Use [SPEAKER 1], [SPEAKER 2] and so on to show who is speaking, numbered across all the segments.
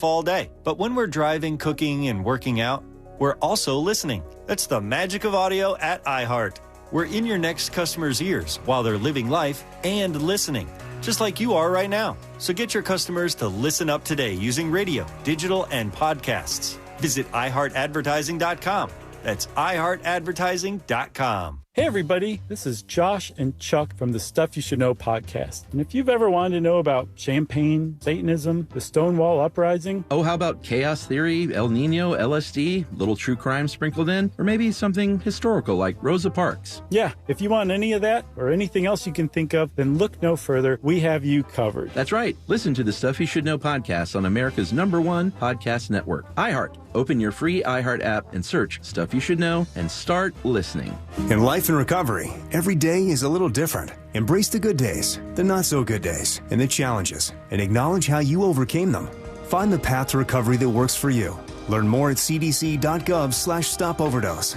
[SPEAKER 1] all day. But when we're driving, cooking, and working out, we're also listening. That's the magic of audio at iHeart. We're in your next customer's ears while they're living life and listening, just like you are right now. So get your customers to listen up today using radio, digital, and podcasts. Visit iHeartAdvertising.com. That's iHeartAdvertising.com.
[SPEAKER 2] Hey everybody, this is Josh and Chuck from the Stuff You Should Know podcast. And if you've ever wanted to know about champagne, Satanism, the Stonewall Uprising...
[SPEAKER 3] Oh, how about chaos theory, El Nino, LSD, little true crime sprinkled in? Or maybe something historical like Rosa Parks?
[SPEAKER 2] Yeah, if you want any of that or anything else you can think of, then look no further. We have you covered.
[SPEAKER 3] That's right. Listen to the Stuff You Should Know podcast on America's #1 podcast network, iHeart. Open your free iHeart app and search Stuff You Should Know and start listening.
[SPEAKER 4] In life and recovery, every day is a little different. Embrace the good days, the not-so-good days, and the challenges, and acknowledge how you overcame them. Find the path to recovery that works for you. Learn more at cdc.gov/stopoverdose.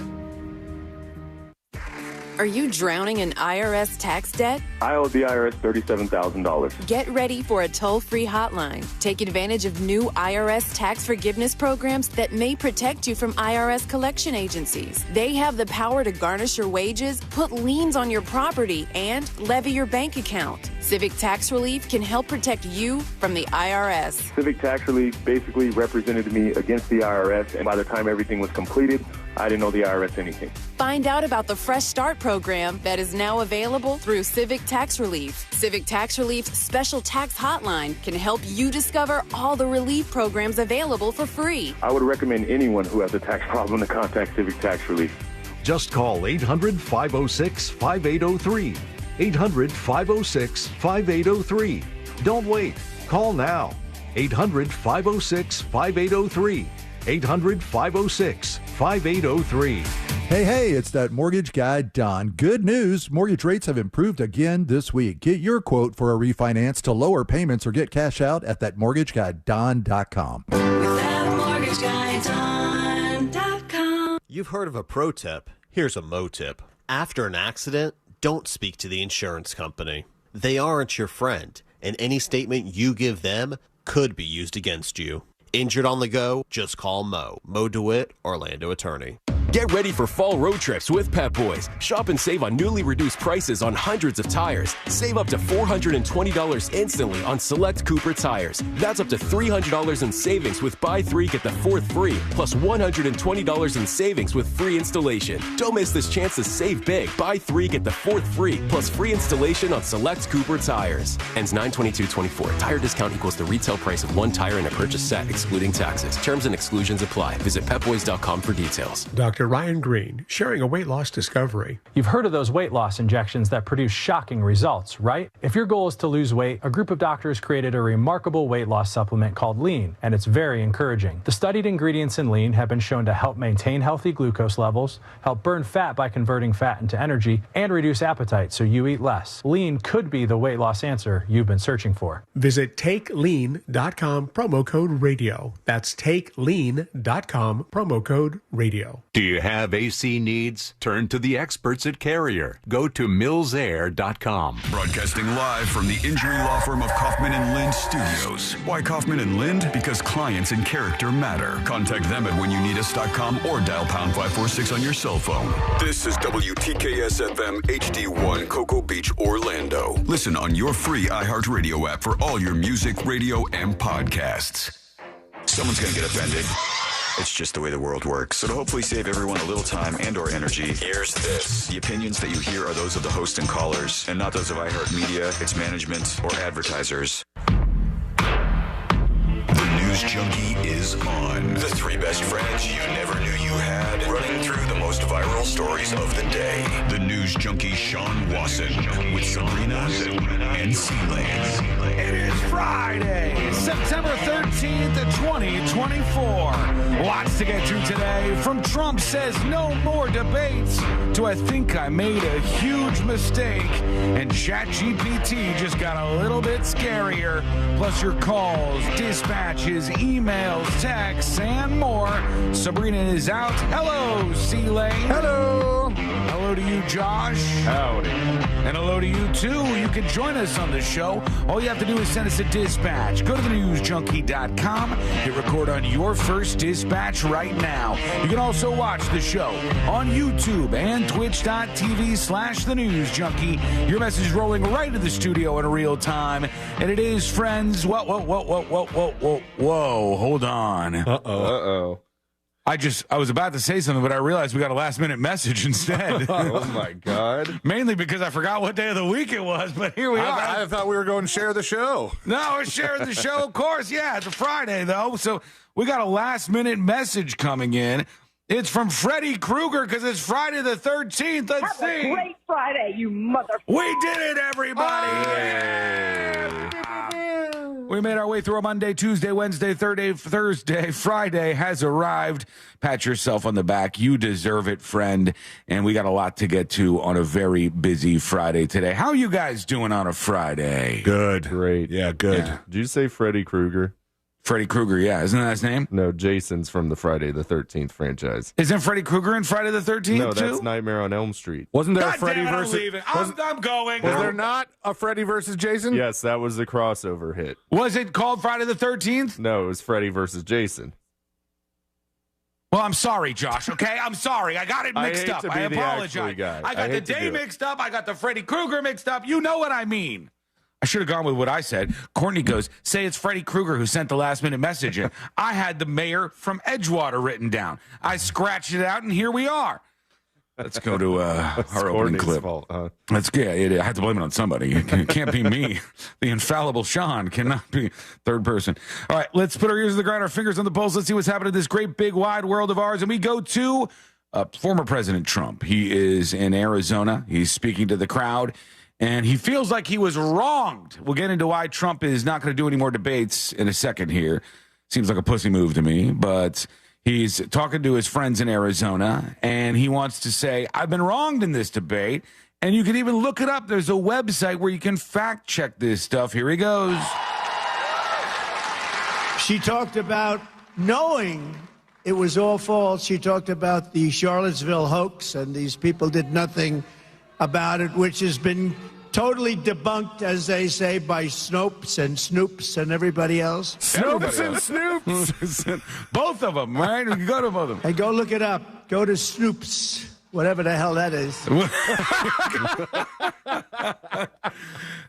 [SPEAKER 5] Are you drowning in IRS tax debt?
[SPEAKER 6] I owe the IRS $37,000.
[SPEAKER 5] Get ready for a toll-free hotline. Take advantage of new IRS tax forgiveness programs that may protect you from IRS collection agencies. They have the power to garnish your wages, put liens on your property, and levy your bank account. Civic Tax Relief can help protect you from the IRS.
[SPEAKER 6] Civic Tax Relief basically represented me against the IRS, and by the time everything was completed, I didn't owe the IRS anything.
[SPEAKER 5] Find out about the Fresh Start program that is now available through Civic Tax Relief. Civic Tax Relief's special tax hotline can help you discover all the relief programs available for free.
[SPEAKER 6] I would recommend anyone who has a tax problem to contact Civic Tax Relief.
[SPEAKER 7] Just call 800-506-5803. 800-506-5803. Don't wait. Call now. 800-506-5803. 800-506-5803.
[SPEAKER 8] Hey, it's that mortgage guy, Don. Good news. Mortgage rates have improved again this week. Get your quote for a refinance to lower payments or get cash out at thatmortgageguyDon.com.
[SPEAKER 9] With thatmortgageguyDon.com.
[SPEAKER 10] You've heard of a pro tip. Here's a mo tip. After an accident, don't speak to the insurance company. They aren't your friend, and any statement you give them could be used against you. Injured on the go? Just call Mo. Mo DeWitt, Orlando attorney.
[SPEAKER 11] Get ready for fall road trips with Pep Boys. Shop and save on newly reduced prices on hundreds of tires. Save up to $420 instantly on select Cooper tires. That's up to $300 in savings with buy 3, get the 4th free, plus $120 in savings with free installation. Don't miss this chance to save big. Buy 3, get the 4th free, plus free installation on select Cooper tires. Ends 9/22/24. Tire discount equals the retail price of one tire in a purchase set, excluding taxes. Terms and exclusions apply. Visit pepboys.com for details.
[SPEAKER 12] Dr. Ryan Green, sharing a weight loss discovery.
[SPEAKER 13] You've heard of those weight loss injections that produce shocking results, right? If your goal is to lose weight, a group of doctors created a remarkable weight loss supplement called Lean, and it's very encouraging. The studied ingredients in Lean have been shown to help maintain healthy glucose levels, help burn fat by converting fat into energy, and reduce appetite so you eat less. Lean could be the weight loss answer you've been searching for.
[SPEAKER 12] Visit TakeLean.com, promo code radio. That's TakeLean.com, promo code radio.
[SPEAKER 14] Do you have AC needs? Turn to the experts at Scarier. Go to millsair.com.
[SPEAKER 15] Broadcasting live from the injury law firm of Kaufman and Lind Studios. Why Kaufman and Lind? Because clients and character matter. Contact them at whenyouneedus.com or dial pound 546 on your cell phone. This is WTKS-FM HD1 Cocoa Beach, Orlando. Listen on your free iHeartRadio app for all your music, radio, and podcasts. Someone's going to get offended. It's just the way the world works. So to hopefully save everyone a little time and or energy, here's this. The opinions that you hear are those of the host and callers, and not those of iHeartMedia, its management, or advertisers. The News Junkie is on. The 3 best friends you never knew you had, running through the most viral stories of the day. The News Junkie Sean Wasson with Sabrina and C-Lane.
[SPEAKER 16] It is Friday, September 13th, 2024. Lots to get to today. From Trump says no more debates to I think I made a huge mistake. And ChatGPT just got a little bit scarier. Plus your calls, dispatches, emails, texts, and more. Sabrina is out. Hello, C-Lane.
[SPEAKER 17] Hello.
[SPEAKER 16] Hello to you, Josh.
[SPEAKER 17] Howdy.
[SPEAKER 16] And hello to you, too. You can join us on the show. All you have to do is send us a dispatch. Go to thenewsjunkie.com. Hit record on your first dispatch right now. You can also watch the show on YouTube and twitch.tv/thenewsjunkie. Your message is rolling right into the studio in real time. And it is, friends. Whoa. Hold on.
[SPEAKER 17] Uh-oh.
[SPEAKER 16] I was about to say something, but I realized we got a last-minute message instead.
[SPEAKER 17] Oh, my God.
[SPEAKER 16] Mainly because I forgot what day of the week it was, but here we are.
[SPEAKER 17] I thought we were going to share the show.
[SPEAKER 16] No, we're sharing the show, of course. Yeah, it's a Friday, though. So we got a last-minute message coming in. It's from Freddy Krueger because it's Friday the 13th. Let's see.
[SPEAKER 18] Have a great Friday, you mother.
[SPEAKER 16] We did it, everybody. We made our way through a Monday, Tuesday, Wednesday, Thursday, Friday has arrived. Pat yourself on the back. You deserve it, friend. And we got a lot to get to on a very busy Friday today. How are you guys doing on a Friday?
[SPEAKER 17] Good. Great. Yeah, good. Yeah. Did you say Freddy Krueger?
[SPEAKER 16] Freddy Krueger, yeah. Isn't that his name?
[SPEAKER 17] No, Jason's from the Friday the 13th franchise.
[SPEAKER 16] Isn't Freddy Krueger in Friday the 13th,
[SPEAKER 17] No,
[SPEAKER 16] too?
[SPEAKER 17] that's Nightmare on Elm Street.
[SPEAKER 19] Wasn't there
[SPEAKER 16] God
[SPEAKER 19] a Freddy
[SPEAKER 16] damn it,
[SPEAKER 19] versus...
[SPEAKER 16] I'm leaving. I'm going.
[SPEAKER 19] Was there not a Freddy versus Jason?
[SPEAKER 17] Yes, that was the crossover hit.
[SPEAKER 16] Was it called Friday the 13th?
[SPEAKER 17] No, it was Freddy versus Jason.
[SPEAKER 16] Well, I'm sorry, Josh, okay? I'm sorry. I got it mixed up. I apologize. I got the day mixed up. I got the Freddy Krueger mixed up. You know what I mean. I should have gone with what I said. Courtney goes, say it's Freddy Krueger who sent the last-minute message in. I had the mayor from Edgewater written down. I scratched it out, and here we are. Let's go to our opening clip.
[SPEAKER 17] Fault, huh?
[SPEAKER 16] I had to blame it on somebody. It can't be me. The infallible Sean cannot be third person. All right, let's put our ears to the ground, our fingers on the pulse. Let's see what's happening in this great, big, wide world of ours. And we go to former President Trump. He is in Arizona. He's speaking to the crowd. And he feels like he was wronged. We'll get into why Trump is not going to do any more debates in a second here. Seems like a pussy move to me, but he's talking to his friends in Arizona, and he wants to say, I've been wronged in this debate, and you can even look it up. There's a website where you can fact check this stuff. Here he goes.
[SPEAKER 20] She talked about knowing it was all false. She talked about the Charlottesville hoax, and these people did nothing about it, which has been totally debunked, as they say, by Snopes and Snoops and everybody else.
[SPEAKER 19] Snopes and Snoops.
[SPEAKER 16] Both of them, right? You go to both of them.
[SPEAKER 20] Hey, go look it up. Go to Snoops, whatever the hell that is.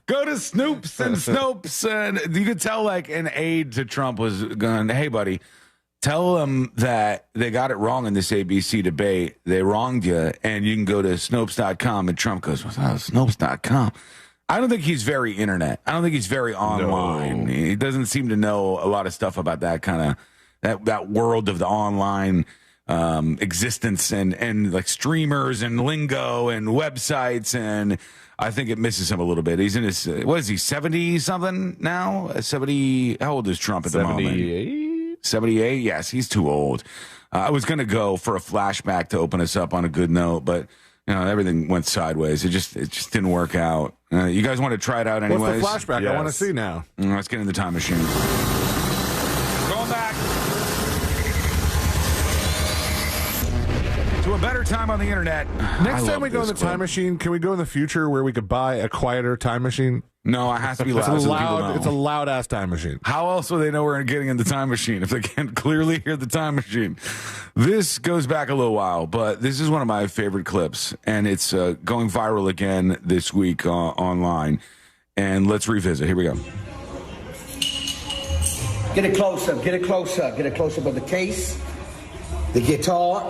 [SPEAKER 16] Go to Snoops and Snopes. And you could tell, like, an aide to Trump was going, hey, buddy, tell them that they got it wrong in this ABC debate. They wronged you, and you can go to Snopes.com. And Trump goes, Snopes.com. I don't think he's very internet. I don't think he's very online. No. He doesn't seem to know a lot of stuff about that kind of that world of the online existence and like streamers and lingo and websites. And I think it misses him a little bit. He's in his, what is he, 70-something now? 70, how old is Trump at the moment?
[SPEAKER 17] 78?
[SPEAKER 16] 78? Yes, he's too old. I was going to go for a flashback to open us up on a good note, but everything went sideways. It just didn't work out. You guys want to try it out anyways?
[SPEAKER 19] What's the flashback? Yes. I want to see now.
[SPEAKER 16] Let's get in the time machine. Going back to a better time on the internet.
[SPEAKER 19] Next time we go in the time machine, can we go in the future where we could buy a quieter time machine?
[SPEAKER 16] No, it has to be loud.
[SPEAKER 19] It's a loud-ass time machine.
[SPEAKER 16] How else will they know we're getting in the time machine if they can't clearly hear the time machine? This goes back a little while, but this is one of my favorite clips, and it's going viral again this week online. And let's revisit. Here we go.
[SPEAKER 21] Get a close-up. Get a close-up. Get a close-up of the case, the guitar.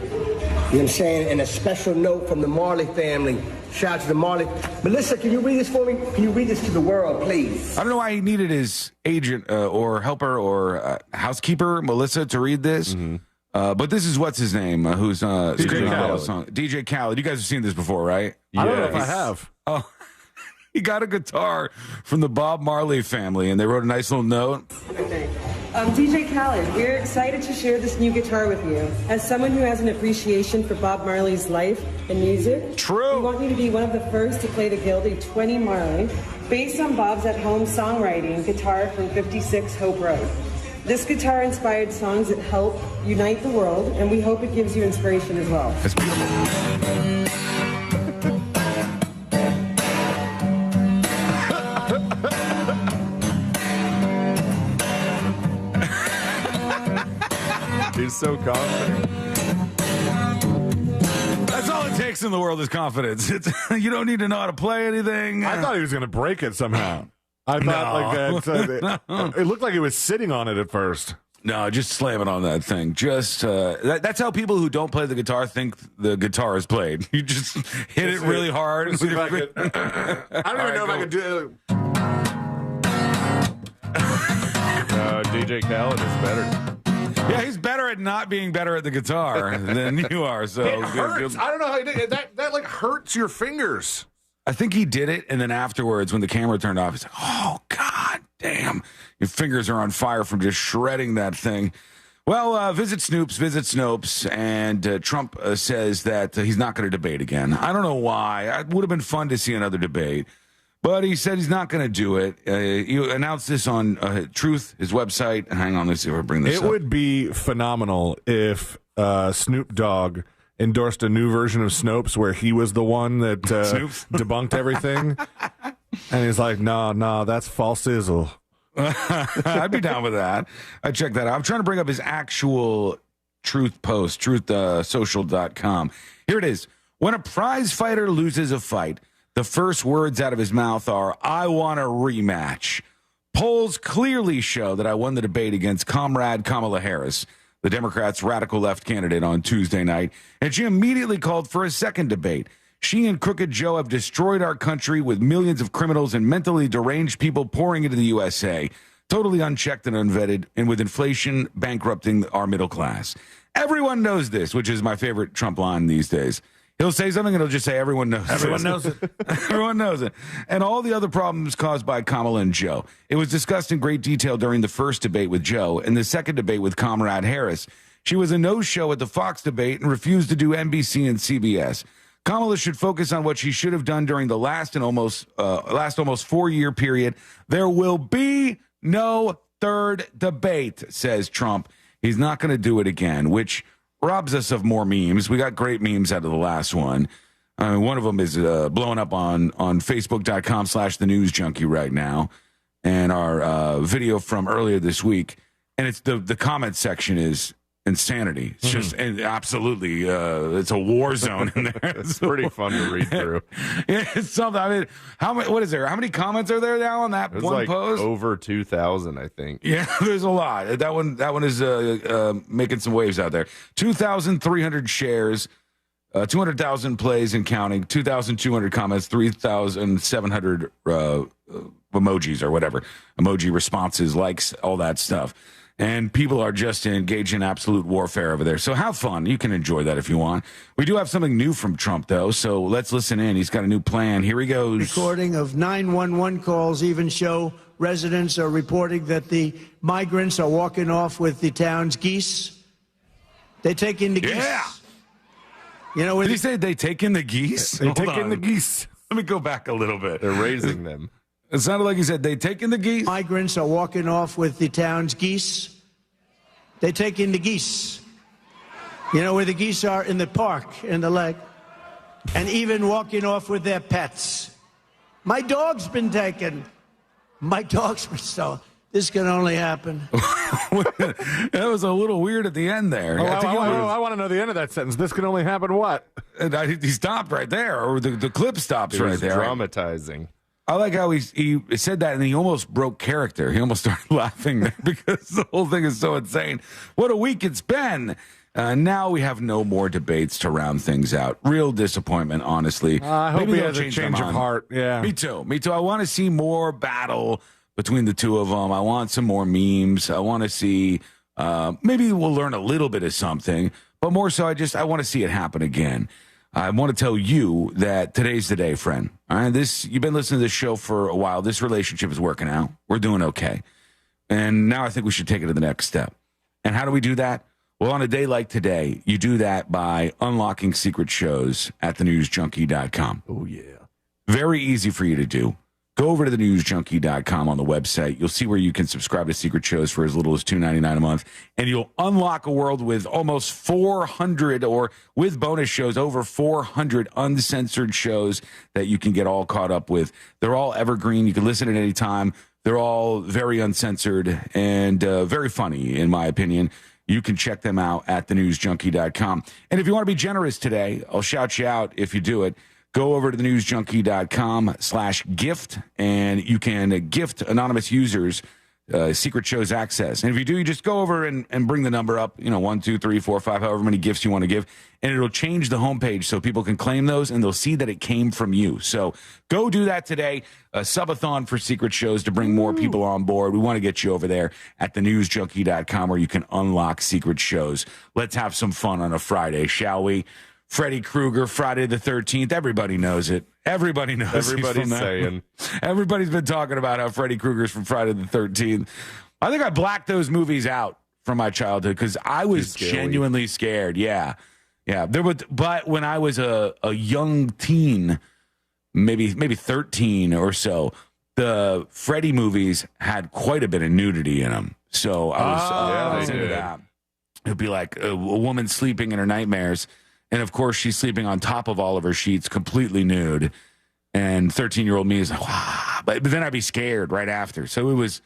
[SPEAKER 21] You know what I'm saying? And a special note from the Marley family. Shout out to the Marley. Melissa, can you read this for me? Can you read this to the world, please?
[SPEAKER 16] I don't know why he needed his agent or helper or housekeeper, Melissa, to read this. Mm-hmm. But this is what's his name, who's
[SPEAKER 17] DJ Khaled.
[SPEAKER 16] Song. DJ Khaled. You guys have seen this before, right?
[SPEAKER 19] I don't know if I have.
[SPEAKER 16] Oh, he got a guitar from the Bob Marley family, and they wrote a nice little note.
[SPEAKER 22] Okay. DJ Khaled, we're excited to share this new guitar with you. As someone who has an appreciation for Bob Marley's life and music,
[SPEAKER 16] true,
[SPEAKER 22] we want you to be one of the first to play the Gilded 20 Marley, based on Bob's at-home songwriting guitar from 56 Hope Road. This guitar-inspired songs that help unite the world, and we hope it gives you inspiration as well.
[SPEAKER 19] That's beautiful.
[SPEAKER 17] He's so confident.
[SPEAKER 16] That's all it takes in the world is confidence. You don't need to know how to play anything.
[SPEAKER 19] I thought he was going to break it somehow. I thought that. It looked like he was sitting on it at first.
[SPEAKER 16] No, just slam it on that thing. Just that's how people who don't play the guitar think the guitar is played. You just hit it really hard.
[SPEAKER 19] I don't even know if I could do it.
[SPEAKER 17] DJ Khaled is better.
[SPEAKER 16] Yeah, he's better at not being better at the guitar than you are. So
[SPEAKER 19] it hurts. I don't know how he did it. That like hurts your fingers.
[SPEAKER 16] I think he did it, and then afterwards, when the camera turned off, he's like, "Oh God, damn! Your fingers are on fire from just shredding that thing." Well, visit Snopes, and Trump says that he's not going to debate again. I don't know why. It would have been fun to see another debate. But he said he's not going to do it. He announced this on Truth, his website. Hang on, let's see if I bring this up.
[SPEAKER 19] It would be phenomenal if Snoop Dogg endorsed a new version of Snopes where he was the one that debunked everything. And he's like, no, that's false sizzle.
[SPEAKER 16] I'd be down with that. I'd check that out. I'm trying to bring up his actual Truth post, truthsocial.com. Here it is. When a prize fighter loses a fight, the first words out of his mouth are, "I want a rematch." Polls clearly show that I won the debate against Comrade Kamala Harris, the Democrats' radical left candidate, on Tuesday night, and she immediately called for a second debate. She and Crooked Joe have destroyed our country with millions of criminals and mentally deranged people pouring into the USA, totally unchecked and unvetted, and with inflation bankrupting our middle class. Everyone knows this, which is my favorite Trump line these days. He'll say something and he'll just say, everyone knows it.
[SPEAKER 19] Everyone knows it.
[SPEAKER 16] Everyone knows it. And all the other problems caused by Kamala and Joe. It was discussed in great detail during the first debate with Joe and the second debate with Comrade Harris. She was a no-show at the Fox debate and refused to do NBC and CBS. Kamala should focus on what she should have done during the last almost 4-year period. There will be no third debate, says Trump. He's not going to do it again, which robs us of more memes. We got great memes out of the last one. One of them is blowing up on Facebook.com/The News Junkie right now. And our video from earlier this week. And it's the comment section is insanity. It's just absolutely, it's a war zone in there.
[SPEAKER 17] It's pretty fun to read through.
[SPEAKER 16] Yeah, it's something. I mean, what is there? How many comments are there now on that one
[SPEAKER 17] like
[SPEAKER 16] post?
[SPEAKER 17] Over 2,000, I think.
[SPEAKER 16] Yeah, there's a lot. That one is making some waves out there. 2,300 shares, 200,000 plays and counting, 2,200 comments, 3,700 emojis or whatever, emoji responses, likes, all that stuff. And people are just engaged in absolute warfare over there. So have fun. You can enjoy that if you want. We do have something new from Trump, though, so let's listen in. He's got a new plan. Here he goes.
[SPEAKER 20] Recording of 911 calls even show residents are reporting that the migrants are walking off with the town's geese. They take in the geese.
[SPEAKER 16] Yeah.
[SPEAKER 20] You know,
[SPEAKER 16] did he say they take in the geese?
[SPEAKER 19] They take in the geese.
[SPEAKER 16] Let me go back a little bit.
[SPEAKER 17] They're raising them.
[SPEAKER 16] It sounded like he said they take in the geese.
[SPEAKER 20] Migrants are walking off with the town's geese. They take in the geese. You know where the geese are? In the park, in the lake. And even walking off with their pets. My dog's been taken. My dog's been stolen. This can only happen.
[SPEAKER 16] That was a little weird at the end there.
[SPEAKER 19] I want to know the end of that sentence. This can only happen what?
[SPEAKER 16] He stopped right there, or the clip stops right there.
[SPEAKER 17] Dramatizing.
[SPEAKER 16] I like how he said that, and he almost broke character. He almost started laughing there because the whole thing is so insane. What a week it's been. Now we have no more debates to round things out. Real disappointment, honestly.
[SPEAKER 19] I hope he has a change of heart. Yeah.
[SPEAKER 16] Me too. I want to see more battle between the two of them. I want some more memes. I want to see, maybe we'll learn a little bit of something, but more so I want to see it happen again. I want to tell you that today's the day, friend. All right, you've been listening to this show for a while. This relationship is working out. We're doing okay. And now I think we should take it to the next step. And how do we do that? Well, on a day like today, you do that by unlocking secret shows at thenewsjunkie.com.
[SPEAKER 19] Oh, yeah.
[SPEAKER 16] Very easy for you to do.
[SPEAKER 1] Go over to thenewsjunkie.com on the website. You'll see where you can subscribe to secret shows for as little as $2.99 a month, and you'll unlock a world with almost 400, or with bonus shows, over 400 uncensored shows that you can get all caught up with. They're all evergreen. You can listen at any time. They're all very uncensored and very funny, in my opinion. You can check them out at thenewsjunkie.com. And if you want to be generous today, I'll shout you out if you do it. Go over to thenewsjunkie.com/gift, and you can gift anonymous users secret shows access. And if you do, you just go over and bring the number up, 1, 2, 3, 4, 5, however many gifts you want to give, and it'll change the homepage so people can claim those, and they'll see that it came from you. So go do that today. A subathon for secret shows to bring more people on board. We want to get you over there at thenewsjunkie.com where you can unlock secret shows. Let's have some fun on a Friday, shall we? Freddy Krueger, Friday the 13th. Everybody knows it. Everybody knows.
[SPEAKER 17] Everybody's saying.
[SPEAKER 1] Everybody's been talking about how Freddy Krueger's from Friday the 13th. I think I blacked those movies out from my childhood because I was genuinely scared. Yeah. But when I was a young teen, maybe 13 or so, the Freddy movies had quite a bit of nudity in them. So I was into that. It would be like a woman sleeping in her nightmares. And, of course, she's sleeping on top of all of her sheets, completely nude. And 13-year-old me is like, wow. But then I'd be scared right after. So it was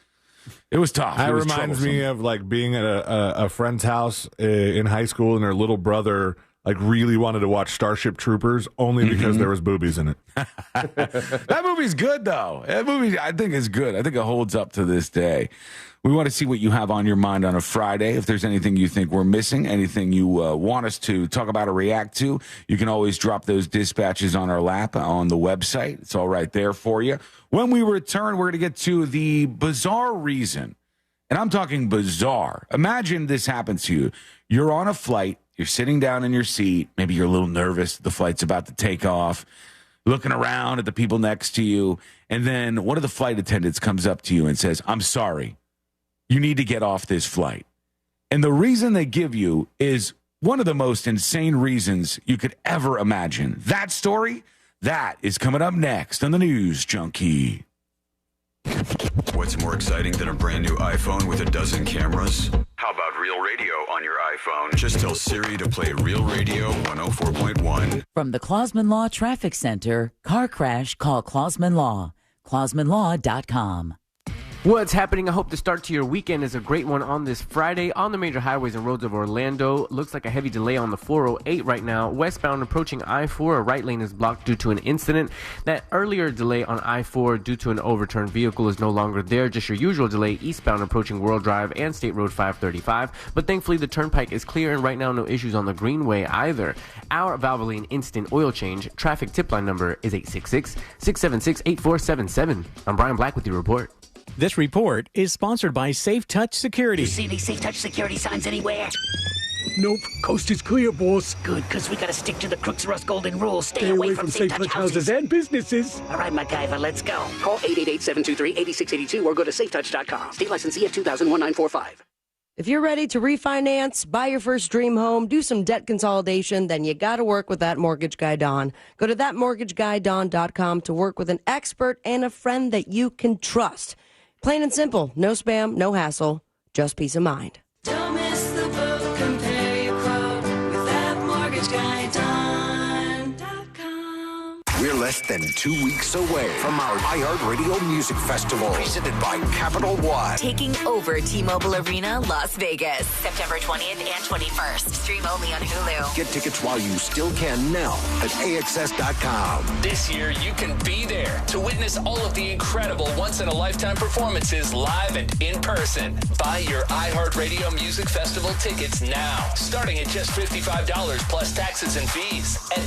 [SPEAKER 1] tough.
[SPEAKER 19] That reminds me of, like, being at a friend's house in high school, and her little brother, like, really wanted to watch Starship Troopers only because there was boobies in it.
[SPEAKER 1] That movie's good, though. That movie, I think, is good. I think it holds up to this day. We want to see what you have on your mind on a Friday. If there's anything you think we're missing, anything you want us to talk about or react to, you can always drop those dispatches on our lap on the website. It's all right there for you. When we return, we're going to get to the bizarre reason. And I'm talking bizarre. Imagine this happens to you. You're on a flight. You're sitting down in your seat. Maybe you're a little nervous. The flight's about to take off. Looking around at the people next to you. And then one of the flight attendants comes up to you and says, "I'm sorry. You need to get off this flight." And the reason they give you is one of the most insane reasons you could ever imagine. That story, that is coming up next on the News Junkie.
[SPEAKER 15] What's more exciting than a brand new iPhone with a dozen cameras? How about Real Radio on your iPhone? Just tell Siri to play Real Radio 104.1.
[SPEAKER 2] From the Clausman Law Traffic Center, car crash, call Clausman Law. ClausmanLaw.com.
[SPEAKER 23] What's happening? I hope the start to your weekend is a great one on this Friday. On the major highways and roads of Orlando, looks like a heavy delay on the 408 right now. Westbound approaching I-4, a right lane is blocked due to an incident. That earlier delay on I-4 due to an overturned vehicle is no longer there. Just your usual delay eastbound approaching World Drive and State Road 535. But thankfully the turnpike is clear, and right now no issues on the Greenway either. Our Valvoline Instant Oil Change traffic tip line number is 866-676-8477. I'm Brian Black with your report.
[SPEAKER 24] This report is sponsored by Safe Touch Security.
[SPEAKER 25] You see any Safe Touch security signs anywhere?
[SPEAKER 24] Nope. Coast is clear, boss.
[SPEAKER 25] Good, because we gotta stick to the Crooks Rust Golden Rule. Stay away from Safe Touch houses
[SPEAKER 24] and businesses.
[SPEAKER 25] All right, MacGyver, let's go. Call 888-723-8682 or go to safetouch.com. State licensee at 2000-1945.
[SPEAKER 26] If you're ready to refinance, buy your first dream home, do some debt consolidation, then you got to work with That Mortgage Guy Don. Go to thatmortgageguyDon.com to work with an expert and a friend that you can trust. Plain and simple. No spam, no hassle, just peace of mind.
[SPEAKER 9] Don't miss the boat. Compare your quote with thatmortgageguyDon.com.
[SPEAKER 27] We're less than 2 weeks away from our iHeartRadio Music Festival, presented by Capital One.
[SPEAKER 28] Taking over T-Mobile Arena, Las Vegas, September 20th and 21st. Stream only on Hulu.
[SPEAKER 27] Get tickets while you still can now at AXS.com.
[SPEAKER 29] This year, you can be there to witness all of the incredible once-in-a-lifetime performances live and in person. Buy your iHeartRadio Music Festival tickets now, starting at just $55 plus taxes and fees at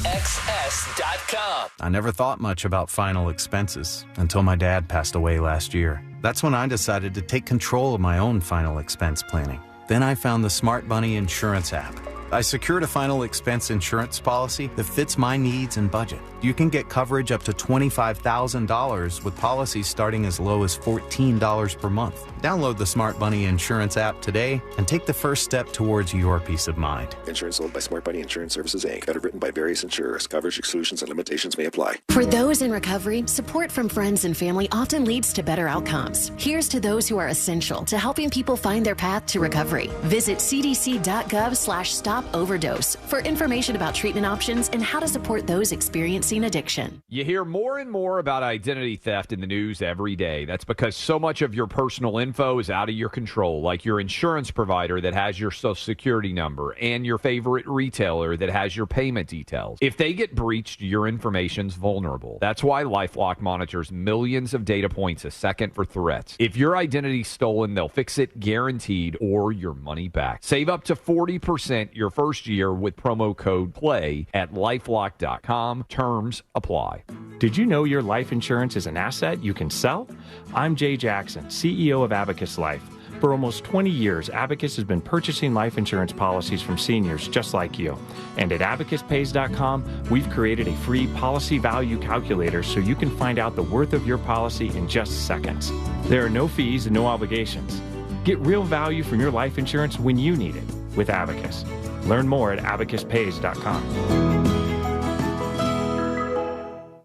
[SPEAKER 29] AXS.com.
[SPEAKER 30] I never thought much about final expenses until my dad passed away last year. That's when I decided to take control of my own final expense planning. Then I found the Smart Money Insurance app. I secured a final expense insurance policy that fits my needs and budget. You can get coverage up to $25,000 with policies starting as low as $14 per month. Download the Smart Bunny Insurance app today and take the first step towards your peace of mind.
[SPEAKER 3] Insurance sold by Smart Bunny Insurance Services, Inc. Underwritten by various insurers. Coverage exclusions and limitations may apply.
[SPEAKER 4] For those in recovery, support from friends and family often leads to better outcomes. Here's to those who are essential to helping people find their path to recovery. Visit cdc.gov/stop-overdose for information about treatment options and how to support those experiencing addiction.
[SPEAKER 5] You hear more and more about identity theft in the news every day. That's because so much of your personal info is out of your control, like your insurance provider that has your social security number and your favorite retailer that has your payment details. If they get breached, your information's vulnerable. That's why LifeLock monitors millions of data points a second for threats. If your identity's stolen, they'll fix it guaranteed or your money back. Save up to 40% your first year with promo code PLAY at lifelock.com. Terms apply.
[SPEAKER 6] Did you know your life insurance is an asset you can sell? I'm Jay Jackson, CEO of Abacus Life. For almost 20 years, Abacus has been purchasing life insurance policies from seniors just like you. And at abacuspays.com, we've created a free policy value calculator so you can find out the worth of your policy in just seconds. There are no fees and no obligations. Get real value from your life insurance when you need it with Abacus. Learn more at abacuspays.com.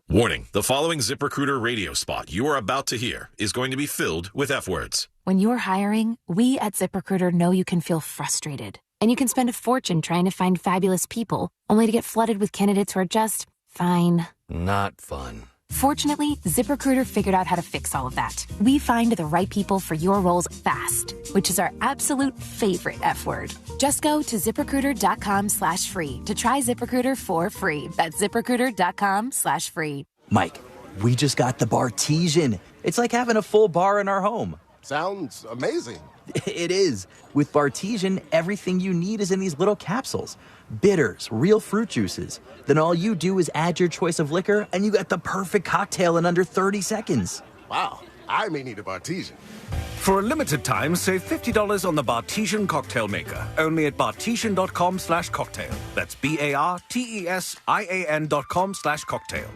[SPEAKER 7] Warning, the following ZipRecruiter radio spot you are about to hear is going to be filled with F words.
[SPEAKER 8] When you're hiring, we at ZipRecruiter know you can feel frustrated. And you can spend a fortune trying to find fabulous people, only to get flooded with candidates who are just fine.
[SPEAKER 7] Not fun.
[SPEAKER 8] Fortunately, ZipRecruiter figured out how to fix all of that. We find the right people for your roles fast, which is our absolute favorite F word. Just go to ZipRecruiter.com/free to try ZipRecruiter for free. That's ZipRecruiter.com/free.
[SPEAKER 10] Mike, we just got the Bartesian. It's like having a full bar in our home.
[SPEAKER 11] Sounds amazing.
[SPEAKER 10] It is. With Bartesian, everything you need is in these little capsules. Bitters, real fruit juices. Then all you do is add your choice of liquor, and you get the perfect cocktail in under 30 seconds.
[SPEAKER 11] Wow, I may need a Bartesian.
[SPEAKER 12] For a limited time, save $50 on the Bartesian Cocktail Maker. Only at bartesian.com/cocktail. That's BARTESIAN.com/cocktail.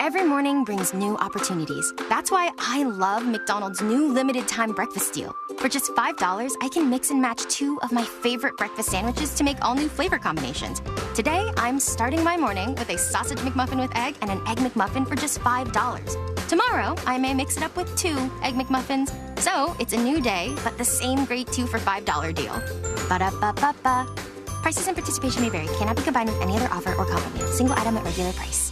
[SPEAKER 13] Every morning brings new opportunities. That's why I love McDonald's new limited time breakfast deal. For just $5, I can mix and match 2 of my favorite breakfast sandwiches to make all new flavor combinations. Today, I'm starting my morning with a sausage McMuffin with egg and an egg McMuffin for just $5. Tomorrow, I may mix it up with 2 egg McMuffins. So, it's a new day, but the same great 2 for $5 deal. Ba-da-ba-ba-ba. Prices and participation may vary. Cannot be combined with any other offer or combo meal. Single item at regular price.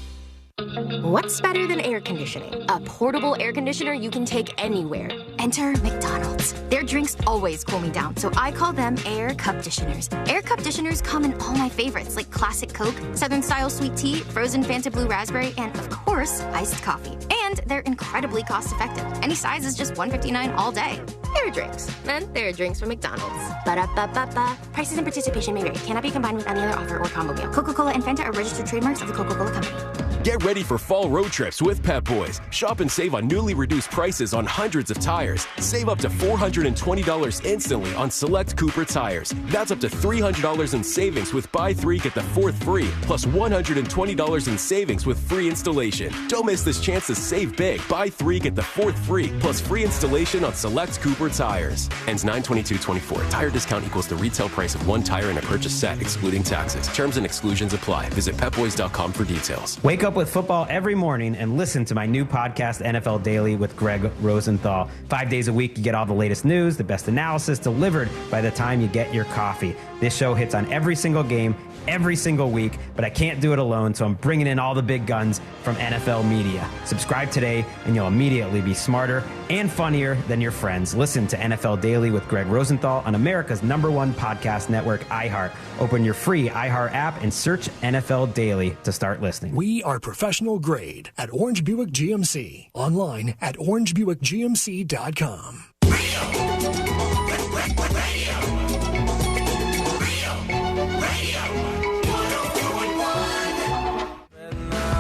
[SPEAKER 13] What's better than air conditioning? A portable air conditioner you can take anywhere. Enter McDonald's. Their drinks always cool me down, so I call them Air Cup-ditioners. Air Cup-ditioners come in all my favorites, like classic Coke, Southern Style Sweet Tea, frozen Fanta Blue Raspberry, and, of course, iced coffee. And they're incredibly cost-effective. Any size is just $1.59 all day. Air drinks. Men, they're drinks from McDonald's. Ba-da-ba-ba-ba. Prices and participation may vary. Cannot be combined with any other offer or combo meal. Coca-Cola and Fanta are registered trademarks of the Coca-Cola Company.
[SPEAKER 31] Get ready for fall road trips with Pep Boys. Shop and save on newly reduced prices on hundreds of tires. Save up to $420 instantly on select Cooper tires. That's up to $300 in savings with buy 3, get the 4th free, plus $120 in savings with free installation. Don't miss this chance to save big. Buy 3, get the 4th free, plus free installation on select Cooper tires. Ends 9/22/24. Tire discount equals the retail price of 1 tire in a purchase set, excluding taxes. Terms and exclusions apply. Visit pepboys.com for details.
[SPEAKER 32] Wake up with football every morning and listen to my new podcast, NFL Daily with Greg Rosenthal. 5 days a week, you get all the latest news, the best analysis delivered by the time you get your coffee. This show hits on every single game, every single week, but I can't do it alone, so I'm bringing in all the big guns from NFL media. Subscribe today, and you'll immediately be smarter and funnier than your friends. Listen to NFL Daily with Greg Rosenthal on America's #1 podcast network, iHeart. Open your free iHeart app and search NFL Daily to start listening.
[SPEAKER 33] We are professional grade at Orange Buick GMC. Online at orangebuickgmc.com.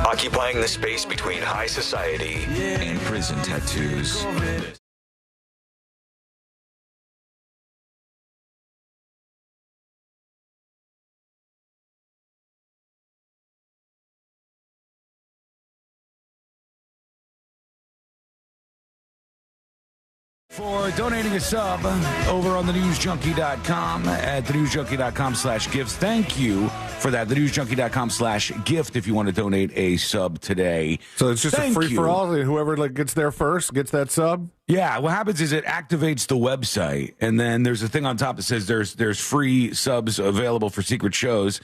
[SPEAKER 34] Occupying the space between high society and prison tattoos.
[SPEAKER 1] For donating a sub over on thenewsjunkie.com at thenewsjunkie.com/gifts. Thank you for that. Thenewsjunkie.com/gift if you want to donate a sub today.
[SPEAKER 2] So it's just a free-for-all? Whoever gets there first gets that sub?
[SPEAKER 1] Yeah, what happens is it activates the website, and then there's a thing on top that says there's free subs available for secret shows.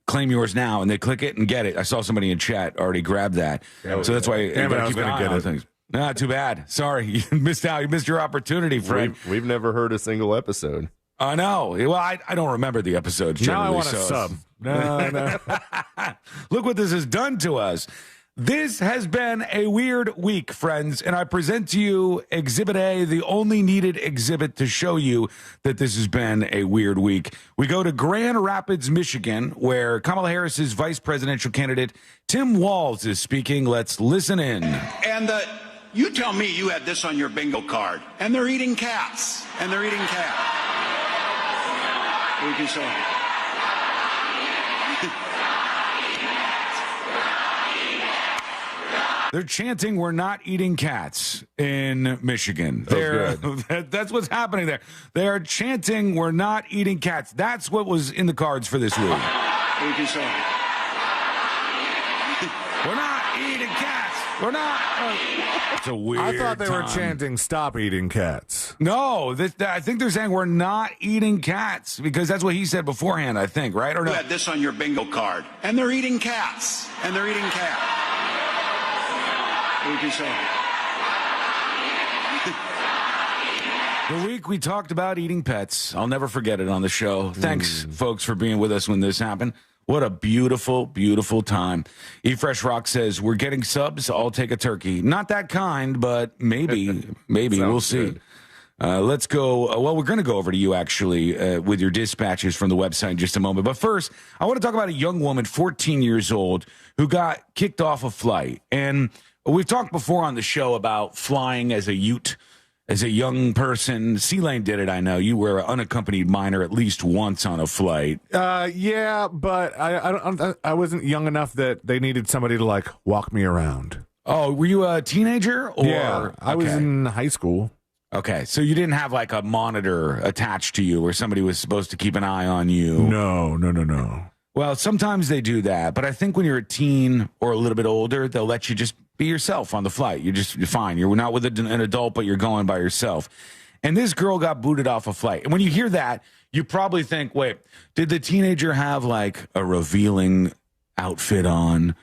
[SPEAKER 1] Claim yours now, and they click it and get it. I saw somebody in chat already grab that. So that's why you got to keep an eye on things. Nah, too bad. Sorry, you missed out. You missed your opportunity, Fred.
[SPEAKER 14] We've never heard a single episode.
[SPEAKER 1] I know. Well, I don't remember the episodes.
[SPEAKER 2] Now I want a sub. No.
[SPEAKER 1] Look what this has done to us. This has been a weird week, friends, and I present to you Exhibit A, the only needed exhibit to show you that this has been a weird week. We go to Grand Rapids, Michigan, where Kamala Harris's vice presidential candidate, Tim Walz, is speaking. Let's listen in.
[SPEAKER 15] And you tell me you had this on your bingo card, and they're eating cats, We can say.
[SPEAKER 1] They're chanting, "We're not eating cats" in Michigan. That's what's happening there. They are chanting, "We're not eating cats." That's what was in the cards for this week.
[SPEAKER 15] We can say.
[SPEAKER 1] We're not eating cats. We're not. It's a weird
[SPEAKER 2] I thought they were
[SPEAKER 1] time.
[SPEAKER 2] chanting, "Stop eating cats."
[SPEAKER 1] No, I think they're saying we're not eating cats because that's what he said beforehand, I think, right? Or no?
[SPEAKER 15] You had this on your bingo card, and they're eating cats, We can say.
[SPEAKER 1] The week we talked about eating pets. I'll never forget it on the show. Thanks, folks, for being with us when this happened. What a beautiful, beautiful time. E-Fresh Rock says, we're getting subs. I'll take a turkey. Not that kind, but maybe. We'll see. Let's go. Well, we're going to go over to you, actually, with your dispatches from the website in just a moment. But first, I want to talk about a young woman, 14 years old, who got kicked off a flight. And we've talked before on the show about flying as a ute, as a young person. C-Lane did it, I know. You were an unaccompanied minor at least once on a flight.
[SPEAKER 2] Yeah, but I wasn't young enough that they needed somebody to, walk me around.
[SPEAKER 1] Oh, were you a teenager? Or?
[SPEAKER 2] Yeah, I was in high school.
[SPEAKER 1] Okay, so you didn't have, a monitor attached to you where somebody was supposed to keep an eye on you?
[SPEAKER 2] No.
[SPEAKER 1] Well, sometimes they do that, but I think when you're a teen or a little bit older, they'll let you just be yourself on the flight. You're fine. You're not with an adult, but you're going by yourself. And this girl got booted off a flight. And when you hear that, you probably think, wait, did the teenager have a revealing outfit on?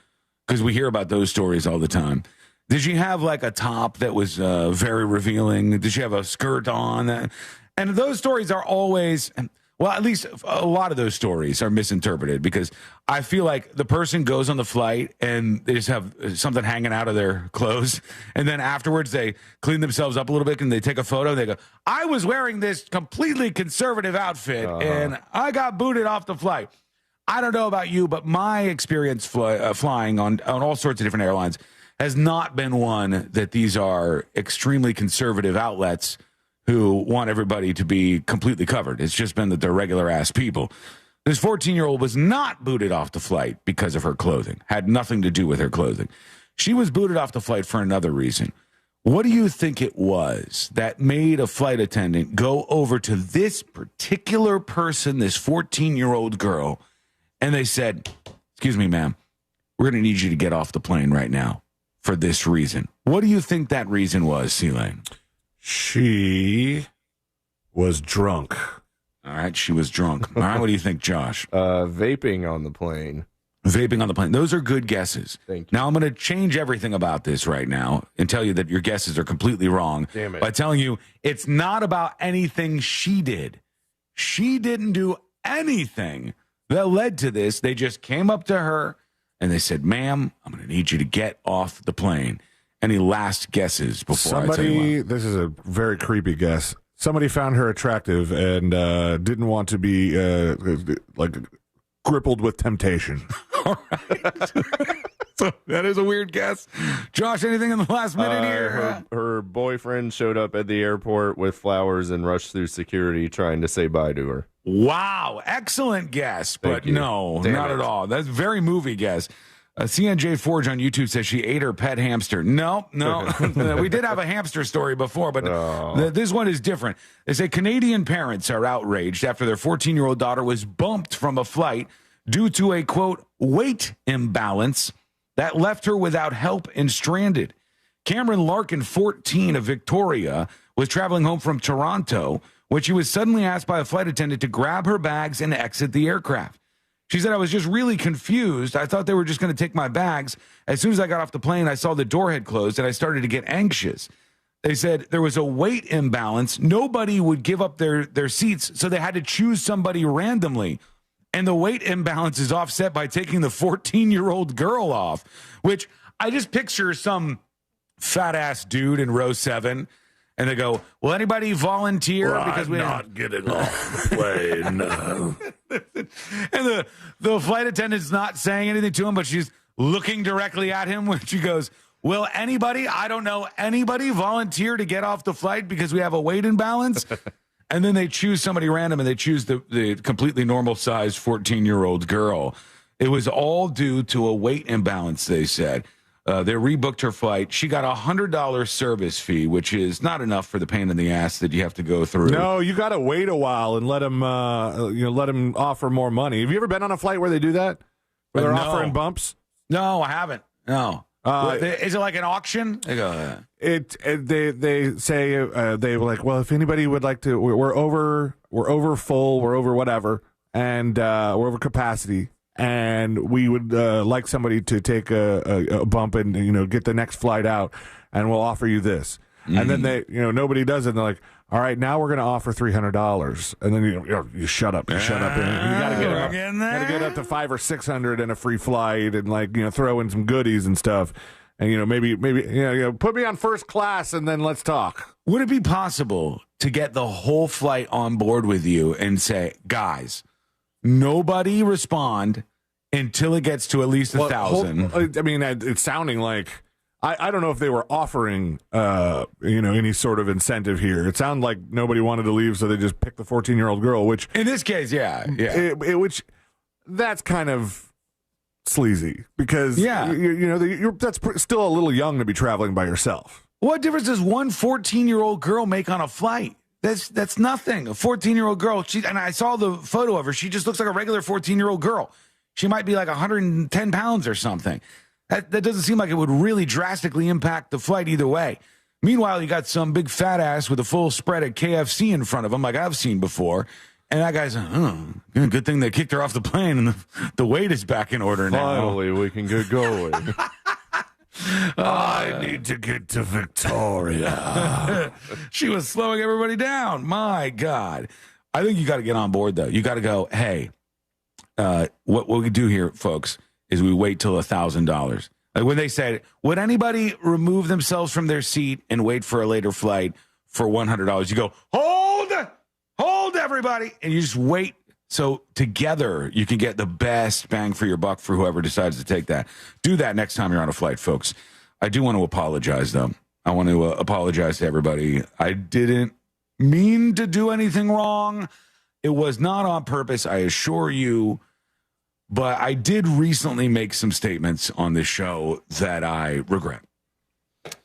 [SPEAKER 1] Because we hear about those stories all the time. Did she have a top that was very revealing? Did she have a skirt on? And those stories are always... Well, at least a lot of those stories are misinterpreted because I feel like the person goes on the flight and they just have something hanging out of their clothes. And then afterwards they clean themselves up a little bit and they take a photo. And they go, I was wearing this completely conservative outfit and I got booted off the flight. I don't know about you, but my experience flying on all sorts of different airlines has not been one that these are extremely conservative outlets who want everybody to be completely covered. It's just been that they're regular-ass people. This 14-year-old was not booted off the flight because of her clothing. Had nothing to do with her clothing. She was booted off the flight for another reason. What do you think it was that made a flight attendant go over to this particular person, this 14-year-old girl, and they said, excuse me, ma'am, we're going to need you to get off the plane right now for this reason. What do you think that reason was, C-Lane?
[SPEAKER 2] She was drunk.
[SPEAKER 1] All right, she was drunk. All right, what do you think, Josh?
[SPEAKER 14] Vaping on the plane.
[SPEAKER 1] Vaping on the plane. Those are good guesses.
[SPEAKER 14] Thank you.
[SPEAKER 1] Now, I'm going to change everything about this right now and tell you that your guesses are completely wrong.
[SPEAKER 14] Damn it.
[SPEAKER 1] By telling you it's not about anything she did. She didn't do anything that led to this. They just came up to her and they said, ma'am, I'm going to need you to get off the plane. Any last guesses before I tell you what?
[SPEAKER 2] This is a very creepy guess. Somebody found her attractive and didn't want to be crippled with temptation.
[SPEAKER 1] All right. So that is a weird guess. Josh, anything in the last minute here?
[SPEAKER 14] Her boyfriend showed up at the airport with flowers and rushed through security trying to say bye to her.
[SPEAKER 1] Wow. Excellent guess. But no, not at all. That's a very movie guess. CNJ Forge on YouTube says she ate her pet hamster. No. We did have a hamster story before, but this one is different. They say Canadian parents are outraged after their 14-year-old daughter was bumped from a flight due to a, quote, weight imbalance that left her without help and stranded. Cameron Larkin, 14, of Victoria, was traveling home from Toronto when she was suddenly asked by a flight attendant to grab her bags and exit the aircraft. She said, I was just really confused. I thought they were just going to take my bags. As soon as I got off the plane, I saw the door had closed and I started to get anxious. They said there was a weight imbalance. Nobody would give up their seats, so they had to choose somebody randomly. And the weight imbalance is offset by taking the 14-year-old girl off, which I just picture some fat-ass dude in row 7. And they go, will anybody volunteer?
[SPEAKER 2] Well,
[SPEAKER 1] because
[SPEAKER 2] we're not getting off the plane. No.
[SPEAKER 1] And the flight attendant's not saying anything to him, but she's looking directly at him when she goes, will anybody volunteer to get off the flight because we have a weight imbalance? And then they choose somebody random, and they choose the completely normal-sized 14-year-old girl. It was all due to a weight imbalance, they said. They rebooked her flight. She got a $100 service fee, which is not enough for the pain in the ass that you have to go through.
[SPEAKER 2] No, you got to wait a while and let them offer more money. Have you ever been on a flight where they do that? Where they're offering bumps?
[SPEAKER 1] No, I haven't. No. Is it like an auction? They go.
[SPEAKER 2] They say they were like, well, if anybody would like to, we're over full, we're over whatever, and we're over capacity. And we would like somebody to take a bump and get the next flight out, and we'll offer you this. And then nobody does it. And they're like, all right, now we're going to offer $300, and then you shut up, and you got to get up to $500 or $600 and a free flight, and throw in some goodies and stuff, and maybe put me on first class, and then let's talk.
[SPEAKER 1] Would it be possible to get the whole flight on board with you and say, guys, nobody respond until it gets to at least 1,000.
[SPEAKER 2] I mean, it's sounding like I don't know if they were offering any sort of incentive here. It sounded like nobody wanted to leave, so they just picked the 14-year-old girl. Which
[SPEAKER 1] in this case,
[SPEAKER 2] which that's kind of sleazy because that's still a little young to be traveling by yourself.
[SPEAKER 1] What difference does one 14-year-old girl make on a flight? That's nothing. A 14-year-old girl. And I saw the photo of her. She just looks like a regular 14-year-old girl. She might be like 110 pounds or something. That doesn't seem like it would really drastically impact the flight either way. Meanwhile, you got some big fat ass with a full spread of KFC in front of him, like I've seen before. And that guy's, good thing they kicked her off the plane and the weight is back in order now.
[SPEAKER 14] Finally, we can get going.
[SPEAKER 2] I need to get to Victoria.
[SPEAKER 1] She was slowing everybody down. My God. I think you got to get on board, though. You got to go, hey, what we do here, folks, is we wait till $1,000. Like when they said, would anybody remove themselves from their seat and wait for a later flight for $100? You go, hold everybody. And you just wait. So together you can get the best bang for your buck for whoever decides to take that. Do that next time you're on a flight, folks. I do want to apologize, though. I want to apologize to everybody. I didn't mean to do anything wrong. It was not on purpose, I assure you. But I did recently make some statements on this show that I regret.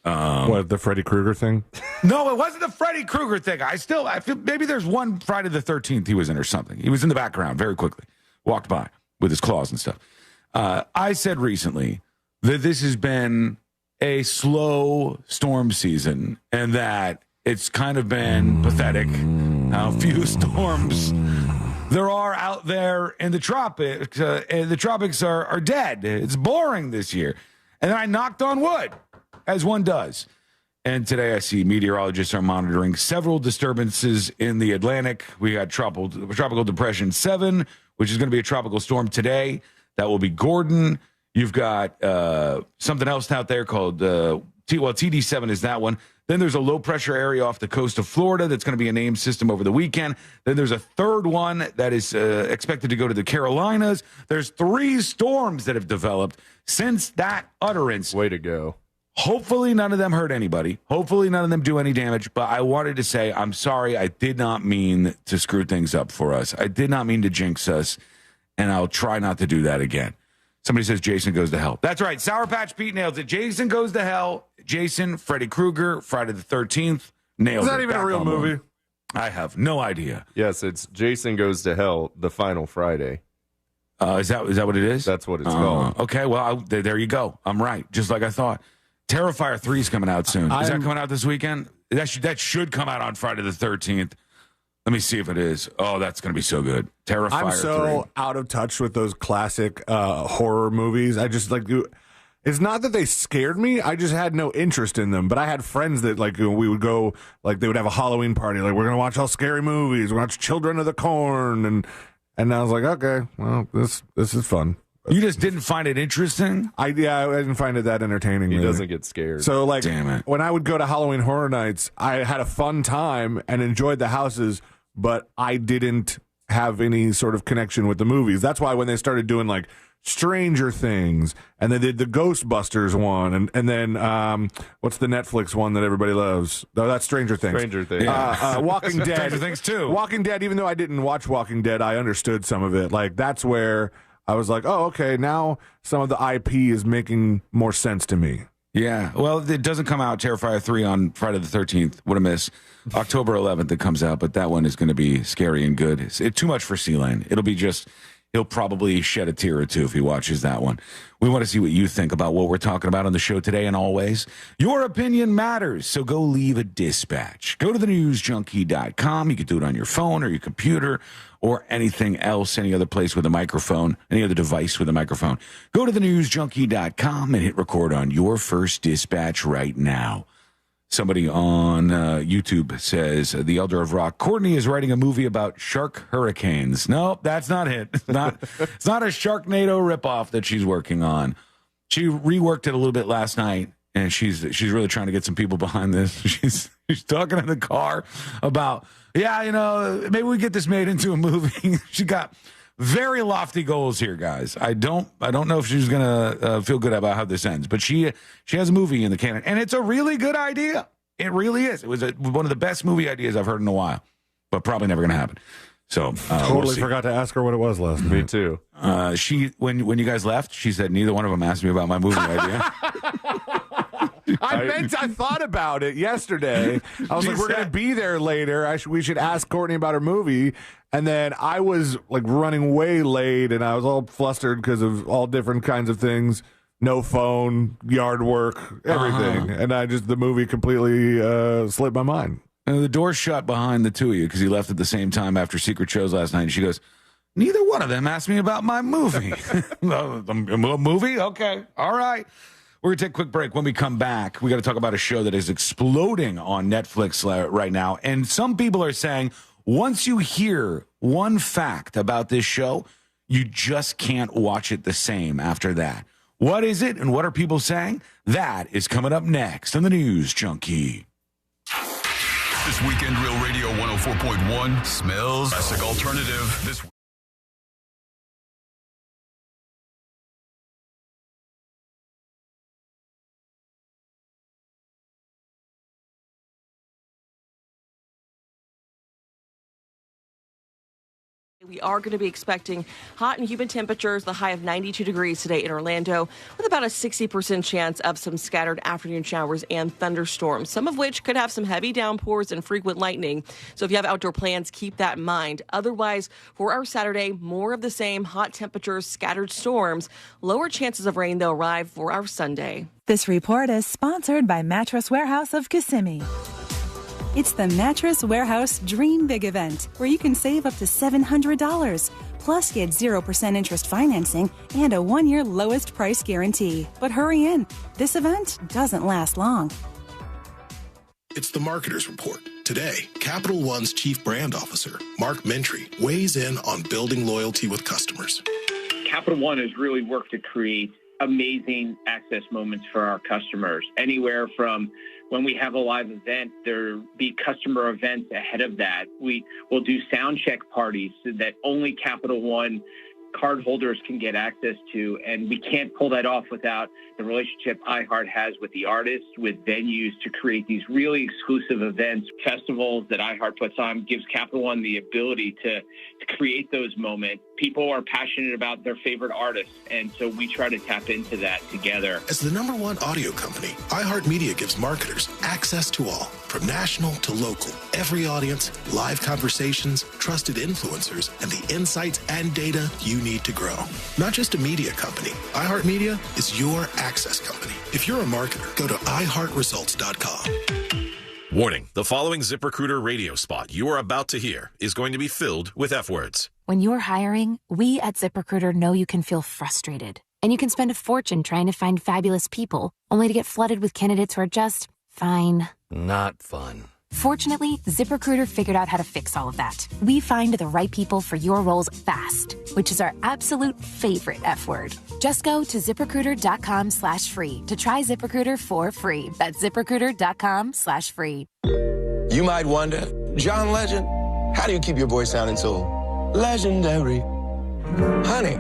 [SPEAKER 2] What, the Freddy Krueger thing?
[SPEAKER 1] No, it wasn't the Freddy Krueger thing. I feel maybe there's one Friday the 13th he was in or something. He was in the background very quickly, walked by with his claws and stuff. I said recently that this has been a slow storm season and that it's kind of been pathetic how few storms there are out there in the tropics. The tropics are dead. It's boring this year. And then I knocked on wood, as one does. And today I see meteorologists are monitoring several disturbances in the Atlantic. We got Tropical Depression 7, which is going to be a tropical storm today. That will be Gordon. You've got something else out there called, TD7 is that one. Then there's a low-pressure area off the coast of Florida that's going to be a named system over the weekend. Then there's a third one that is expected to go to the Carolinas. There's 3 storms that have developed since that utterance.
[SPEAKER 14] Way to go.
[SPEAKER 1] Hopefully none of them hurt anybody. Hopefully none of them do any damage. But I wanted to say, I'm sorry. I did not mean to screw things up for us. I did not mean to jinx us. And I'll try not to do that again. Somebody says Jason Goes to Hell. That's right. Sour Patch Pete nails it. Jason Goes to Hell. Jason, Freddy Krueger, Friday the 13th. Nailed it.
[SPEAKER 2] Is that even a real movie?
[SPEAKER 1] I have no idea.
[SPEAKER 14] Yes, it's Jason Goes to Hell, the final Friday.
[SPEAKER 1] Is that what it is?
[SPEAKER 14] That's what it's called.
[SPEAKER 1] Okay, well, there you go. I'm right, just like I thought. Terrifier 3 is coming out soon. Is that coming out this weekend? That should come out on Friday the 13th. Let me see if it is. Oh, that's going to be so good. Terrifier 3.
[SPEAKER 2] I'm so out of touch with those classic horror movies. I just like... It's not that they scared me. I just had no interest in them. But I had friends that, like, we would go, like, they would have a Halloween party. Like, we're going to watch all scary movies. We're going to watch Children of the Corn. And I was like, okay, well, this is fun.
[SPEAKER 1] You just didn't find it interesting?
[SPEAKER 2] I didn't find it that entertaining.
[SPEAKER 14] He
[SPEAKER 2] really.
[SPEAKER 14] doesn't get scared.
[SPEAKER 2] So, like,
[SPEAKER 1] Damn it.
[SPEAKER 2] when I would go to Halloween Horror Nights, I had a fun time and enjoyed the houses, but I didn't have any sort of connection with the movies. That's why when they started doing, like, Stranger Things, and they did the Ghostbusters one, and then what's the Netflix one that everybody loves? No, that's Stranger Things.
[SPEAKER 14] Stranger Things.
[SPEAKER 2] Walking Dead.
[SPEAKER 1] Stranger Things too.
[SPEAKER 2] Walking Dead, even though I didn't watch Walking Dead, I understood some of it. Like, that's where I was like, oh, okay, now some of the IP is making more sense to me.
[SPEAKER 1] Yeah, well, it doesn't come out, Terrifier 3, on Friday the 13th. What a miss. October 11th it comes out, but that one is going to be scary and good. It's too much for C-Lane. It'll be just... He'll probably shed a tear or two if he watches that one. We want to see what you think about what we're talking about on the show today, and always. Your opinion matters, so go leave a dispatch. Go to thenewsjunkie.com. You can do it on your phone or your computer or anything else, any other place with a microphone, any other device with a microphone. Go to thenewsjunkie.com and hit record on your first dispatch right now. Somebody on YouTube says, the Elder of Rock, Courtney is writing a movie about shark hurricanes. No, that's not it. It's not a Sharknado ripoff that she's working on. She reworked it a little bit last night, and she's really trying to get some people behind this. She's talking in the car about, maybe we get this made into a movie. She got very lofty goals here, guys. I don't know if she's gonna feel good about how this ends, but she has a movie in the canon, and it's a really good idea. It really is. It was one of the best movie ideas I've heard in a while, but probably never gonna happen. So
[SPEAKER 2] totally forgot to ask her what it was last night.
[SPEAKER 14] Me too.
[SPEAKER 1] She when you guys left, she said neither one of them asked me about my movie idea.
[SPEAKER 2] I thought about it yesterday. I was like, we're going to be there later. We should ask Courtney about her movie. And then I was like running way late, and I was all flustered because of all different kinds of things. No phone, yard work, everything. And the movie completely slipped my mind.
[SPEAKER 1] And the door shut behind the two of you because you left at the same time after Secret Shows last night. And she goes, neither one of them asked me about my movie. A movie? Okay. All right. We're going to take a quick break. When we come back, we got to talk about a show that is exploding on Netflix right now. And some people are saying once you hear one fact about this show, you just can't watch it the same after that. What is it, and what are people saying? That is coming up next on the News Junkie.
[SPEAKER 9] This weekend, Real Radio 104.1 smells classic alternative. This
[SPEAKER 16] We are going to be expecting hot and humid temperatures, the high of 92 degrees today in Orlando, with about a 60% chance of some scattered afternoon showers and thunderstorms, some of which could have some heavy downpours and frequent lightning. So if you have outdoor plans, keep that in mind. Otherwise, for our Saturday, more of the same, hot temperatures, scattered storms, lower chances of rain, though, arrive for our Sunday.
[SPEAKER 17] This report is sponsored by Mattress Warehouse of Kissimmee. It's the Mattress Warehouse Dream Big event, where you can save up to $700. Plus, get 0% interest financing and a 1-year lowest price guarantee. But hurry in. This event doesn't last long.
[SPEAKER 18] It's the Marketer's Report. Today, Capital One's Chief Brand Officer, Mark Mentry, weighs in on building loyalty with customers.
[SPEAKER 19] Capital One has really worked to create amazing access moments for our customers, anywhere from when we have a live event, there be customer events ahead of that. We will do sound check parties so that only Capital One cardholders can get access to, and we can't pull that off without the relationship iHeart has with the artists, with venues to create these really exclusive events, festivals that iHeart puts on, gives Capital One the ability to create those moments. People are passionate about their favorite artists, and so we try to tap into that together.
[SPEAKER 18] As the #1 audio company, iHeartMedia gives marketers access to all, from national to local. Every audience, live conversations, trusted influencers, and the insights and data you need to grow. Not just a media company, iHeartMedia is your access company. If you're a marketer, go to iHeartResults.com.
[SPEAKER 7] Warning, the following ZipRecruiter radio spot you are about to hear is going to be filled with F words.
[SPEAKER 8] When you're hiring, we at ZipRecruiter know you can feel frustrated. And you can spend a fortune trying to find fabulous people, only to get flooded with candidates who are just fine.
[SPEAKER 3] Not fun.
[SPEAKER 8] Fortunately, ZipRecruiter figured out how to fix all of that. We find the right people for your roles fast, which is our absolute favorite F word. Just go to ZipRecruiter.com/free to try ZipRecruiter for free. That's ZipRecruiter.com/free.
[SPEAKER 3] You might wonder, John Legend, how do you keep your voice sounding so legendary? Honey.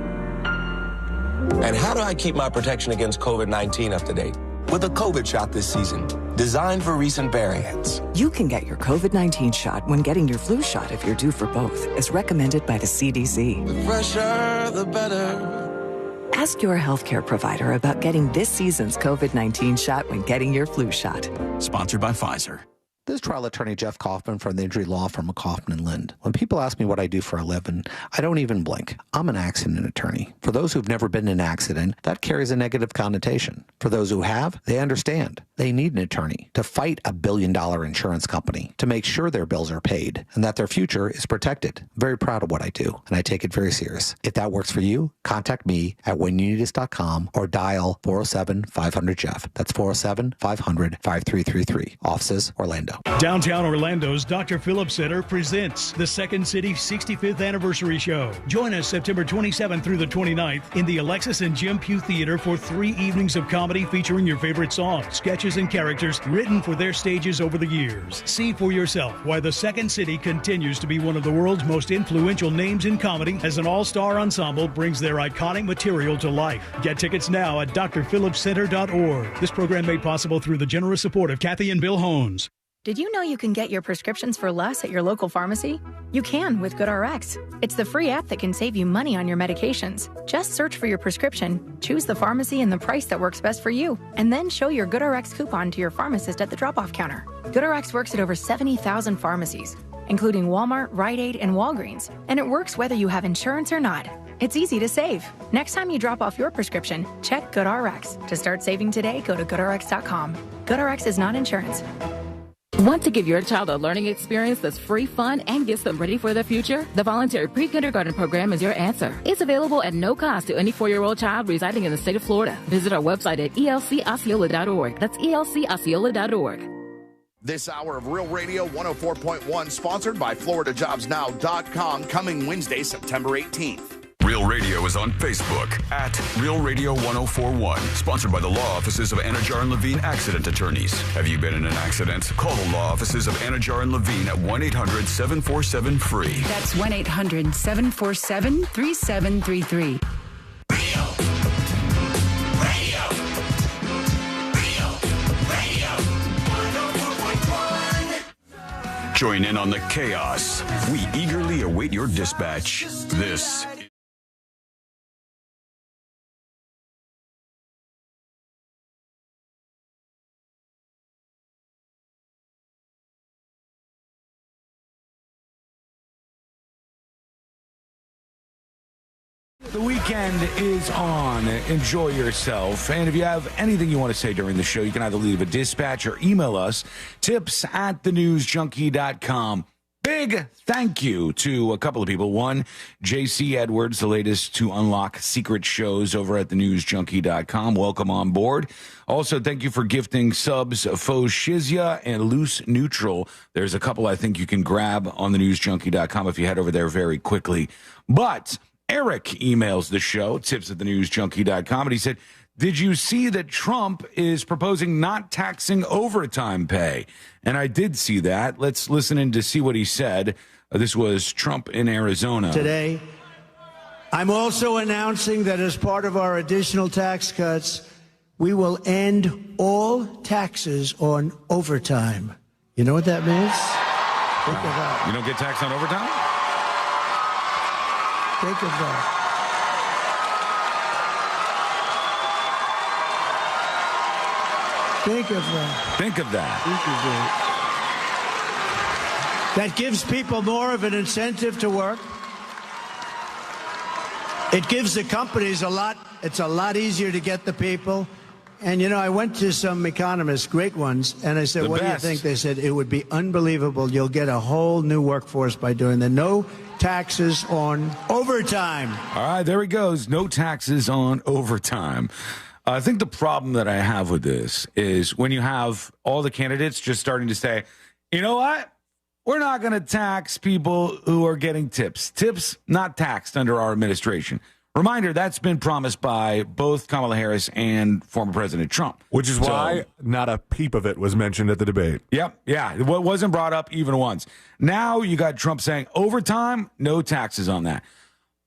[SPEAKER 3] And how do I keep my protection against COVID-19 up to date? With a COVID shot this season, designed for recent variants.
[SPEAKER 4] You can get your COVID-19 shot when getting your flu shot if you're due for both, as recommended by the CDC.
[SPEAKER 3] The fresher, the better.
[SPEAKER 4] Ask your healthcare provider about getting this season's COVID-19 shot when getting your flu shot.
[SPEAKER 5] Sponsored by Pfizer.
[SPEAKER 20] This is trial attorney Jeff Kaufman from the injury law firm of Kaufman & Lind. When people ask me what I do for a living, I don't even blink. I'm an accident attorney. For those who've never been in an accident, that carries a negative connotation. For those who have, they understand. They need an attorney to fight a billion-dollar insurance company, to make sure their bills are paid and that their future is protected. I'm very proud of what I do, and I take it very serious. If that works for you, contact me at whenyouneedus.com or dial 407-500-JEFF. That's 407-500-5333. Offices, Orlando.
[SPEAKER 21] Downtown Orlando's Dr. Phillips Center presents the Second City 65th Anniversary Show. Join us September 27th through the 29th in the Alexis and Jim Pugh Theater for 3 evenings of comedy featuring your favorite songs, sketches, and characters written for their stages over the years. See for yourself why the Second City continues to be one of the world's most influential names in comedy as an all-star ensemble brings their iconic material to life. Get tickets now at drphillipscenter.org. This program made possible through the generous support of Kathy and Bill Hones.
[SPEAKER 22] Did you know you can get your prescriptions for less at your local pharmacy? You can with GoodRx. It's the free app that can save you money on your medications. Just search for your prescription, choose the pharmacy and the price that works best for you, and then show your GoodRx coupon to your pharmacist at the drop-off counter. GoodRx works at over 70,000 pharmacies, including Walmart, Rite Aid, and Walgreens, and it works whether you have insurance or not. It's easy to save. Next time you drop off your prescription, check GoodRx. To start saving today, go to GoodRx.com. GoodRx is not insurance.
[SPEAKER 23] Want to give your child a learning experience that's free, fun, and gets them ready for the future? The voluntary pre-kindergarten program is your answer. It's available at no cost to any 4-year-old child residing in the state of Florida. Visit our website at elcosceola.org. That's elcosceola.org.
[SPEAKER 24] This hour of Real Radio 104.1, sponsored by FloridaJobsNow.com, coming Wednesday, September 18th.
[SPEAKER 9] Real Radio is on Facebook at Real Radio 1041. Sponsored by the law offices of Anajar and Levine Accident Attorneys. Have you been in an accident? Call the law offices of Anajar and Levine at 1-800-747-FREE.
[SPEAKER 17] That's 1-800-747-3733.
[SPEAKER 9] Join in on the chaos. We eagerly await your dispatch. This
[SPEAKER 1] The weekend is on. Enjoy yourself. And if you have anything you want to say during the show, you can either leave a dispatch or email us, tips@thenewsjunkie.com. Big thank you to a couple of people. One, JC Edwards, the latest to unlock secret shows over at thenewsjunkie.com. Welcome on board. Also, thank you for gifting subs Faux Shizya and Loose Neutral. There's a couple I think you can grab on thenewsjunkie.com if you head over there very quickly. But Eric emails the show, tips@thenewsjunkie.com, and he said, did you see that Trump is proposing not taxing overtime pay? And I did see that. Let's listen in to see what he said. This was Trump in Arizona.
[SPEAKER 25] Today,
[SPEAKER 5] I'm also announcing that as part of our additional tax cuts, we will end all taxes on overtime. You know what that means? Think of that.
[SPEAKER 1] You don't get taxed on overtime?
[SPEAKER 5] Think of that. Think of that.
[SPEAKER 1] Think of that.
[SPEAKER 5] That gives people more of an incentive to work. It gives the companies it's a lot easier to get the people. And, you know, I went to some economists, great ones, and I said, what do you think? They said, it would be unbelievable. You'll get a whole new workforce by doing that. No taxes on overtime.
[SPEAKER 1] All right, there he goes. No taxes on overtime. I think the problem that I have with this is when you have all the candidates just starting to say, you know what? We're not going to tax people who are getting tips. Tips not taxed under our administration. Reminder, that's been promised by both Kamala Harris and former President Trump.
[SPEAKER 2] Which is why not a peep of it was mentioned at the debate.
[SPEAKER 1] Yep, yeah. It wasn't brought up even once. Now you got Trump saying overtime, no taxes on that.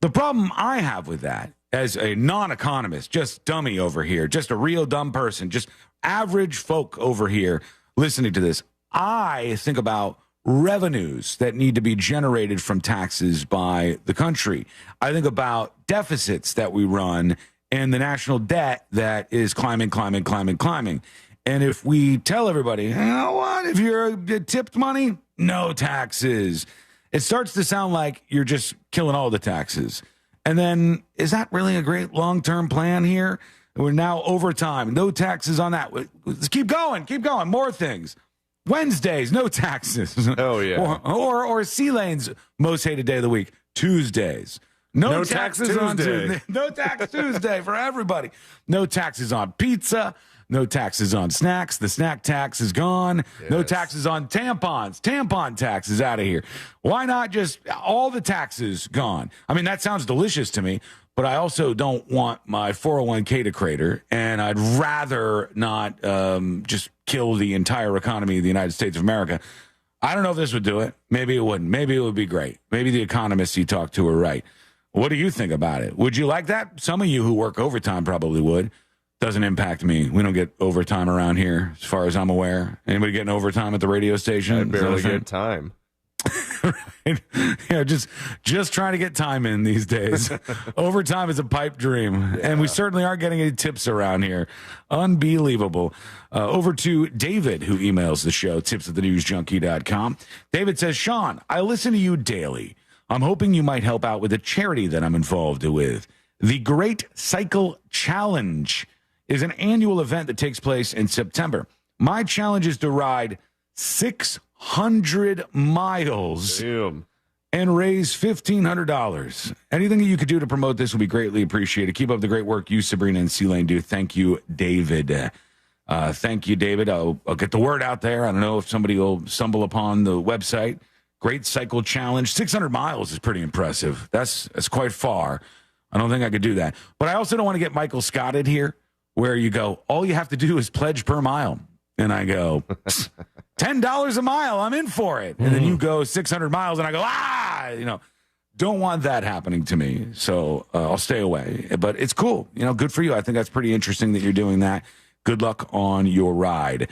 [SPEAKER 1] The problem I have with that, as a non-economist, just dummy over here, just a real dumb person, just average folk over here listening to this, I think about revenues that need to be generated from taxes by the country. I think about deficits that we run and the national debt that is climbing. And if we tell everybody, you know what, if you're tipped money, no taxes, it starts to sound like you're just killing all the taxes. And then is that really a great long-term plan here? We're now overtime, no taxes on that. Let's keep going, more things. Wednesdays, no taxes.
[SPEAKER 14] Oh, yeah.
[SPEAKER 1] Or C-Lane's most hated day of the week, Tuesdays. No taxes on Tuesday. No tax Tuesday for everybody. No taxes on pizza. No taxes on snacks. The snack tax is gone. Yes. No taxes on tampons. Tampon tax is out of here. Why not just all the taxes gone? I mean, that sounds delicious to me, but I also don't want my 401k to crater, and I'd rather not just kill the entire economy of the United States of America. I don't know if this would do it. Maybe it wouldn't. Maybe it would be great. Maybe the economists you talk to are right. What do you think about it? Would you like that? Some of you who work overtime probably would. Doesn't impact me. We don't get overtime around here, as far as I'm aware. Anybody getting overtime at the radio station?
[SPEAKER 14] I barely get time.
[SPEAKER 1] Right? Yeah, just trying to get time in these days. Overtime is a pipe dream, and we certainly aren't getting any tips around here. Unbelievable. Over to David, who emails the show, tips@thenewsjunkie.com. David says, Sean, I listen to you daily. I'm hoping you might help out with a charity that I'm involved with. The Great Cycle Challenge is an annual event that takes place in September. My challenge is to ride 600 miles and raise $1,500. Anything that you could do to promote this would be greatly appreciated. Keep up the great work you, Sabrina, and C-Lane do. Thank you, David. Thank you, David. I'll get the word out there. I don't know if somebody will stumble upon the website. Great Cycle Challenge. 600 miles is pretty impressive. That's quite far. I don't think I could do that. But I also don't want to get Michael Scotted here, where you go, all you have to do is pledge per mile. And I go, $10 a mile, I'm in for it. And then you go 600 miles, and I go, don't want that happening to me. So I'll stay away. But it's cool. Good for you. I think that's pretty interesting that you're doing that. Good luck on your ride.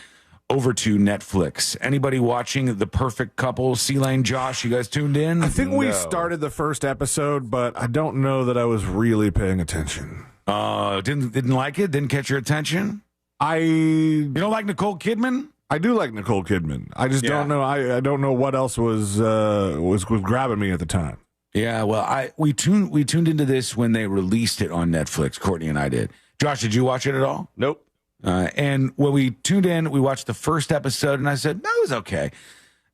[SPEAKER 1] Over to Netflix. Anybody watching The Perfect Couple? C-Lane, Josh, you guys tuned in?
[SPEAKER 2] I think we started the first episode, but I don't know that I was really paying attention.
[SPEAKER 1] Didn't like it? Didn't catch your attention?
[SPEAKER 2] You
[SPEAKER 1] don't like Nicole Kidman?
[SPEAKER 2] I do like Nicole Kidman. I just don't know. I don't know what else was grabbing me at the time.
[SPEAKER 1] Yeah, well, we tuned into this when they released it on Netflix. Courtney and I did. Josh, did you watch it at all?
[SPEAKER 14] Nope.
[SPEAKER 1] And when we tuned in, we watched the first episode, and I said, that was okay.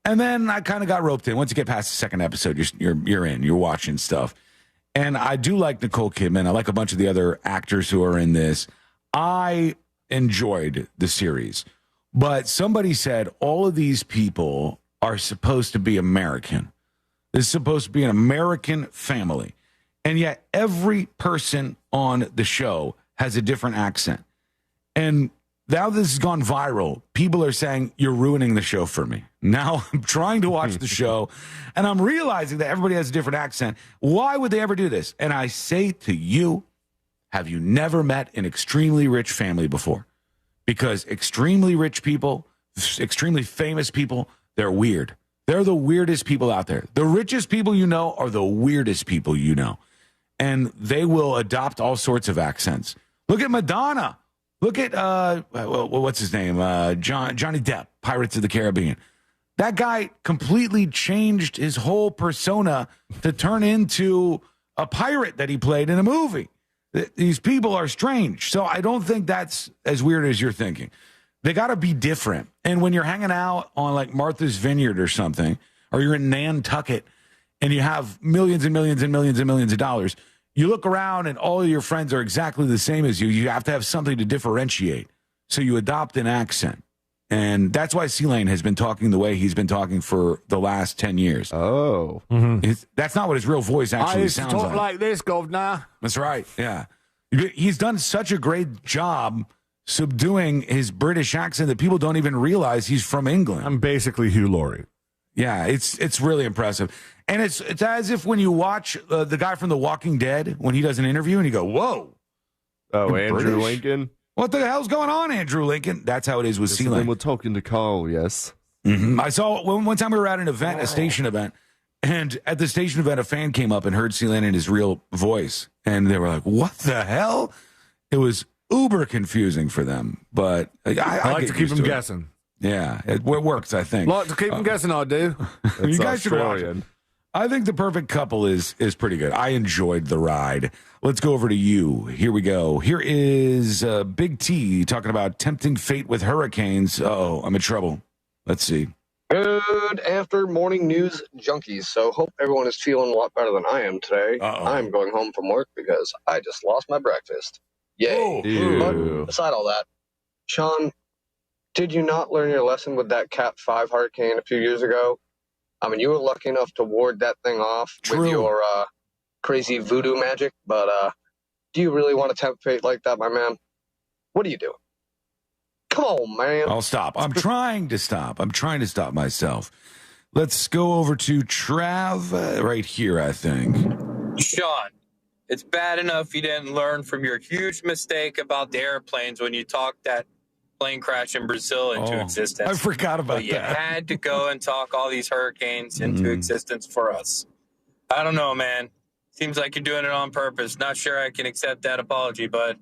[SPEAKER 1] And then I kind of got roped in. Once you get past the second episode, you're in. You're watching stuff. And I do like Nicole Kidman. I like a bunch of the other actors who are in this. I enjoyed the series. But somebody said all of these people are supposed to be American. This is supposed to be an American family. And yet every person on the show has a different accent. And Now this has gone viral. People are saying, you're ruining the show for me. Now I'm trying to watch the show, and I'm realizing that everybody has a different accent. Why would they ever do this? And I say to you, have you never met an extremely rich family before? Because extremely rich people, extremely famous people, they're weird. They're the weirdest people out there. The richest people you know are the weirdest people you know. And they will adopt all sorts of accents. Look at Madonna. Look at, what's his name? Johnny Depp, Pirates of the Caribbean. That guy completely changed his whole persona to turn into a pirate that he played in a movie. These people are strange. So I don't think that's as weird as you're thinking. They got to be different. And when you're hanging out on like Martha's Vineyard or something, or you're in Nantucket and you have millions and millions and millions and millions of dollars, you look around and all of your friends are exactly the same as you. You have to have something to differentiate. So you adopt an accent. And that's why C-Lane has been talking the way he's been talking for the last 10 years.
[SPEAKER 14] Oh.
[SPEAKER 1] That's not what his real voice actually sounds like.
[SPEAKER 2] I used to talk like this, governor.
[SPEAKER 1] That's right, yeah. He's done such a great job subduing his British accent that people don't even realize he's from England.
[SPEAKER 2] I'm basically Hugh Laurie.
[SPEAKER 1] Yeah, it's really impressive. And it's as if when you watch the guy from The Walking Dead, when he does an interview and you go, whoa.
[SPEAKER 14] Oh, Andrew Lincoln?
[SPEAKER 1] What the hell's going on, Andrew Lincoln? That's how it is with C-Lane.
[SPEAKER 14] We're talking to Carl, yes.
[SPEAKER 1] I saw one time we were at an event, a station event, and at the station event, a fan came up and heard C-Lane in his real voice. And they were like, what the hell? It was uber confusing for them. But I
[SPEAKER 2] like to keep them guessing.
[SPEAKER 1] Yeah, it works, I think.
[SPEAKER 2] Like to keep them guessing, I do.
[SPEAKER 1] You guys should watch it. I think The Perfect Couple is pretty good. I enjoyed the ride. Let's go over to you. Here we go. Here is Big T talking about tempting fate with hurricanes. Oh, I'm in trouble. Let's see.
[SPEAKER 6] Good after morning news junkies. So hope everyone is feeling a lot better than I am today. I'm going home from work because I just lost my breakfast. Yay. But beside all that, Sean, did you not learn your lesson with that Cat 5 hurricane a few years ago? I mean, you were lucky enough to ward that thing off with your crazy voodoo magic, but do you really want to tempt fate like that, my man? What are you doing? Come on, man.
[SPEAKER 1] I'll stop. I'm trying to stop. I'm trying to stop myself. Let's go over to Trav right here, I think.
[SPEAKER 10] Sean, it's bad enough you didn't learn from your huge mistake about the airplanes when you talked that plane crash in Brazil into existence.
[SPEAKER 1] I forgot about
[SPEAKER 10] but you
[SPEAKER 1] that.
[SPEAKER 10] had to go and talk all these hurricanes into existence for us. I don't know, man. Seems like you're doing it on purpose. Not sure I can accept that apology, but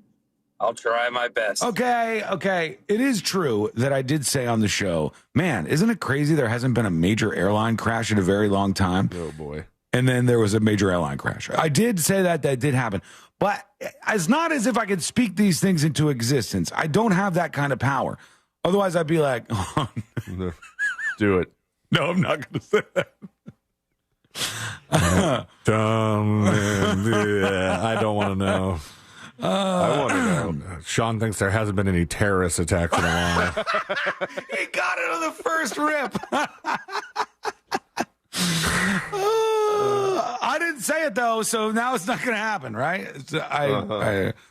[SPEAKER 10] I'll try my best.
[SPEAKER 1] Okay. It is true that I did say on the show, man, isn't it crazy there hasn't been a major airline crash in a very long time?
[SPEAKER 14] Oh, boy.
[SPEAKER 1] And then there was a major airline crash. I did say that did happen. But it's not as if I could speak these things into existence. I don't have that kind of power. Otherwise, I'd be like,
[SPEAKER 14] do it.
[SPEAKER 1] No, I'm not going to say that.
[SPEAKER 2] I don't want to know.
[SPEAKER 14] I want to know.
[SPEAKER 2] Sean thinks there hasn't been any terrorist attacks in a while.
[SPEAKER 1] He got it on the first rip. I didn't say it though, so now it's not going to happen, right?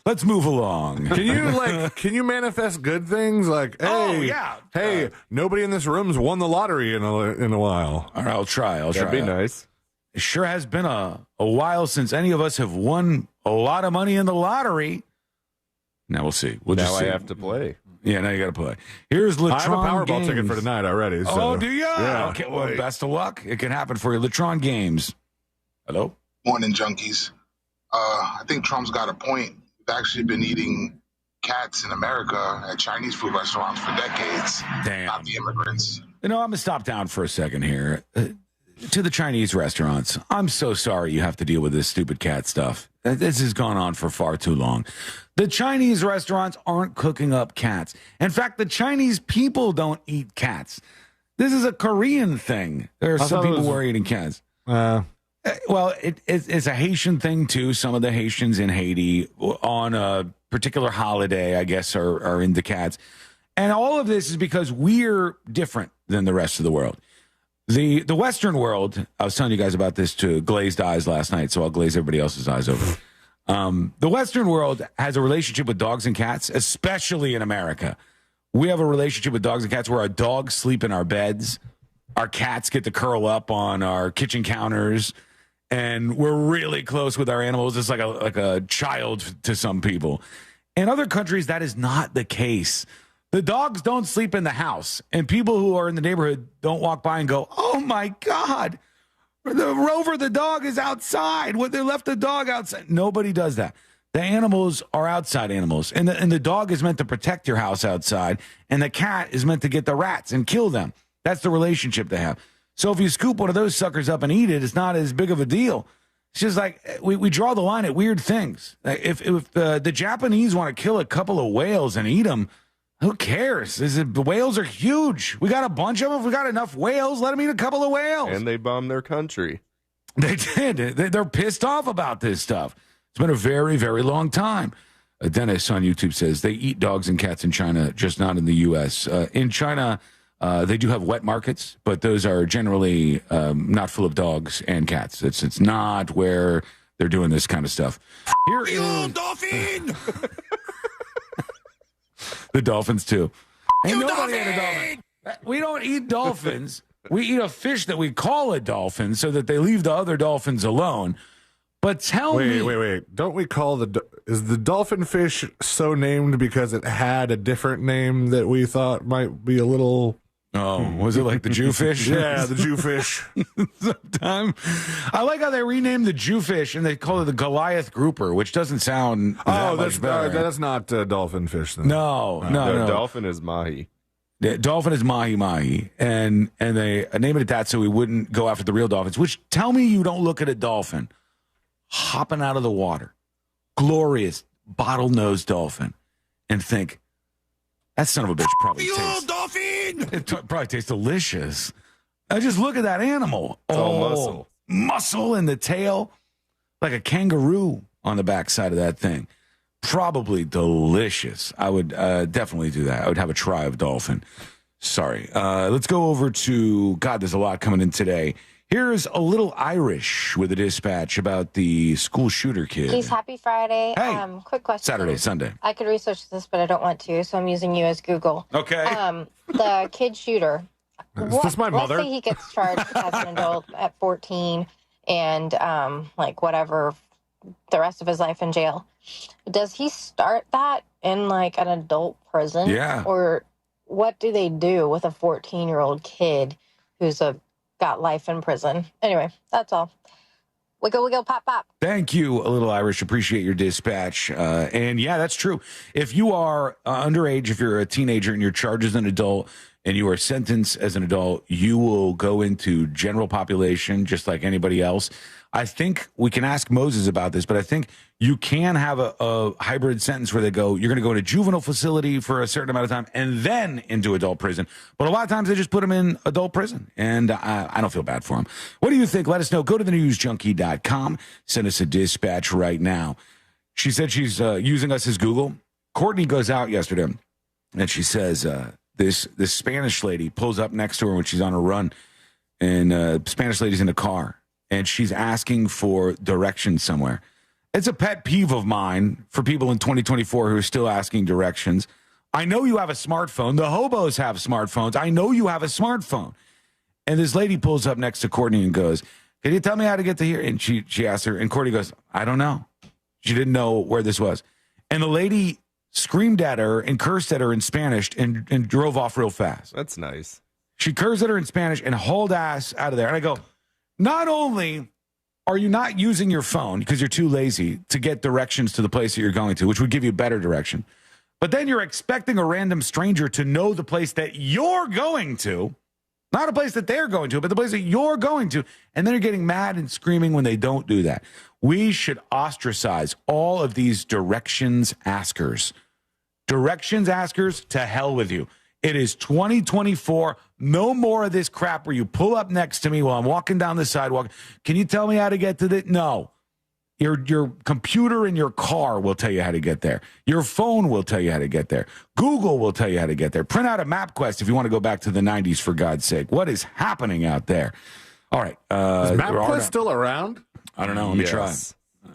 [SPEAKER 1] Let's move along.
[SPEAKER 2] Can you manifest good things? Like, hey, nobody in this room's won the lottery in a while.
[SPEAKER 1] All right, I'll try.
[SPEAKER 14] That'd be nice.
[SPEAKER 1] It sure has been a while since any of us have won a lot of money in the lottery. Now we'll see.
[SPEAKER 14] I have to play.
[SPEAKER 1] Yeah, now you got to play. Here's Latron
[SPEAKER 2] I have a Powerball
[SPEAKER 1] Games.
[SPEAKER 2] ticket for tonight already. So.
[SPEAKER 1] Oh, do you?
[SPEAKER 2] Yeah.
[SPEAKER 1] Okay, well, best of luck. It can happen for you. Latron Games. Hello?
[SPEAKER 11] Morning, junkies. I think Trump's got a point. We've actually been eating cats in America at Chinese food restaurants for decades.
[SPEAKER 1] Damn.
[SPEAKER 11] Not the immigrants.
[SPEAKER 1] You know, I'm going to stop down for a second here. To the Chinese restaurants, I'm so sorry you have to deal with this stupid cat stuff. This has gone on for far too long. The Chinese restaurants aren't cooking up cats. In fact, the Chinese people don't eat cats. This is a Korean thing. There are some people who are eating cats. Well, it's a Haitian thing, too. Some of the Haitians in Haiti on a particular holiday, I guess, are into cats. And all of this is because we're different than the rest of the world. The Western world, I was telling you guys about this to glazed eyes last night, so I'll glaze everybody else's eyes over. The Western world has a relationship with dogs and cats, especially in America. We have a relationship with dogs and cats where our dogs sleep in our beds. Our cats get to curl up on our kitchen counters. And we're really close with our animals. It's like a child to some people. In other countries, that is not the case. The dogs don't sleep in the house. And people who are in the neighborhood don't walk by and go, oh, my God, the Rover, the dog, is outside. They left the dog outside. Nobody does that. The animals are outside animals. And the dog is meant to protect your house outside. And the cat is meant to get the rats and kill them. That's the relationship they have. So if you scoop one of those suckers up and eat it, it's not as big of a deal. It's just like we draw the line at weird things. Like if the Japanese want to kill a couple of whales and eat them, who cares? The whales are huge. We got a bunch of them. If we got enough whales, let them eat a couple of whales.
[SPEAKER 14] And they bombed their country.
[SPEAKER 1] They did. They're pissed off about this stuff. It's been a very, very long time. Dennis on YouTube says they eat dogs and cats in China, just not in the U.S. In China, they do have wet markets, but those are generally not full of dogs and cats. It's not where they're doing this kind of stuff. Here is Dolphin. The dolphins too. Ain't nobody had a dolphin. We don't eat dolphins. We eat a fish that we call a dolphin so that they leave the other dolphins alone. But tell me,
[SPEAKER 2] wait! Don't we call is the dolphin fish so named because it had a different name that we thought might be a little?
[SPEAKER 1] Oh, was it like the Jewfish?
[SPEAKER 2] Yeah, the Jewfish.
[SPEAKER 1] Sometime. I like how they renamed the Jewfish and they call it the Goliath grouper, which doesn't sound
[SPEAKER 2] that's
[SPEAKER 1] better.
[SPEAKER 2] That's not dolphin fish. Then.
[SPEAKER 1] No.
[SPEAKER 14] Dolphin is mahi.
[SPEAKER 1] The dolphin is mahi, and they named it that so we wouldn't go after the real dolphins. Which tell me you don't look at a dolphin hopping out of the water, glorious bottlenose dolphin, and think that son of a bitch probably tastes.
[SPEAKER 14] Dolphin.
[SPEAKER 1] It probably tastes delicious. I just look at that animal.
[SPEAKER 14] It's all
[SPEAKER 1] muscle in the tail, like a kangaroo on the backside of that thing. Probably delicious. I would definitely do that. I would have a try of dolphin. Sorry. Let's go over to, God, there's a lot coming in today. Here's a little Irish with a dispatch about the school shooter kid.
[SPEAKER 12] Please, happy Friday.
[SPEAKER 1] Hey.
[SPEAKER 12] Quick question.
[SPEAKER 1] Saturday, Sunday.
[SPEAKER 12] I could research this, but I don't want to, so I'm using you as Google.
[SPEAKER 1] Okay.
[SPEAKER 12] The kid shooter.
[SPEAKER 2] Is this my mother?
[SPEAKER 12] Let's say he gets charged as an adult at 14 and, whatever, the rest of his life in jail. Does he start that in, an adult prison?
[SPEAKER 1] Yeah.
[SPEAKER 12] Or what do they do with a 14-year-old kid who's got life in prison? Anyway, that's all. Wiggle, wiggle, pop, pop.
[SPEAKER 1] Thank you, a little Irish. Appreciate your dispatch. And yeah, that's true. If you are underage, if you're a teenager and you're charged as an adult and you are sentenced as an adult, you will go into general population just like anybody else. I think we can ask Moses about this, but I think you can have a hybrid sentence where they go, you're going to go in a juvenile facility for a certain amount of time and then into adult prison. But a lot of times they just put them in adult prison, and I don't feel bad for them. What do you think? Let us know. Go to thenewsjunkie.com. Send us a dispatch right now. She said she's using us as Google. Courtney goes out yesterday, and she says this Spanish lady pulls up next to her when she's on a run, and Spanish lady's in a car. And she's asking for directions somewhere. It's a pet peeve of mine for people in 2024 who are still asking directions. I know you have a smartphone. The hobos have smartphones. I know you have a smartphone. And this lady pulls up next to Courtney and goes, can you tell me how to get to here? And she asks her, and Courtney goes, I don't know. She didn't know where this was. And the lady screamed at her and cursed at her in Spanish and drove off real fast.
[SPEAKER 14] That's nice.
[SPEAKER 1] She cursed at her in Spanish and hauled ass out of there. And I go, not only are you not using your phone because you're too lazy to get directions to the place that you're going to, which would give you better direction, but then you're expecting a random stranger to know the place that you're going to, not a place that they're going to, but the place that you're going to, and then you're getting mad and screaming when they don't do that. We should ostracize all of these directions askers. Directions askers, to hell with you. It is 2024. No more of this crap where you pull up next to me while I'm walking down the sidewalk. Can you tell me how to get to the? No. Your computer in your car will tell you how to get there. Your phone will tell you how to get there. Google will tell you how to get there. Print out a MapQuest if you want to go back to the 90s, for God's sake. What is happening out there? All right.
[SPEAKER 2] Is MapQuest still around?
[SPEAKER 1] I don't know. Let me try.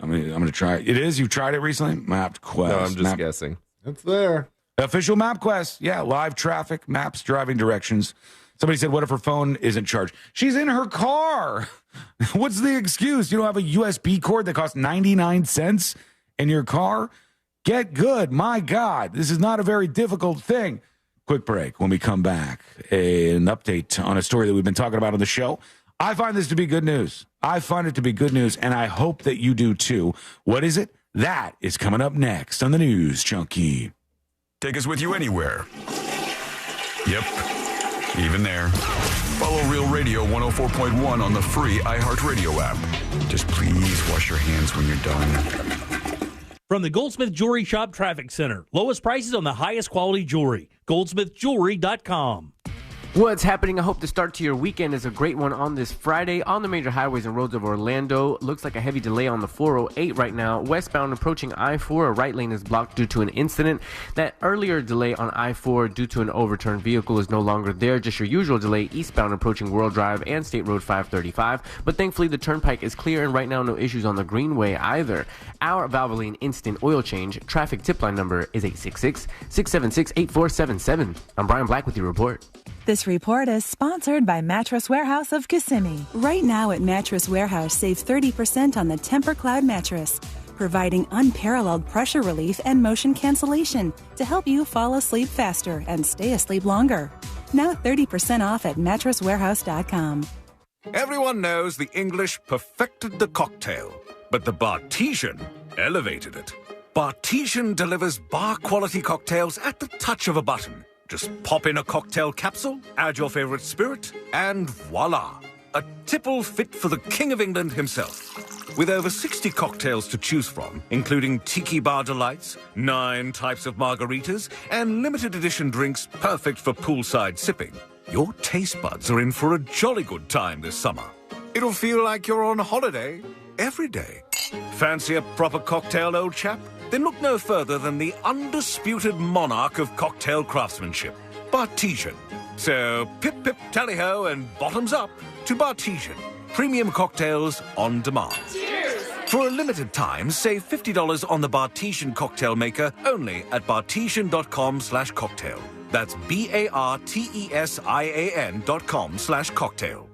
[SPEAKER 1] I'm going to try it. It is? You've tried it recently? MapQuest.
[SPEAKER 14] No, I'm just guessing.
[SPEAKER 2] It's there.
[SPEAKER 1] Official MapQuest. Yeah, live traffic, maps, driving directions. Somebody said, what if her phone isn't charged? She's in her car. What's the excuse? You don't have a USB cord that costs 99 cents in your car? Get good. My God, this is not a very difficult thing. Quick break. When we come back, an update on a story that we've been talking about on the show. I find this to be good news. I find it to be good news, and I hope that you do too. What is it? That is coming up next on the News Junkie.
[SPEAKER 9] Take us with you anywhere. Yep, even there. Follow Real Radio 104.1 on the free iHeartRadio app. Just please wash your hands when you're done.
[SPEAKER 13] From the Goldsmith Jewelry Shop Traffic Center. Lowest prices on the highest quality jewelry. GoldsmithJewelry.com.
[SPEAKER 15] What's happening? I hope the start to your weekend is a great one on this Friday. On the major highways and roads of Orlando, looks like a heavy delay on the 408 right now. Westbound approaching I-4, a right lane is blocked due to an incident. That earlier delay on I-4 due to an overturned vehicle is no longer there. Just your usual delay eastbound approaching World Drive and State Road 535. But thankfully the turnpike is clear, and right now no issues on the Greenway either. Our Valvoline Instant Oil Change traffic tip line number is 866-676-8477. I'm Brian Black with your report.
[SPEAKER 17] This report is sponsored by Mattress Warehouse of Kissimmee. Right now at Mattress Warehouse, save 30% on the Temper Cloud mattress, providing unparalleled pressure relief and motion cancellation to help you fall asleep faster and stay asleep longer. Now 30% off at mattresswarehouse.com.
[SPEAKER 16] Everyone knows the English perfected the cocktail, but the Bartesian elevated it. Bartesian delivers bar-quality cocktails at the touch of a button. Just pop in a cocktail capsule, add your favorite spirit, and voila! A tipple fit for the King of England himself. With over 60 cocktails to choose from, including Tiki Bar Delights, 9 types of margaritas, and limited edition drinks perfect for poolside sipping, your taste buds are in for a jolly good time this summer. It'll feel like you're on holiday every day. Fancy a proper cocktail, old chap? Then look no further than the undisputed monarch of cocktail craftsmanship, Bartesian. So pip pip tally-ho and bottoms up to Bartesian. Premium cocktails on demand. Cheers! For a limited time, save $50 on the Bartesian cocktail maker only at bartesian.com/cocktail. That's BARTESIAN.com/cocktail.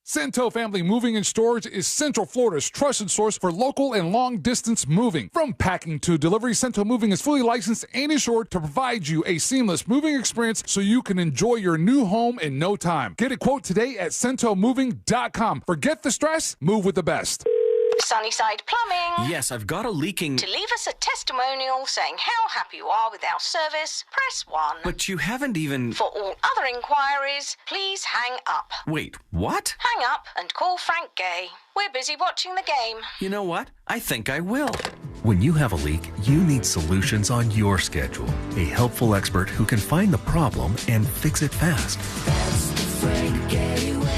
[SPEAKER 19] Cento Family Moving and Storage is Central Florida's trusted source for local and long-distance moving. From packing to delivery, Cento Moving is fully licensed and insured to provide you a seamless moving experience so you can enjoy your new home in no time. Get a quote today at centomoving.com. Forget the stress, move with the best.
[SPEAKER 25] Sunnyside Plumbing.
[SPEAKER 26] Yes, I've got a leaking...
[SPEAKER 25] To leave us a testimonial saying how happy you are with our service, press 1.
[SPEAKER 26] But you haven't even...
[SPEAKER 25] For all other inquiries, please hang up.
[SPEAKER 26] Wait, what?
[SPEAKER 25] Hang up and call Frank Gay. We're busy watching the game.
[SPEAKER 26] You know what? I think I will. When you have a leak, you need solutions on your schedule. A helpful expert who can find the problem and fix it fast. That's the Frank Gay way.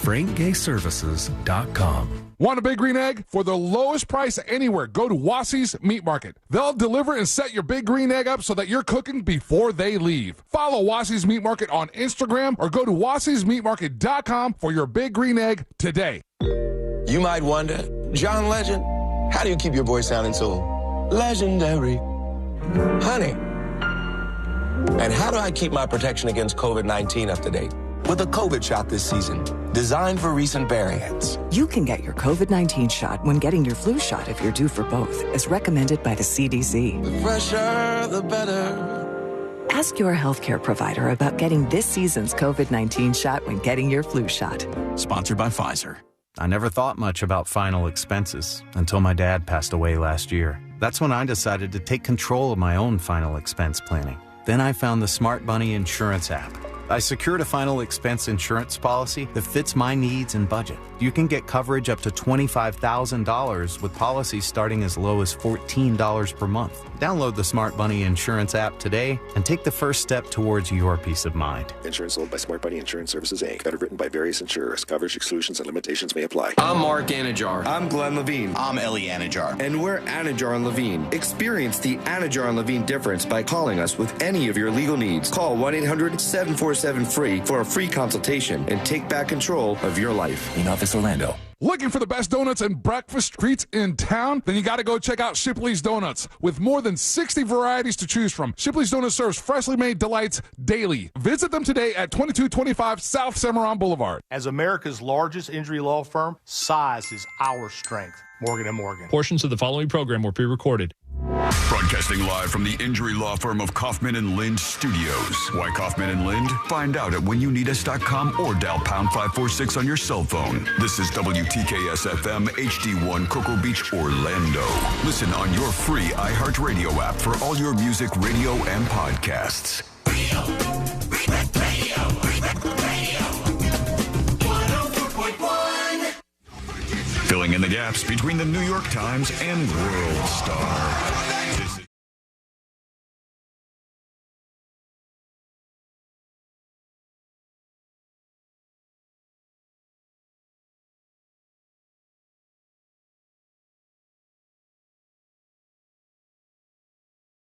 [SPEAKER 26] FrankGayServices.com.
[SPEAKER 19] Want a big green egg? For the lowest price anywhere, go to Wassey's Meat Market. They'll deliver and set your big green egg up so that you're cooking before they leave. Follow Wassey's Meat Market on Instagram or go to Wassey'sMeatMarket.com for your big green egg today.
[SPEAKER 3] You might wonder, John Legend, how do you keep your voice sounding so legendary? Honey. And how do I keep my protection against COVID-19 up to date? With a COVID shot this season, designed for recent variants.
[SPEAKER 4] You can get your COVID-19 shot when getting your flu shot if you're due for both, as recommended by the CDC.
[SPEAKER 3] The fresher, the better.
[SPEAKER 4] Ask your healthcare provider about getting this season's COVID-19 shot when getting your flu shot.
[SPEAKER 27] Sponsored by Pfizer.
[SPEAKER 28] I never thought much about final expenses until my dad passed away last year. That's when I decided to take control of my own final expense planning. Then I found the Smart Money Insurance app. I secured a final expense insurance policy that fits my needs and budget. You can get coverage up to $25,000 with policies starting as low as $14 per month. Download the Smart Money Insurance app today and take the first step towards your peace of mind.
[SPEAKER 29] Insurance sold by Smart Money Insurance Services, Inc. Underwritten by various insurers. Coverage exclusions and limitations may apply.
[SPEAKER 30] I'm Mark Anajar.
[SPEAKER 31] I'm Glenn Levine.
[SPEAKER 30] I'm Ellie Anajar.
[SPEAKER 31] And we're Anajar and Levine. Experience the Anajar and Levine difference by calling us with any of your legal needs. Call 1-800-747-FREE for a free consultation and take back control of your life.
[SPEAKER 27] In Office Orlando.
[SPEAKER 19] Looking for the best donuts and breakfast treats in town? Then you got to go check out Shipley's Donuts. With more than 60 varieties to choose from, Shipley's Donuts serves freshly made delights daily. Visit them today at 2225 South Cimarron Boulevard.
[SPEAKER 5] As America's largest injury law firm, size is our strength. Morgan & Morgan.
[SPEAKER 6] Portions of the following program were pre-recorded.
[SPEAKER 9] Broadcasting live from the injury law firm of Kaufman and Lind Studios. Why Kaufman and Lind? Find out at whenyounneedus.com or dial pound 546 on your cell phone. This is WTKS FM HD1 Cocoa Beach, Orlando. Listen on your free iHeartRadio app for all your music, radio, and podcasts. Filling in the gaps between the New York Times and World Star.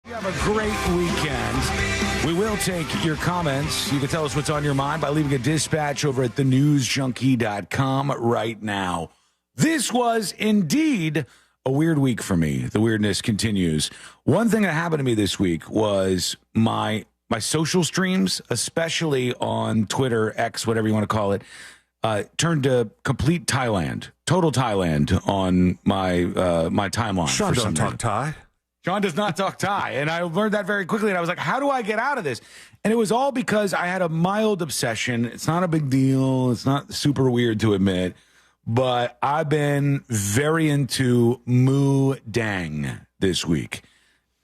[SPEAKER 1] You have a great weekend. We will take your comments. You can tell us what's on your mind by leaving a dispatch over at thenewsjunkie.com right now. This was indeed a weird week for me. The weirdness continues. One thing that happened to me this week was my social streams, especially on Twitter, X, whatever you want to call it, turned to complete Thailand, total Thailand on my my timeline.
[SPEAKER 2] Sean don't talk Thai.
[SPEAKER 1] Sean does not talk Thai, and I learned that very quickly, and I was like, how do I get out of this? And it was all because I had a mild obsession. It's not a big deal. It's not super weird to admit. But I've been very into Moo Dang this week.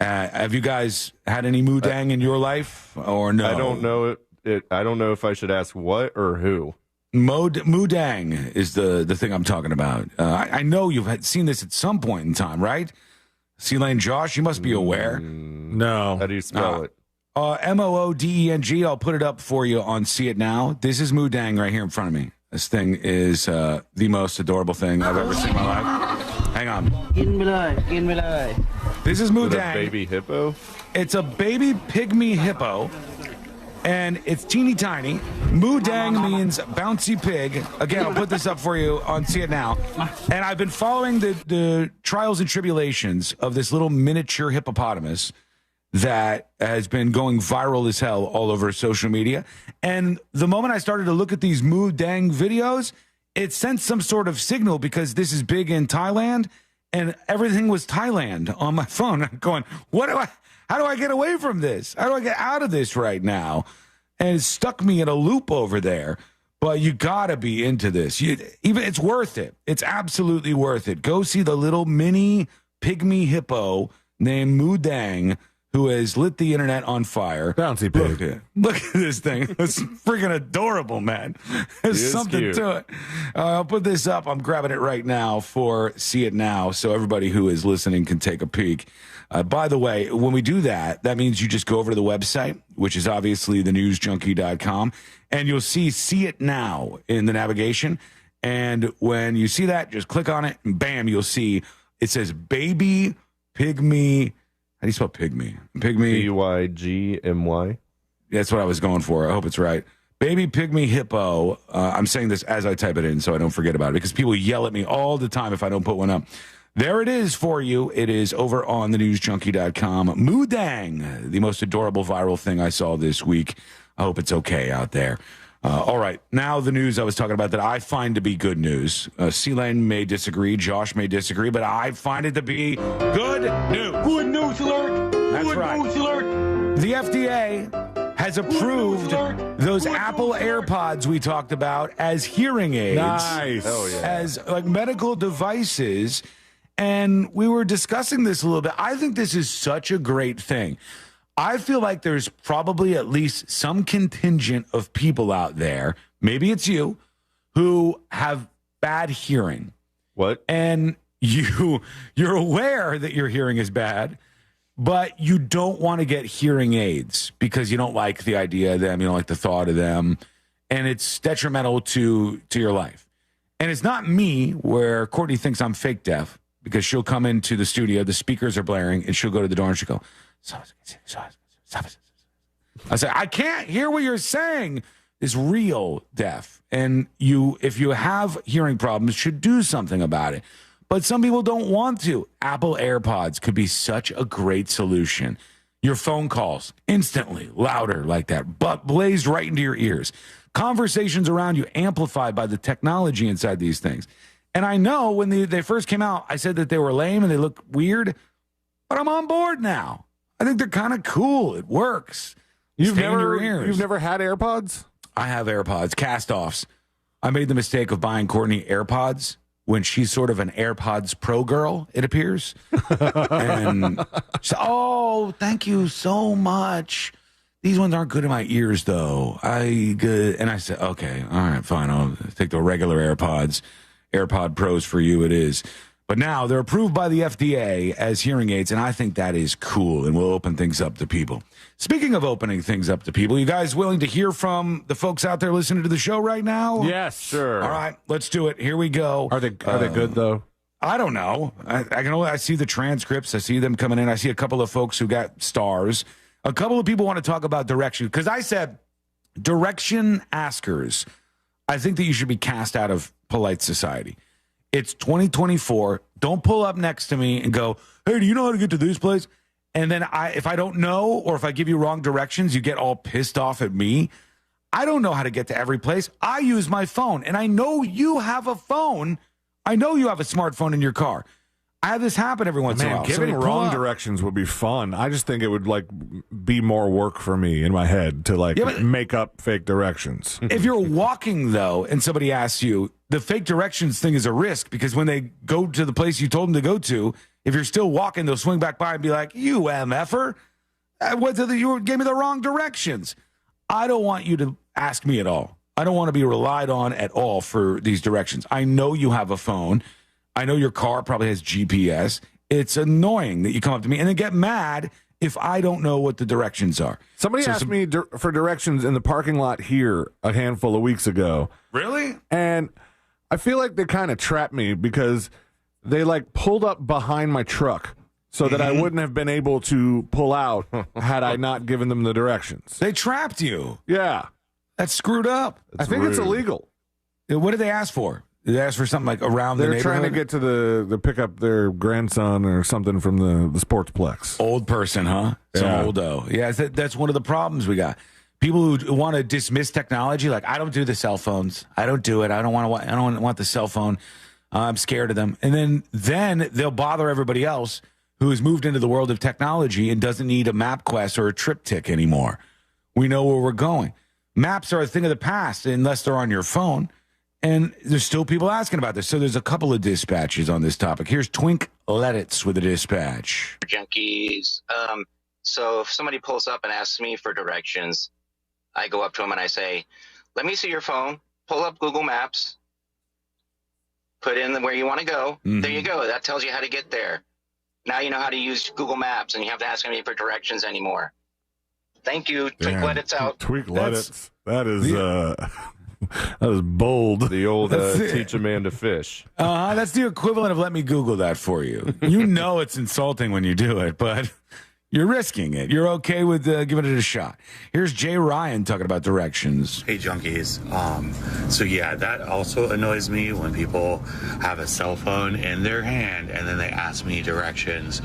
[SPEAKER 1] Have you guys had any Moo Dang in your life or no?
[SPEAKER 14] I don't know it. I don't know if I should ask what or who.
[SPEAKER 1] Moo Dang is the thing I'm talking about. I know you've seen this at some point in time, right? C-Lane Josh, you must be aware.
[SPEAKER 2] No.
[SPEAKER 14] How do you spell it?
[SPEAKER 1] Moodeng. I'll put it up for you on See It Now. This is Moo Dang right here in front of me. This thing is the most adorable thing I've ever seen in my life. Hang on. This is Moo Dang.
[SPEAKER 14] Baby hippo?
[SPEAKER 1] It's a baby pygmy hippo, and it's teeny tiny. Moo Dang means bouncy pig. Again, I'll put this up for you on See It Now. And I've been following the trials and tribulations of this little miniature hippopotamus that has been going viral as hell all over social media. And the moment I started to look at these Moo Dang videos, it sent some sort of signal because this is big in Thailand, and everything was Thailand on my phone. I'm going, how do I get away from this? How do I get out of this right now? And it stuck me in a loop over there. But you got to be into this. It's worth it. It's absolutely worth it. Go see the little mini pygmy hippo named Moo Dang, who has lit the internet on fire.
[SPEAKER 2] Bouncy pig.
[SPEAKER 1] Look at this thing. It's freaking adorable, man. There's something
[SPEAKER 14] cute
[SPEAKER 1] to it. I'll put this up. I'm grabbing it right now for See It Now so everybody who is listening can take a peek. By the way, when we do that, that means you just go over to the website, which is obviously thenewsjunkie.com, and you'll see It Now in the navigation. And when you see that, just click on it, and bam, you'll see it says Baby Pygmy. How do you spell pygmy? Pygmy.
[SPEAKER 14] Pygmy.
[SPEAKER 1] That's what I was going for. I hope it's right. Baby Pygmy Hippo. I'm saying this as I type it in so I don't forget about it because people yell at me all the time if I don't put one up. There it is for you. It is over on thenewsjunkie.com. Moo Dang, the most adorable viral thing I saw this week. I hope it's okay out there. All right. Now the news I was talking about that I find to be good news. C-Lane may disagree. Josh may disagree. But I find it to be good news.
[SPEAKER 7] Good news alert.
[SPEAKER 1] That's
[SPEAKER 7] good
[SPEAKER 1] right.
[SPEAKER 7] News alert.
[SPEAKER 1] The FDA has approved those Apple AirPods we talked about as hearing aids.
[SPEAKER 2] Nice.
[SPEAKER 14] Oh, yeah.
[SPEAKER 1] As like medical devices. And we were discussing this a little bit. I think this is such a great thing. I feel like there's probably at least some contingent of people out there, maybe it's you, who have bad hearing.
[SPEAKER 14] What?
[SPEAKER 1] And you're aware that your hearing is bad, but you don't want to get hearing aids because you don't like the idea of them, you don't like the thought of them, and it's detrimental to your life. And it's not me where Courtney thinks I'm fake deaf because she'll come into the studio, the speakers are blaring, and she'll go to the door and she'll go, I say, I can't hear what you're saying. Is real deaf. And if you have hearing problems, should do something about it. But some people don't want to. Apple AirPods could be such a great solution. Your phone calls instantly louder like that, but blazed right into your ears. Conversations around you amplified by the technology inside these things. And I know when they first came out, I said that they were lame and they look weird, but I'm on board now. I think they're kind of cool. It works.
[SPEAKER 2] You've never had AirPods?
[SPEAKER 1] I have AirPods, cast-offs. I made the mistake of buying Courtney AirPods when she's sort of an AirPods Pro girl, it appears. And she said, thank you so much. These ones aren't good in my ears, though. And I said, okay, all right, fine. I'll take the regular AirPods. AirPod Pros for you it is. But now they're approved by the FDA as hearing aids, and I think that is cool, and we'll open things up to people. Speaking of opening things up to people, you guys willing to hear from the folks out there listening to the show right now?
[SPEAKER 2] Yes, sure.
[SPEAKER 1] All right, let's do it. Here we go.
[SPEAKER 2] Are they good, though?
[SPEAKER 1] I don't know. I see the transcripts. I see them coming in. I see a couple of folks who got stars. A couple of people want to talk about direction, because I said direction askers, I think that you should be cast out of polite society. It's 2024. Don't pull up next to me and go, hey, do you know how to get to this place? And then if I don't know, or if I give you wrong directions, you get all pissed off at me. I don't know how to get to every place. I use my phone, and I know you have a phone. I know you have a smartphone in your car. I have this happen every once in a while.
[SPEAKER 2] Giving wrong directions would be fun. I just think it would be more work for me in my head to make up fake directions.
[SPEAKER 1] If you're walking though, and somebody asks you, the fake directions thing is a risk, because when they go to the place you told them to go to, if you're still walking, they'll swing back by and be like, "You MFer, you gave me the wrong directions." I don't want you to ask me at all. I don't want to be relied on at all for these directions. I know you have a phone. I know your car probably has GPS. It's annoying that you come up to me and then get mad if I don't know what the directions are.
[SPEAKER 2] Somebody asked me for directions in the parking lot here a handful of weeks ago.
[SPEAKER 1] Really?
[SPEAKER 2] And I feel like they kind of trapped me, because they pulled up behind my truck so that I wouldn't have been able to pull out had I not given them the directions.
[SPEAKER 1] They trapped you.
[SPEAKER 2] Yeah.
[SPEAKER 1] That's screwed up.
[SPEAKER 2] I think it's illegal.
[SPEAKER 1] What did they ask for? Did they ask for something around the neighborhood?
[SPEAKER 2] They're trying to get to the pick up their grandson or something from the sportsplex.
[SPEAKER 1] Old person, huh? Some oldo. Yeah, that's one of the problems we got. People who want to dismiss technology, I don't do the cell phones. I don't do it. I don't want the cell phone. I'm scared of them. And then they'll bother everybody else who has moved into the world of technology and doesn't need a MapQuest or a TripTik anymore. We know where we're going. Maps are a thing of the past unless they're on your phone. And there's still people asking about this. So there's a couple of dispatches on this topic. Here's Twink Lettits with a dispatch.
[SPEAKER 8] Junkies. So if somebody pulls up and asks me for directions, I go up to them and I say, let me see your phone. Pull up Google Maps. Put in where you want to go. Mm-hmm. There you go. That tells you how to get there. Now you know how to use Google Maps, and you have to ask me for directions anymore. Thank you. Twink Lettits out.
[SPEAKER 2] Twink Lettits. That is... That is bold.
[SPEAKER 14] The old teach a man to fish.
[SPEAKER 1] That's the equivalent of let me Google that for you. You know it's insulting when you do it, but you're risking it. You're okay with giving it a shot. Here's Jay Ryan talking about directions.
[SPEAKER 10] Hey, junkies. So yeah, that also annoys me when people have a cell phone in their hand and then they ask me directions.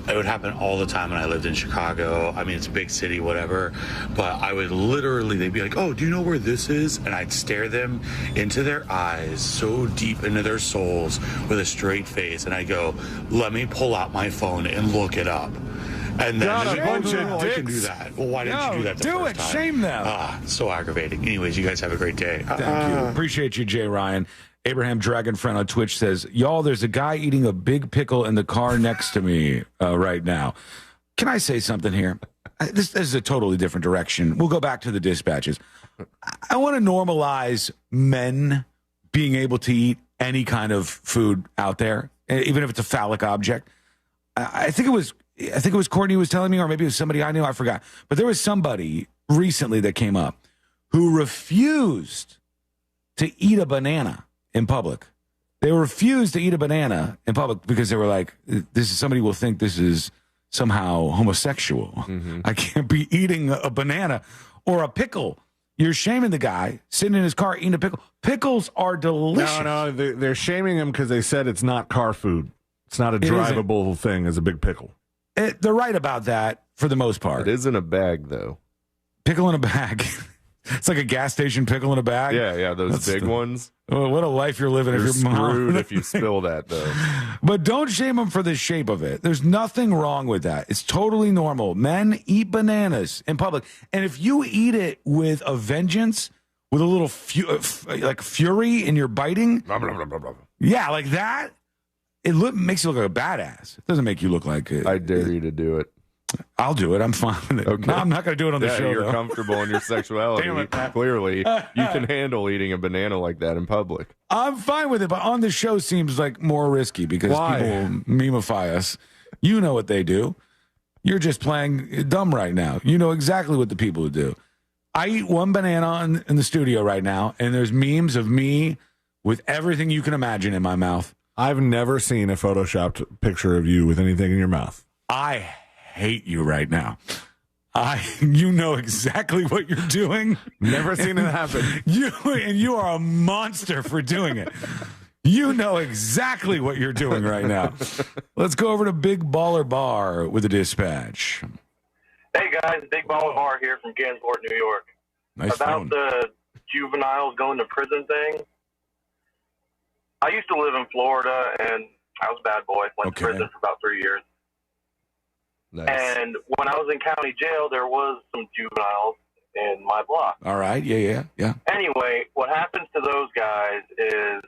[SPEAKER 10] It would happen all the time when I lived in Chicago. I mean, it's a big city, whatever. But I would they'd be like, oh, do you know where this is? And I'd stare them into their eyes, so deep into their souls with a straight face. And I go, let me pull out my phone and look it up. And then
[SPEAKER 2] a bunch of dicks.
[SPEAKER 10] I can do that. Well, why didn't you do that the first time?
[SPEAKER 1] Shame them.
[SPEAKER 10] So aggravating. Anyways, you guys have a great day.
[SPEAKER 1] Thank you. Appreciate you, Jay Ryan. Abraham Dragon Friend on Twitch says, y'all, there's a guy eating a big pickle in the car next to me right now. Can I say something here? This is a totally different direction. We'll go back to the dispatches. I want to normalize men being able to eat any kind of food out there, even if it's a phallic object. I think it was Courtney who was telling me, or maybe it was somebody I knew, I forgot. But there was somebody recently that came up who refused to eat a banana in public. They refused to eat a banana in public because they were like, somebody will think this is somehow homosexual. Mm-hmm. I can't be eating a banana or a pickle You're shaming the guy sitting in his car eating a pickle. Pickles are delicious.
[SPEAKER 2] No, they're shaming him because they said it's not car food. It's not a drivable thing as a big pickle.
[SPEAKER 1] They're right about that for the most part.
[SPEAKER 14] It is in a bag, though.
[SPEAKER 1] Pickle in a bag. It's like a gas station pickle in a bag.
[SPEAKER 14] Yeah, those big ones.
[SPEAKER 1] Oh, what a life you're living.
[SPEAKER 14] You're
[SPEAKER 1] if you're
[SPEAKER 14] screwed if you spill that, though.
[SPEAKER 1] But don't shame them for the shape of it. There's nothing wrong with that. It's totally normal. Men eat bananas in public. And if you eat it with a vengeance, with a little fury in your biting,
[SPEAKER 14] Blah, blah, blah, blah, blah.
[SPEAKER 1] yeah, like that, makes you look like a badass. It doesn't make you look like
[SPEAKER 14] I dare you to do it.
[SPEAKER 1] I'll do it. I'm fine with it.
[SPEAKER 14] Okay.
[SPEAKER 1] No, I'm not going to do it on the show,
[SPEAKER 14] You're
[SPEAKER 1] though.
[SPEAKER 14] comfortable in your sexuality.
[SPEAKER 1] Damn it, Matt.
[SPEAKER 14] Clearly, you can handle eating a banana like that in public.
[SPEAKER 1] I'm fine with it, but on the show seems like more risky because people memify us. You know what they do. You're just playing dumb right now. You know exactly what the people would do. I eat one banana in the studio right now, and there's memes of me with everything you can imagine in my mouth.
[SPEAKER 2] I've never seen a photoshopped picture of you with anything in your mouth.
[SPEAKER 1] I hate you right now. You know exactly what you're doing.
[SPEAKER 2] Never seen it happen.
[SPEAKER 1] You are a monster for doing it. You know exactly what you're doing right now. Let's go over to Big Baller Bar with a dispatch.
[SPEAKER 11] Hey guys, Big Baller Bar here from Gansport, New York.
[SPEAKER 1] Nice
[SPEAKER 11] About
[SPEAKER 1] phone.
[SPEAKER 11] the juveniles going to prison thing. I used to live in Florida, and I was a bad boy. Went to prison for about 3 years.
[SPEAKER 14] Nice.
[SPEAKER 11] And when I was in county jail, there was some juveniles in my block.
[SPEAKER 1] All right. Yeah.
[SPEAKER 11] Anyway, what happens to those guys is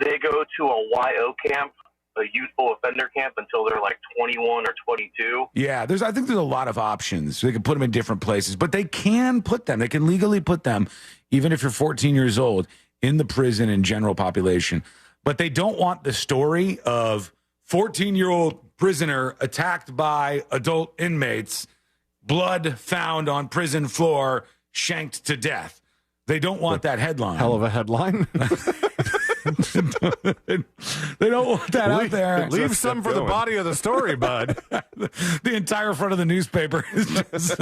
[SPEAKER 11] they go to a YO camp, a youthful offender camp, until they're like 21 or 22.
[SPEAKER 1] Yeah, I think there's a lot of options. They can put them in different places, but they can legally put them, even if you're 14 years old, in the prison and general population. But they don't want the story of 14-year-old prisoner attacked by adult inmates, blood found on prison floor, shanked to death. They don't want that headline.
[SPEAKER 2] Hell of a headline.
[SPEAKER 1] They don't want that out there.
[SPEAKER 2] Leave some for the body of the story, bud.
[SPEAKER 1] The entire front of the newspaper is just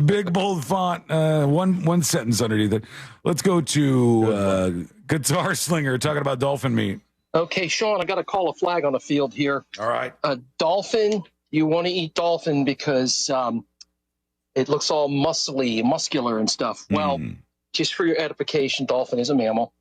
[SPEAKER 1] big, bold font, one sentence underneath it. Let's go to Guitar Slinger talking about dolphin meat.
[SPEAKER 12] Okay, Sean, I got to call a flag on the field here.
[SPEAKER 1] All right.
[SPEAKER 12] Dolphin, you want to eat dolphin because it looks all muscular and stuff. Well, just for your edification, dolphin is a mammal.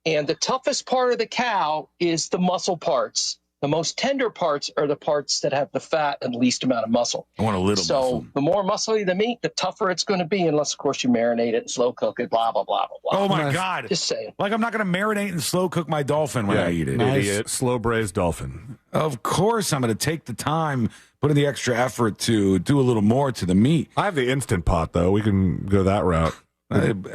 [SPEAKER 12] And the toughest part of the cow is the muscle parts. The most tender parts are the parts that have the fat and least amount of muscle.
[SPEAKER 1] I want a little muscle.
[SPEAKER 12] So the more muscly the meat, the tougher it's going to be, unless, of course, you marinate it and slow cook it, blah, blah, blah, blah, blah.
[SPEAKER 1] Oh, my God.
[SPEAKER 12] Just saying.
[SPEAKER 1] Like I'm not going to marinate and slow cook my dolphin when I eat it.
[SPEAKER 2] Nice slow braised dolphin.
[SPEAKER 1] Of course, I'm going to take the time, put in the extra effort to do a little more to the meat.
[SPEAKER 2] I have the Instant Pot, though. We can go that route.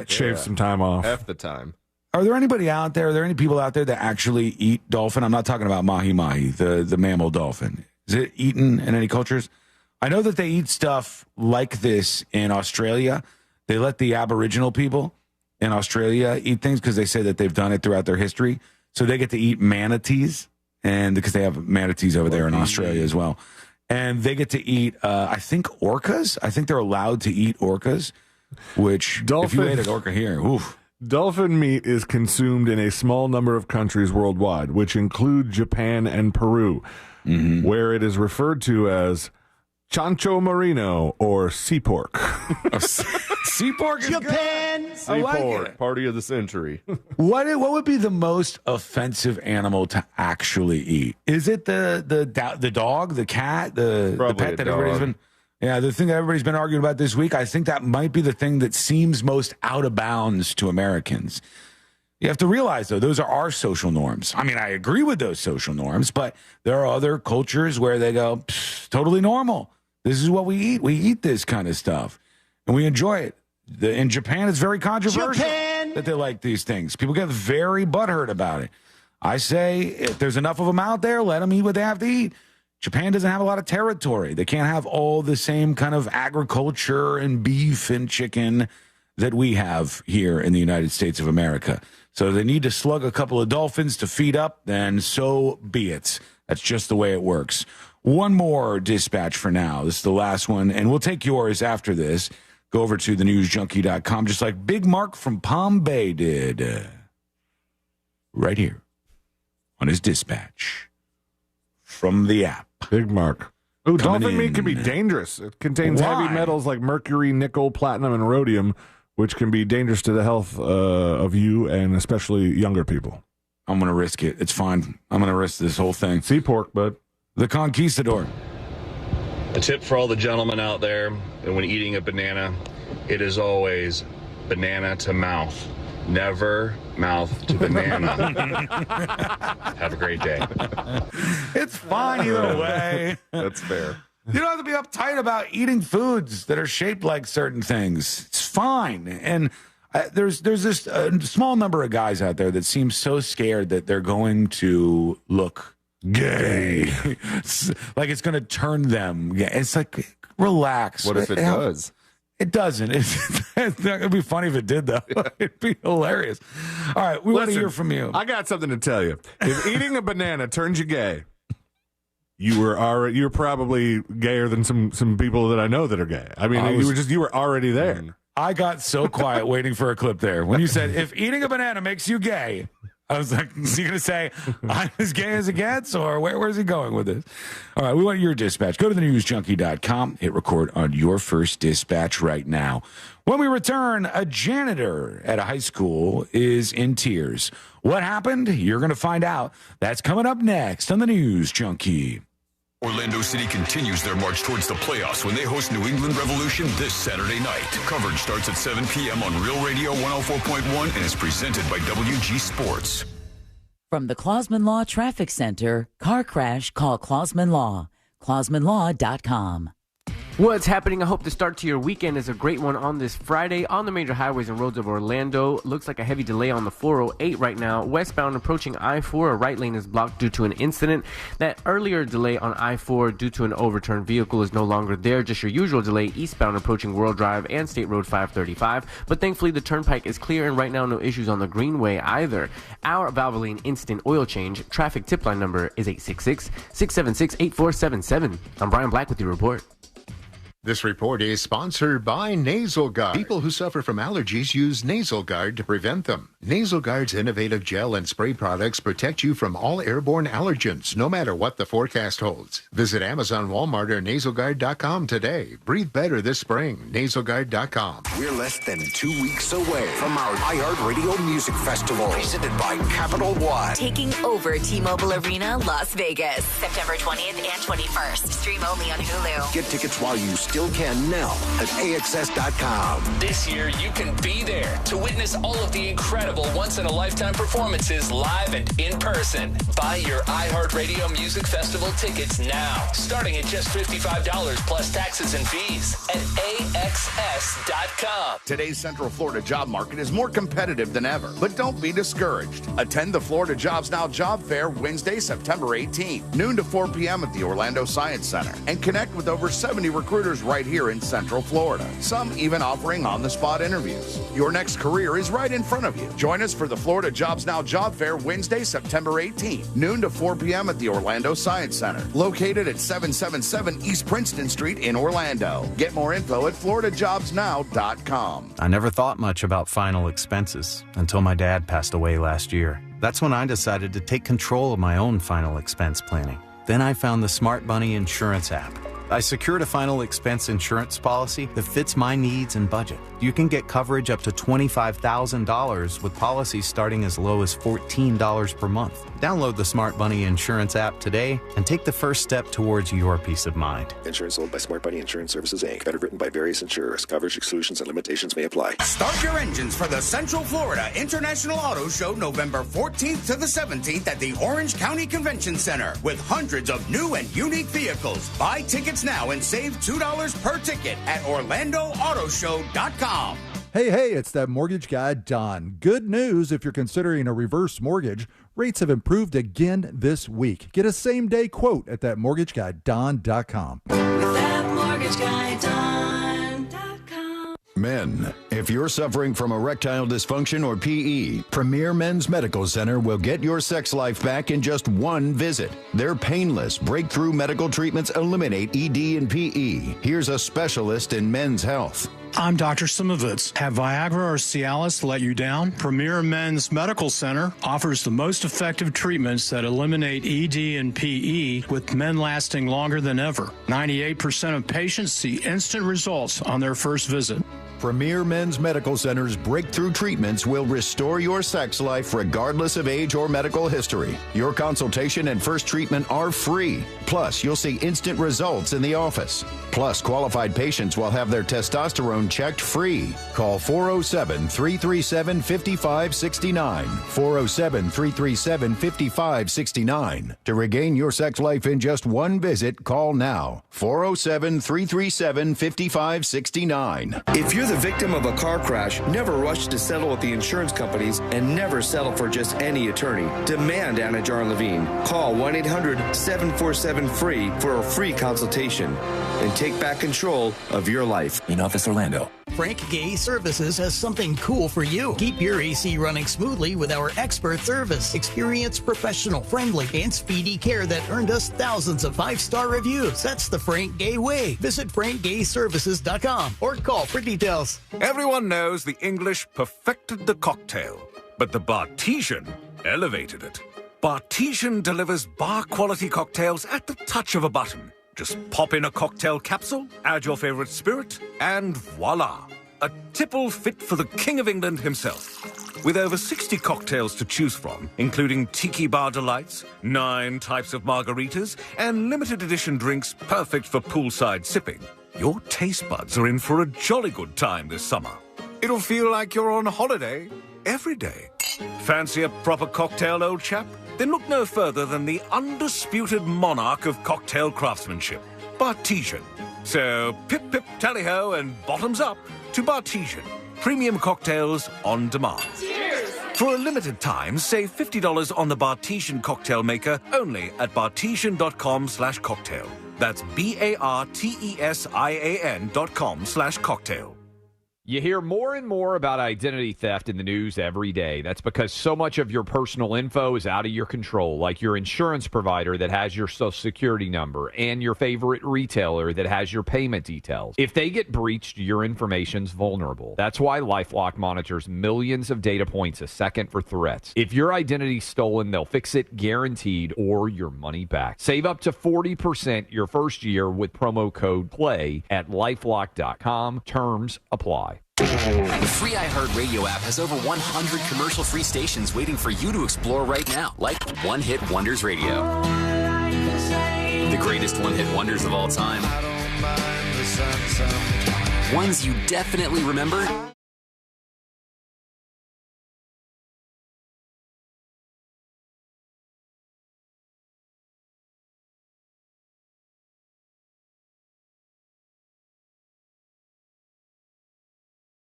[SPEAKER 2] Shave some time off.
[SPEAKER 14] Half the time.
[SPEAKER 1] Are there any people out there that actually eat dolphin? I'm not talking about mahi-mahi, the mammal dolphin. Is it eaten in any cultures? I know that they eat stuff like this in Australia. They let the Aboriginal people in Australia eat things because they say that they've done it throughout their history. So they get to eat manatees, and because they have manatees over there in Australia as well. And they get to eat, I think, orcas. I think they're allowed to eat orcas, which if you ate an orca here, oof.
[SPEAKER 2] Dolphin meat is consumed in a small number of countries worldwide, which include Japan and Peru, where it is referred to as chancho marino or sea pork.
[SPEAKER 1] Sea pork is
[SPEAKER 12] Japan.
[SPEAKER 1] good.
[SPEAKER 14] Sea pork, party of the century.
[SPEAKER 1] What would be the most offensive animal to actually eat? Is it the dog, the cat, the pet that everybody's been? Yeah, the thing that everybody's been arguing about this week, I think that might be the thing that seems most out of bounds to Americans. You have to realize, though, those are our social norms. I mean, I agree with those social norms, but there are other cultures where they go, totally normal. This is what we eat. We eat this kind of stuff, and we enjoy it. In Japan, it's very controversial that they like these things. People get very butthurt about it. I say, if there's enough of them out there, let them eat what they have to eat. Japan doesn't have a lot of territory. They can't have all the same kind of agriculture and beef and chicken that we have here in the United States of America. So they need to slug a couple of dolphins to feed up, then so be it. That's just the way it works. One more dispatch for now. This is the last one, and we'll take yours after this. Go over to thenewsjunkie.com, just like Big Mark from Palm Bay did. Right here on his dispatch from the app.
[SPEAKER 2] Big Mark. Ooh, dolphin meat can be dangerous. It contains heavy metals like mercury, nickel, platinum, and rhodium, which can be dangerous to the health of you and especially younger people.
[SPEAKER 1] I'm going to risk it. It's fine. I'm going to risk this whole thing.
[SPEAKER 2] Sea pork, bud.
[SPEAKER 1] The Conquistador.
[SPEAKER 13] A tip for all the gentlemen out there, and when eating a banana, it is always banana to mouth. Never mouth to banana. Have a great day.
[SPEAKER 1] It's fine either way.
[SPEAKER 14] That's fair.
[SPEAKER 1] You don't have to be uptight about eating foods that are shaped like certain things. It's fine. And there's this small number of guys out there that seem so scared that they're going to look gay. Like it's going to turn them gay. It's like, relax.
[SPEAKER 14] What if it does?
[SPEAKER 1] It doesn't. It's not going to be funny if it did, though. It'd be hilarious. All right, we want to hear from you.
[SPEAKER 2] I got something to tell you. If eating a banana turns you gay, you're probably gayer than some people that I know that are gay. I mean, you were already there.
[SPEAKER 1] I got so quiet waiting for a clip there. When you said, if eating a banana makes you gay, I was like, is he going to say, I'm as gay as it gets? Or where's he going with this? All right, we want your dispatch. Go to thenewsjunkie.com. Hit record on your first dispatch right now. When we return, a janitor at a high school is in tears. What happened? You're going to find out. That's coming up next on the News Junkie.
[SPEAKER 9] Orlando City continues their march towards the playoffs when they host New England Revolution this Saturday night. Coverage starts at 7 p.m. on Real Radio 104.1 and is presented by WG Sports.
[SPEAKER 15] From the Clausman Law Traffic Center, car crash, call Clausman Law. ClausmanLaw.com.
[SPEAKER 16] What's happening? I hope the start to your weekend is a great one on this Friday. On the major highways and roads of Orlando, looks like a heavy delay on the 408 right now. Westbound approaching I-4, a right lane is blocked due to an incident. That earlier delay on I-4 due to an overturned vehicle is no longer there. Just your usual delay eastbound approaching World Drive and State Road 535. But thankfully the turnpike is clear and right now no issues on the Greenway either. Our Valvoline instant oil change traffic tip line number is 866-676-8477. I'm Brian Black with your report.
[SPEAKER 17] This report is sponsored by Nasal Guard. People who suffer from allergies use Nasal Guard to prevent them. Nasal Guard's innovative gel and spray products protect you from all airborne allergens, no matter what the forecast holds. Visit Amazon, Walmart, or NasalGuard.com today. Breathe better this spring. NasalGuard.com.
[SPEAKER 18] We're less than 2 weeks away from our iHeartRadio Music Festival, presented by Capital One.
[SPEAKER 20] Taking over T-Mobile Arena, Las Vegas, September 20th and 21st. Stream only on Hulu.
[SPEAKER 18] Get tickets while you still can now at AXS.com.
[SPEAKER 21] This year, you can be there to witness all of the incredible once-in-a-lifetime performances live and in person. Buy your iHeartRadio Music Festival tickets now, starting at just $55 plus taxes and fees at AXS.com.
[SPEAKER 22] Today's Central Florida job market is more competitive than ever, but don't be discouraged. Attend the Florida Jobs Now Job Fair Wednesday, September 18th, noon to 4 p.m. at the Orlando Science Center, and connect with over 70 recruiters right here in Central Florida, some even offering on-the-spot interviews. Your next career is right in front of you. Join us for the Florida Jobs Now Job Fair Wednesday, September 18th, noon to 4 p.m. at the Orlando Science Center, located at 777 East Princeton Street in Orlando. Get more info at floridajobsnow.com.
[SPEAKER 28] I never thought much about final expenses until my dad passed away last year. That's when I decided to take control of my own final expense planning. Then I found the Smart Bunny insurance app. I secured a final expense insurance policy that fits my needs and budget. You can get coverage up to $25,000 with policies starting as low as $14 per month. Download the Smart Bunny insurance app today and take the first step towards your peace of mind.
[SPEAKER 29] Insurance sold by Smart Bunny Insurance Services, Inc. Better written by various insurers. Coverage exclusions and limitations may apply.
[SPEAKER 23] Start your engines for the Central Florida International Auto Show November 14th to the 17th at the Orange County Convention Center with hundreds of new and unique vehicles. Buy tickets now and save $2 per ticket at OrlandoAutoShow.com.
[SPEAKER 24] Hey, it's that mortgage guy, Don. Good news if you're considering a reverse mortgage. Rates have improved again this week. Get a same-day quote at thatmortgageguyDon.com.
[SPEAKER 27] Men, if you're suffering from erectile dysfunction or PE, Premier Men's Medical Center will get your sex life back in just one visit. Their painless, breakthrough medical treatments eliminate ED and PE. Here's a specialist in men's health.
[SPEAKER 3] I'm Dr. Simovitz. Have Viagra or Cialis let you down? Premier Men's Medical Center offers the most effective treatments that eliminate ED and PE, with men lasting longer than ever. 98% of patients see instant results on their first visit.
[SPEAKER 27] Premier Men's Medical Center's breakthrough treatments will restore your sex life regardless of age or medical history. Your consultation and first treatment are free. Plus, you'll see instant results in the office. Plus, qualified patients will have their testosterone checked free. Call 407-337-5569. 407-337-5569. To regain your sex life in just one visit, call now. 407-337-5569.
[SPEAKER 4] If you're the victim of a car crash, never rush to settle with the insurance companies and never settle for just any attorney. Demand Anna Jar and Levine. Call 1-800-747-FREE for a free consultation and take back control of your life.
[SPEAKER 5] In Office Orlando.
[SPEAKER 6] Frank Gay Services has something cool for you. Keep your AC running smoothly with our expert service. Experienced, professional, friendly, and speedy care that earned us thousands of 5-star reviews. That's the Frank Gay way. Visit frankgayservices.com or call for details.
[SPEAKER 7] Everyone knows the English perfected the cocktail, but the Bartesian elevated it. Bartesian delivers bar-quality cocktails at the touch of a button. Just pop in a cocktail capsule, add your favorite spirit, and voila! A tipple fit for the King of England himself. With over 60 cocktails to choose from, including Tiki Bar Delights, 9 types of margaritas, and limited edition drinks perfect for poolside sipping, your taste buds are in for a jolly good time this summer. It'll feel like you're on holiday every day. Fancy a proper cocktail, old chap? Then look no further than the undisputed monarch of cocktail craftsmanship, Bartesian. So pip pip tally-ho and bottoms up to Bartesian. Premium cocktails on demand.
[SPEAKER 6] Cheers!
[SPEAKER 7] For a limited time, save $50 on the Bartesian cocktail maker only at bartesian.com/cocktail. That's BARTESIAN.com/cocktail.
[SPEAKER 8] You hear more and more about identity theft in the news every day. That's because so much of your personal info is out of your control, like your insurance provider that has your social security number and your favorite retailer that has your payment details. If they get breached, your information's vulnerable. That's why LifeLock monitors millions of data points a second for threats. If your identity's stolen, they'll fix it guaranteed or your money back. Save up to 40% your first year with promo code PLAY at LifeLock.com. Terms apply.
[SPEAKER 21] The free iHeartRadio app has over 100 commercial-free stations waiting for you to explore right now, like One Hit Wonders Radio. The greatest one-hit wonders of all time. Ones you definitely remember.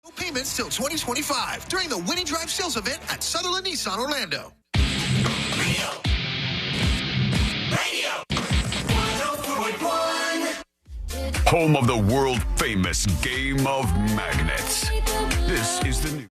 [SPEAKER 19] No payments till 2025 during the Winning Drive sales event at Sutherland Nissan Orlando.
[SPEAKER 9] Radio 104.1. Home of the world-famous game of magnets. This is the new.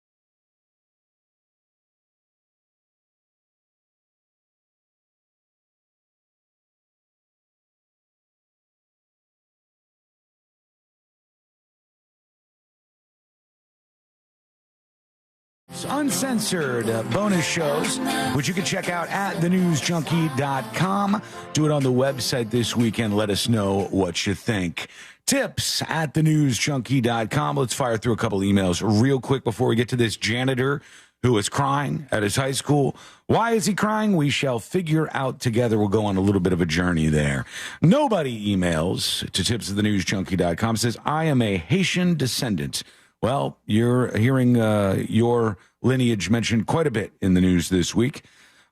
[SPEAKER 1] Uncensored bonus shows, which you can check out at thenewsjunkie.com. Do it on the website this weekend. Let us know what you think. Tips at thenewsjunkie.com. Let's fire through a couple emails real quick before we get to this janitor who is crying at his high school. Why is he crying? We shall figure out together. We'll go on a little bit of a journey there. Nobody emails to tips at thenewsjunkie.com. Says, I am a Haitian descendant. Well, you're hearing your lineage mentioned quite a bit in the news this week.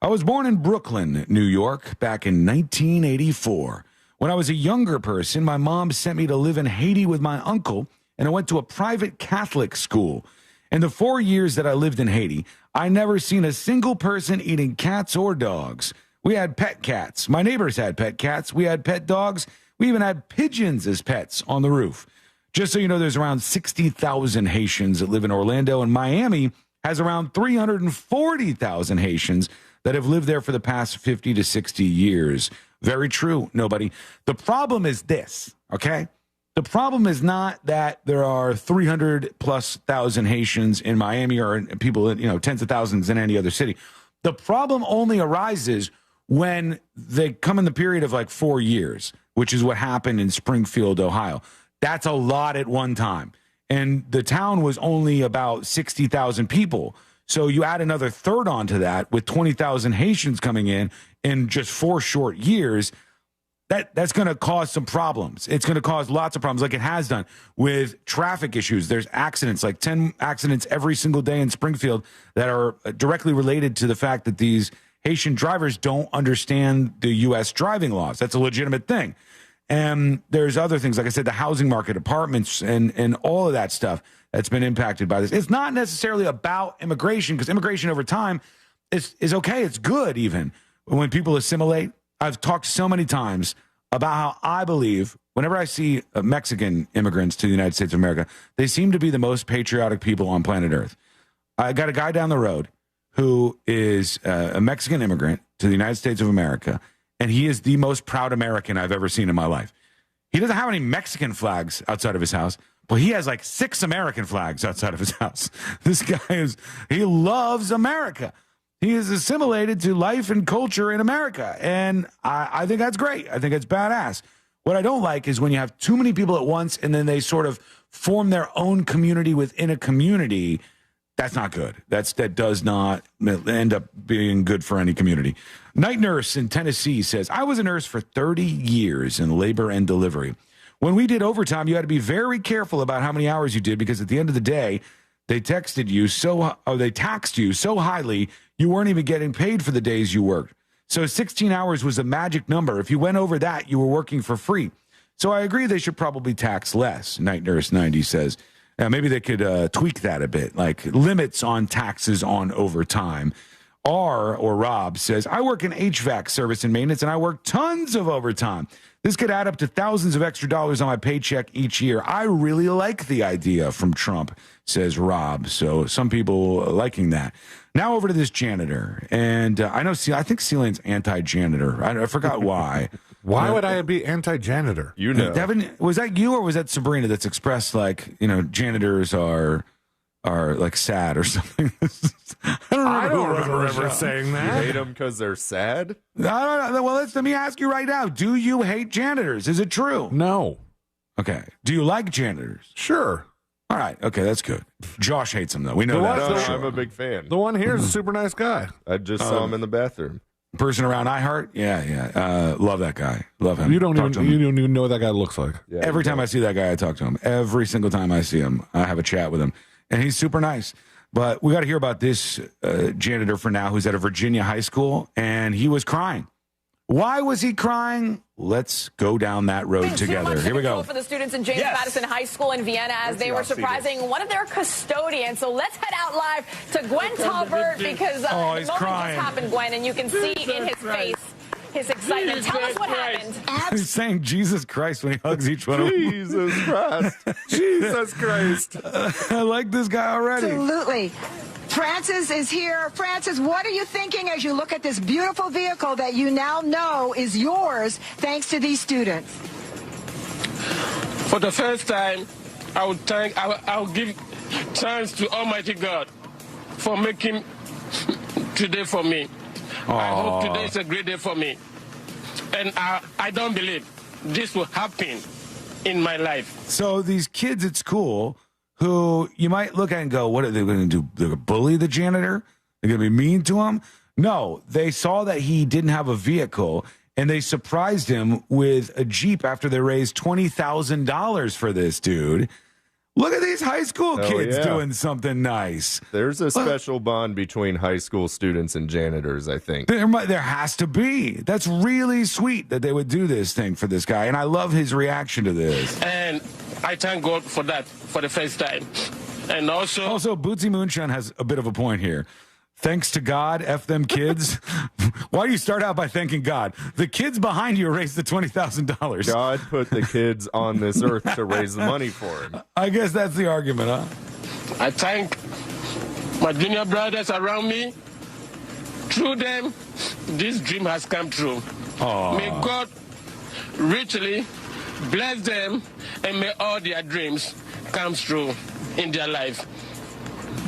[SPEAKER 1] I was born in Brooklyn, New York, back in 1984. When I was a younger person, my mom sent me to live in Haiti with my uncle, and I went to a private Catholic school. In the 4 years that I lived in Haiti, I never seen a single person eating cats or dogs. We had pet cats. My neighbors had pet cats. We had pet dogs. We even had pigeons as pets on the roof. Just so you know, there's around 60,000 Haitians that live in Orlando, and Miami has around 340,000 Haitians that have lived there for the past 50 to 60 years. Very true, nobody. The problem is this, okay? The problem is not that there are 300,000+ Haitians in Miami or people, tens of thousands in any other city. The problem only arises when they come in the period of like 4 years, which is what happened in Springfield, Ohio. That's a lot at one time. And the town was only about 60,000 people. So you add another third onto that with 20,000 Haitians coming in just 4 short years. That's going to cause some problems. It's going to cause lots of problems like it has done with traffic issues. There's accidents, like 10 accidents every single day in Springfield that are directly related to the fact that these Haitian drivers don't understand the U.S. driving laws. That's a legitimate thing. And there's other things, like I said, the housing market, apartments, and all of that stuff that's been impacted by this. It's not necessarily about immigration, because immigration over time is okay. It's good even when people assimilate. I've talked so many times about how I believe whenever I see Mexican immigrants to the United States of America, they seem to be the most patriotic people on planet Earth. I got a guy down the road who is a Mexican immigrant to the United States of America, and he is the most proud American I've ever seen in my life. He doesn't have any Mexican flags outside of his house, but he has like 6 American flags outside of his house. This guy he loves America. He is assimilated to life and culture in America, and I think that's great. I think it's badass. What I don't like is when you have too many people at once and then they sort of form their own community within a community. That's not good. That does not end up being good for any community. Night nurse in Tennessee says, I was a nurse for 30 years in labor and delivery. When we did overtime, you had to be very careful about how many hours you did, because at the end of the day, they taxed you so highly you weren't even getting paid for the days you worked. So 16 hours was a magic number. If you went over that, you were working for free. So I agree they should probably tax less, Night Nurse 90 says. Maybe they could tweak that a bit, like limits on taxes on overtime. Rob says, I work in HVAC service and maintenance, and I work tons of overtime. This could add up to thousands of extra dollars on my paycheck each year. I really like the idea from Trump, says Rob. So some people are liking that. Now over to this janitor. And I think Celine's anti-janitor. I forgot why.
[SPEAKER 2] Why would I be anti-janitor?
[SPEAKER 1] You know. Devin, was that you or was that Sabrina that's expressed like, janitors are like sad or something? I don't remember ever saying that.
[SPEAKER 2] You hate them because they're sad?
[SPEAKER 1] I don't know. Well, let me ask you right now. Do you hate janitors? Is it true?
[SPEAKER 2] No.
[SPEAKER 1] Okay. Do you like janitors?
[SPEAKER 2] Sure.
[SPEAKER 1] All right. Okay, that's good. Josh hates them, though. We know that.
[SPEAKER 2] No, I'm a big fan. The one here is a super nice guy. I just saw him in the bathroom.
[SPEAKER 1] Person around iHeart? Yeah. Love that guy. Love him.
[SPEAKER 2] You don't even know what that guy looks like.
[SPEAKER 1] Yeah, every time I see that guy, I talk to him. Every single time I see him, I have a chat with him. And he's super nice. But we got to hear about this janitor for now who's at a Virginia high school, and he was crying. Why was he crying? Let's go down that road together. Here we go.
[SPEAKER 5] For the students in James Madison High School in Vienna as they were surprising one of their custodians. So let's head out live to Gwen Talbert because the moment just happened, Gwen, and you can see in his face his excitement. Tell us what happened.
[SPEAKER 1] He's saying Jesus Christ when he hugs each one of them.
[SPEAKER 2] Jesus Christ. Jesus Christ.
[SPEAKER 1] I like this guy already.
[SPEAKER 10] Absolutely. Francis is here. Francis, what are you thinking as you look at this beautiful vehicle that you now know is yours thanks to these students?
[SPEAKER 11] For the first time, I will give thanks to Almighty God for making today for me. I hope today is a great day for me. And I don't believe this will happen in my life.
[SPEAKER 1] So these kids at school who you might look at and go, what are they going to do? They're going to bully the janitor? They're going to be mean to him? No, they saw that he didn't have a vehicle, and they surprised him with a Jeep after they raised $20,000 for this dude. Look at these high school kids doing something nice.
[SPEAKER 2] There's a special bond between high school students and janitors, I think.
[SPEAKER 1] There has to be. That's really sweet that they would do this thing for this guy, and I love his reaction to this.
[SPEAKER 11] And I thank God for that for the first time. And also
[SPEAKER 1] Bootsy Moonshine has a bit of a point here. Thanks to God, F them kids. Why do you start out by thanking God? The kids behind you raised the $20,000.
[SPEAKER 2] God put the kids on this earth to raise the money for him.
[SPEAKER 1] I guess that's the argument, huh?
[SPEAKER 11] I thank my junior brothers around me. Through them, this dream has come true.
[SPEAKER 1] Aww.
[SPEAKER 11] May God richly bless them and may all their dreams come true in their life.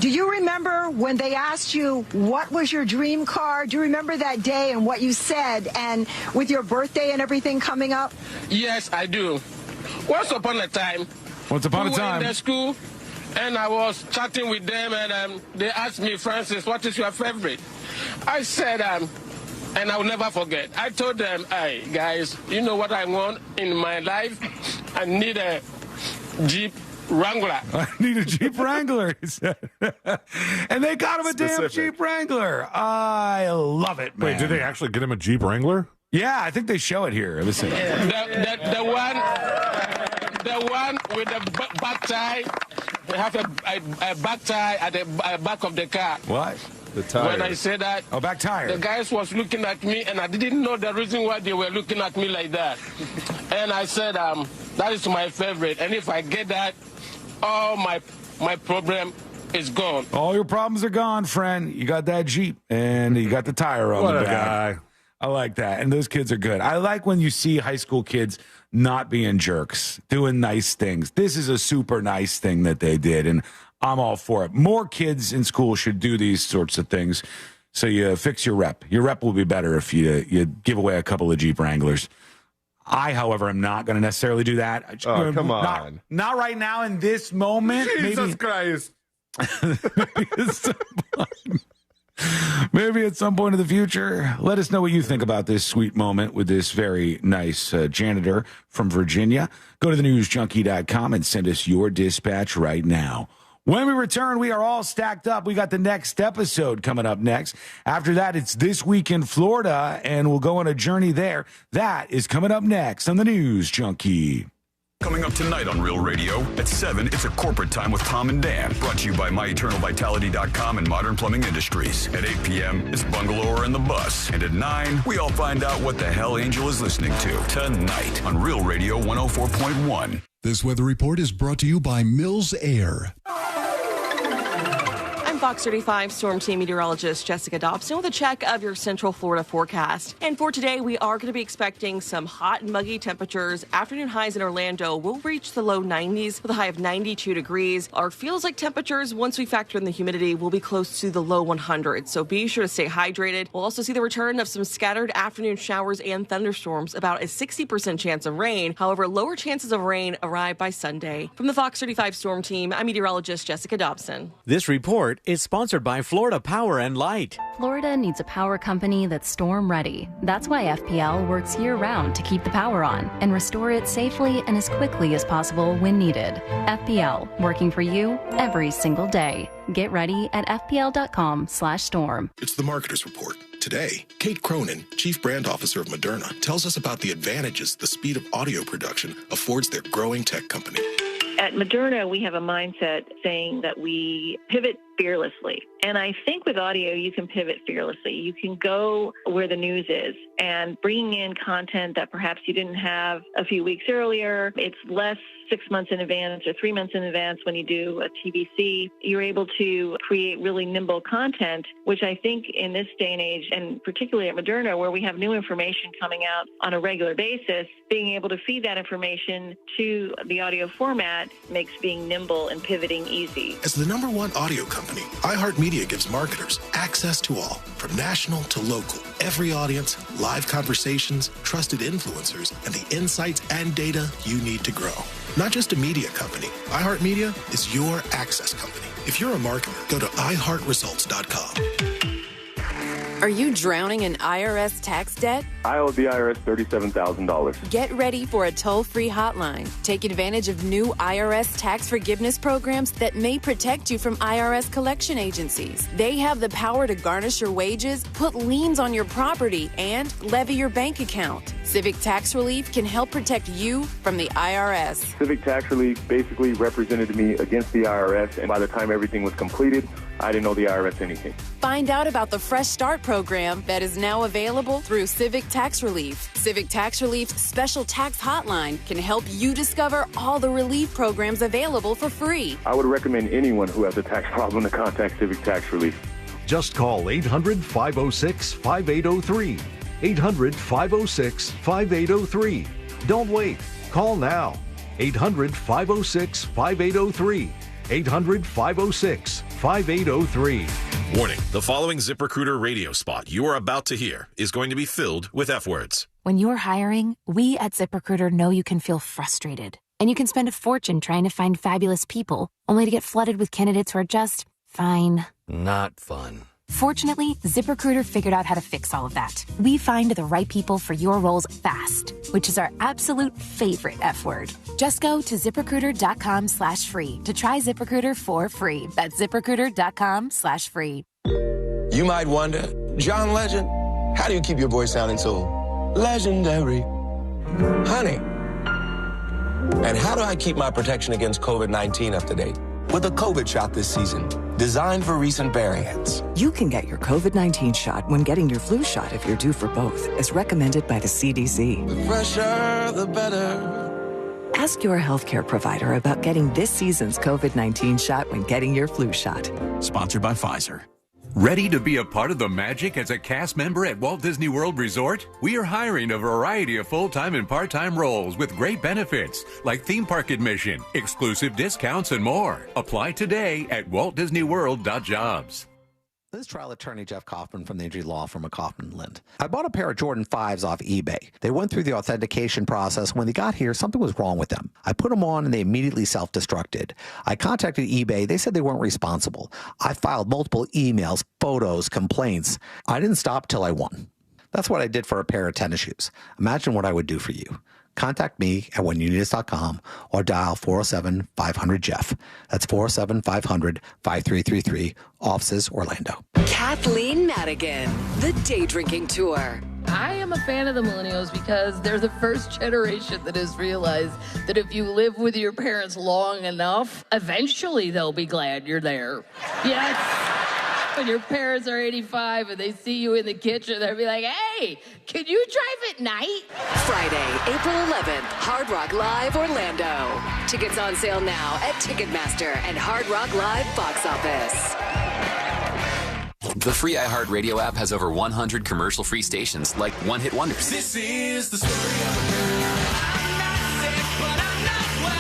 [SPEAKER 10] Do you remember when they asked you what was your dream car? Do you remember that day and what you said, and with your birthday and everything coming up?
[SPEAKER 11] Yes, I do. Once upon a time, we were in the school, and I was chatting with them, and they asked me, Francis, what is your favorite? I said, and I will never forget, I told them, hey, guys, you know what I want in my life? I need a Jeep Wrangler.
[SPEAKER 1] I need a Jeep Wrangler, he said. And they got him a damn Jeep Wrangler. I love it, man.
[SPEAKER 2] Wait, did they actually get him a Jeep Wrangler?
[SPEAKER 1] Yeah, I think they show it here. Listen.
[SPEAKER 11] The one with the back tie, they have a back tie at the back of the car.
[SPEAKER 1] What?
[SPEAKER 2] The tire.
[SPEAKER 11] When I said that,
[SPEAKER 1] back tire.
[SPEAKER 11] The guys was looking at me, and I didn't know the reason why they were looking at me like that. And I said, that is my favorite. And if I get that, all my problem is gone.
[SPEAKER 1] All your problems are gone, friend. You got that Jeep, and you got the tire on
[SPEAKER 2] What
[SPEAKER 1] the
[SPEAKER 2] a
[SPEAKER 1] back.
[SPEAKER 2] guy.
[SPEAKER 1] I like that. And those kids are good. I like when you see high school kids not being jerks, doing nice things. This is a super nice thing that they did, and I'm all for it. More kids in school should do these sorts of things so you fix your rep. Your rep will be better if you give away a couple of Jeep Wranglers. I, however, am not going to necessarily do that.
[SPEAKER 2] Oh, come on.
[SPEAKER 1] Not right now in this moment.
[SPEAKER 2] Jesus Christ.
[SPEAKER 1] Maybe at some point in the future. Let us know what you think about this sweet moment with this very nice janitor from Virginia. Go to thenewsjunkie.com and send us your dispatch right now. When we return, we are all stacked up. We got the next episode coming up next. After that, it's This Week in Florida, and we'll go on a journey there. That is coming up next on the News Junkie.
[SPEAKER 9] Coming up tonight on Real Radio, at 7, it's a corporate time with Tom and Dan, brought to you by MyEternalVitality.com and Modern Plumbing Industries. At 8 p.m., it's Bungalower and the Bus. And at 9, we all find out what the hell Angel is listening to tonight on Real Radio 104.1.
[SPEAKER 12] This weather report is brought to you by Mills Air.
[SPEAKER 13] Fox 35 Storm Team meteorologist Jessica Dobson with a check of your Central Florida forecast. And for today, we are going to be expecting some hot and muggy temperatures. Afternoon highs in Orlando will reach the low 90s with a high of 92 degrees. Our feels like temperatures, once we factor in the humidity, will be close to the low 100s. So be sure to stay hydrated. We'll also see the return of some scattered afternoon showers and thunderstorms, about a 60% chance of rain. However, lower chances of rain arrive by Sunday. From the Fox 35 Storm Team, I'm meteorologist Jessica Dobson.
[SPEAKER 14] This report is sponsored by Florida Power and Light.
[SPEAKER 15] Florida needs a power company that's storm ready. That's why FPL works year-round to keep the power on and restore it safely and as quickly as possible when needed. FPL, working for you every single day. Get ready at fpl.com/storm.
[SPEAKER 29] It's the Marketer's Report. Today, Kate Cronin, Chief Brand Officer of Moderna, tells us about the advantages the speed of audio production affords their growing tech company.
[SPEAKER 16] At Moderna, we have a mindset saying that we pivot fearlessly. And I think with audio, you can pivot fearlessly. You can go where the news is and bringing in content that perhaps you didn't have a few weeks earlier. It's less 6 months in advance or 3 months in advance when you do a TVC. You're able to create really nimble content, which I think in this day and age, and particularly at Moderna, where we have new information coming out on a regular basis, being able to feed that information to the audio format makes being nimble and pivoting easy.
[SPEAKER 29] As the #1 audio company, iHeartMedia gives marketers access to all, from national to local, every audience, live conversations, trusted influencers, and the insights and data you need to grow. Not just a media company, iHeartMedia is your access company. If you're a marketer, go to iHeartResults.com.
[SPEAKER 17] Are you drowning in IRS tax debt?
[SPEAKER 20] I owe the IRS $37,000.
[SPEAKER 17] Get ready for a toll-free hotline. Take advantage of new IRS tax forgiveness programs that may protect you from IRS collection agencies. They have the power to garnish your wages, put liens on your property, and levy your bank account. Civic Tax Relief can help protect you from the IRS.
[SPEAKER 20] Civic Tax Relief basically represented me against the IRS, and by the time everything was completed, I didn't owe the IRS anything.
[SPEAKER 17] Find out about the Fresh Start program that is now available through Civic Tax Relief. Civic Tax Relief's special tax hotline can help you discover all the relief programs available for free.
[SPEAKER 20] I would recommend anyone who has a tax problem to contact Civic Tax Relief.
[SPEAKER 25] Just call 800-506-5803. 800-506-5803. Don't wait.
[SPEAKER 3] Call now. 800-506-5803. 800-506-5803.
[SPEAKER 18] Warning, the following ZipRecruiter radio spot you are about to hear is going to be filled with F-words.
[SPEAKER 22] When you're hiring, we at ZipRecruiter know you can feel frustrated. And you can spend a fortune trying to find fabulous people, only to get flooded with candidates who are just fine.
[SPEAKER 23] Not fun.
[SPEAKER 22] Fortunately, ZipRecruiter figured out how to fix all of that. We find the right people for your roles fast, which is our absolute favorite F word. Just go to ZipRecruiter.com/free to try ZipRecruiter for free. That's ZipRecruiter.com/free.
[SPEAKER 24] You might wonder, John Legend, how do you keep your voice sounding so legendary? Honey. And how do I keep my protection against COVID-19 up to date? With a COVID shot this season, designed for recent variants.
[SPEAKER 25] You can get your COVID-19 shot when getting your flu shot if you're due for both, as recommended by the CDC.
[SPEAKER 24] The fresher, the better.
[SPEAKER 25] Ask your healthcare provider about getting this season's COVID-19 shot when getting your flu shot.
[SPEAKER 26] Sponsored by Pfizer.
[SPEAKER 27] Ready to be a part of the magic as a cast member at Walt Disney World Resort? We are hiring a variety of full-time and part-time roles with great benefits like theme park admission, exclusive discounts, and more. Apply today at waltdisneyworld.jobs.
[SPEAKER 28] This is trial attorney Jeff Kaufman from the injury law firm of Kaufman Lind. I bought a pair of Jordan 5s off eBay. They went through the authentication process. When they got here, something was wrong with them. I put them on and they immediately self-destructed. I contacted eBay. They said they weren't responsible. I filed multiple emails, photos, complaints. I didn't stop till I won. That's what I did for a pair of tennis shoes. Imagine what I would do for you. Contact me at whenyouneedus.com or dial 407-500-JEFF. That's 407-500-5333, offices Orlando.
[SPEAKER 30] Kathleen Madigan, the Day Drinking Tour.
[SPEAKER 31] I am a fan of the millennials because they're the first generation that has realized that if you live with your parents long enough, eventually they'll be glad you're there. Yes. When your parents are 85 and they see you in the kitchen, they'll be like, hey, can you drive at night?
[SPEAKER 30] Friday, April 11th, Hard Rock Live Orlando. Tickets on sale now at Ticketmaster and Hard Rock Live box office.
[SPEAKER 21] The free iHeartRadio app has over 100 commercial-free stations like One Hit Wonders.
[SPEAKER 19] This is the story of a girl. I'm not sick, but I'm not well.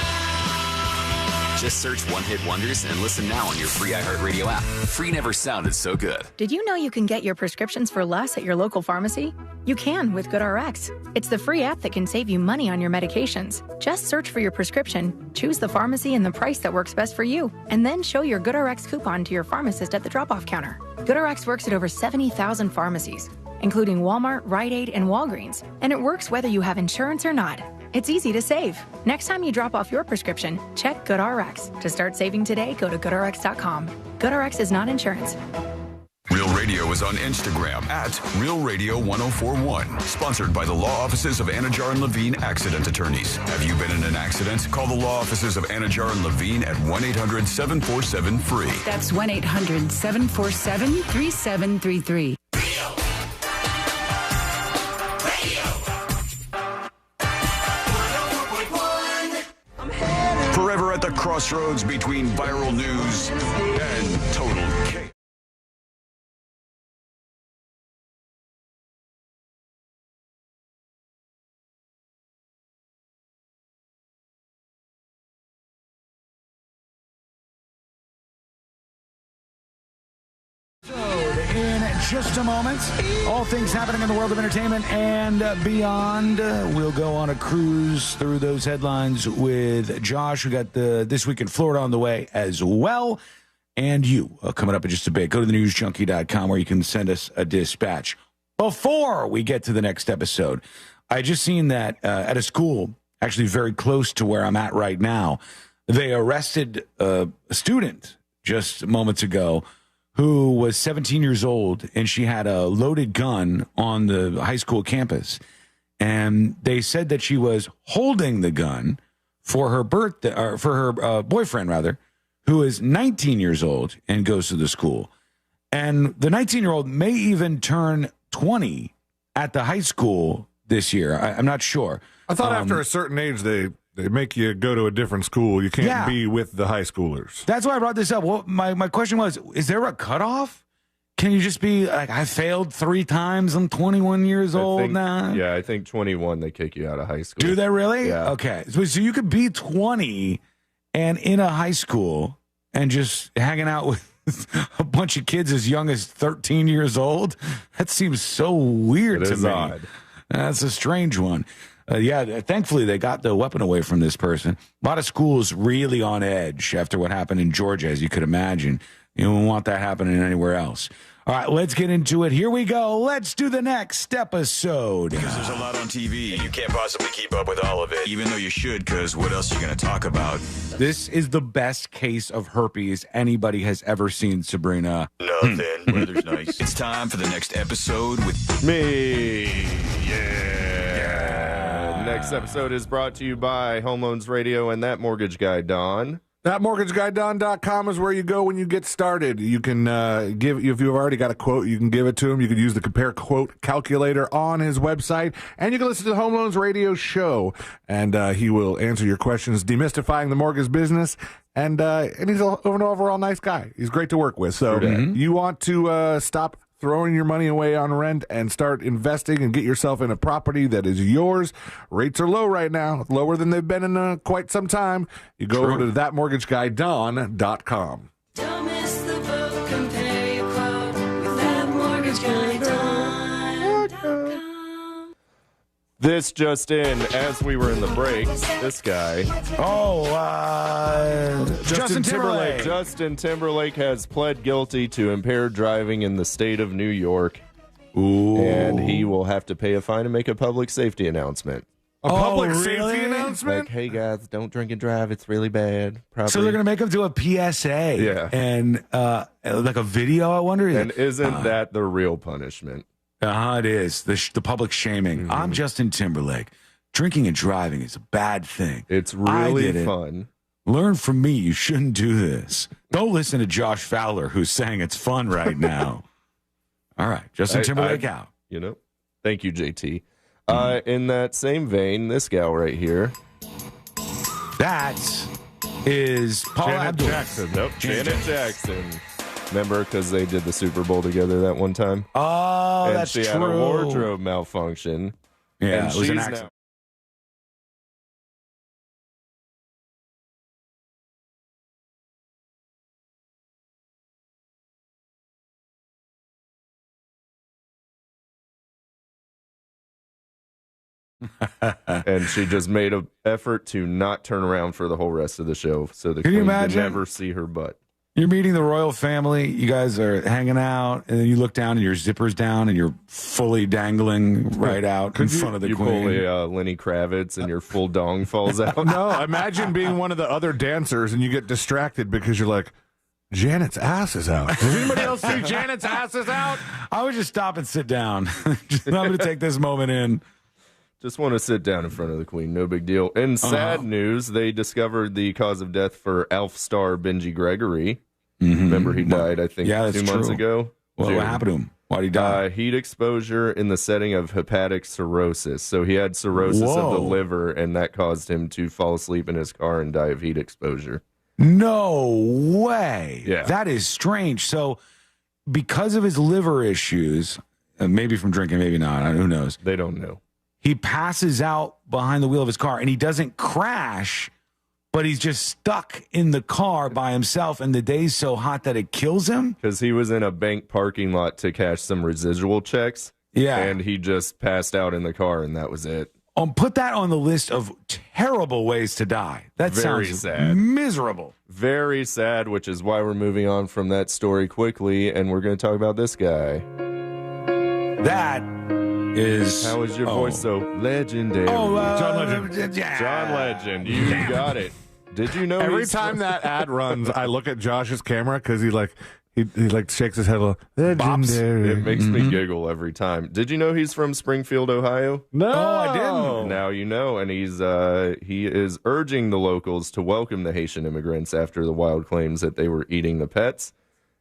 [SPEAKER 21] Just search One Hit Wonders and listen now on your free iHeartRadio app. Free never sounded so good.
[SPEAKER 32] Did you know you can get your prescriptions for less at your local pharmacy? You can with GoodRx. It's the free app that can save you money on your medications. Just search for your prescription, choose the pharmacy and the price that works best for you, and then show your GoodRx coupon to your pharmacist at the drop-off counter. GoodRx works at over 70,000 pharmacies, including Walmart, Rite Aid, and Walgreens, and it works whether you have insurance or not. It's easy to save. Next time you drop off your prescription, check GoodRx. To start saving today, go to GoodRx.com. GoodRx is not insurance.
[SPEAKER 9] Real Radio is on Instagram at Real Radio 1041. Sponsored by the law offices of Anajar and Levine Accident Attorneys. Have you been in an accident? Call the law offices of Anajar and Levine at 1-800-747-FREE.
[SPEAKER 33] That's 1-800-747-3733.
[SPEAKER 9] Forever at the crossroads between viral news and total chaos.
[SPEAKER 1] In just a moment, all things happening in the world of entertainment and beyond. We'll go on a cruise through those headlines with Josh. We got the This Week in Florida on the way as well. And you coming up in just a bit. Go to thenewsjunkie.com where you can send us a dispatch. Before we get to the next episode, I just seen that at a school, actually very close to where I'm at right now, they arrested a student just moments ago who was 17 years old, and she had a loaded gun on the high school campus. And they said that she was holding the gun for her birthday, or for her boyfriend, rather, who is 19 years old and goes to the school. And the 19-year-old may even turn 20 at the high school this year. I'm not sure.
[SPEAKER 2] I thought after a certain age, they make you go to a different school. You can't be with the high schoolers.
[SPEAKER 1] That's why I brought this up. Well, my question was, is there a cutoff? Can you just be like, I failed 3 times, I'm 21 years old now?
[SPEAKER 2] Yeah, I think 21 they kick you out of high school.
[SPEAKER 1] Do they really?
[SPEAKER 2] Yeah.
[SPEAKER 1] Okay. So you could be 20 and in a high school and just hanging out with a bunch of kids as young as 13 years old? That seems so weird to me.
[SPEAKER 2] Odd.
[SPEAKER 1] That's a strange one. Thankfully they got the weapon away from this person. A lot of schools really on edge after what happened in Georgia, as you could imagine. You don't want that happening anywhere else. All right, let's get into it. Here we go. Let's do the next episode.
[SPEAKER 9] Because there's a lot on TV, and you can't possibly keep up with all of it, even though you should, because what else are you going to talk about?
[SPEAKER 1] This is the best case of herpes anybody has ever seen, Sabrina.
[SPEAKER 9] Nothing. Weather's nice. It's time for the next episode with
[SPEAKER 2] me. Yeah. Next episode is brought to you by Home Loans Radio and That Mortgage Guy, Don.
[SPEAKER 4] ThatMortgageGuyDon.com is where you go when you get started. You can give, if you've already got a quote, you can give it to him. You can use the compare quote calculator on his website, and you can listen to the Home Loans Radio show, and he will answer your questions, demystifying the mortgage business. And he's an overall nice guy. He's great to work with. So you want to stop throwing your money away on rent and start investing and get yourself in a property that is yours. Rates are low right now, lower than they've been in quite some time. You go over to thatmortgageguyDon.com.
[SPEAKER 5] Don't miss the boat, compare your quote with thatmortgageguyDon.com.
[SPEAKER 2] This just in, as we were in the break, this guy.
[SPEAKER 1] Justin Timberlake.
[SPEAKER 2] Justin Timberlake has pled guilty to impaired driving in the state of New York.
[SPEAKER 1] Ooh.
[SPEAKER 2] And he will have to pay a fine and make a public safety announcement.
[SPEAKER 4] A public safety announcement?
[SPEAKER 2] Like, hey guys, don't drink and drive. It's really bad.
[SPEAKER 1] So they're going to make him do a PSA.
[SPEAKER 2] Yeah.
[SPEAKER 1] And like a video, I wonder.
[SPEAKER 2] And isn't that the real punishment?
[SPEAKER 1] It is. The public shaming. I'm Justin Timberlake. Drinking and driving is a bad thing.
[SPEAKER 2] It's really fun.
[SPEAKER 1] Learn from me. You shouldn't do this. Don't listen to Josh Fowler, who's saying it's fun right now. All right. Justin Timberlake out.
[SPEAKER 2] You know. Thank you, JT. In that same vein, this gal right here.
[SPEAKER 1] That is Paul Abdul.
[SPEAKER 2] Jackson. Nope. Janet Jackson. Remember, because they did the Super Bowl together that one time?
[SPEAKER 1] Oh,
[SPEAKER 2] and
[SPEAKER 1] that's
[SPEAKER 2] she
[SPEAKER 1] true.
[SPEAKER 2] had a wardrobe malfunction.
[SPEAKER 1] Yeah,
[SPEAKER 2] and
[SPEAKER 1] it was an accident.
[SPEAKER 2] And she just made an effort to not turn around for the whole rest of the show, so the
[SPEAKER 1] Can you
[SPEAKER 2] queen
[SPEAKER 1] imagine?
[SPEAKER 2] could never see her butt.
[SPEAKER 1] You're meeting the royal family. You guys are hanging out, and then you look down, and your zipper's down, and you're fully dangling right out in front of the queen.
[SPEAKER 2] You pull a Lenny Kravitz, and your full dong falls out.
[SPEAKER 4] No, imagine being one of the other dancers, and you get distracted because you're like, Janet's ass is out. Does anybody else see Janet's ass is out?
[SPEAKER 1] I would just stop and sit down. I'm going to take this moment in.
[SPEAKER 2] Just want to sit down in front of the queen. No big deal. In sad news, they discovered the cause of death for Alf star Benji Gregory. Remember, he died, I think, 2 months ago.
[SPEAKER 1] Well, what happened to him? Why did he die?
[SPEAKER 2] Heat exposure in the setting of hepatic cirrhosis. So he had cirrhosis of the liver, and that caused him to fall asleep in his car and die of heat exposure.
[SPEAKER 1] No way.
[SPEAKER 2] Yeah.
[SPEAKER 1] That is strange. So because of his liver issues, maybe from drinking, maybe not, who knows?
[SPEAKER 2] They don't know.
[SPEAKER 1] He passes out behind the wheel of his car, and he doesn't crash, but he's just stuck in the car by himself, and the day's so hot that it kills him?
[SPEAKER 2] Because he was in a bank parking lot to cash some residual checks.
[SPEAKER 1] Yeah.
[SPEAKER 2] And he just passed out in the car, and that was it.
[SPEAKER 1] Put that on the list of terrible ways to die. That
[SPEAKER 2] Very
[SPEAKER 1] sounds
[SPEAKER 2] sad.
[SPEAKER 1] Miserable.
[SPEAKER 2] Very sad, which is why we're moving on from that story quickly, and we're going to talk about this guy.
[SPEAKER 1] That is...
[SPEAKER 2] How is your voice so legendary?
[SPEAKER 1] John
[SPEAKER 4] Legend.
[SPEAKER 2] John Legend. You got it. Did you know
[SPEAKER 4] Every time that ad runs, I look at Josh's camera because he shakes his head a little. Legendary.
[SPEAKER 2] It makes me giggle every time. Did you know he's from Springfield, Ohio?
[SPEAKER 4] No,
[SPEAKER 1] I didn't.
[SPEAKER 2] Now you know, and he is urging the locals to welcome the Haitian immigrants after the wild claims that they were eating the pets.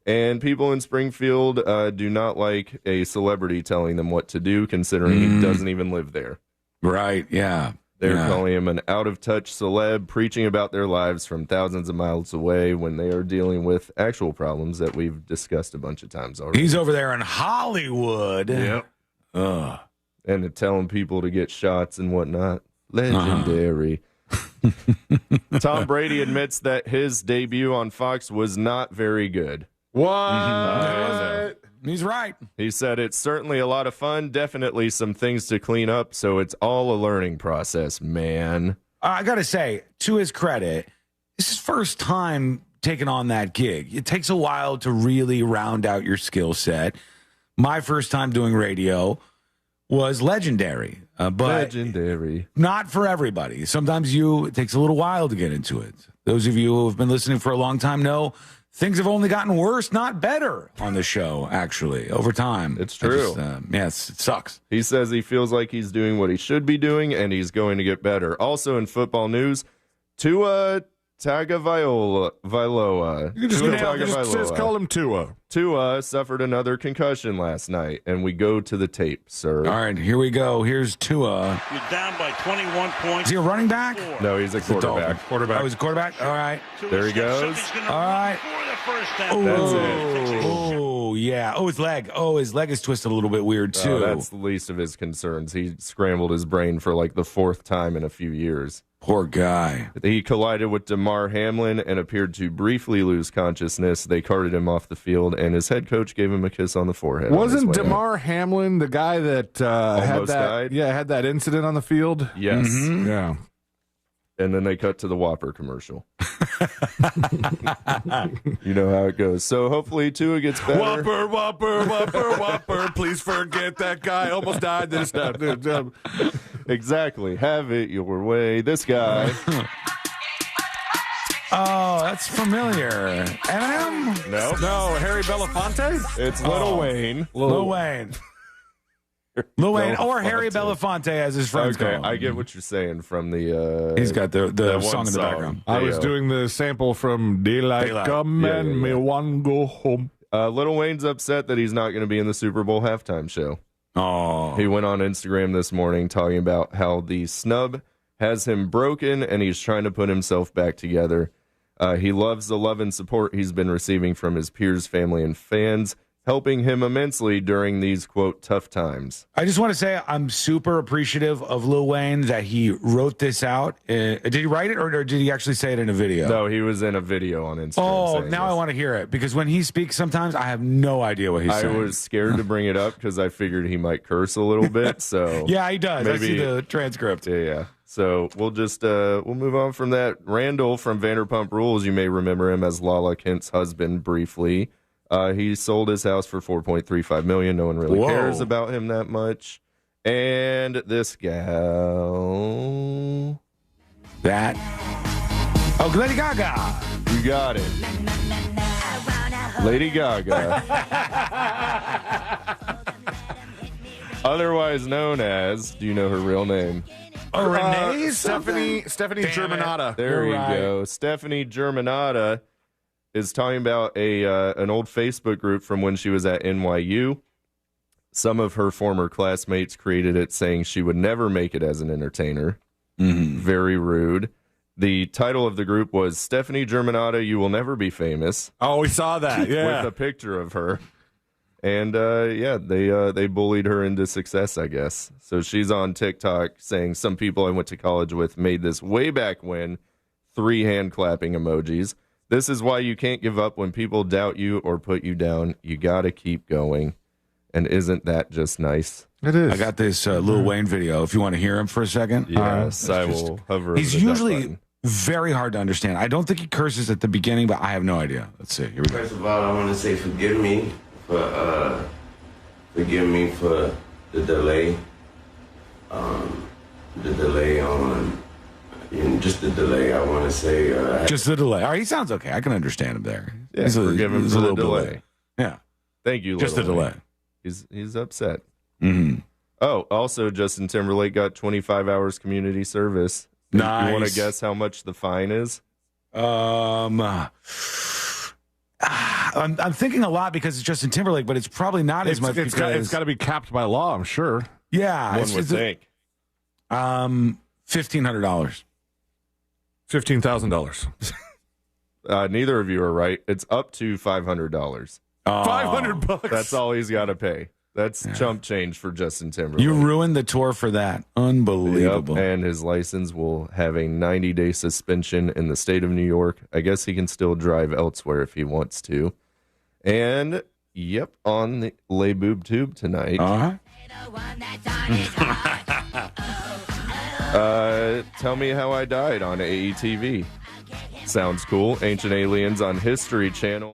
[SPEAKER 2] And people in Springfield do not like a celebrity telling them what to do, considering he doesn't even live there.
[SPEAKER 1] Right, yeah.
[SPEAKER 2] They're calling him an out-of-touch celeb, preaching about their lives from thousands of miles away when they are dealing with actual problems that we've discussed a bunch of times already.
[SPEAKER 1] He's over there in Hollywood.
[SPEAKER 2] Yep. And telling people to get shots and whatnot. Legendary. Tom Brady admits that his debut on Fox was not very good.
[SPEAKER 4] What?
[SPEAKER 1] He's right.
[SPEAKER 2] He said it's certainly a lot of fun, definitely some things to clean up, so it's all a learning process, man.
[SPEAKER 1] I got to say, to his credit, this is his first time taking on that gig. It takes a while to really round out your skill set. My first time doing radio was legendary, but
[SPEAKER 2] legendary.
[SPEAKER 1] Not for everybody. Sometimes it takes a little while to get into it. Those of you who have been listening for a long time know things have only gotten worse, not better, on the show, actually, over time.
[SPEAKER 2] It's true.
[SPEAKER 1] Yes, it sucks.
[SPEAKER 2] He says he feels like he's doing what he should be doing, and he's going to get better. Also in football news, Tua Tagovailoa.
[SPEAKER 4] You can just call him Tua.
[SPEAKER 2] Tua suffered another concussion last night, and we go to the tape, sir.
[SPEAKER 1] All right, here we go. Here's Tua.
[SPEAKER 6] You're down by 21 points.
[SPEAKER 1] Is he a running back?
[SPEAKER 2] No, he's a quarterback.
[SPEAKER 1] Oh, he's a quarterback? All right.
[SPEAKER 2] There he goes.
[SPEAKER 1] All right.
[SPEAKER 2] That's it.
[SPEAKER 1] Oh, yeah. Oh, his leg. Oh, his leg is twisted a little bit weird, too.
[SPEAKER 2] That's the least of his concerns. He scrambled his brain for like the fourth time in a few years.
[SPEAKER 1] Poor guy.
[SPEAKER 2] He collided with Damar Hamlin and appeared to briefly lose consciousness. They carted him off the field, and his head coach gave him a kiss on the forehead.
[SPEAKER 4] Wasn't Damar Hamlin the guy that had that incident on the field?
[SPEAKER 2] Yes.
[SPEAKER 1] Mm-hmm.
[SPEAKER 4] Yeah.
[SPEAKER 2] And then they cut to the Whopper commercial. You know how it goes. So hopefully Tua gets better.
[SPEAKER 4] Whopper, Whopper, Whopper, Whopper. Please forget that guy almost died this time.
[SPEAKER 2] Exactly. Have it your way. This guy.
[SPEAKER 1] Oh, that's familiar. Eminem?
[SPEAKER 2] No,
[SPEAKER 4] Harry Belafonte?
[SPEAKER 2] It's Lil Wayne.
[SPEAKER 1] Lil Wayne. Lil Wayne or Harry Belafonte, as his friends call him.
[SPEAKER 2] I get what you're saying from the...
[SPEAKER 1] He's got the song in the background.
[SPEAKER 4] I was doing the sample from Daylight Come and Me One Go Home.
[SPEAKER 2] Lil Wayne's upset that he's not going to be in the Super Bowl halftime show.
[SPEAKER 1] Oh.
[SPEAKER 2] He went on Instagram this morning talking about how the snub has him broken and he's trying to put himself back together. He loves the love and support he's been receiving from his peers, family, and fans, helping him immensely during these, quote, tough times.
[SPEAKER 1] I just want to say I'm super appreciative of Lil Wayne that he wrote this out. Did he write it or did he actually say it in a video?
[SPEAKER 2] No, he was in a video on Instagram.
[SPEAKER 1] Oh, now I want to hear it because when he speaks sometimes I have no idea what he's saying.
[SPEAKER 2] I was scared to bring it up because I figured he might curse a little bit. So
[SPEAKER 1] yeah, he does. I see the transcript.
[SPEAKER 2] Yeah. So we'll just we'll move on from that. Randall from Vanderpump Rules, you may remember him as Lala Kent's husband briefly. He sold his house for $4.35 million. No one really cares about him that much. And this gal,
[SPEAKER 1] Lady Gaga.
[SPEAKER 2] You got it, Lady Gaga, otherwise known as. Do you know her real name?
[SPEAKER 1] Renee?
[SPEAKER 4] Stephanie Germanotta.
[SPEAKER 2] There you go. Stephanie Germanotta is talking about an old Facebook group from when she was at NYU. Some of her former classmates created it saying she would never make it as an entertainer.
[SPEAKER 1] Mm-hmm.
[SPEAKER 2] Very rude. The title of the group was Stephanie Germanotta, You Will Never Be Famous.
[SPEAKER 4] Oh, we saw that, yeah.
[SPEAKER 2] With a picture of her. And, they bullied her into success, I guess. So she's on TikTok saying some people I went to college with made this way back when. 3 hand clapping emojis. This is why you can't give up when people doubt you or put you down. You got to keep going. And isn't that just nice?
[SPEAKER 4] It is.
[SPEAKER 1] I got this Lil Wayne video. If you want to hear him for a second.
[SPEAKER 2] Yes, I will hover.
[SPEAKER 1] He's
[SPEAKER 2] over the
[SPEAKER 1] usually
[SPEAKER 2] button.
[SPEAKER 1] very hard to understand. I don't think he curses at the beginning, but I have no idea. Let's see. Here we go.
[SPEAKER 7] First of all, I want to say forgive me for the delay. The delay on... just the delay, I want to say.
[SPEAKER 1] Just the delay. All right, he sounds okay. I can understand him there.
[SPEAKER 2] Yeah, forgive him for the delay.
[SPEAKER 1] Yeah.
[SPEAKER 2] Thank you,
[SPEAKER 1] just the delay.
[SPEAKER 2] He's upset.
[SPEAKER 1] Mm-hmm.
[SPEAKER 2] Oh, also, Justin Timberlake got 25 hours community service.
[SPEAKER 1] Nice.
[SPEAKER 2] You want to guess how much the fine is?
[SPEAKER 1] I'm thinking a lot because it's Justin Timberlake, but it's probably not as much.
[SPEAKER 4] It's got to be capped by law, I'm sure.
[SPEAKER 1] Yeah.
[SPEAKER 2] One would think.
[SPEAKER 1] $1,500.
[SPEAKER 4] $15,000.
[SPEAKER 2] Neither of you are right. It's up to $500.
[SPEAKER 4] $500.
[SPEAKER 2] That's all he's got to pay. That's chump change for Justin Timberlake.
[SPEAKER 1] You ruined the tour for that. Unbelievable.
[SPEAKER 2] Yep, and his license will have a 90-day suspension in the state of New York. I guess he can still drive elsewhere if he wants to. And, yep, on the Les Boob Tube tonight. Tell Me How I Died on AETV. Sounds cool. Ancient Aliens on History Channel.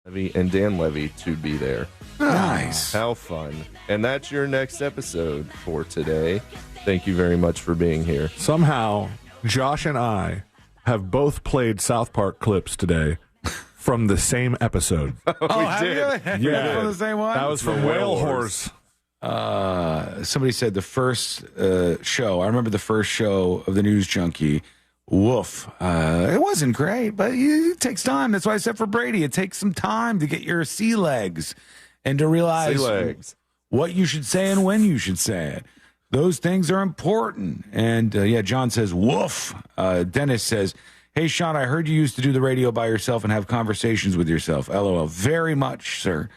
[SPEAKER 2] Levy and Dan Levy to be there.
[SPEAKER 1] Nice.
[SPEAKER 2] How fun. And that's your next episode for today. Thank you very much for being here.
[SPEAKER 4] Somehow, Josh and I have both played South Park clips today from the same episode.
[SPEAKER 1] Have
[SPEAKER 2] did.
[SPEAKER 1] you?
[SPEAKER 4] Yeah.
[SPEAKER 1] From the same one?
[SPEAKER 4] That was from Whale Horse.
[SPEAKER 1] Somebody said the first show, I remember the first show of the News Junkie, woof. It wasn't great, but it takes time. That's why I said for Brady, it takes some time to get your sea legs and to realize what you should say and when you should say it. Those things are important. And John says, woof. Dennis says, hey, Sean, I heard you used to do the radio by yourself and have conversations with yourself. LOL. Very much, sir.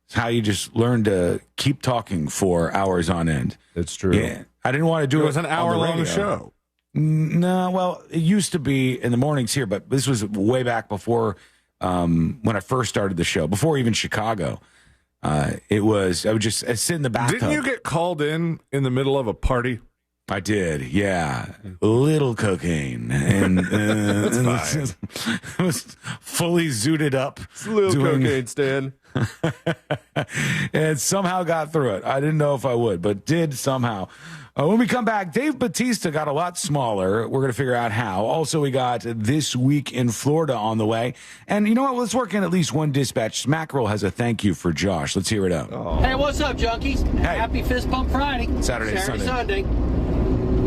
[SPEAKER 1] It's how you just learn to keep talking for hours on end.
[SPEAKER 2] It's true.
[SPEAKER 1] Yeah. I didn't want to do it.
[SPEAKER 4] It was an hour-long show.
[SPEAKER 1] No, well, it used to be in the mornings here, but this was way back before when I first started the show, before even Chicago. I would just sit in the bathtub.
[SPEAKER 4] Didn't you get called in the middle of a party?
[SPEAKER 1] I did, yeah. A little cocaine. And it was fully zooted up.
[SPEAKER 2] It's a little cocaine, Stan.
[SPEAKER 1] And somehow got through it. I didn't know if I would, but did somehow. When we come back, Dave Bautista got a lot smaller. We're going to figure out how. Also, we got This Week in Florida on the way. And you know what? Let's work in at least one dispatch. Smackerel has a thank you for Josh. Let's hear it out.
[SPEAKER 6] Hey, what's up, junkies?
[SPEAKER 1] Hey.
[SPEAKER 6] Happy Fist Bump Friday.
[SPEAKER 1] Saturday,
[SPEAKER 6] Sunday.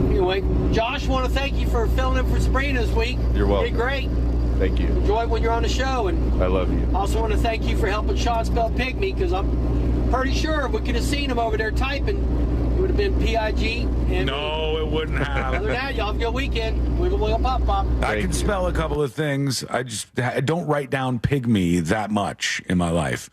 [SPEAKER 6] Anyway, Josh, want to thank you for filling in for Sabrina this week.
[SPEAKER 2] You're welcome.
[SPEAKER 6] You did great.
[SPEAKER 2] Thank you.
[SPEAKER 6] Enjoy it when you're on the show. And
[SPEAKER 2] I love you.
[SPEAKER 6] I also want to thank you for helping Sean spell Pygmy, because I'm pretty sure if we could have seen him over there typing, it would have been P-I-G. And
[SPEAKER 1] no, it wouldn't have.
[SPEAKER 6] Other than that, y'all have a good weekend. Wiggle, wiggle, pop, pop.
[SPEAKER 1] I can spell a couple of things. I don't write down Pygmy that much in my life.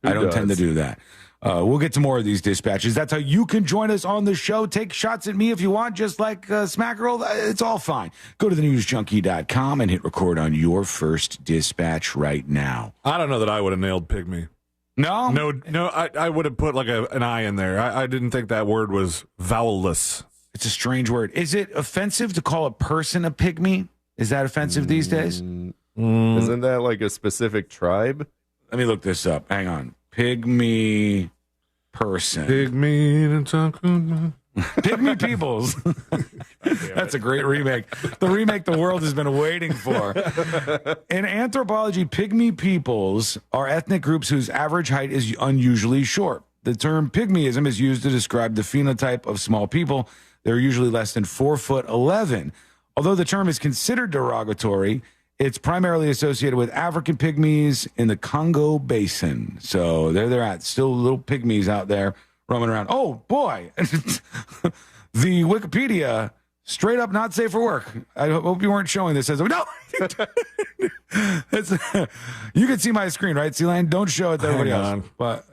[SPEAKER 1] I don't tend to do that. We'll get to more of these dispatches. That's how you can join us on the show. Take shots at me if you want, just like Smackerel. It's all fine. Go to thenewsjunkie.com and hit record on your first dispatch right now.
[SPEAKER 4] I don't know that I would have nailed Pygmy.
[SPEAKER 1] No?
[SPEAKER 4] No, I would have put like an I in there. I didn't think that word was vowelless.
[SPEAKER 1] It's a strange word. Is it offensive to call a person a pygmy? Is that offensive these days?
[SPEAKER 2] Isn't that like a specific tribe?
[SPEAKER 1] Let me look this up. Hang on. Pygmy person. Pygmy Peoples. That's a great remake. The remake the world has been waiting for. In anthropology, Pygmy peoples are ethnic groups whose average height is unusually short. The term pygmyism is used to describe the phenotype of small people. They're usually less than 4'11". Although the term is considered derogatory, it's primarily associated with African pygmies in the Congo Basin. So there they're at. Still little pygmies out there roaming around. Oh, boy. The Wikipedia, straight up not safe for work. I hope you weren't showing this. As no. You can see my screen, right, C-Lane? Don't show it to everybody else. But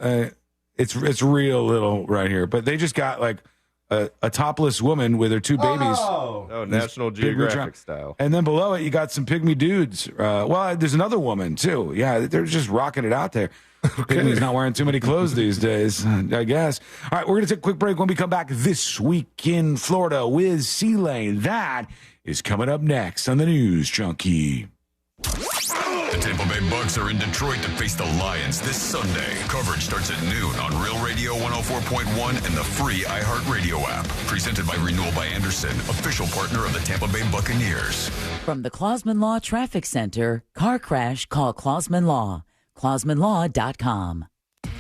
[SPEAKER 1] it's real little right here. But they just got like a topless woman with her two babies.
[SPEAKER 2] Oh, National Geographic style.
[SPEAKER 1] And then below it, you got some pygmy dudes. Well, there's another woman, too. Yeah, they're just rocking it out there. Pygmy's not wearing too many clothes these days, I guess. All right, we're going to take a quick break. When we come back, This Week in Florida with C-Lane. That is coming up next on the News Junkie.
[SPEAKER 9] The Tampa Bay Bucks are in Detroit to face the Lions this Sunday. Coverage starts at noon on Real Radio 104.1 and the free iHeartRadio app. Presented by Renewal by Anderson, official partner of the Tampa Bay Buccaneers.
[SPEAKER 8] From the Clausman Law Traffic Center, car crash, call Clausman Law. ClausmanLaw.com.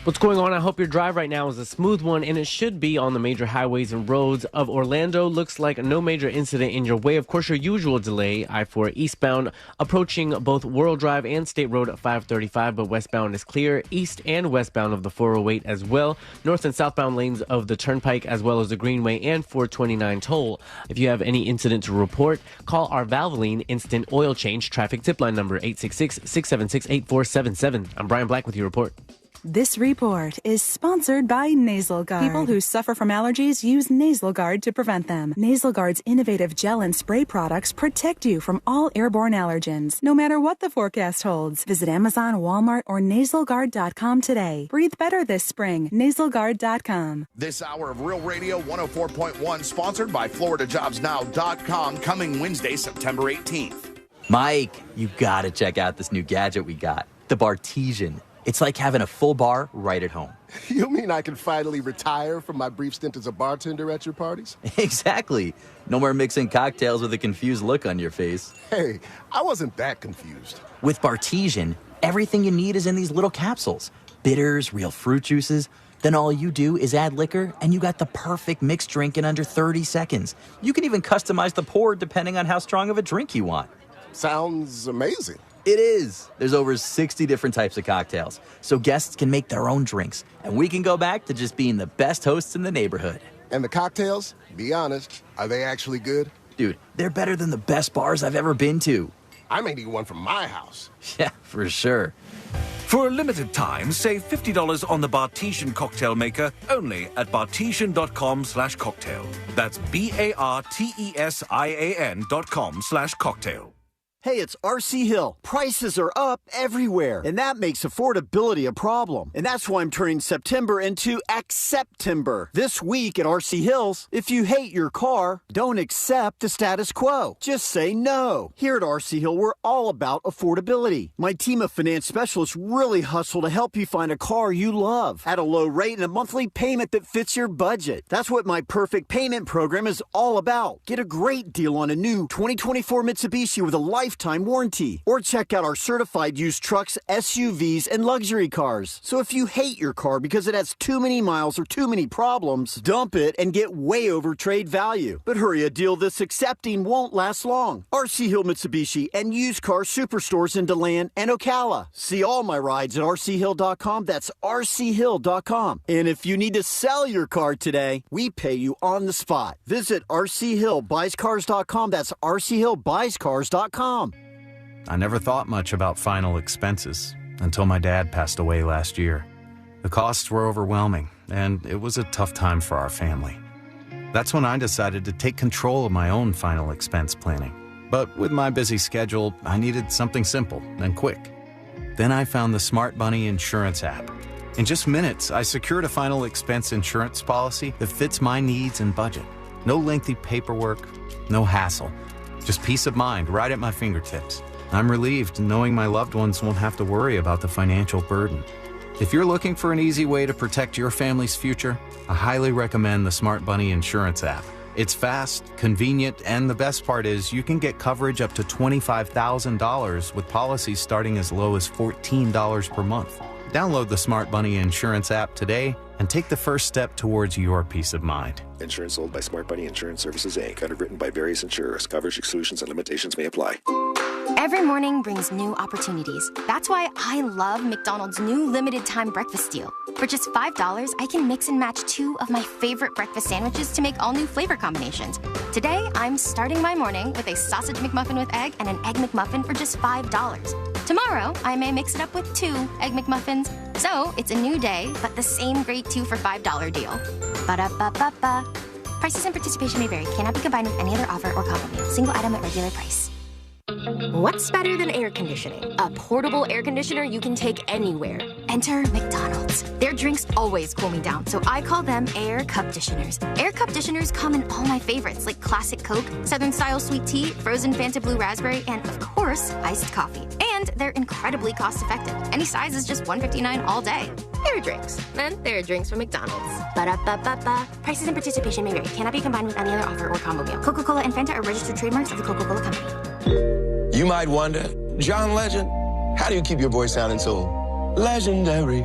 [SPEAKER 8] What's going on? I hope your drive right now is a smooth one, and it should be on the major highways and roads of Orlando. Looks like no major incident in your way. Of course, your usual delay, I-4 eastbound, approaching both World Drive and State Road 535, but westbound is clear. East and westbound of the 408 as well. North and southbound lanes of the Turnpike, as well as the Greenway and 429 toll. If you have any incident to report, call our Valvoline Instant Oil Change traffic tip line number 866-676-8477. I'm Brian Black with your report.
[SPEAKER 10] This report is sponsored by Nasal Guard. People who suffer from allergies use Nasal Guard to prevent them. Nasal Guard's innovative gel and spray products protect you from all airborne allergens, no matter what the forecast holds. Visit Amazon, Walmart, or nasalguard.com today. Breathe better this spring. nasalguard.com.
[SPEAKER 11] This hour of Real Radio 104.1, sponsored by FloridaJobsNow.com, coming Wednesday, September 18th.
[SPEAKER 12] Mike, you gotta check out this new gadget we got, the Bartesian. It's like having a full bar right at home.
[SPEAKER 13] You mean I can finally retire from my brief stint as a bartender at your parties?
[SPEAKER 12] Exactly. No more mixing cocktails with a confused look on your face.
[SPEAKER 13] Hey, I wasn't that confused.
[SPEAKER 12] With Bartesian, everything you need is in these little capsules. Bitters, real fruit juices. Then all you do is add liquor, and you got the perfect mixed drink in under 30 seconds. You can even customize the pour depending on how strong of a drink you want.
[SPEAKER 13] Sounds amazing.
[SPEAKER 12] It is. There's over 60 different types of cocktails, so guests can make their own drinks, and we can go back to just being the best hosts in the neighborhood.
[SPEAKER 13] And the cocktails, be honest, are they actually good?
[SPEAKER 12] Dude, they're better than the best bars I've ever been to.
[SPEAKER 13] I may need one from my house.
[SPEAKER 12] Yeah, for sure.
[SPEAKER 3] For a limited time, save $50 on the Bartesian cocktail maker only at bartesian.com/cocktail. That's BARTESIAN.com/cocktail.
[SPEAKER 14] Hey, it's RC Hill. Prices are up everywhere, and that makes affordability a problem. And that's why I'm turning September into Accept-timber. This week at RC Hills, if you hate your car, don't accept the status quo. Just say no. Here at RC Hill, we're all about affordability. My team of finance specialists really hustle to help you find a car you love at a low rate and a monthly payment that fits your budget. That's what my Perfect Payment program is all about. Get a great deal on a new 2024 Mitsubishi with a lifetime warranty. Or check out our certified used trucks, SUVs, and luxury cars. So if you hate your car because it has too many miles or too many problems, dump it and get way over trade value. But hurry, a deal this accepting won't last long. RC Hill Mitsubishi and used car superstores in DeLand and Ocala. See all my rides at rchill.com. That's rchill.com. And if you need to sell your car today, we pay you on the spot. Visit rchillbuyscars.com. That's rchillbuyscars.com.
[SPEAKER 15] I never thought much about final expenses until my dad passed away last year. The costs were overwhelming, and it was a tough time for our family. That's when I decided to take control of my own final expense planning. But with my busy schedule, I needed something simple and quick. Then I found the Smart Bunny Insurance app. In just minutes, I secured a final expense insurance policy that fits my needs and budget. No lengthy paperwork, no hassle. Just peace of mind right at my fingertips. I'm relieved knowing my loved ones won't have to worry about the financial burden. If you're looking for an easy way to protect your family's future, I highly recommend the Smart Bunny Insurance app. It's fast, convenient, and the best part is you can get coverage up to $25,000 with policies starting as low as $14 per month. Download the Smart Bunny Insurance app today and take the first step towards your peace of mind.
[SPEAKER 16] Insurance sold by Smart Bunny Insurance Services, Inc. Underwritten by various insurers. Coverage exclusions and limitations may apply.
[SPEAKER 17] Every morning brings new opportunities. That's why I love McDonald's new limited time breakfast deal. For just $5, I can mix and match 2 of my favorite breakfast sandwiches to make all new flavor combinations. Today, I'm starting my morning with a sausage McMuffin with egg and an egg McMuffin for just $5. Tomorrow, I may mix it up with 2 egg McMuffins. So, it's a new day, but the same great 2 for $5 deal. Ba-da-ba-ba-ba. Prices and participation may vary. Cannot be combined with any other offer or combo meal. Single item at regular price.
[SPEAKER 31] What's better than air conditioning? A portable air conditioner you can take anywhere.
[SPEAKER 22] Enter McDonald's. Their drinks always cool me down, so I call them Air Cup-ditioners. Air Cup-ditioners come in all my favorites, like Classic Coke, Southern-style sweet tea, frozen Fanta Blue Raspberry, and, of course, iced coffee. And they're incredibly cost-effective. Any size is just $1.59 all day.
[SPEAKER 31] Air drinks. And they're drinks from McDonald's.
[SPEAKER 22] Ba-da-ba-ba-ba. Prices and participation may vary. Cannot be combined with any other offer or combo meal. Coca-Cola and Fanta are registered trademarks of the Coca-Cola Company.
[SPEAKER 24] You might wonder, John Legend, how do you keep your voice sounding so legendary?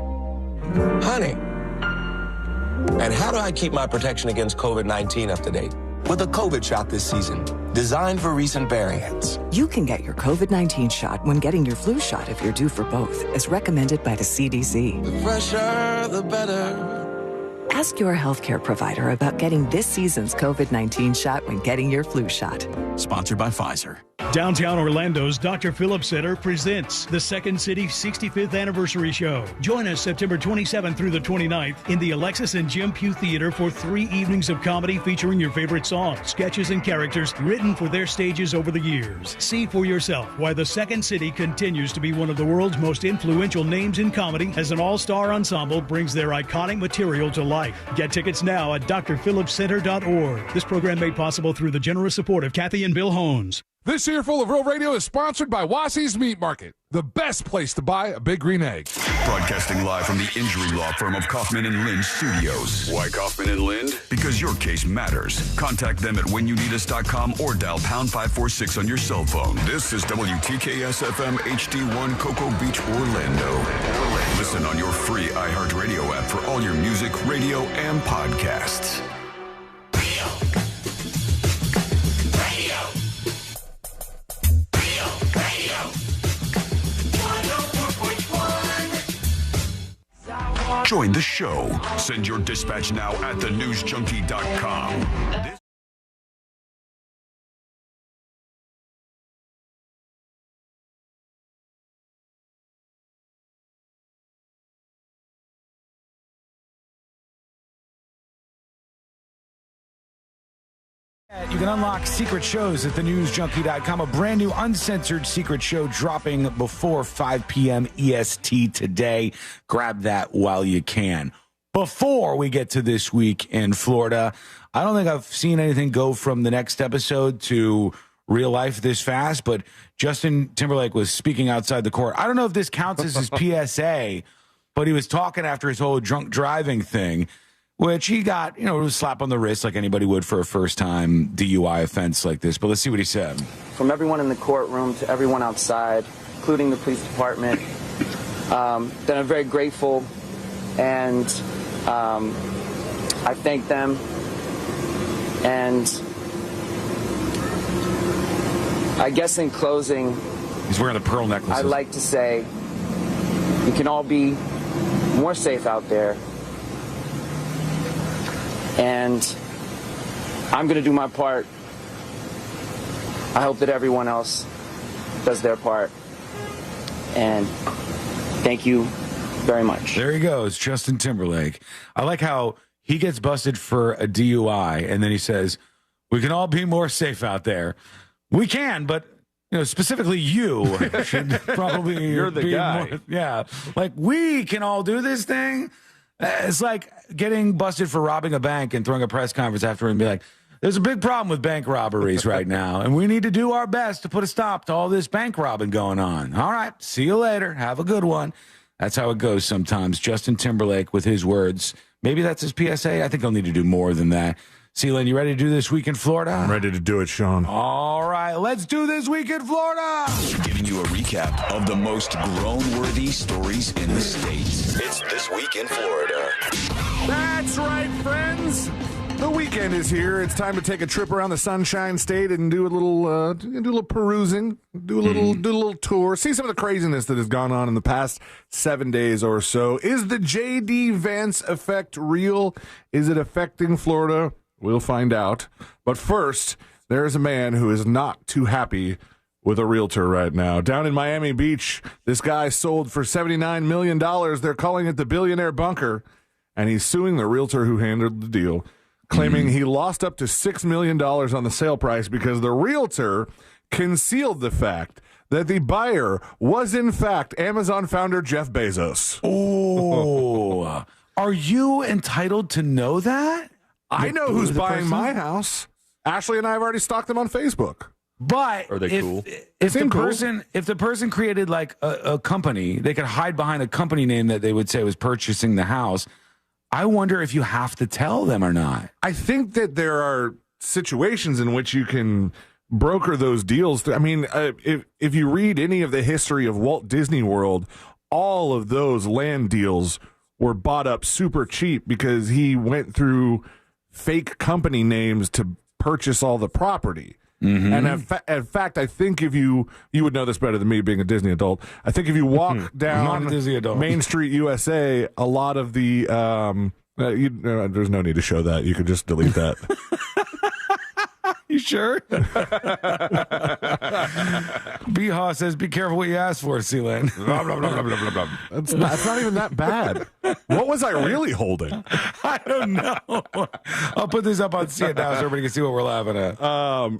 [SPEAKER 24] Honey. And how do I keep my protection against COVID-19 up to date? With a COVID shot this season, designed for recent variants.
[SPEAKER 18] You can get your COVID-19 shot when getting your flu shot if you're due for both, as recommended by the CDC.
[SPEAKER 24] The fresher, the better.
[SPEAKER 18] Ask your healthcare provider about getting this season's COVID-19 shot when getting your flu shot.
[SPEAKER 19] Sponsored by Pfizer.
[SPEAKER 20] Downtown Orlando's Dr. Phillips Center presents the Second City 65th Anniversary Show. Join us September 27th through the 29th in the Alexis and Jim Pugh Theater for 3 evenings of comedy featuring your favorite songs, sketches, and characters written for their stages over the years. See for yourself why the Second City continues to be one of the world's most influential names in comedy as an all-star ensemble brings their iconic material to life. Get tickets now at drphillipscenter.org. This program made possible through the generous support of Kathy and Bill Hones.
[SPEAKER 21] This Earful of Real Radio is sponsored by Wassey's Meat Market, the best place to buy a big green egg.
[SPEAKER 9] Broadcasting live from the injury law firm of Kaufman and Lind Studios. Why Kaufman and Lind? Because your case matters. Contact them at whenyouneedus.com or dial pound 546 on your cell phone. This is WTKS FM HD1 Cocoa Beach, Orlando. Listen on your free iHeartRadio app for all your music, radio, and podcasts. Join the show. Send your dispatch now at thenewsjunkie.com.
[SPEAKER 1] You can unlock secret shows at thenewsjunkie.com. A brand new uncensored secret show dropping before 5 p.m. EST today. Grab that while you can. Before we get to this week in Florida, I don't think I've seen anything go from the next episode to real life this fast, but Justin Timberlake was speaking outside the court. I don't know if this counts as his PSA, but he was talking after his whole drunk driving thing, which he got, a slap on the wrist like anybody would for a first-time DUI offense like this. But let's see what he said.
[SPEAKER 23] From everyone in the courtroom to everyone outside, including the police department, that I'm very grateful, and I thank them. And I guess in closing,
[SPEAKER 1] he's wearing the pearl necklaces.
[SPEAKER 23] I'd like to say we can all be more safe out there. And I'm going to do my part. I hope that everyone else does their part. And thank you very much.
[SPEAKER 1] There he goes, Justin Timberlake. I like how he gets busted for a DUI, and then he says, we can all be more safe out there. We can, but specifically you should probably
[SPEAKER 2] You're the guy.
[SPEAKER 1] More, yeah. Like, we can all do this thing. It's like getting busted for robbing a bank and throwing a press conference after and be like, there's a big problem with bank robberies right now, and we need to do our best to put a stop to all this bank robbing going on. All right, see you later. Have a good one. That's how it goes sometimes. Justin Timberlake with his words. Maybe that's his PSA. I think he'll need to do more than that. Sealand, you ready to do This Week in Florida?
[SPEAKER 4] I'm ready to do it, Sean.
[SPEAKER 1] All right, let's do This Week in Florida.
[SPEAKER 9] Giving you a recap of the most groan-worthy stories in the States. It's This Week in Florida.
[SPEAKER 4] That's right, friends. The weekend is here. It's time to take a trip around the Sunshine State and do a little perusing, do a little tour, see some of the craziness that has gone on in the past 7 days or so. Is the JD Vance effect real? Is it affecting Florida? We'll find out. But first, there is a man who is not too happy with a realtor right now. Down in Miami Beach, this guy sold for $79 million. They're calling it the billionaire bunker, and he's suing the realtor who handled the deal, claiming he lost up to $6 million on the sale price because the realtor concealed the fact that the buyer was, in fact, Amazon founder Jeff Bezos.
[SPEAKER 1] Oh, are you entitled to know that?
[SPEAKER 4] I know who's buying my house. Ashley and I have already stalked them on Facebook.
[SPEAKER 1] But
[SPEAKER 2] Are they cool?
[SPEAKER 1] If the person created like a company, they could hide behind a company name that they would say was purchasing the house. I wonder if you have to tell them or not.
[SPEAKER 4] I think that there are situations in which you can broker those deals. I mean, if you read any of the history of Walt Disney World, all of those land deals were bought up super cheap because he went through fake company names to purchase all the property.
[SPEAKER 1] Mm-hmm.
[SPEAKER 4] And in fact, I think if you would know this better than me, being a Disney adult. I think if you walk down Main Street, USA, a lot of the there's no need to show that. You could just delete that.
[SPEAKER 1] You sure? B-Haw says, be careful what you ask for, Sealand. Blah, blah, blah, blah, blah, blah.
[SPEAKER 4] That's not even that bad. What was I really holding?
[SPEAKER 1] I don't know. I'll put this up on See It Now so everybody can see what we're laughing at.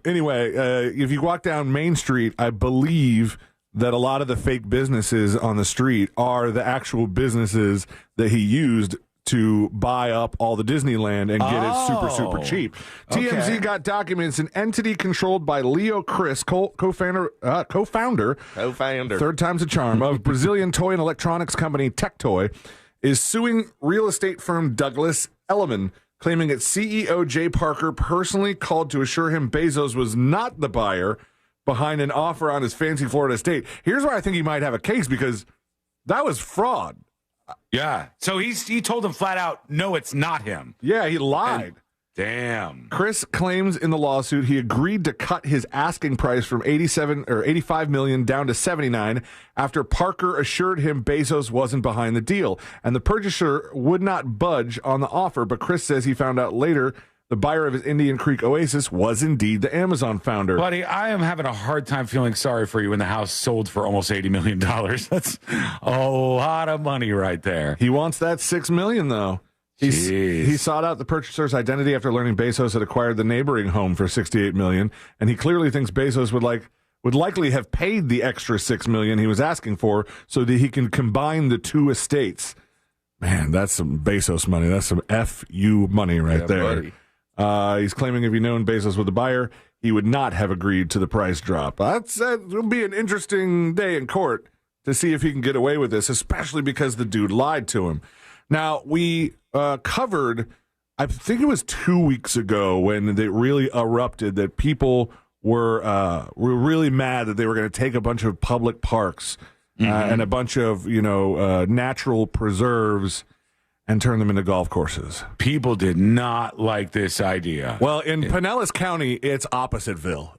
[SPEAKER 4] Anyway, if you walk down Main Street, I believe that a lot of the fake businesses on the street are the actual businesses that he used to buy up all the Disneyland and get it super, super cheap. TMZ got documents. An entity controlled by Leo Chris, co-founder, third time's a charm, of Brazilian toy and electronics company Tectoy, is suing real estate firm Douglas Elliman, claiming its CEO Jay Parker personally called to assure him Bezos was not the buyer behind an offer on his fancy Florida estate. Here's where I think he might have a case, because that was fraud.
[SPEAKER 1] Yeah. So he told them flat out, no, it's not him.
[SPEAKER 4] Yeah, he lied.
[SPEAKER 1] Damn.
[SPEAKER 4] Chris claims in the lawsuit he agreed to cut his asking price from 85 million down to 79 after Parker assured him Bezos wasn't behind the deal, and the purchaser would not budge on the offer. But Chris says he found out later the buyer of his Indian Creek Oasis was indeed the Amazon founder.
[SPEAKER 1] Buddy, I am having a hard time feeling sorry for you when the house sold for almost $80 million. That's a lot of money right there.
[SPEAKER 4] He wants that $6 million, though. He sought out the purchaser's identity after learning Bezos had acquired the neighboring home for $68 million, and he clearly thinks Bezos would likely have paid the extra $6 million he was asking for so that he can combine the two estates. Man, that's some Bezos money. That's some FU money right there. Buddy. He's claiming if he'd known Bezos was the buyer, he would not have agreed to the price drop. It'll be an interesting day in court to see if he can get away with this, especially because the dude lied to him. Now, we covered, I think it was 2 weeks ago, when they really erupted that people were really mad that they were going to take a bunch of public parks and a bunch of natural preserves and turn them into golf courses.
[SPEAKER 1] People did not like this idea.
[SPEAKER 4] Well, in Pinellas County, it's Oppositeville.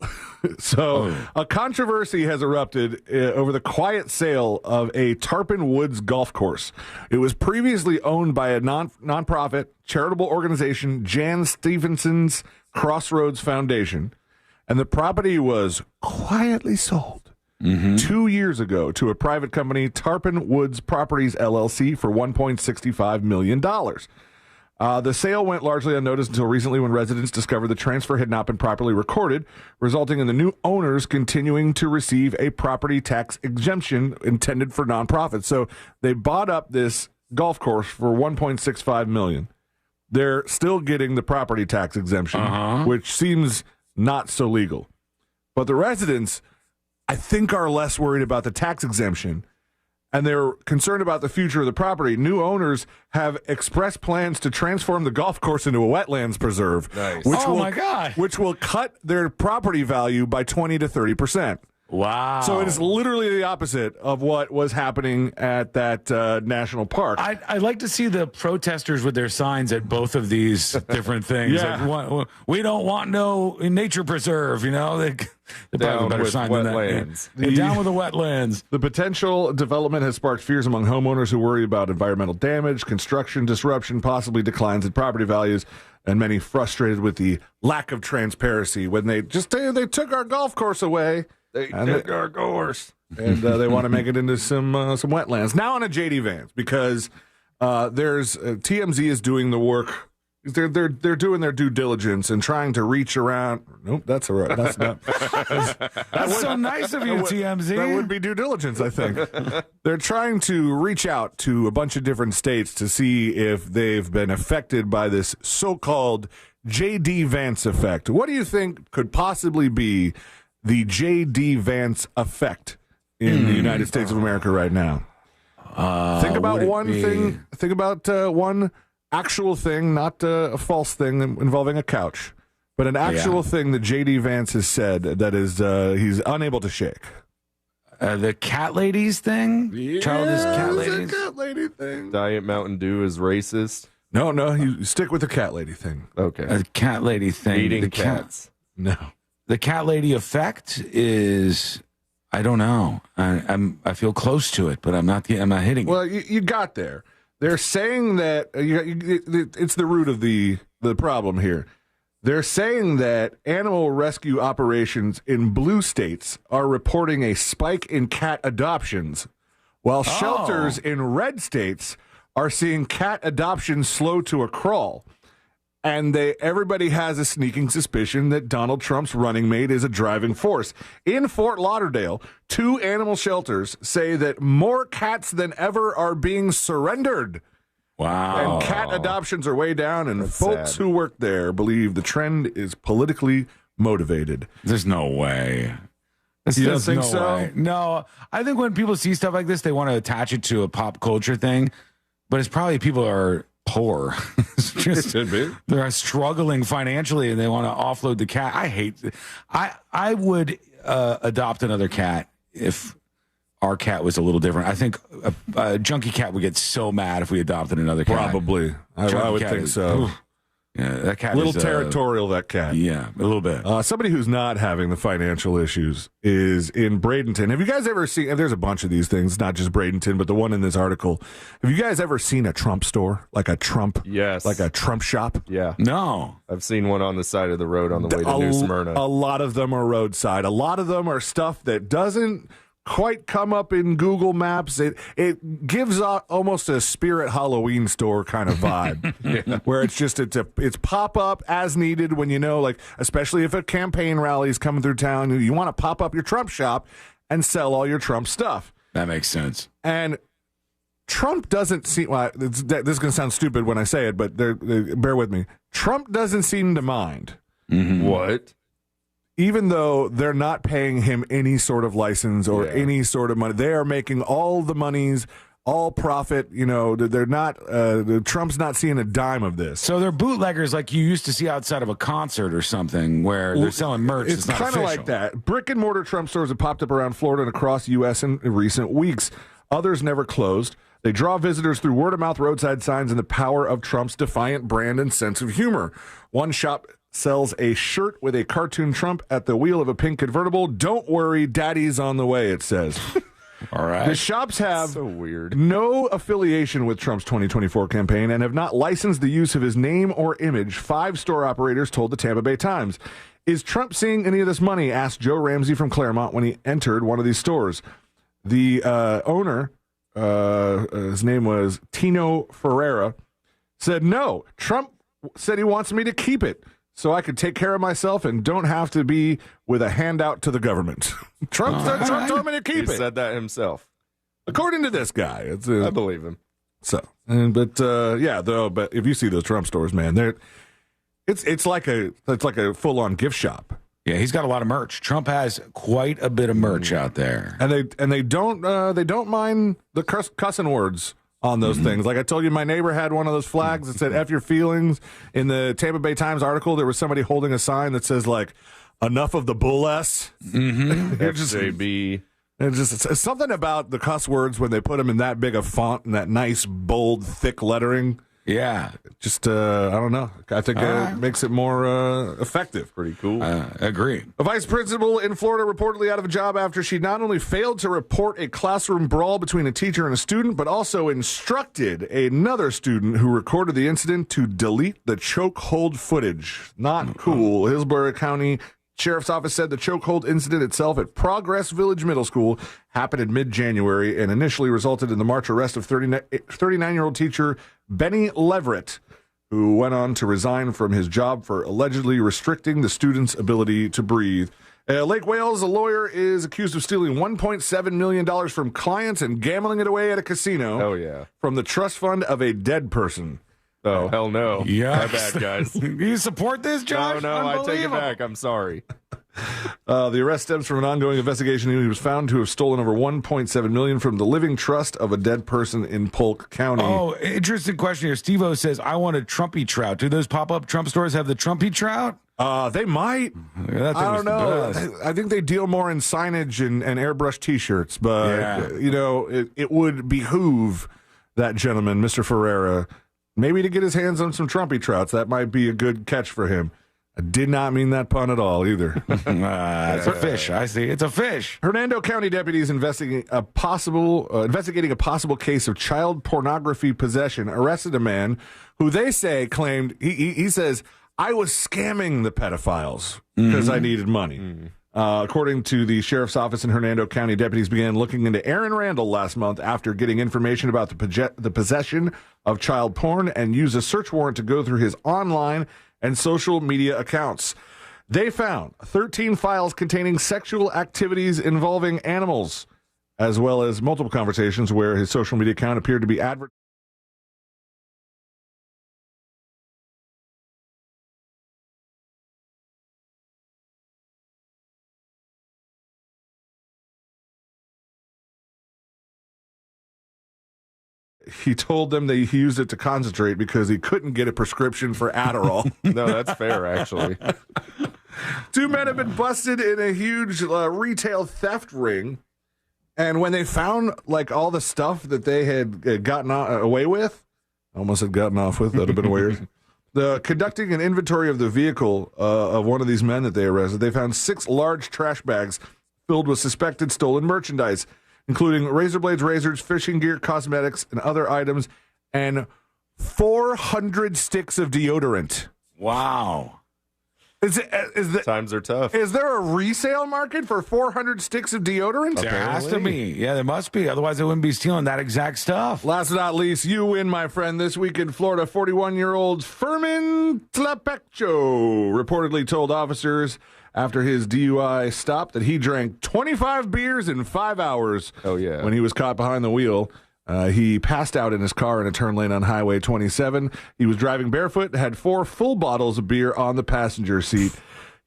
[SPEAKER 4] So a controversy has erupted over the quiet sale of a Tarpon Woods golf course. It was previously owned by a nonprofit charitable organization, Jan Stevenson's Crossroads Foundation, and the property was quietly sold 2 years ago to a private company, Tarpon Woods Properties, LLC, for $1.65 million. The sale went largely unnoticed until recently, when residents discovered the transfer had not been properly recorded, resulting in the new owners continuing to receive a property tax exemption intended for nonprofits. So they bought up this golf course for $1.65 million. They're still getting the property tax exemption, which seems not so legal. But the residents, I think, are less worried about the tax exemption, and they're concerned about the future of the property. New owners have expressed plans to transform the golf course into a wetlands preserve, which will cut their property value by 20 to 30%.
[SPEAKER 1] Wow.
[SPEAKER 4] So it is literally the opposite of what was happening at that national park.
[SPEAKER 1] I'd like to see the protesters with their signs at both of these different things.
[SPEAKER 4] Yeah.
[SPEAKER 1] Like, we don't want no nature preserve, They
[SPEAKER 2] Down
[SPEAKER 1] better
[SPEAKER 2] with
[SPEAKER 1] sign
[SPEAKER 2] wetlands.
[SPEAKER 1] than that. Down with the wetlands.
[SPEAKER 4] The potential development has sparked fears among homeowners who worry about environmental damage, construction disruption, possibly declines in property values, and many frustrated with the lack of transparency when they took our golf course away.
[SPEAKER 2] They took our course.
[SPEAKER 4] And they want to make it into some wetlands. Now on a JD Vance, because there's TMZ is doing the work. They're doing their due diligence and trying to reach around. Nope, that's all right. That's not.
[SPEAKER 1] That's so nice of you, TMZ.
[SPEAKER 4] That would be due diligence, I think. They're trying to reach out to a bunch of different states to see if they've been affected by this so-called JD Vance effect. What do you think could possibly be the JD Vance effect in the United States of America right now? Think about one thing. Think about one actual thing, not a false thing involving a couch, but an actual thing that JD Vance has said that is he's unable to shake.
[SPEAKER 1] The cat ladies thing? Childish cat ladies?
[SPEAKER 4] Cat lady thing.
[SPEAKER 2] Diet Mountain Dew is racist.
[SPEAKER 4] No, you stick with the cat lady thing.
[SPEAKER 2] Okay.
[SPEAKER 1] A cat lady thing.
[SPEAKER 2] Eating cats.
[SPEAKER 4] No.
[SPEAKER 1] The cat lady effect is, I don't know. I feel close to it, but I'm not hitting it.
[SPEAKER 4] Well, you got there. They're saying that it's the root of the problem here. They're saying that animal rescue operations in blue states are reporting a spike in cat adoptions, while shelters in red states are seeing cat adoptions slow to a crawl. And everybody has a sneaking suspicion that Donald Trump's running mate is a driving force. In Fort Lauderdale, 2 animal shelters say that more cats than ever are being surrendered.
[SPEAKER 1] Wow.
[SPEAKER 4] And cat adoptions are way down, and
[SPEAKER 2] That's
[SPEAKER 4] folks
[SPEAKER 2] sad.
[SPEAKER 4] who work there believe the trend is politically motivated.
[SPEAKER 1] There's no way.
[SPEAKER 4] You don't think
[SPEAKER 1] no
[SPEAKER 4] so?
[SPEAKER 1] way. No. I think when people see stuff like this, they want to attach it to a pop culture thing, but it's probably people are poor. It's just,
[SPEAKER 4] it should be.
[SPEAKER 1] They're struggling financially and they want to offload the cat. I would adopt another cat if our cat was a little different. I think a junkie cat would get so mad if we adopted another cat.
[SPEAKER 4] Probably. I would think so.
[SPEAKER 1] Oof. Yeah, that cat
[SPEAKER 4] A little
[SPEAKER 1] is
[SPEAKER 4] territorial, that cat.
[SPEAKER 1] Yeah, a little bit.
[SPEAKER 4] Somebody who's not having the financial issues is in Bradenton. Have you guys ever seen, and there's a bunch of these things, not just Bradenton, but the one in this article. Have you guys ever seen a Trump store? Like a Trump?
[SPEAKER 2] Yes.
[SPEAKER 4] Like a Trump shop?
[SPEAKER 2] Yeah.
[SPEAKER 1] No.
[SPEAKER 2] I've seen one on the side of the road on the way to New Smyrna.
[SPEAKER 4] A lot of them are roadside. A lot of them are stuff that doesn't quite come up in Google Maps. It gives almost a Spirit Halloween store kind of vibe, where it's pop up as needed when like especially if a campaign rally is coming through town, you want to pop up your Trump shop and sell all your Trump stuff.
[SPEAKER 1] That makes sense.
[SPEAKER 4] And Trump doesn't seem. Well, this is going to sound stupid when I say it, but bear with me. Trump doesn't seem to mind.
[SPEAKER 1] Mm-hmm.
[SPEAKER 2] What?
[SPEAKER 4] Even though they're not paying him any sort of license or any sort of money, they are making all the monies, all profit. They're not. Trump's not seeing a dime of this.
[SPEAKER 1] So they're bootleggers like you used to see outside of a concert or something where they're selling merch.
[SPEAKER 4] It's
[SPEAKER 1] not
[SPEAKER 4] kind of
[SPEAKER 1] official.
[SPEAKER 4] like that. Brick and mortar Trump stores have popped up around Florida and across the U.S. in recent weeks. Others never closed. They draw visitors through word-of-mouth roadside signs and the power of Trump's defiant brand and sense of humor. One shop sells a shirt with a cartoon Trump at the wheel of a pink convertible. Don't worry, daddy's on the way, it says.
[SPEAKER 1] All right.
[SPEAKER 4] The shops have
[SPEAKER 2] so weird.
[SPEAKER 4] No affiliation with Trump's 2024 campaign and have not licensed the use of his name or image, 5 store operators told the Tampa Bay Times. Is Trump seeing any of this money? Asked Joe Ramsey from Claremont when he entered one of these stores. The owner, his name was Tino Ferreira, said, no, Trump said he wants me to keep it so I could take care of myself and don't have to be with a handout to the government. Trump told me to keep it.
[SPEAKER 2] He said that himself.
[SPEAKER 4] According to this guy.
[SPEAKER 2] I believe him.
[SPEAKER 4] So, but if you see those Trump stores, man, it's like a full-on gift shop.
[SPEAKER 1] Yeah, he's got a lot of merch. Trump has quite a bit of merch out there.
[SPEAKER 4] And they don't mind the cussing words on those things. Like I told you, my neighbor had one of those flags that said F your feelings. In the Tampa Bay Times article, there was somebody holding a sign that says, like, enough of the bull S.
[SPEAKER 1] Mm-hmm.
[SPEAKER 2] FJB.
[SPEAKER 4] It's something about the cuss words when they put them in that big a font and that nice, bold, thick lettering.
[SPEAKER 1] Yeah.
[SPEAKER 4] Just, I don't know. I think it makes it more effective.
[SPEAKER 2] Pretty cool.
[SPEAKER 1] Agree.
[SPEAKER 4] A vice principal in Florida reportedly out of a job after she not only failed to report a classroom brawl between a teacher and a student, but also instructed another student who recorded the incident to delete the chokehold footage. Not cool. Hillsborough County Sheriff's Office said the chokehold incident itself at Progress Village Middle School happened in mid-January and initially resulted in the March arrest of 39-year-old teacher Benny Leverett, who went on to resign from his job for allegedly restricting the student's ability to breathe. Lake Wales, a lawyer is accused of stealing $1.7 million from clients and gambling it away at a casino.
[SPEAKER 2] Oh, yeah.
[SPEAKER 4] From the trust fund of a dead person.
[SPEAKER 2] Oh, hell no.
[SPEAKER 1] Yeah.
[SPEAKER 2] My bad, guys.
[SPEAKER 1] You support this, Josh?
[SPEAKER 2] No, I take it back. I'm sorry.
[SPEAKER 4] The arrest stems from an ongoing investigation. He was found to have stolen over $1.7 million from the living trust of a dead person in Polk County.
[SPEAKER 1] Oh, interesting question here. Steve-O says, I want a Trumpy trout. Do those pop-up Trump stores have the Trumpy trout?
[SPEAKER 4] They might.
[SPEAKER 1] That thing
[SPEAKER 4] I
[SPEAKER 1] was
[SPEAKER 4] don't know.
[SPEAKER 1] the best.
[SPEAKER 4] I think they deal more in signage and airbrush T-shirts, but
[SPEAKER 1] Yeah.
[SPEAKER 4] you know, it would behoove that gentleman, Mr. Ferreira, maybe to get his hands on some Trumpy Trouts. That might be a good catch for him. I did not mean that pun at all either.
[SPEAKER 1] It's a fish. I see. It's a fish.
[SPEAKER 4] Hernando County deputies investigating a possible case of child pornography possession arrested a man who they say claimed he says, I was scamming the pedophiles because I needed money. According to the sheriff's office in Hernando County, deputies began looking into Aaron Randall last month after getting information about the possession of child porn and used a search warrant to go through his online and social media accounts. They found 13 files containing sexual activities involving animals, as well as multiple conversations where his social media account appeared to be advertised. He told them that he used it to concentrate because he couldn't get a prescription for Adderall.
[SPEAKER 2] No, that's fair, actually.
[SPEAKER 4] 2 men have been busted in a huge retail theft ring. And when they found like all the stuff that they had gotten away with, almost had gotten off with, that would have been weird. Conducting an inventory of the vehicle of one of these men that they arrested, they found 6 large trash bags filled with suspected stolen merchandise, including razor blades, razors, fishing gear, cosmetics, and other items, and 400 sticks of deodorant.
[SPEAKER 1] Wow.
[SPEAKER 2] Times are tough.
[SPEAKER 4] Is there a resale market for 400 sticks of deodorant?
[SPEAKER 1] There has to be. Yeah, there must be. Otherwise, they wouldn't be stealing that exact stuff.
[SPEAKER 4] Last but not least, you win, my friend. This week in Florida, 41-year-old Fermin Tlapecho reportedly told officers after his DUI stop that he drank 25 beers in 5 hours.
[SPEAKER 2] Oh, yeah.
[SPEAKER 4] When he was caught behind the wheel. He passed out in his car in a turn lane on Highway 27. He was driving barefoot, had 4 full bottles of beer on the passenger seat.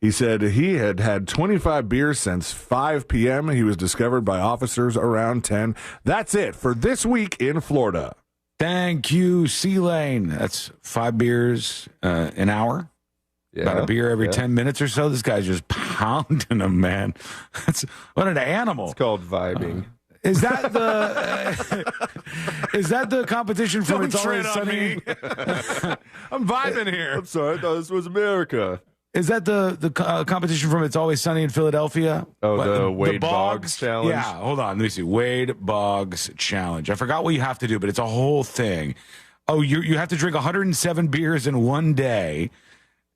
[SPEAKER 4] He said he had had 25 beers since 5 p.m. He was discovered by officers around 10. That's it for this week in Florida.
[SPEAKER 1] Thank you, C-Lane. That's 5 beers an hour.
[SPEAKER 2] Yeah,
[SPEAKER 1] about a beer every 10 minutes or so. This guy's just pounding them, man. That's what an animal.
[SPEAKER 2] It's called vibing.
[SPEAKER 1] Is that the competition from It's Always Sunny?
[SPEAKER 4] I'm vibing here.
[SPEAKER 2] I'm sorry, I thought this was America.
[SPEAKER 1] Is that the competition from It's Always Sunny in Philadelphia?
[SPEAKER 2] Oh, the Wade Boggs challenge?
[SPEAKER 1] Yeah, hold on. Let me see. Wade Boggs challenge. I forgot what you have to do, but it's a whole thing. Oh, you have to drink 107 beers in one day.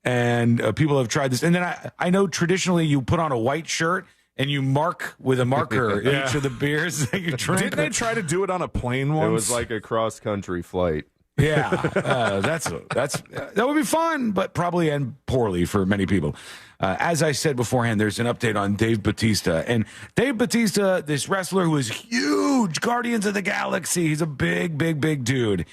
[SPEAKER 1] And people have tried this. And then I know traditionally you put on a white shirt and you mark with a marker each of the beers that you drink.
[SPEAKER 4] Didn't they try to do it on a plane once?
[SPEAKER 2] It was like a cross-country flight.
[SPEAKER 1] Yeah, that would be fun, but probably end poorly for many people. As I said beforehand, there's an update on Dave Bautista. And Dave Bautista, this wrestler who is huge, Guardians of the Galaxy, he's a big, big, big dude.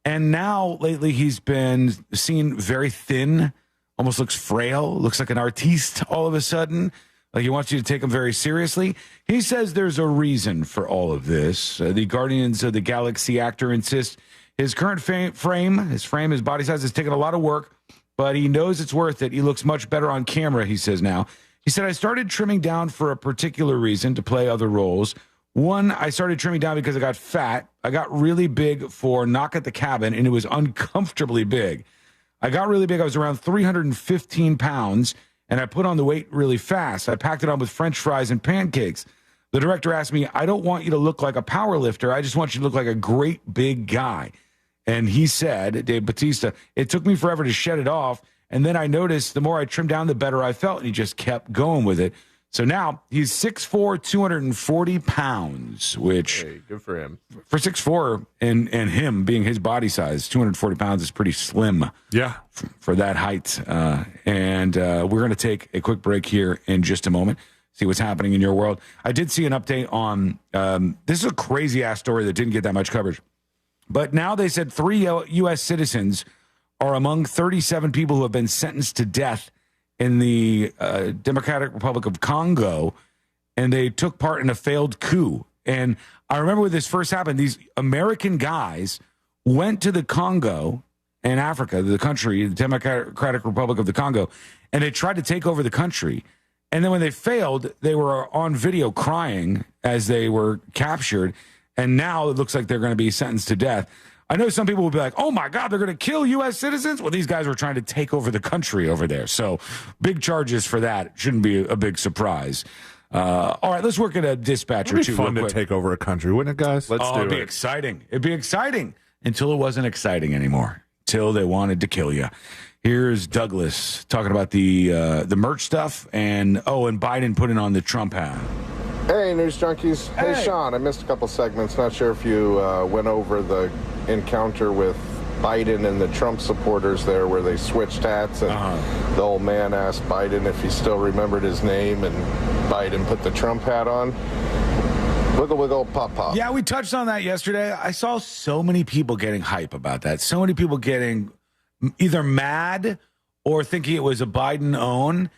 [SPEAKER 1] And now, lately, he's been seen very thin, almost looks frail, looks like an artiste all of a sudden. Like he wants you to take him very seriously. He says there's a reason for all of this. The Guardians of the Galaxy actor insists his current his body size has taken a lot of work, but he knows it's worth it. He looks much better on camera, he says now. He said, I started trimming down for a particular reason, to play other roles. One, I started trimming down because I got fat. I got really big for Knock at the Cabin, and it was uncomfortably big. I got really big. I was around 315 pounds, and I put on the weight really fast. I packed it on with French fries and pancakes. The director asked me, I don't want you to look like a power lifter. I just want you to look like a great big guy. And he said, Dave Bautista, it took me forever to shed it off. And then I noticed the more I trimmed down, the better I felt. And he just kept going with it. So now he's 6'4", 240 pounds, which
[SPEAKER 2] good for him.
[SPEAKER 1] For 6'4", and him being his body size, 240 pounds is pretty slim.
[SPEAKER 4] Yeah.
[SPEAKER 1] For that height. And we're going to take a quick break here in just a moment, see what's happening in your world. I did see an update on, this is a crazy-ass story that didn't get that much coverage. But now they said 3 U.S. citizens are among 37 people who have been sentenced to death in the Democratic Republic of Congo, and they took part in a failed coup. And I remember when this first happened, these American guys went to the Congo in Africa, the country, the Democratic Republic of the Congo, and they tried to take over the country. And then when they failed, they were on video crying as they were captured. And now it looks like they're going to be sentenced to death. I know some people will be like, oh, my God, they're going to kill U.S. citizens? Well, these guys were trying to take over the country over there. So big charges for that. Shouldn't be a big surprise. All right, let's work at a dispatch or two.
[SPEAKER 4] It'd be fun to take over a country, wouldn't it, guys?
[SPEAKER 2] Let's do it.
[SPEAKER 1] It'd be exciting. It'd be exciting until it wasn't exciting anymore, till they wanted to kill you. Here's Douglas talking about the merch stuff and Biden putting on the Trump hat.
[SPEAKER 5] Hey, News Junkies. Hey, Sean, I missed a couple segments. Not sure if you went over the encounter with Biden and the Trump supporters there where they switched hats and the old man asked Biden if he still remembered his name and Biden put the Trump hat on. Wiggle, wiggle, pop, pop.
[SPEAKER 1] Yeah, we touched on that yesterday. I saw so many people getting hype about that. So many people getting either mad or thinking it was a Biden own.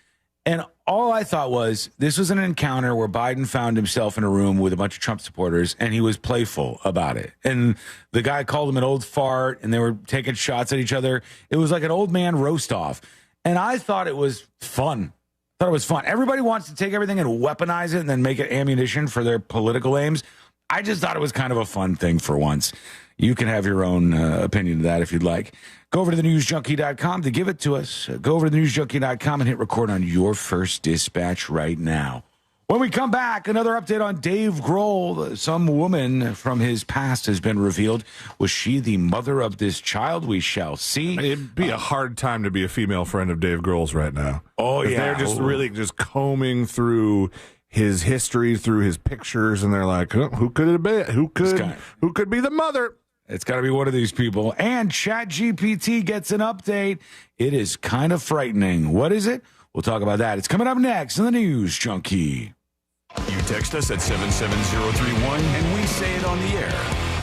[SPEAKER 1] And all I thought was this was an encounter where Biden found himself in a room with a bunch of Trump supporters and he was playful about it. And the guy called him an old fart and they were taking shots at each other. It was like an old man roast off. And I thought it was fun. Everybody wants to take everything and weaponize it and then make it ammunition for their political aims. I just thought it was kind of a fun thing for once. You can have your own opinion of that if you'd like. Go over to thenewsjunkie.com to give it to us. Go over to thenewsjunkie.com and hit record on your first dispatch right now. When we come back, another update on Dave Grohl. Some woman from his past has been revealed. Was she the mother of this child? We shall see.
[SPEAKER 4] It'd be a hard time to be a female friend of Dave Grohl's right now.
[SPEAKER 1] Oh, yeah.
[SPEAKER 4] They're just really just combing through his history, through his pictures, and they're like, who could it be? Who could be the mother?
[SPEAKER 1] It's got to be one of these people. And ChatGPT gets an update. It is kind of frightening. What is it? We'll talk about that. It's coming up next in the News Junkie.
[SPEAKER 9] You text us at 77031 and we say it on the air.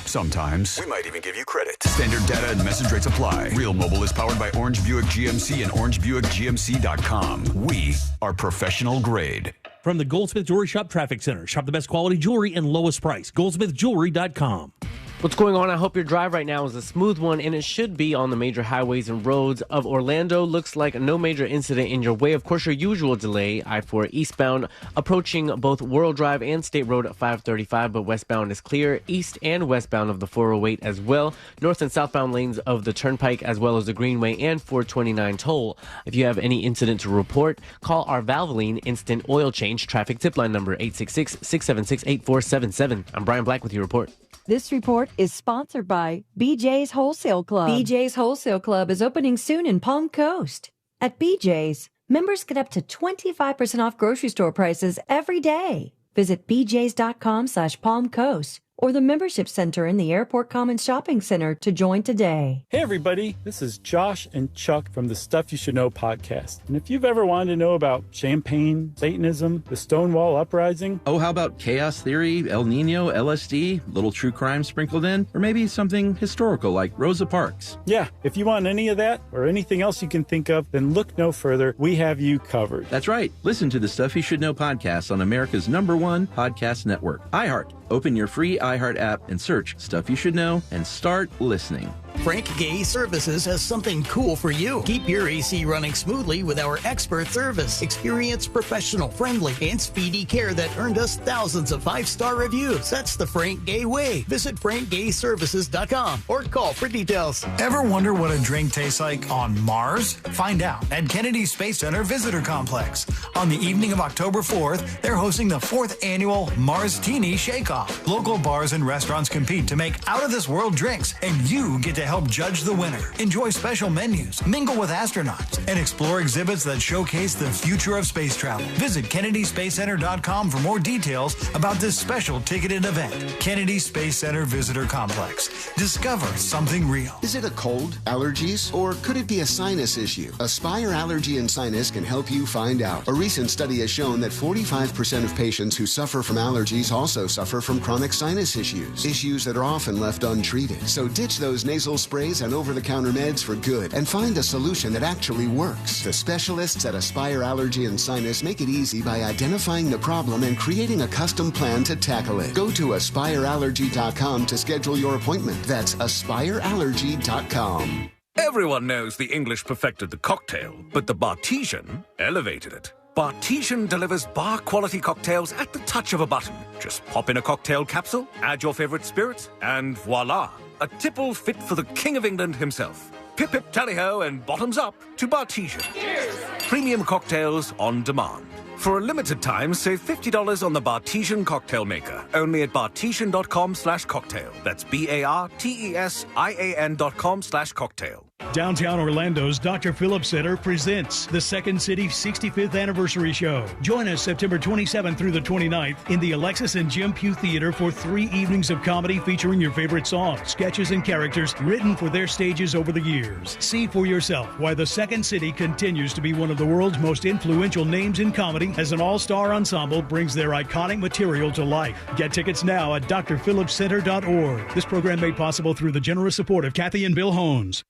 [SPEAKER 9] Sometimes. We might even give you credit. Standard data and message rates apply. Real Mobile is powered by Orange Buick GMC and OrangeBuickGMC.com. We are professional grade.
[SPEAKER 6] From the Goldsmith Jewelry Shop Traffic Center. Shop the best quality jewelry and lowest price. GoldsmithJewelry.com.
[SPEAKER 7] What's going on? I hope your drive right now is a smooth one, and it should be on the major highways and roads of Orlando. Looks like no major incident in your way. Of course, your usual delay, I-4 eastbound, approaching both World Drive and State Road at 535, but westbound is clear. East and westbound of the 408 as well. North and southbound lanes of the Turnpike, as well as the Greenway and 429 toll. If you have any incident to report, call our Valvoline Instant Oil Change traffic tip line number 866-676-8477. I'm Brian Black with your report.
[SPEAKER 8] This report is sponsored by BJ's Wholesale Club. BJ's Wholesale Club is opening soon in Palm Coast. At BJ's, members get up to 25% off grocery store prices every day. Visit bjs.com/Palm Coast or the membership center in the Airport Commons Shopping Center to join today.
[SPEAKER 19] Hey everybody, this is Josh and Chuck from the Stuff You Should Know podcast. And if you've ever wanted to know about champagne, Satanism, the Stonewall Uprising...
[SPEAKER 25] Oh, how about chaos theory, El Nino, LSD, little true crime sprinkled in, or maybe something historical like Rosa Parks?
[SPEAKER 19] Yeah, if you want any of that or anything else you can think of, then look no further. We have you covered.
[SPEAKER 25] That's right. Listen to the Stuff You Should Know podcast on America's #1 podcast network, iHeart. Open your free iHeart app and search Stuff You Should Know and start listening.
[SPEAKER 26] Frank Gay Services has something cool for you. Keep your AC running smoothly with our expert service. Experienced, professional, friendly, and speedy care that earned us thousands of 5-star reviews. That's the Frank Gay way. Visit frankgayservices.com or call for details.
[SPEAKER 27] Ever wonder what a drink tastes like on Mars? Find out at Kennedy Space Center Visitor Complex. On the evening of October 4th, they're hosting the 4th annual Mars Teeny Shake-Off. Local bars and restaurants compete to make out-of-this-world drinks, and you get to help judge the winner. Enjoy special menus, mingle with astronauts, and explore exhibits that showcase the future of space travel. Visit KennedySpaceCenter.com for more details about this special ticketed event. Kennedy Space Center Visitor Complex. Discover something real.
[SPEAKER 28] Is it a cold, allergies, or could it be a sinus issue? Aspire Allergy and Sinus can help you find out. A recent study has shown that 45% of patients who suffer from allergies also suffer from chronic sinus issues that are often left untreated. So ditch those nasal sprays and over-the-counter meds for good and find a solution that actually works. The specialists at Aspire Allergy and Sinus make it easy by identifying the problem and creating a custom plan to tackle it. Go to aspireallergy.com to schedule your appointment. That's aspireallergy.com.
[SPEAKER 3] Everyone knows the English perfected the cocktail, but the Bartesian elevated it. Bartesian delivers bar-quality cocktails at the touch of a button. Just pop in a cocktail capsule, add your favorite spirits, and voila, a tipple fit for the King of England himself. Pip pip tally-ho and bottoms up to Bartesian. Cheers! Premium cocktails on demand. For a limited time, save $50 on the Bartesian cocktail maker. Only at bartesian.com/cocktail. That's BARTESIAN.com/cocktail.
[SPEAKER 20] Downtown Orlando's Dr. Phillips Center presents the Second City 65th Anniversary Show. Join us September 27th through the 29th in the Alexis and Jim Pugh Theater for 3 evenings of comedy featuring your favorite songs, sketches, and characters written for their stages over the years. See for yourself why the Second City continues to be one of the world's most influential names in comedy as an all-star ensemble brings their iconic material to life. Get tickets now at drphillipscenter.org. This program made possible through the generous support of Kathy and Bill Hones.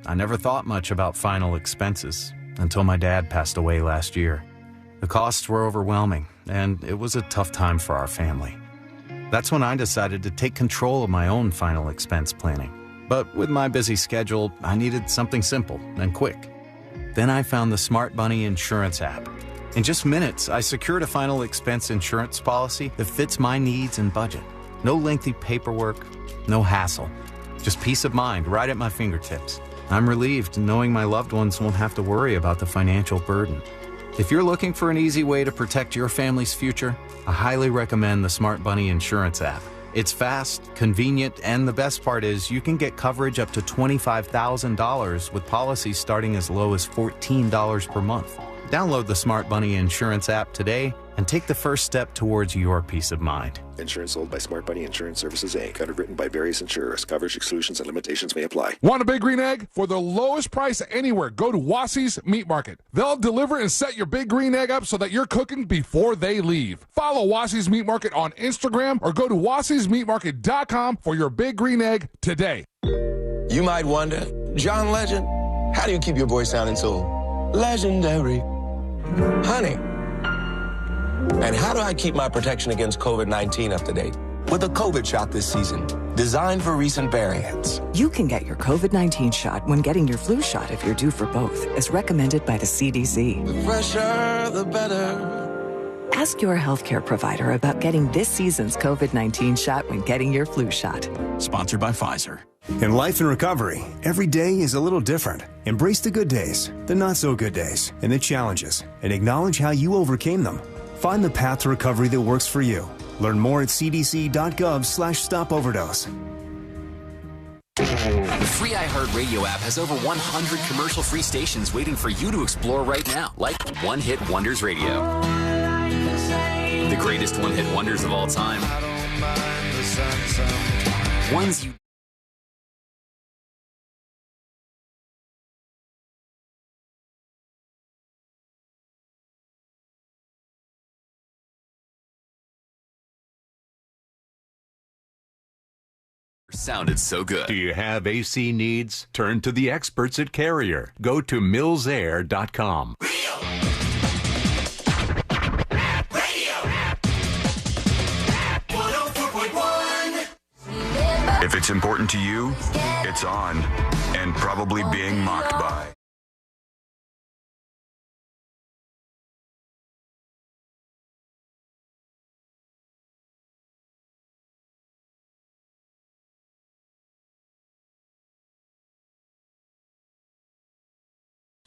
[SPEAKER 10] I never thought much about final expenses until my dad passed away last year. The costs were overwhelming, and it was a tough time for our family. That's when I decided to take control of my own final expense planning. But with my busy schedule, I needed something simple and quick. Then I found the Smart Bunny Insurance app. In just minutes, I secured a final expense insurance policy that fits my needs and budget. No lengthy paperwork, no hassle. Just peace of mind right at my fingertips. I'm relieved knowing my loved ones won't have to worry about the financial burden. If you're looking for an easy way to protect your family's future, I highly recommend the Smart Bunny Insurance app. It's fast, convenient, and the best part is you can get coverage up to $25,000 with policies starting as low as $14 per month. Download the Smart Bunny Insurance app today and take the first step towards your peace of mind.
[SPEAKER 11] Insurance sold by Smart Bunny Insurance Services, Inc. Underwritten by various insurers. Coverage exclusions and limitations may apply.
[SPEAKER 21] Want a Big Green Egg? For the lowest price anywhere, go to Wassy's Meat Market. They'll deliver and set your Big Green Egg up so that you're cooking before they leave. Follow Wassy's Meat Market on Instagram or go to wassysmeatmarket.com for your Big Green Egg today.
[SPEAKER 24] You might wonder, John Legend, how do you keep your voice sounding so legendary? Honey. And how do I keep my protection against COVID-19 up to date? With a COVID shot this season, designed for recent variants.
[SPEAKER 18] You can get your COVID-19 shot when getting your flu shot if you're due for both, as recommended by the CDC.
[SPEAKER 24] The fresher, the better.
[SPEAKER 18] Ask your healthcare provider about getting this season's COVID-19 shot when getting your flu shot.
[SPEAKER 12] Sponsored by Pfizer.
[SPEAKER 13] In life and recovery, every day is a little different. Embrace the good days, the not so good days, and the challenges, and acknowledge how you overcame them. Find the path to recovery that works for you. Learn more at cdc.gov/stopoverdose.
[SPEAKER 14] The free iHeartRadio app has over 100 commercial-free stations waiting for you to explore right now, like One Hit Wonders Radio. The greatest one-hit wonders of all time. Ones you sounded so good.
[SPEAKER 15] Do you have AC needs? Turn to the experts at Scarier. Go to millsair.com.
[SPEAKER 9] If it's important to you, it's on and probably being mocked by.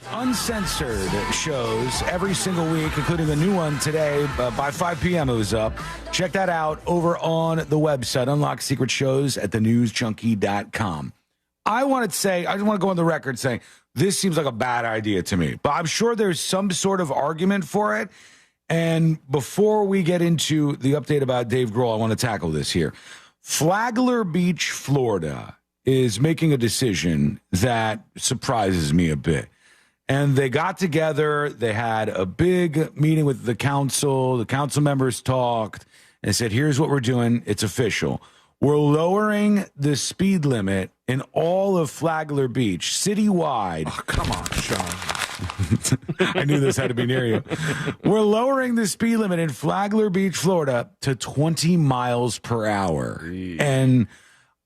[SPEAKER 1] Uncensored shows every single week, including a new one today. By 5 p.m. it was up. Check that out over on the website. Unlock secret shows at thenewsjunkie.com. I just want to go on the record saying this seems like a bad idea to me, but I'm sure there's some sort of argument for it. And before we get into the update about Dave Grohl, I want to tackle this here. Flagler Beach, Florida is making a decision that surprises me a bit. And they got together, they had a big meeting with the council members talked, and said, here's what we're doing, it's official. We're lowering the speed limit in all of Flagler Beach, citywide.
[SPEAKER 4] Oh, come on, Sean.
[SPEAKER 1] I knew this had to be near you. We're lowering the speed limit in Flagler Beach, Florida to 20 miles per hour. And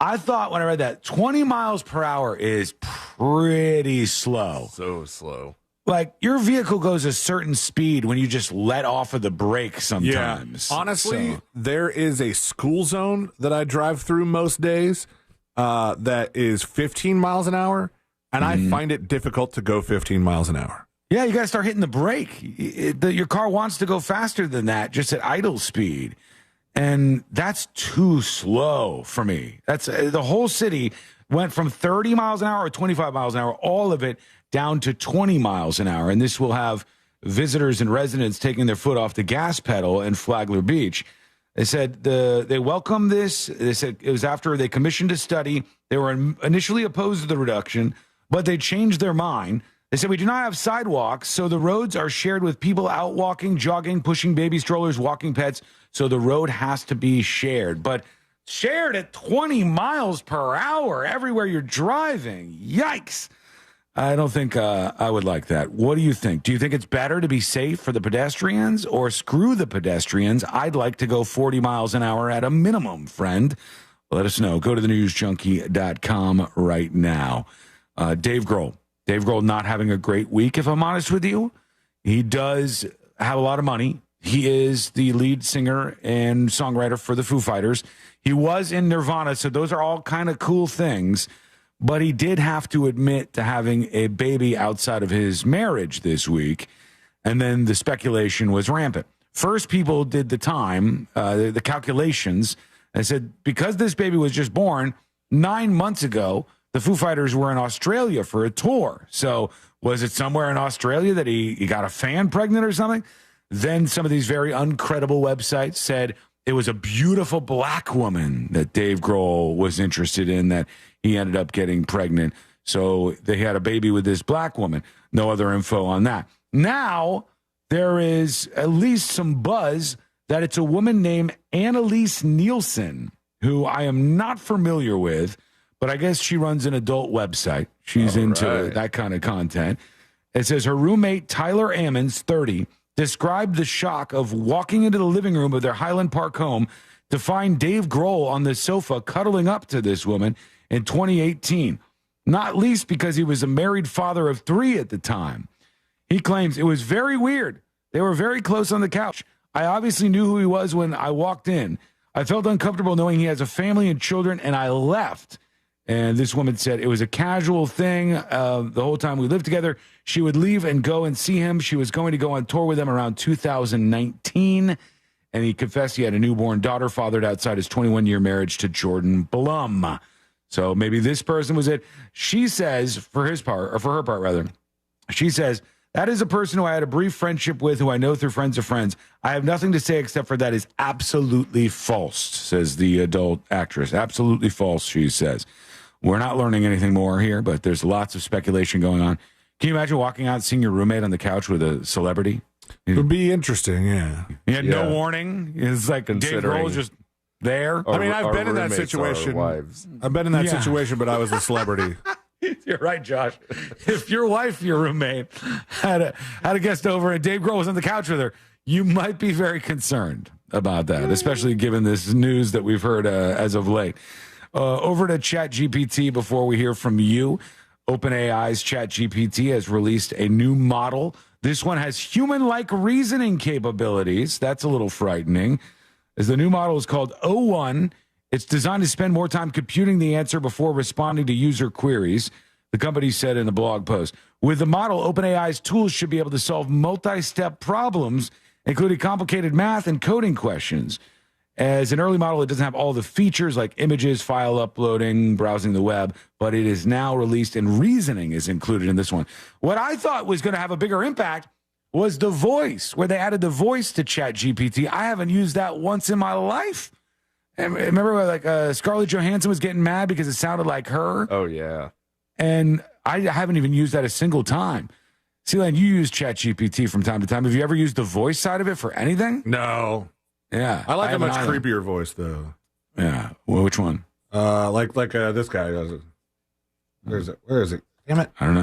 [SPEAKER 1] I thought when I read that 20 miles per hour is pretty slow.
[SPEAKER 2] So slow.
[SPEAKER 1] Like your vehicle goes a certain speed when you just let off of the brake sometimes.
[SPEAKER 4] Yeah. Honestly, there is a school zone that I drive through most days that is 15 miles an hour, and I find it difficult to go 15 miles an hour.
[SPEAKER 1] Yeah, you got to start hitting the brake. Your car wants to go faster than that, just at idle speed. And that's too slow for me. That's the whole city went from 30 miles an hour or 25 miles an hour, all of it down to 20 miles an hour. And this will have visitors and residents taking their foot off the gas pedal in Flagler Beach. They said they welcomed this. They said it was after they commissioned a study. They were initially opposed to the reduction, but they changed their mind. They said, we do not have sidewalks, so the roads are shared with people out walking, jogging, pushing baby strollers, walking pets, so the road has to be shared. But shared at 20 miles per hour everywhere you're driving. Yikes. I don't think I would like that. What do you think? Do you think it's better to be safe for the pedestrians or screw the pedestrians? I'd like to go 40 miles an hour at a minimum, friend. Let us know. Go to thenewsjunkie.com right now. Dave Grohl. Dave Grohl not having a great week, if I'm honest with you. He does have a lot of money. He is the lead singer and songwriter for the Foo Fighters. He was in Nirvana, so those are all kind of cool things. But he did have to admit to having a baby outside of his marriage this week, and then the speculation was rampant. First, people did the calculations, and said because this baby was just born 9 months ago, the Foo Fighters were in Australia for a tour. So was it somewhere in Australia that he got a fan pregnant or something? Then some of these very uncredible websites said it was a beautiful black woman that Dave Grohl was interested in that he ended up getting pregnant. So they had a baby with this black woman. No other info on that. Now there is at least some buzz that it's a woman named Annalise Nielsen, who I am not familiar with, but I guess she runs an adult website. She's into that kind of content. It says her roommate, Tyler Ammons, 30, described the shock of walking into the living room of their Highland Park home to find Dave Grohl on the sofa cuddling up to this woman in 2018, not least because he was a married father of 3 at the time. He claims it was very weird. They were very close on the couch. I obviously knew who he was when I walked in. I felt uncomfortable knowing he has a family and children, and I left. And this woman said it was a casual thing. The whole time we lived together, she would leave and go and see him. She was going to go on tour with him around 2019. And he confessed he had a newborn daughter fathered outside his 21-year marriage to Jordan Blum. So maybe this person was it. She says, for her part, she says, that is a person who I had a brief friendship with, who I know through friends of friends. I have nothing to say except for that is absolutely false, says the adult actress. Absolutely false, she says. We're not learning anything more here, but there's lots of speculation going on. Can you imagine walking out and seeing your roommate on the couch with a celebrity?
[SPEAKER 4] It would be interesting, yeah.
[SPEAKER 1] He had no warning. It's like Dave Grohl just there.
[SPEAKER 4] I mean, I've been in that situation. I've been in that situation, but I was a celebrity.
[SPEAKER 1] You're right, Josh. If your wife, your roommate, had a guest over and Dave Grohl was on the couch with her, you might be very concerned about that, especially given this news that we've heard as of late. Over to ChatGPT before we hear from you. OpenAI's ChatGPT has released a new model. This one has human-like reasoning capabilities. That's a little frightening. As the new model is called O1, it's designed to spend more time computing the answer before responding to user queries, the company said in a blog post. With the model, OpenAI's tools should be able to solve multi-step problems, including complicated math and coding questions. As an early model, it doesn't have all the features like images, file uploading, browsing the web, but it is now released and reasoning is included in this one. What I thought was going to have a bigger impact was the voice, where they added the voice to ChatGPT. I haven't used that once in my life. And remember, like Scarlett Johansson was getting mad because it sounded like her?
[SPEAKER 2] Oh, yeah.
[SPEAKER 1] And I haven't even used that a single time. Celine, you use ChatGPT from time to time. Have you ever used the voice side of it for anything?
[SPEAKER 4] No.
[SPEAKER 1] Yeah.
[SPEAKER 4] I like a much creepier voice, though.
[SPEAKER 1] Yeah. Well, which one?
[SPEAKER 4] Like this guy does it. Where is it? Damn it.
[SPEAKER 1] I don't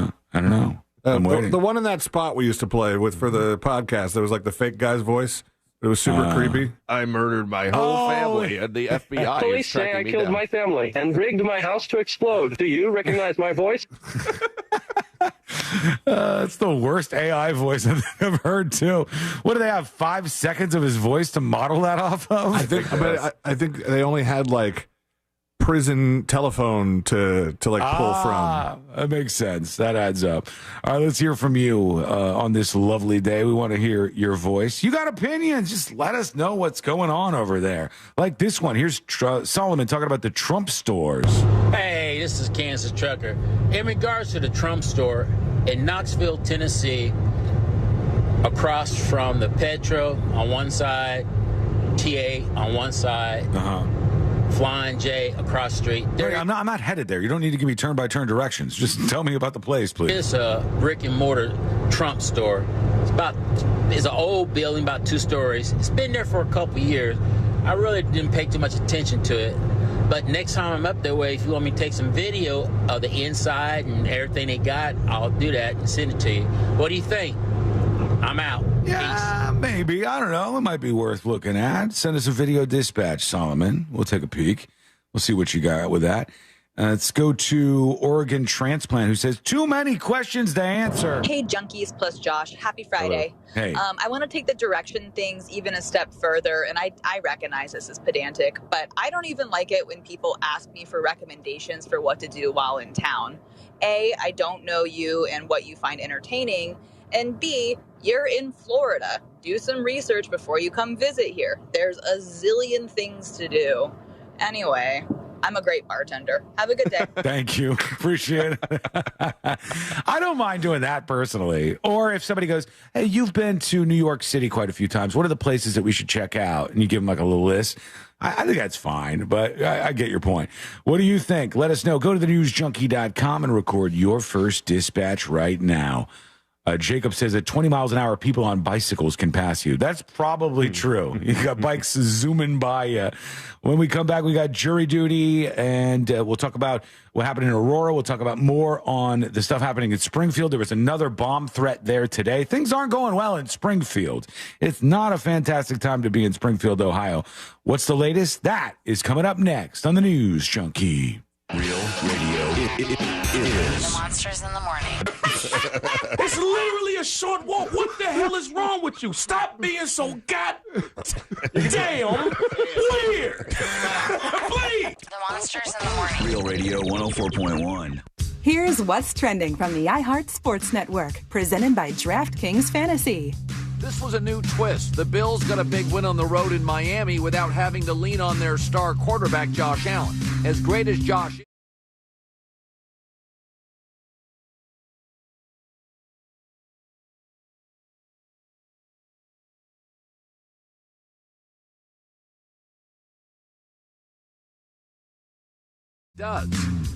[SPEAKER 1] know. I'm waiting.
[SPEAKER 4] The one in that spot we used to play with for the podcast, that was like the fake guy's voice. It was super creepy.
[SPEAKER 2] I murdered my whole family, and the FBI
[SPEAKER 5] Police
[SPEAKER 2] is
[SPEAKER 5] say I
[SPEAKER 2] tracking me
[SPEAKER 5] killed
[SPEAKER 2] down.
[SPEAKER 5] my family and rigged my house to explode. Do you recognize my voice?
[SPEAKER 1] That's the worst AI voice I've ever heard, too. What do they have, 5 seconds of his voice to model that off of?
[SPEAKER 4] I think they only had like prison telephone to like pull from.
[SPEAKER 1] That makes sense. That adds up. All right, let's hear from you on this lovely day. We want to hear your voice. You got opinions? Just let us know what's going on over there. Like this one. Here's Solomon talking about the Trump stores.
[SPEAKER 6] Hey, this is Kansas Trucker. In regards to the Trump store in Knoxville, Tennessee, across from the Petro on one side, TA on one side, Flying J across the street.
[SPEAKER 1] I'm not headed there. You don't need to give me turn-by-turn directions. Just tell me about the place, please.
[SPEAKER 6] It's a brick-and-mortar Trump store. It's an old building, about 2 stories. It's been there for a couple years. I really didn't pay too much attention to it. But next time I'm up that way, if you want me to take some video of the inside and everything they got, I'll do that and send it to you. What do you think? I'm out.
[SPEAKER 1] Yeah, maybe. I don't know. It might be worth looking at. Send us a video dispatch, Solomon. We'll take a peek. We'll see what you got with that. Let's go to Oregon Transplant, who says, too many questions to answer.
[SPEAKER 12] Hey, Junkies plus Josh. Happy Friday.
[SPEAKER 1] Hello. Hey.
[SPEAKER 12] I want to take the direction things even a step further, and I recognize this is pedantic, but I don't even like it when people ask me for recommendations for what to do while in town. A, I don't know you and what you find entertaining, and B, you're in Florida. Do some research before you come visit here. There's a zillion things to do. Anyway, I'm a great bartender. Have a good day.
[SPEAKER 1] Thank you. Appreciate it. I don't mind doing that personally. Or if somebody goes, hey, you've been to New York City quite a few times. What are the places that we should check out? And you give them like a little list. I think that's fine, but I get your point. What do you think? Let us know. Go to thenewsjunkie.com and record your first dispatch right now. Jacob says at 20 miles an hour, people on bicycles can pass you. That's probably true. You got bikes zooming by you. When we come back, we got jury duty, and we'll talk about what happened in Aurora. We'll talk about more on the stuff happening in Springfield. There was another bomb threat there today. Things aren't going well in Springfield. It's not a fantastic time to be in Springfield, Ohio. What's the latest? That is coming up next on the News Junkie.
[SPEAKER 9] Real radio
[SPEAKER 16] The Monsters in the Morning.
[SPEAKER 17] It's literally a short walk. What the hell is wrong with you? Stop being so goddamn weird. Please.
[SPEAKER 16] The Monsters in the Morning.
[SPEAKER 9] Real Radio 104.1.
[SPEAKER 22] Here's what's trending from the iHeart Sports Network, presented by DraftKings Fantasy.
[SPEAKER 23] This was a new twist. The Bills got a big win on the road in Miami without having to lean on their star quarterback, Josh Allen. As great as Josh does.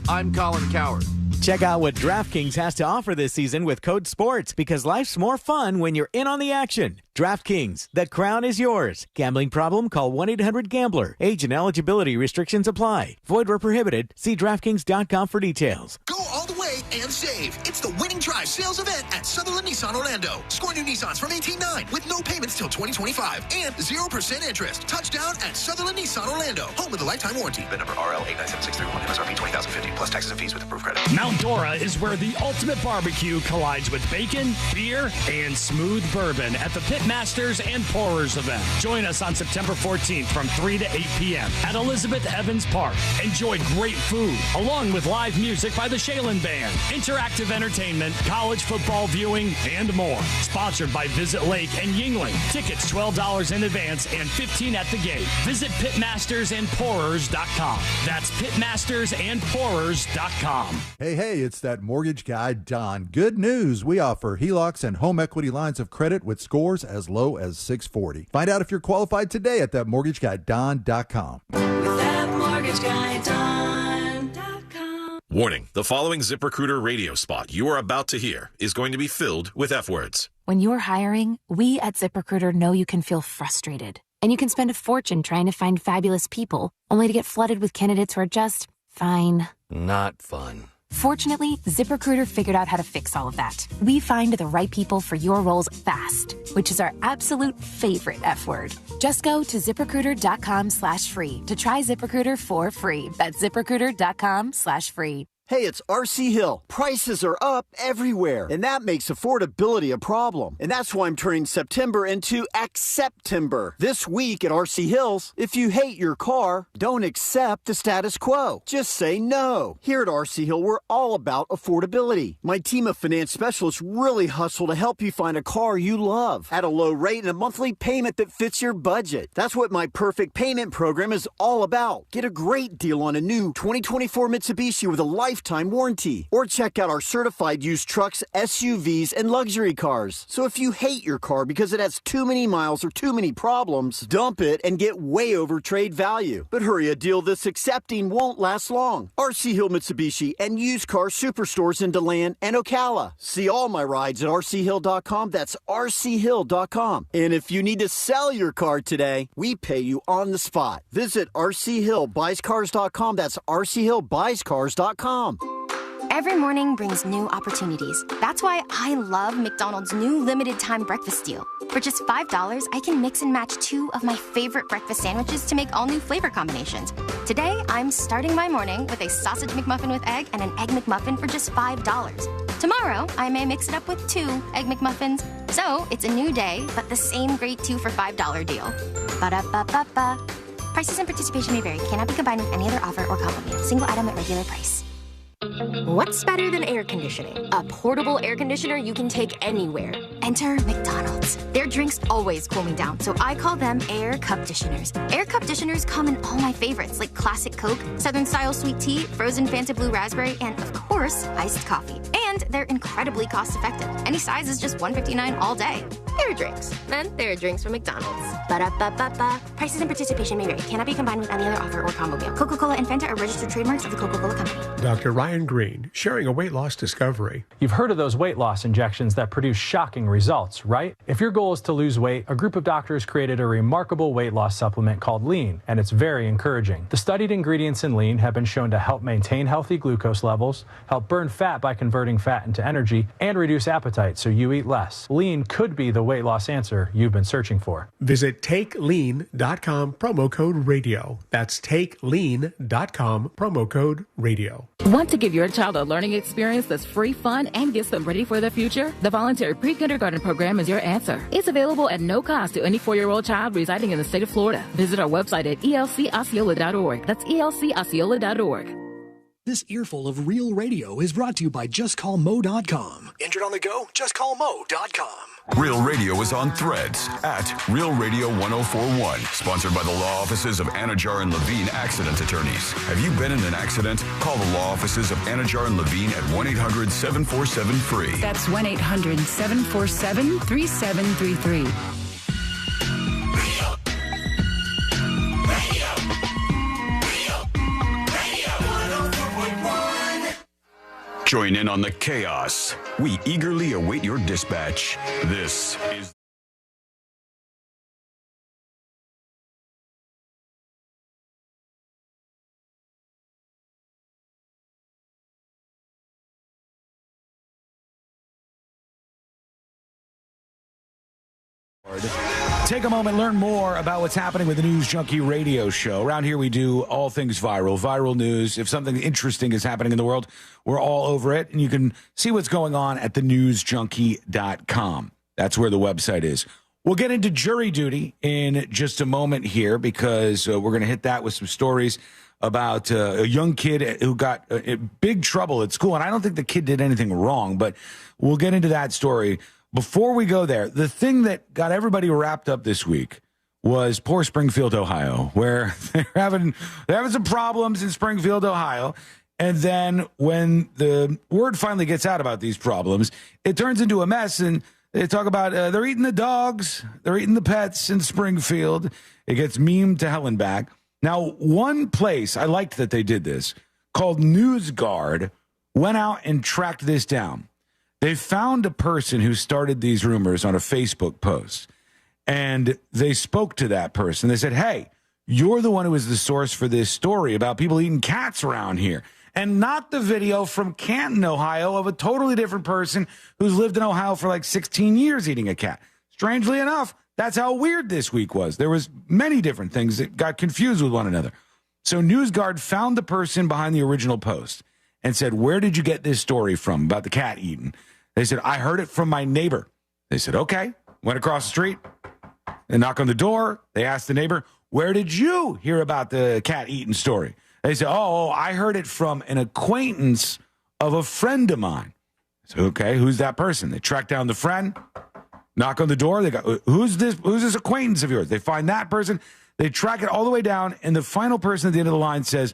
[SPEAKER 23] I'm Colin Cowherd.
[SPEAKER 29] Check out what DraftKings has to offer this season with code SPORTS, because life's more fun when you're in on the action. DraftKings, the crown is yours. Gambling problem? Call 1-800-GAMBLER. Age and eligibility restrictions apply. Void where prohibited. See DraftKings.com for details.
[SPEAKER 30] Go all the way and save. It's the Winning Drive sales event at Sutherland Nissan Orlando. Score new Nissans from 18.9 with no payments till 2025 and 0% interest. Touchdown at Sutherland Nissan Orlando. Home with a lifetime warranty.
[SPEAKER 11] VIN number RL 897631. MSRP 20,050 plus taxes and fees with approved credit.
[SPEAKER 20] Mount Dora is where the ultimate barbecue collides with bacon, beer, and smooth bourbon at the Pitmasters and Pourers event. Join us on September 14th from 3 to 8 p.m. at Elizabeth Evans Park. Enjoy great food, along with live music by the Shaylin Band, interactive entertainment, college football viewing, and more. Sponsored by Visit Lake and Yingling. Tickets $12 in advance and $15 at the gate. Visit pitmastersandpourers.com. That's pitmastersandpourers.com.
[SPEAKER 31] Hey, it's that mortgage guy, Don. Good news. We offer HELOCs and home equity lines of credit with scores as low as 640. Find out if you're qualified today at thatmortgageguyDon.com.
[SPEAKER 32] ThatmortgageguyDon.com. Warning, the following ZipRecruiter radio spot you are about to hear is going to be filled with F words.
[SPEAKER 33] When you're hiring, we at ZipRecruiter know you can feel frustrated. And you can spend a fortune trying to find fabulous people, only to get flooded with candidates who are just fine.
[SPEAKER 34] Not fun.
[SPEAKER 33] Fortunately, ZipRecruiter figured out how to fix all of that. We find the right people for your roles fast, which is our absolute favorite F word. Just go to ZipRecruiter.com/free to try ZipRecruiter for free. That's ZipRecruiter.com/free.
[SPEAKER 3] Hey, it's RC Hill. Prices are up everywhere, and that makes affordability a problem. And that's why I'm turning September into Accept-timber. This week at RC Hills, if you hate your car, don't accept the status quo. Just say no. Here at RC Hill, we're all about affordability. My team of finance specialists really hustle to help you find a car you love at a low rate and a monthly payment that fits your budget. That's what my Perfect Payment program is all about. Get a great deal on a new 2024 Mitsubishi with a lifetime warranty. Or check out our certified used trucks, SUVs, and luxury cars. So if you hate your car because it has too many miles or too many problems, dump it and get way over trade value. But hurry, a deal this accepting won't last long. RC Hill Mitsubishi and used car superstores in DeLand and Ocala. See all my rides at rchill.com. That's rchill.com. And if you need to sell your car today, we pay you on the spot. Visit rchillbuyscars.com. That's rchillbuyscars.com.
[SPEAKER 7] Every morning brings new opportunities. That's why I love McDonald's new limited time breakfast deal. For just $5, I can mix and match 2 of my favorite breakfast sandwiches to make all new flavor combinations. Today, I'm starting my morning with a sausage McMuffin with egg and an egg McMuffin for just $5. Tomorrow, I may mix it up with 2 egg McMuffins. So, it's a new day, but the same great 2 for $5 deal. Ba-da-ba-ba-ba. Prices and participation may vary. Cannot be combined with any other offer or combo meal. Single item at regular price.
[SPEAKER 8] What's better than air conditioning? A portable air conditioner you can take anywhere.
[SPEAKER 7] Enter McDonald's. Their drinks always cool me down, so I call them air cup-ditioners. Air cup-ditioners come in all my favorites, like classic Coke, Southern-style sweet tea, frozen Fanta Blue Raspberry, and, of course, iced coffee. And they're incredibly cost-effective. Any size is just $1.59 all day.
[SPEAKER 8] Air drinks. Then there are drinks from McDonald's.
[SPEAKER 7] Ba-da-ba-ba-ba. Prices and participation may vary. Cannot be combined with any other offer or combo meal. Coca-Cola and Fanta are registered trademarks of the Coca-Cola Company.
[SPEAKER 10] Dr. Ryan Green, sharing a weight loss discovery.
[SPEAKER 13] You've heard of those weight loss injections that produce shocking results, right? If your goal is to lose weight, a group of doctors created a remarkable weight loss supplement called Lean, and it's very encouraging. The studied ingredients in Lean have been shown to help maintain healthy glucose levels, help burn fat by converting fat into energy, and reduce appetite so you eat less. Lean could be the weight loss answer you've been searching for.
[SPEAKER 10] Visit takelean.com, promo code radio. That's takelean.com, promo code radio.
[SPEAKER 18] Want to give your child a learning experience that's free, fun, and gets them ready for the future? The voluntary pre-kindergarten program is your answer. It's available at no cost to any 4-year-old child residing in the state of Florida. Visit our website at elcosceola.org. That's elcosceola.org.
[SPEAKER 19] This earful of real radio is brought to you by JustCallMo.com. Injured on the go? JustCallMo.com.
[SPEAKER 9] Real Radio is on Threads at Real Radio 1041. Sponsored by the law offices of Anajar and Levine Accident Attorneys. Have you been in an accident? Call the law offices of Anajar and Levine at 1-800-747-FREE.
[SPEAKER 21] That's 1-800-747-3733.
[SPEAKER 9] Join in on the chaos. We eagerly await your dispatch. This is...
[SPEAKER 1] Take a moment, learn more about what's happening with the News Junkie radio show. Around here, we do all things viral news. If something interesting is happening in the world, we're all over it. And you can see what's going on at thenewsjunkie.com. That's where the website is. We'll get into jury duty in just a moment here because we're going to hit that with some stories about a young kid who got in big trouble at school. And I don't think the kid did anything wrong, but we'll get into that story. Before we go there, the thing that got everybody wrapped up this week was poor Springfield, Ohio, where they're having some problems in Springfield, Ohio. And then when the word finally gets out about these problems, it turns into a mess. And they talk about they're eating the dogs, they're eating the pets in Springfield. It gets memed to hell and back. Now, one place, I liked that they did this, called NewsGuard, went out and tracked this down. They found a person who started these rumors on a Facebook post, and they spoke to that person. They said, hey, you're the one who is the source for this story about people eating cats around here. and not the video from Canton, Ohio, of a totally different person who's lived in Ohio for like 16 years eating a cat. Strangely enough, that's how weird this week was. There was many different things that got confused with one another. So NewsGuard found the person behind the original post and said, where did you get this story from about the cat eating? They said, I heard it from my neighbor. They said, okay. Went across the street. They knock on the door. They asked the neighbor, where did you hear about the cat eating story? They said, oh, I heard it from an acquaintance of a friend of mine. I said, okay, who's that person? They track down the friend, knock on the door. They go, who's this acquaintance of yours? They find that person. They track it all the way down, and the final person at the end of the line says,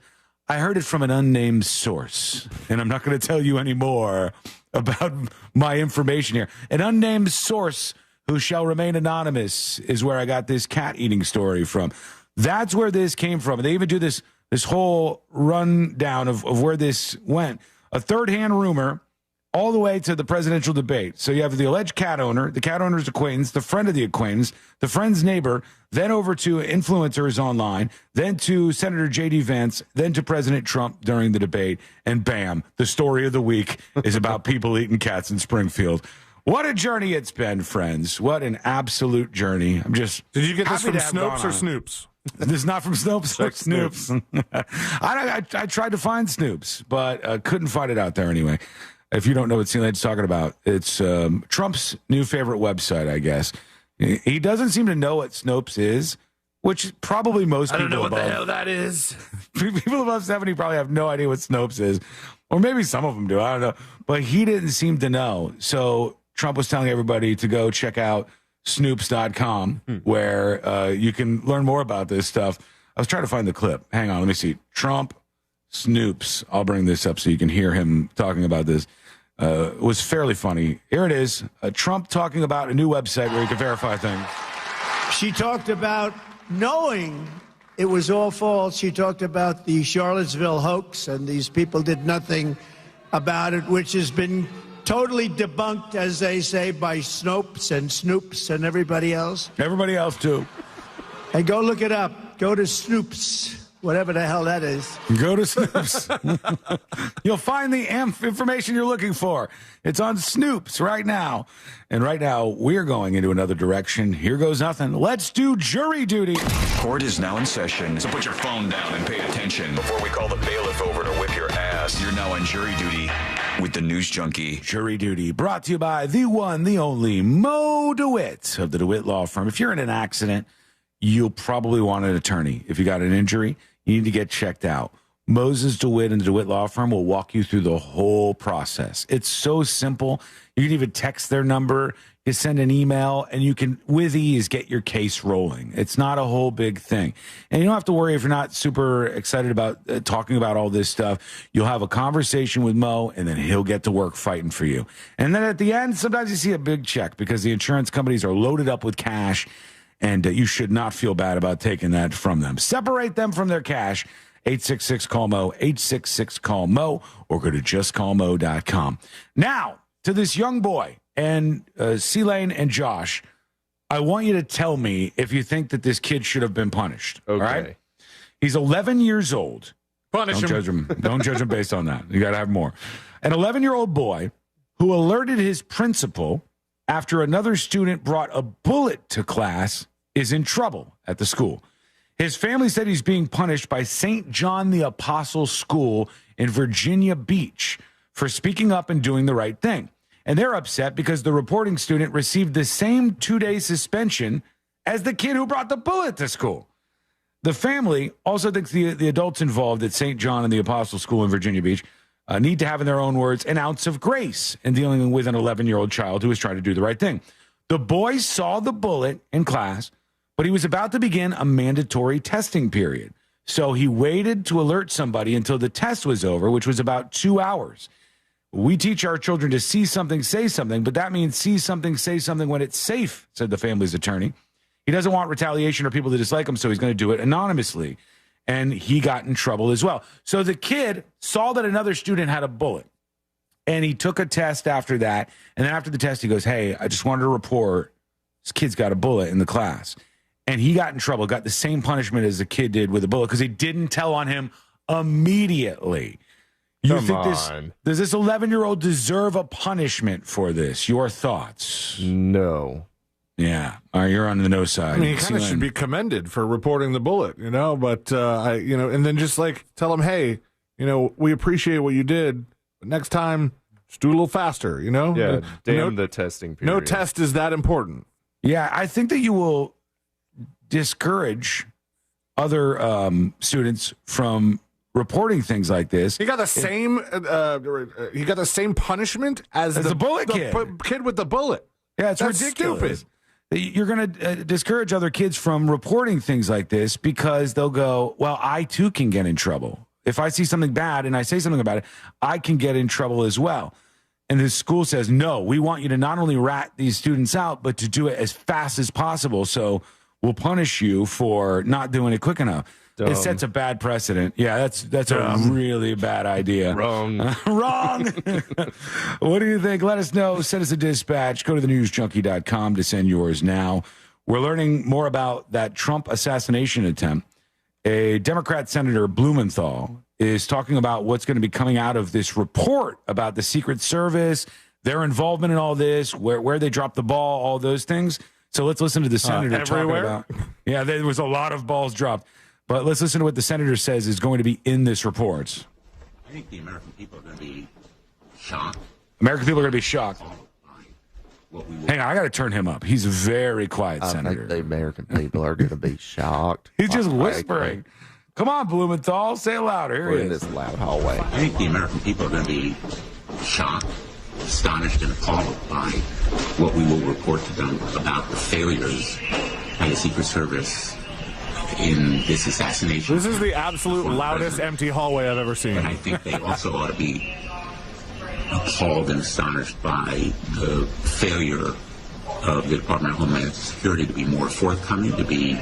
[SPEAKER 1] I heard it from an unnamed source, and I'm not going to tell you any more about my information here. An unnamed source who shall remain anonymous is where I got this cat eating story from. That's where this came from. And they even do this whole rundown of where this went. A third-hand rumor all the way to the presidential debate. So you have the alleged cat owner, the cat owner's acquaintance, the friend of the acquaintance, the friend's neighbor, then over to influencers online, then to Senator JD Vance, then to President Trump during the debate, and bam, the story of the week is about people eating cats in Springfield. What a journey it's been, friends. What an absolute journey. I'm just
[SPEAKER 17] Did you get this
[SPEAKER 1] happy
[SPEAKER 17] from
[SPEAKER 1] to have
[SPEAKER 17] Snopes
[SPEAKER 1] gone
[SPEAKER 17] or
[SPEAKER 1] on.
[SPEAKER 17] Snoops?
[SPEAKER 1] This is not from Snopes or Snoops. I tried to find Snoops, but couldn't find it out there anyway. If you don't know what Sealane's talking about, it's Trump's new favorite website, I guess. He doesn't seem to know what Snopes is, which probably most people
[SPEAKER 17] I don't know what
[SPEAKER 1] above,
[SPEAKER 17] the hell that is.
[SPEAKER 1] people above 70 probably have no idea what Snopes is. Or maybe some of them do. I don't know. But he didn't seem to know. So Trump was telling everybody to go check out snoops.com where you can learn more about this stuff. I was trying to find the clip. Hang on, let me see. Trump Snoops. I'll bring this up so you can hear him talking about this. It was fairly funny. Here it is. Trump talking about a new website where you can verify things.
[SPEAKER 2] She talked about knowing it was all false. She talked about the Charlottesville hoax, and these people did nothing about it, which has been totally debunked, as they say, by Snopes and Snoops and everybody else.
[SPEAKER 1] Everybody else, too.
[SPEAKER 2] And go look it up. Go to Snoops, whatever the hell that is.
[SPEAKER 1] Go to Snoops. You'll find the information you're looking for. It's on Snoops right now. And right now, we're going into another direction. Here goes nothing. Let's do jury duty.
[SPEAKER 9] Court is now in session, so put your phone down and pay attention before we call the bailiff over to whip your ass. You're now on jury duty with the news junkie.
[SPEAKER 1] Jury duty brought to you by the one, the only Mo DeWitt of the DeWitt Law Firm. If you're in an accident, you'll probably want an attorney. If you got an injury, you need to get checked out. Moses DeWitt and the DeWitt Law Firm will walk you through the whole process. It's so simple. You can even text their number, you send an email, and you can, with ease, get your case rolling. It's not a whole big thing. And you don't have to worry if you're not super excited about talking about all this stuff. You'll have a conversation with Mo, and then he'll get to work fighting for you. And then at the end, sometimes you see a big check because the insurance companies are loaded up with cash, and you should not feel bad about taking that from them. Separate them from their cash. 866-CALL-MO, 866-CALL-MO, or go to justcallmo.com. Now, to this young boy and C-Lane and Josh, I want you to tell me if you think that this kid should have been punished.
[SPEAKER 17] Okay.
[SPEAKER 1] All right? He's 11 years old.
[SPEAKER 17] Punish him.
[SPEAKER 1] Judge him. Don't judge him based on that. You got to have more. An 11-year-old boy who alerted his principal after another student brought a bullet to class is in trouble at the school. His family said he's being punished by St. John the Apostle School in Virginia Beach for speaking up and doing the right thing. And they're upset because the reporting student received the same 2-day suspension as the kid who brought the bullet to school. The family also thinks the adults involved at St. John and the Apostle School in Virginia Beach need to have, in their own words, an ounce of grace in dealing with an 11-year-old child who is trying to do the right thing. The boy saw the bullet in class, but he was about to begin a mandatory testing period. So he waited to alert somebody until the test was over, which was about 2 hours. We teach our children to see something, say something, but that means see something, say something when it's safe, said the family's attorney. He doesn't want retaliation or people to dislike him, so he's going to do it anonymously. And he got in trouble as well. So the kid saw that another student had a bullet, and he took a test after that. And then after the test, he goes, hey, I just wanted to report this kid's got a bullet in the class. And he got in trouble, got the same punishment as the kid did with a bullet because he didn't tell on him immediately. You think does this 11-year-old deserve a punishment for this? Your thoughts?
[SPEAKER 4] No.
[SPEAKER 1] Yeah. All right, you're on the no side.
[SPEAKER 5] I mean, he kind of should be commended for reporting the bullet, but, and then just like tell him, hey, we appreciate what you did, but next time, just do a little faster,
[SPEAKER 4] Yeah, damn the testing period.
[SPEAKER 5] No test is that important.
[SPEAKER 1] Yeah, I think that you will discourage other students from reporting things like this.
[SPEAKER 5] He got the same. He got the same punishment as the
[SPEAKER 1] bullet kid.
[SPEAKER 5] Kid with the bullet.
[SPEAKER 1] Yeah, it's
[SPEAKER 5] That's
[SPEAKER 1] ridiculous.
[SPEAKER 5] Stupid.
[SPEAKER 1] You're going to discourage other kids from reporting things like this because they'll go, well, I too can get in trouble. If I see something bad and I say something about it, I can get in trouble as well. And the school says, no, we want you to not only rat these students out, but to do it as fast as possible. So we'll punish you for not doing it quick enough. It sets a bad precedent. Yeah, that's a really bad idea.
[SPEAKER 4] Wrong.
[SPEAKER 1] Wrong. What do you think? Let us know. Send us a dispatch. Go to thenewsjunkie.com to send yours now. We're learning more about that Trump assassination attempt. A Democrat Senator Blumenthal is talking about what's going to be coming out of this report about the Secret Service, their involvement in all this, where they dropped the ball, all those things. So let's listen to the senator talking about. Yeah, there was a lot of balls dropped. But let's listen to what the senator says is going to be in this report.
[SPEAKER 6] I think the American people are going to be shocked.
[SPEAKER 1] American people are going to be shocked. Hang on, I got to turn him up. He's a very quiet senator.
[SPEAKER 4] I think the American people are going to be shocked.
[SPEAKER 1] He's just whispering. Come on, Blumenthal, say it louder. Here
[SPEAKER 4] We're
[SPEAKER 1] he
[SPEAKER 4] in
[SPEAKER 1] is.
[SPEAKER 4] this loud hallway.
[SPEAKER 6] I think the American people are going to be shocked, astonished, and appalled by what we will report to them about the failures by the Secret Service in this assassination.
[SPEAKER 5] This is the absolute loudest empty hallway I've ever seen.
[SPEAKER 6] But I think they also ought to be appalled and astonished by the failure of the Department of Homeland Security to be more forthcoming, to be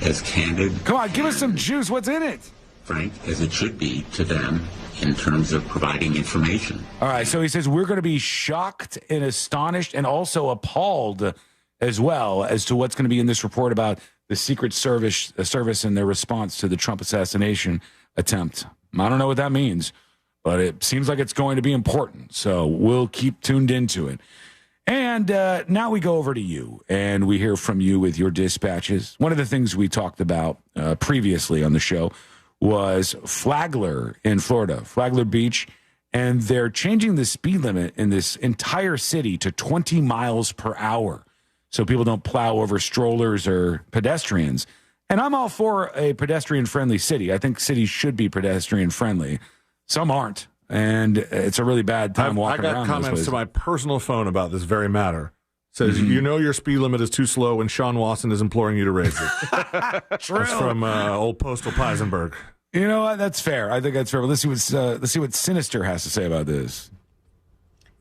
[SPEAKER 6] as candid.
[SPEAKER 1] Come on, give us some juice. What's in it?
[SPEAKER 6] Frank, as it should be to them in terms of providing information.
[SPEAKER 1] All right, so he says we're going to be shocked and astonished and also appalled as well as to what's going to be in this report about the Secret Service and their response to the Trump assassination attempt. I don't know what that means, but it seems like it's going to be important. So we'll keep tuned into it. And now we go over to you, and we hear from you with your dispatches. One of the things we talked about previously on the show was Flagler in Florida, Flagler Beach, and they're changing the speed limit in this entire city to 20 miles per hour. So people don't plow over strollers or pedestrians. And I'm all for a pedestrian-friendly city. I think cities should be pedestrian-friendly. Some aren't, and it's a really bad time walking around.
[SPEAKER 5] I got comments to my personal phone about this very matter. It says, your speed limit is too slow, and Sean Watson is imploring you to raise it.
[SPEAKER 1] True.
[SPEAKER 5] That's from old Postal Peisenberg.
[SPEAKER 1] You know what? That's fair. I think that's fair. But let's see what Sinister has to say about this.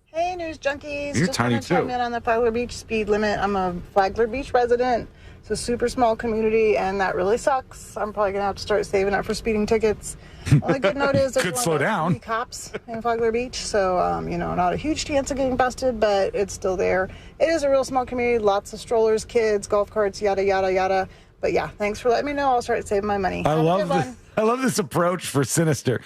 [SPEAKER 12] Hey, News Junkies.
[SPEAKER 1] You're
[SPEAKER 12] just
[SPEAKER 1] tiny
[SPEAKER 12] want to chime
[SPEAKER 1] too.
[SPEAKER 12] in on the Flagler Beach speed limit. I'm a Flagler Beach resident. It's a super small community, and that really sucks. I'm probably going to have to start saving up for speeding tickets. Only good note is there's
[SPEAKER 1] Could slow down.
[SPEAKER 12] 3 cops in Flagler Beach, so, not a huge chance of getting busted, but it's still there. It is a real small community, lots of strollers, kids, golf carts, yada, yada, yada. But yeah, thanks for letting me know. I'll start saving my money.
[SPEAKER 1] I love this approach for Sinister.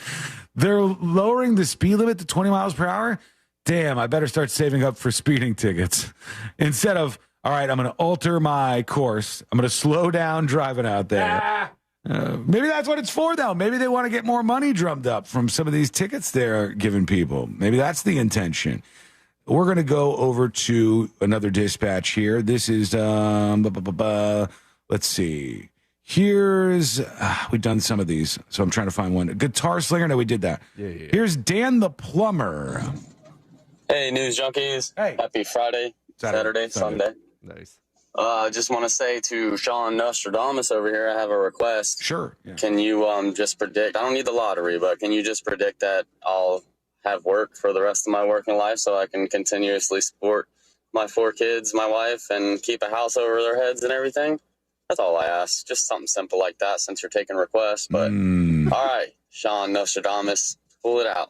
[SPEAKER 1] They're lowering the speed limit to 20 miles per hour. Damn, I better start saving up for speeding tickets. Instead of, all right, I'm going to alter my course. I'm going to slow down driving out there. Maybe that's what it's for, though. Maybe they want to get more money drummed up from some of these tickets they're giving people. Maybe that's the intention. We're going to go over to another dispatch here. This is, let's see. Here's, we've done some of these, so I'm trying to find one. Guitar Slinger, no, we did that.
[SPEAKER 4] Yeah.
[SPEAKER 1] Here's Dan the Plumber.
[SPEAKER 14] Hey, News Junkies.
[SPEAKER 1] Hey.
[SPEAKER 14] Happy Friday, Saturday, Sunday.
[SPEAKER 4] Nice.
[SPEAKER 14] Just want to say to Sean Nostradamus over here, I have a request.
[SPEAKER 1] Sure. Yeah.
[SPEAKER 14] Can you just predict, I don't need the lottery, but can you just predict that I'll have work for the rest of my working life so I can continuously support my 4 kids, my wife, and keep a house over their heads and everything? That's all I ask. Just something simple like that since you're taking requests. But all right, Sean Nostradamus, pull it out.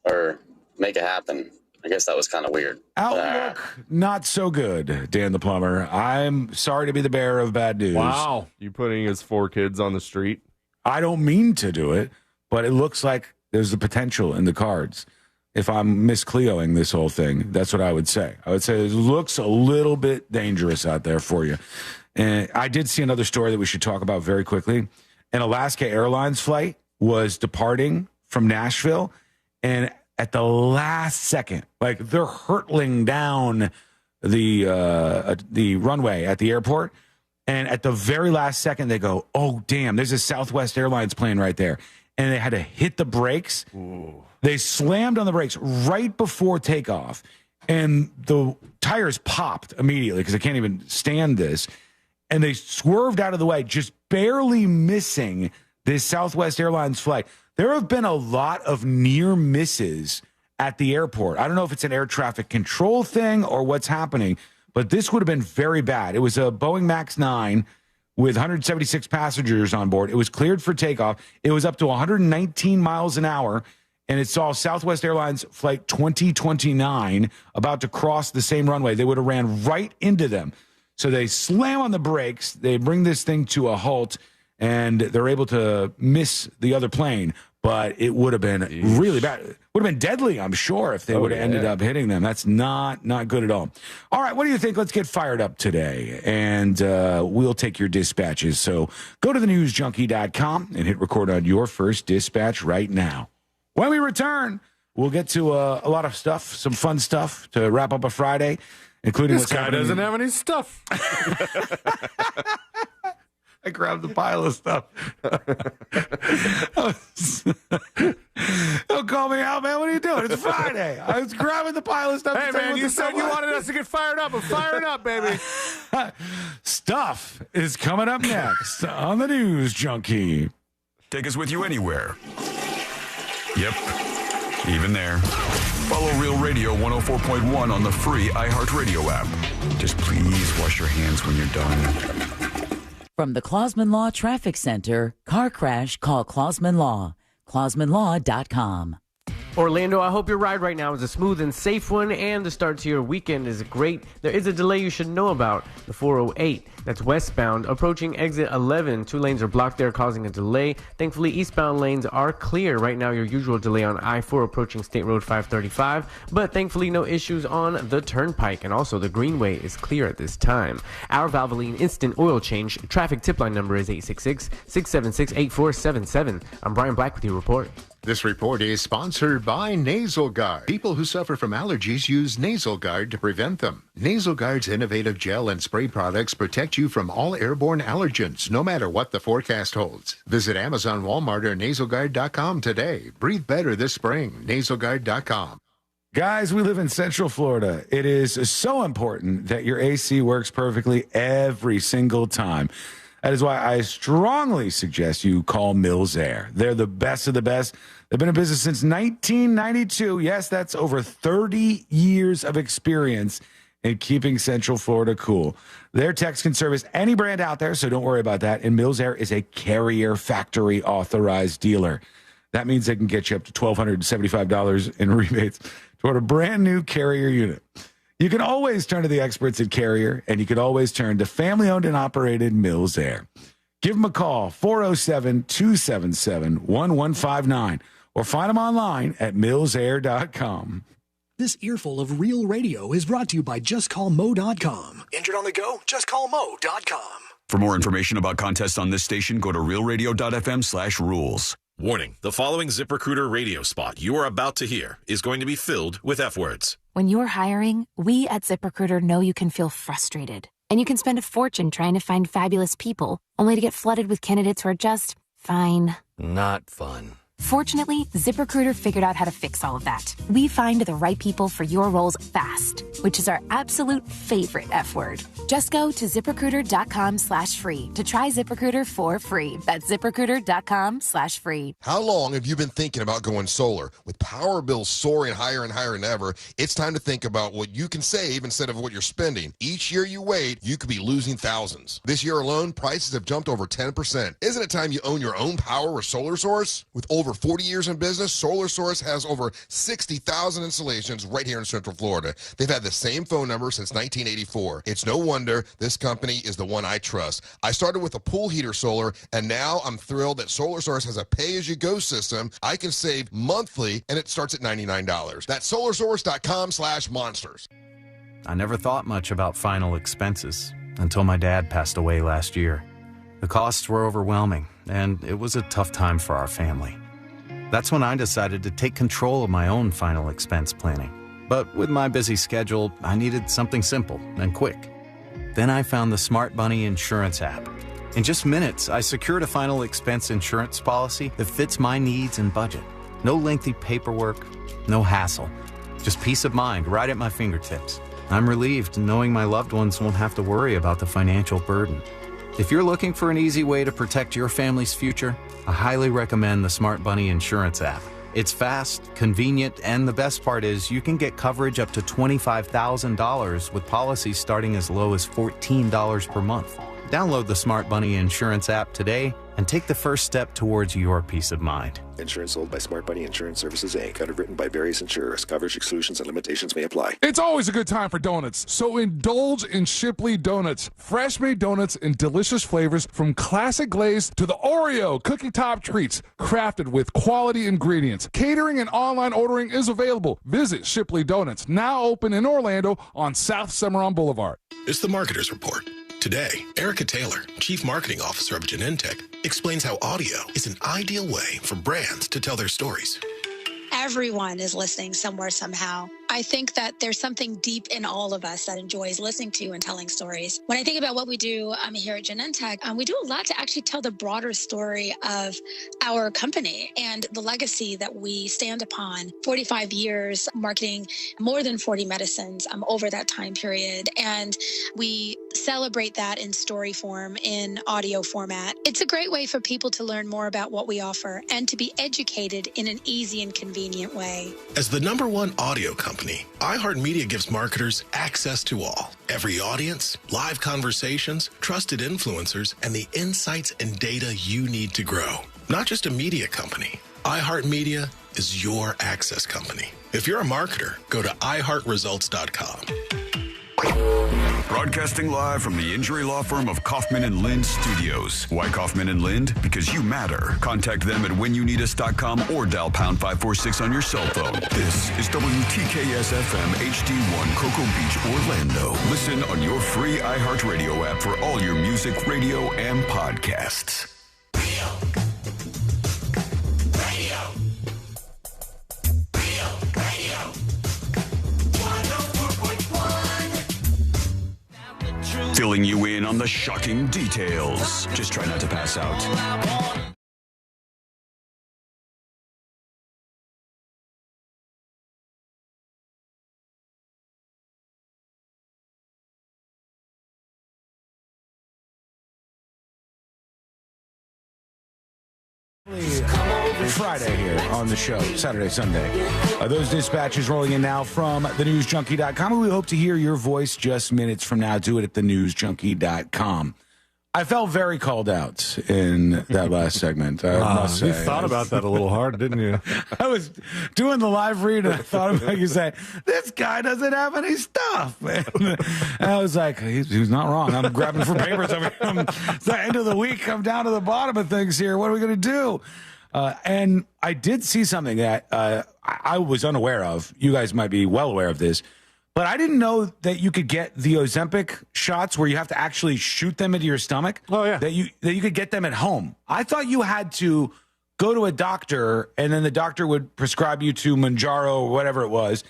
[SPEAKER 14] Or make it happen. I guess that was kind of weird.
[SPEAKER 1] Outlook, not so good, Dan the Plumber. I'm sorry to be the bearer of bad news.
[SPEAKER 4] Wow. You putting his 4 kids on the street?
[SPEAKER 1] I don't mean to do it, but it looks like There's the potential in the cards. If I'm Miss Cleoing this whole thing, that's what I would say. I would say it looks a little bit dangerous out there for you. And I did see another story that we should talk about very quickly. An Alaska Airlines flight was departing from Nashville, and at the last second, like they're hurtling down the runway at the airport, and at the very last second, they go, "Oh, damn, there's a Southwest Airlines plane right there." And they had to hit the brakes. Ooh. They slammed on the brakes right before takeoff, and the tires popped immediately because they can't even stand this. And they swerved out of the way, just barely missing this Southwest Airlines flight. There have been a lot of near misses at the airport. I don't know if it's an air traffic control thing or what's happening, but this would have been very bad. It was a Boeing MAX 9 with 176 passengers on board. It was cleared for takeoff. It was up to 119 miles an hour, and it saw Southwest Airlines flight 2029 about to cross the same runway. They would have ran right into them. So they slam on the brakes. They bring this thing to a halt, and they're able to miss the other plane. But it would have been really bad. It would have been deadly, I'm sure, if they would have ended up hitting them. That's not good at all. All right, what do you think? Let's get fired up today, and we'll take your dispatches. So go to thenewsjunkie.com and hit record on your first dispatch right now. When we return, we'll get to a lot of stuff, some fun stuff to wrap up a Friday, including
[SPEAKER 5] this guy doesn't have any stuff.
[SPEAKER 1] I grabbed the pile of stuff. Don't call me out, man. What are you doing? It's Friday. I was grabbing the pile of stuff.
[SPEAKER 5] Hey, man, you said you wanted us to get fired up. I'm firing up, baby.
[SPEAKER 1] Stuff is coming up next on the News Junkie.
[SPEAKER 9] Take us with you anywhere. Yep, even there. Follow Real Radio 104.1 on the free iHeartRadio app. Just please wash your hands when you're done.
[SPEAKER 11] From the Clausman Law Traffic Center, car crash, call Clausman Law. ClausmanLaw.com.
[SPEAKER 15] Orlando, I hope your ride right now is a smooth and safe one, and the start to your weekend is great. There is a delay you should know about. The 408, that's westbound, approaching exit 11. 2 lanes are blocked there, causing a delay. Thankfully, eastbound lanes are clear. Right now, your usual delay on I-4 approaching State Road 535, but thankfully, no issues on the Turnpike, and also the Greenway is clear at this time. Our Valvoline Instant Oil Change traffic tip line number is 866-676-8477. I'm Brian Black with your report.
[SPEAKER 16] This report is sponsored by Nasal Guard. People who suffer from allergies use Nasal Guard to prevent them. Nasal Guard's innovative gel and spray products protect you from all airborne allergens, no matter what the forecast holds. Visit Amazon, Walmart, or NasalGuard.com today. Breathe better this spring. NasalGuard.com.
[SPEAKER 1] Guys, we live in Central Florida. It is so important that your AC works perfectly every single time. That is why I strongly suggest you call Mills Air. They're the best of the best. They've been in business since 1992. Yes, that's over 30 years of experience in keeping Central Florida cool. Their techs can service any brand out there, so don't worry about that. And Mills Air is a Carrier factory authorized dealer. That means they can get you up to $1,275 in rebates toward a brand new Carrier unit. You can always turn to the experts at Carrier, and you can always turn to family-owned and operated Mills Air. Give them a call, 407-277-1159, or find them online at millsair.com.
[SPEAKER 19] This earful of real radio is brought to you by JustCallMo.com. Injured on the go? JustCallMo.com.
[SPEAKER 9] For more information about contests on this station, go to realradio.fm/rules.
[SPEAKER 32] Warning, the following ZipRecruiter radio spot you are about to hear is going to be filled with F words.
[SPEAKER 33] When you're hiring, we at ZipRecruiter know you can feel frustrated. And you can spend a fortune trying to find fabulous people, only to get flooded with candidates who are just fine.
[SPEAKER 21] Not fun.
[SPEAKER 33] Fortunately, ZipRecruiter figured out how to fix all of that. We find the right people for your roles fast, which is our absolute favorite F word. Just go to ZipRecruiter.com/free to try ZipRecruiter for free. That's ZipRecruiter.com/free.
[SPEAKER 22] How long have you been thinking about going solar? With power bills soaring higher and higher than ever, it's time to think about what you can save instead of what you're spending. Each year you wait, you could be losing thousands. This year alone, prices have jumped over 10%. Isn't it time you own your own power or solar source? With over over 40 years in business, Solar Source has over 60,000 installations right here in Central Florida. They've had the same phone number since 1984. It's no wonder this company is the one I trust. I started with a pool heater solar, and now I'm thrilled that Solar Source has a pay-as-you-go system. I can save monthly, and it starts at $99. That's solarsource.com/monsters.
[SPEAKER 3] I never thought much about final expenses until my dad passed away last year. The costs were overwhelming, and it was a tough time for our family. That's when I decided to take control of my own final expense planning. But with my busy schedule, I needed something simple and quick. Then I found the Smart Bunny Insurance app. In just minutes, I secured a final expense insurance policy that fits my needs and budget. No lengthy paperwork, no hassle. Just peace of mind right at my fingertips. I'm relieved knowing my loved ones won't have to worry about the financial burden. If you're looking for an easy way to protect your family's future, I highly recommend the Smart Bunny Insurance app. It's fast, convenient, and the best part is you can get coverage up to $25,000 with policies starting as low as $14 per month. Download the Smart Bunny Insurance app today and take the first step towards your peace of mind.
[SPEAKER 8] Insurance sold by Smart Bunny Insurance Services, Inc. Underwritten by various insurers. Coverage exclusions and limitations may apply.
[SPEAKER 17] It's always a good time for donuts, so indulge in Shipley Donuts. Fresh-made donuts in delicious flavors from classic glaze to the Oreo cookie top treats, crafted with quality ingredients. Catering and online ordering is available. Visit Shipley Donuts, now open in Orlando on South Cimarron Boulevard.
[SPEAKER 20] It's the Marketer's Report. Today, Erica Taylor, Chief Marketing Officer of Genentech, explains how audio is an ideal way for brands to tell their stories.
[SPEAKER 21] Everyone is listening somewhere, somehow. I think that there's something deep in all of us that enjoys listening to and telling stories. When I think about what we do here at Genentech, we do a lot to actually tell the broader story of our company and the legacy that we stand upon. 45 years marketing more than 40 medicines over that time period. And we celebrate that in story form, in audio format. It's a great way for people to learn more about what we offer and to be educated in an easy and convenient way.
[SPEAKER 20] As the #1 audio company, iHeartMedia gives marketers access to all. Every audience, live conversations, trusted influencers, and the insights and data you need to grow. Not just a media company. iHeartMedia is your access company. If you're a marketer, go to iHeartResults.com.
[SPEAKER 9] Broadcasting live from the injury law firm of Kaufman and Lind Studios. Why Kaufman and Lind? Because you matter. Contact them at whenyounneedus.com or dial pound 546 on your cell phone. This is WTKS-FM HD1 Cocoa Beach, Orlando. Listen on your free iHeartRadio app for all your music, radio, and podcasts. Filling you in on the shocking details. Just try not to pass out.
[SPEAKER 1] Friday here on the show, Saturday, Sunday. Those dispatches rolling in now from thenewsjunkie.com. We hope to hear your voice just minutes from now. Do it at thenewsjunkie.com. I felt very called out in that last segment. I must say.
[SPEAKER 5] You thought about that a little hard, didn't you?
[SPEAKER 1] I was doing the live read and I thought about you saying, this guy doesn't have any stuff. And I was like, he's not wrong. I'm grabbing for papers over here. It's the end of the week. I'm down to the bottom of things here. What are we going to do? And I did see something that I was unaware of. You guys might be well aware of this. But I didn't know that you could get the Ozempic shots where you have to actually shoot them into your stomach.
[SPEAKER 5] Oh, yeah.
[SPEAKER 1] That you could get them at home. I thought you had to go to a doctor, and then the doctor would prescribe you to Manjaro or whatever it was,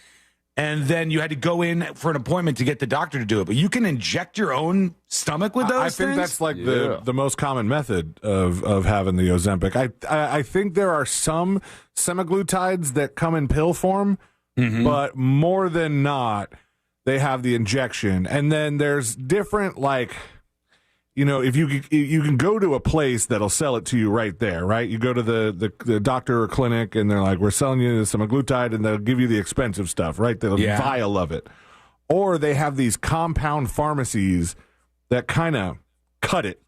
[SPEAKER 1] and then you had to go in for an appointment to get the doctor to do it. But you can inject your own stomach with those things?
[SPEAKER 5] I think that's like the most common method of having the Ozempic. I think there are some semaglutides that come in pill form, but more than not, they have the injection. And then there's different, like, you know, if you can go to a place that'll sell it to you right there, right? You go to the doctor or clinic, and they're like, we're selling you semaglutide, and they'll give you the expensive stuff, right? The vial of it. Or they have these compound pharmacies that kind of cut it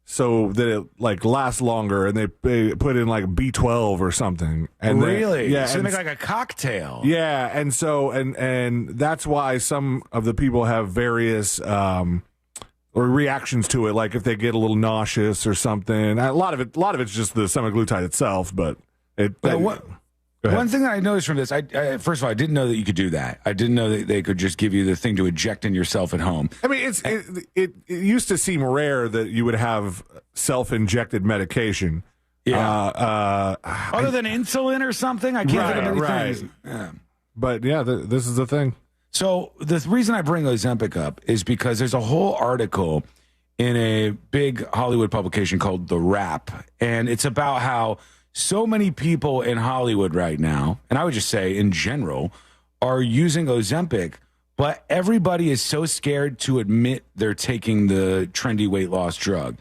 [SPEAKER 5] so that it like lasts longer, and they put in like B12 or something. And
[SPEAKER 1] really?
[SPEAKER 5] Yeah.
[SPEAKER 1] So they make like a cocktail.
[SPEAKER 5] Yeah, and so and that's why some of the people have various or reactions to it. Like if they get a little nauseous or something. A lot of it's just the semaglutide itself, but
[SPEAKER 1] one thing that I noticed from this, I first of all, I didn't know that you could do that. I didn't know that they could just give you the thing to eject in yourself at home.
[SPEAKER 5] I mean, it used to seem rare that you would have self-injected medication.
[SPEAKER 1] Yeah. Other than insulin or something, I can't think of many things. Yeah.
[SPEAKER 5] But yeah, this is the thing.
[SPEAKER 1] So the reason I bring Ozempic up is because there's a whole article in a big Hollywood publication called The Wrap, and it's about how so many people in Hollywood right now, and I would just say in general, are using Ozempic, but everybody is so scared to admit they're taking the trendy weight loss drug.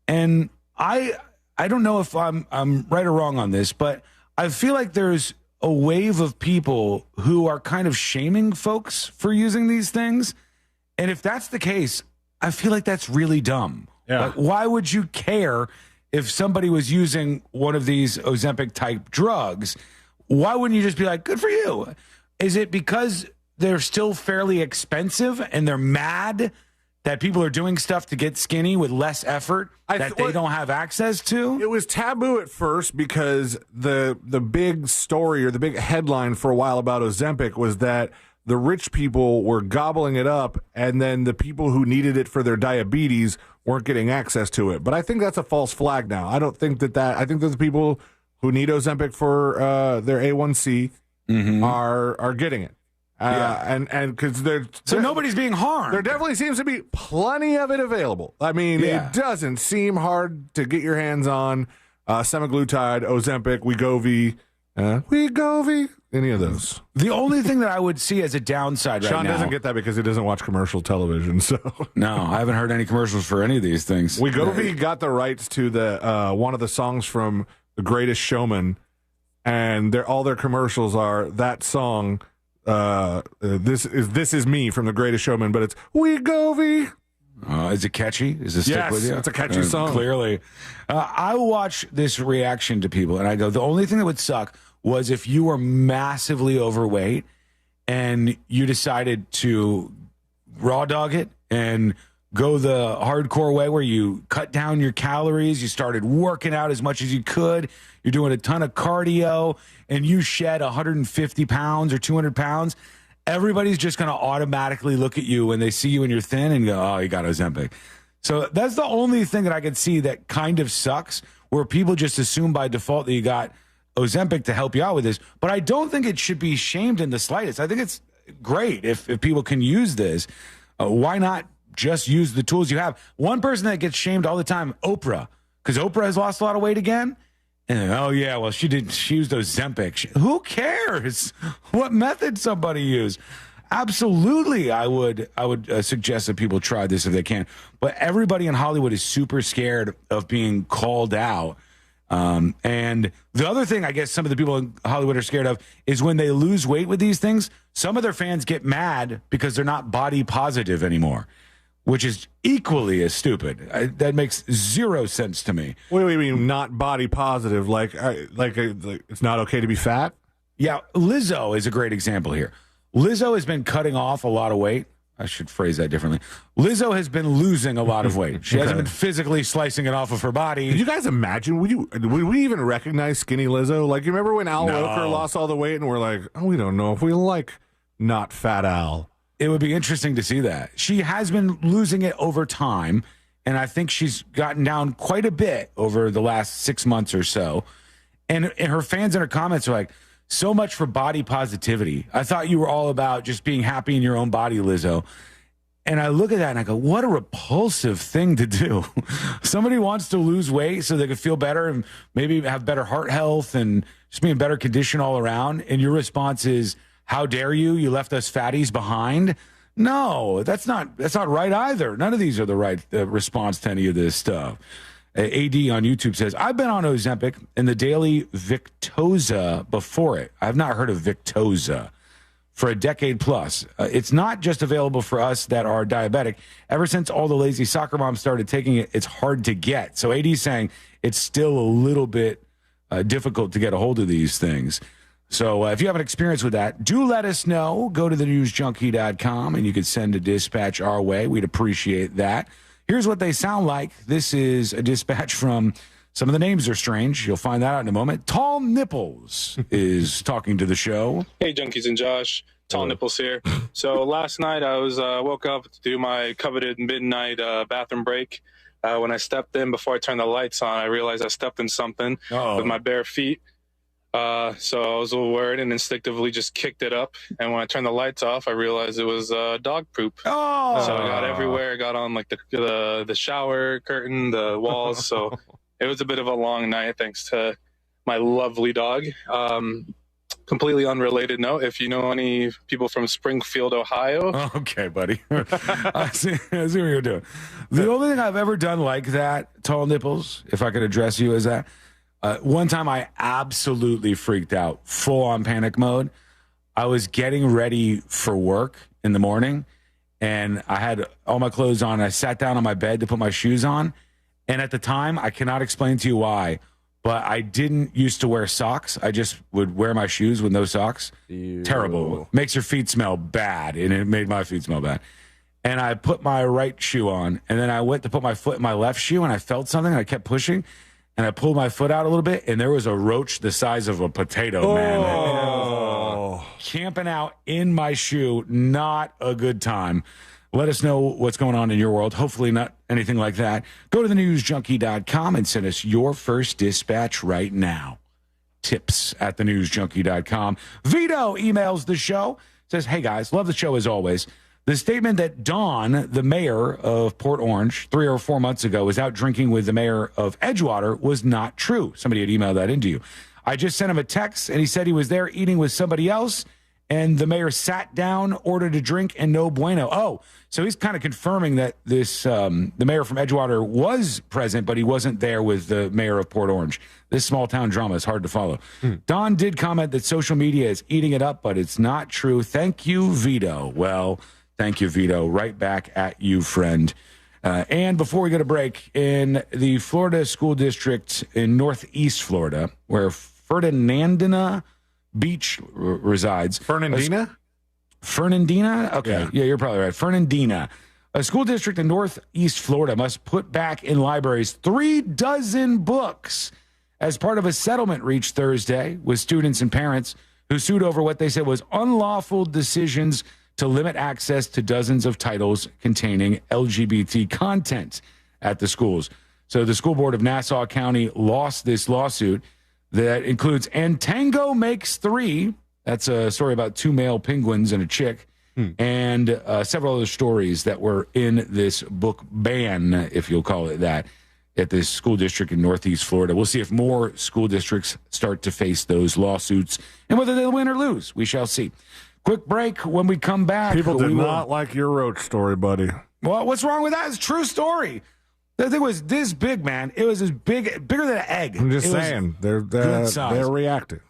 [SPEAKER 1] And I don't know if I'm right or wrong on this, but I feel like there's a wave of people who are kind of shaming folks for using these things. And if that's the case, I feel like that's really dumb.
[SPEAKER 5] Yeah.
[SPEAKER 1] Like, why would you care if somebody was using one of these Ozempic type drugs? Why wouldn't you just be like, good for you? Is it because they're still fairly expensive and they're mad that people are doing stuff to get skinny with less effort that they don't have access to?
[SPEAKER 5] It was taboo at first because the big story or the big headline for a while about Ozempic was that the rich people were gobbling it up, and then the people who needed it for their diabetes weren't getting access to it. But I think that's a false flag now. I don't think that I think that the people who need Ozempic for their A1C are getting it. And because
[SPEAKER 1] so nobody's being harmed.
[SPEAKER 5] There definitely seems to be plenty of it available. I mean, it doesn't seem hard to get your hands on semaglutide, Ozempic, Wegovy, any of those.
[SPEAKER 1] The only thing that I would see as a downside right now.
[SPEAKER 5] Sean doesn't get that because he doesn't watch commercial television. So
[SPEAKER 1] no, I haven't heard any commercials for any of these things.
[SPEAKER 5] Wegovy got the rights to the one of the songs from The Greatest Showman, and all their commercials are that song. This is me from The Greatest Showman, but it's Wegovy.
[SPEAKER 1] Is it catchy? Is it stick with you?
[SPEAKER 5] It's a catchy song.
[SPEAKER 1] Clearly. I watch this reaction to people, and I go, the only thing that would suck was if you were massively overweight and you decided to raw dog it and go the hardcore way where you cut down your calories, you started working out as much as you could, you're doing a ton of cardio, and you shed 150 pounds or 200 pounds, everybody's just going to automatically look at you when they see you and you're thin and go, oh, you got Ozempic. So that's the only thing that I could see that kind of sucks, where people just assume by default that you got Ozempic to help you out with this. But I don't think it should be shamed in the slightest. I think it's great if people can use this. Why not just use the tools you have? One person that gets shamed all the time, Oprah, because Oprah has lost a lot of weight again. And oh yeah, well she used Ozempic. Who cares what method somebody used? Absolutely, I would suggest that people try this if they can. But everybody in Hollywood is super scared of being called out. And the other thing I guess some of the people in Hollywood are scared of is when they lose weight with these things, some of their fans get mad because they're not body positive anymore, which is equally as stupid. That makes zero sense to me.
[SPEAKER 5] What do you mean not body positive? Like it's not okay to be fat?
[SPEAKER 1] Yeah, Lizzo is a great example here. Lizzo has been cutting off a lot of weight. I should phrase that differently. Lizzo has been losing a lot of weight. She hasn't been physically slicing it off of her body.
[SPEAKER 5] Could you guys imagine? Would we even recognize skinny Lizzo? Like, you remember when Al Roker lost all the weight and we're like, oh, we don't know if we like not fat Al.
[SPEAKER 1] It would be interesting to see that. She has been losing it over time, and I think she's gotten down quite a bit over the last 6 months or so. And her fans in her comments are like, so much for body positivity. I thought you were all about just being happy in your own body, Lizzo. And I look at that and I go, what a repulsive thing to do. Somebody wants to lose weight so they can feel better and maybe have better heart health and just be in better condition all around. And your response is, how dare you? You left us fatties behind. No, that's not right either. None of these are the right response to any of this stuff. AD on YouTube says, I've been on Ozempic and the daily Victoza before it. I've not heard of Victoza. for a decade plus. It's not just available for us that are diabetic. Ever since all the lazy soccer moms started taking it, it's hard to get. So AD's saying it's still a little bit difficult to get a hold of these things. So if you have an experience with that, do let us know. Go to thenewsjunkie.com and you can send a dispatch our way. We'd appreciate that. Here's what they sound like. This is a dispatch from, some of the names are strange. You'll find that out in a moment. Tall Nipples is talking to the show.
[SPEAKER 7] Hey, Junkies and Josh. Tall Nipples here. So last night I was woke up to do my coveted midnight bathroom break. When I stepped in, before I turned the lights on, I realized I stepped in something with my bare feet. So I was a little worried and instinctively just kicked it up. And when I turned the lights off, I realized it was dog poop.
[SPEAKER 1] Oh!
[SPEAKER 7] So I got everywhere. Got on like the shower curtain, the walls. So it was a bit of a long night, thanks to my lovely dog. Completely unrelated note, if you know any people from Springfield, Ohio.
[SPEAKER 1] Okay, buddy. I see what you're doing. The only thing I've ever done like that, Tall Nipples, if I could address you as that, one time I absolutely freaked out, full on panic mode. I was getting ready for work in the morning, and I had all my clothes on. I sat down on my bed to put my shoes on, and at the time, I cannot explain to you why, but I didn't used to wear socks. I just would wear my shoes with no socks.
[SPEAKER 4] Ew.
[SPEAKER 1] Terrible. Makes your feet smell bad, and it made my feet smell bad. And I put my right shoe on, and then I went to put my foot in my left shoe, and I felt something, and I kept pushing, and I pulled my foot out a little bit, and there was a roach the size of a potato, man. Camping out in my shoe, not a good time. Let us know what's going on in your world. Hopefully not anything like that. Go to thenewsjunkie.com and send us your first dispatch right now. Tips at thenewsjunkie.com. Vito emails the show, says, hey, guys, love the show as always. The statement that Don, the mayor of Port Orange, 3 or 4 months ago, was out drinking with the mayor of Edgewater was not true. Somebody had emailed that into you. I just sent him a text, and he said he was there eating with somebody else, and the mayor sat down, ordered a drink, and no bueno. Oh, so he's kind of confirming that this the mayor from Edgewater was present, but he wasn't there with the mayor of Port Orange. This small-town drama is hard to follow. Don did comment that social media is eating it up, but it's not true. Thank you, Vito. Well, thank you, Vito. Right back at you, friend. And before we go to break, in the Florida school district in Northeast Florida, where Fernandina Beach resides.
[SPEAKER 5] Fernandina?
[SPEAKER 1] Fernandina? Okay. Yeah, you're probably right. Fernandina. A school district in Northeast Florida must put back in libraries 36 books as part of a settlement reached Thursday with students and parents who sued over what they said was unlawful decisions to limit access to dozens of titles containing LGBT content at the schools. So the school board of Nassau County lost this lawsuit that includes And Tango Makes Three. That's a story about 2 male penguins and a chick, and several other stories that were in this book ban, if you'll call it that, at this school district in Northeast Florida. We'll see if more school districts start to face those lawsuits and whether they'll win or lose. We shall see. Quick break. When we come back,
[SPEAKER 5] people did not like your roach story, buddy.
[SPEAKER 1] Well, what's wrong with that? It's a true story. The thing was this big, man. It was as bigger than an egg.
[SPEAKER 5] I'm just saying, they're reacting.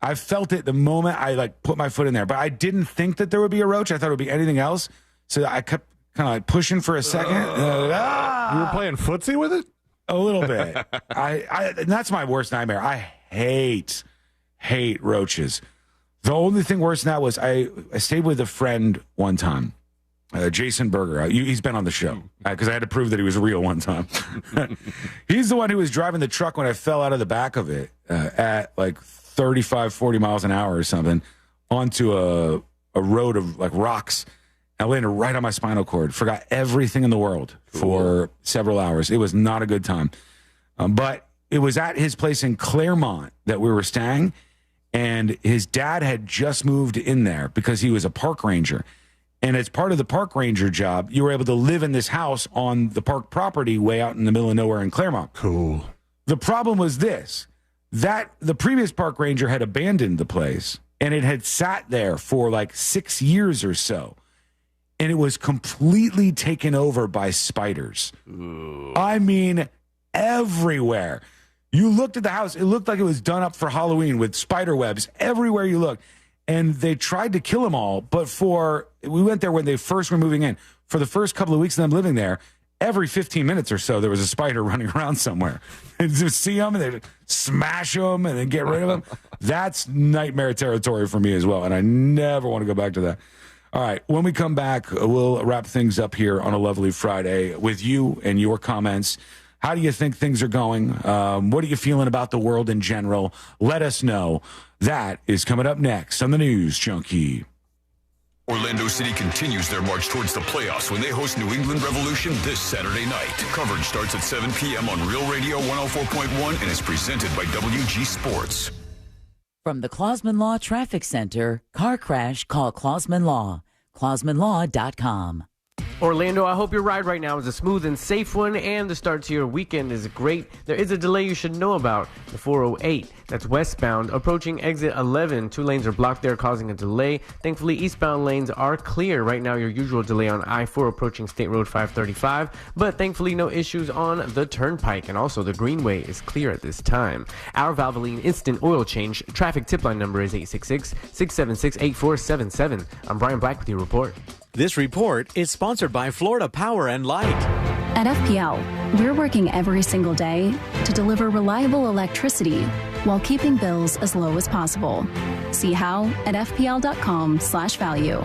[SPEAKER 1] I felt it the moment I put my foot in there, but I didn't think that there would be a roach. I thought it would be anything else. So I kept kind of pushing for a second.
[SPEAKER 5] You were playing footsie with it?
[SPEAKER 1] A little bit. And that's my worst nightmare. I hate roaches. The only thing worse than that was I stayed with a friend one time. Jason Berger. He's been on the show because I had to prove that he was real one time. He's the one who was driving the truck when I fell out of the back of it at 35, 40 miles an hour or something onto a road of rocks. I landed right on my spinal cord. Forgot everything in the world for several hours. It was not a good time. But it was at his place in Claremont that we were staying, and his dad had just moved in there because he was a park ranger. And as part of the park ranger job, you were able to live in this house on the park property way out in the middle of nowhere in Claremont.
[SPEAKER 5] Cool.
[SPEAKER 1] The problem was this, that the previous park ranger had abandoned the place, and it had sat there for 6 years or so. And it was completely taken over by spiders. Ooh. I mean, everywhere. You looked at the house, it looked like it was done up for Halloween with spider webs everywhere you looked. and they tried to kill them all. But we went there when they first were moving in. For the first couple of weeks of them living there, every 15 minutes or so, there was a spider running around somewhere. And just see them, and they smash them, and then get rid of them. That's nightmare territory for me as well, and I never want to go back to that. All right, when we come back, we'll wrap things up here on a lovely Friday with you and your comments. How do you think things are going? What are you feeling about the world in general? Let us know. That is coming up next on the News Junkie.
[SPEAKER 9] Orlando City continues their march towards the playoffs when they host New England Revolution this Saturday night. Coverage starts at 7 p.m. on Real Radio 104.1 and is presented by WG Sports.
[SPEAKER 11] From the Clausman Law Traffic Center, car crash, call Clausman Law. ClausmanLaw.com.
[SPEAKER 15] Orlando, I hope your ride right now is a smooth and safe one, and the start to your weekend is great. There is a delay you should know about. The 408, that's westbound, approaching exit 11. 2 lanes are blocked there, causing a delay. Thankfully, eastbound lanes are clear. Right now, your usual delay on I-4 approaching State Road 535, but thankfully no issues on the Turnpike, and also the Greenway is clear at this time. Our Valvoline Instant Oil Change traffic tip line number is 866-676-8477. I'm Brian Black with your report.
[SPEAKER 2] This report is sponsored by Florida Power and Light.
[SPEAKER 10] At FPL, we're working every single day to deliver reliable electricity while keeping bills as low as possible. See how at fpl.com/value.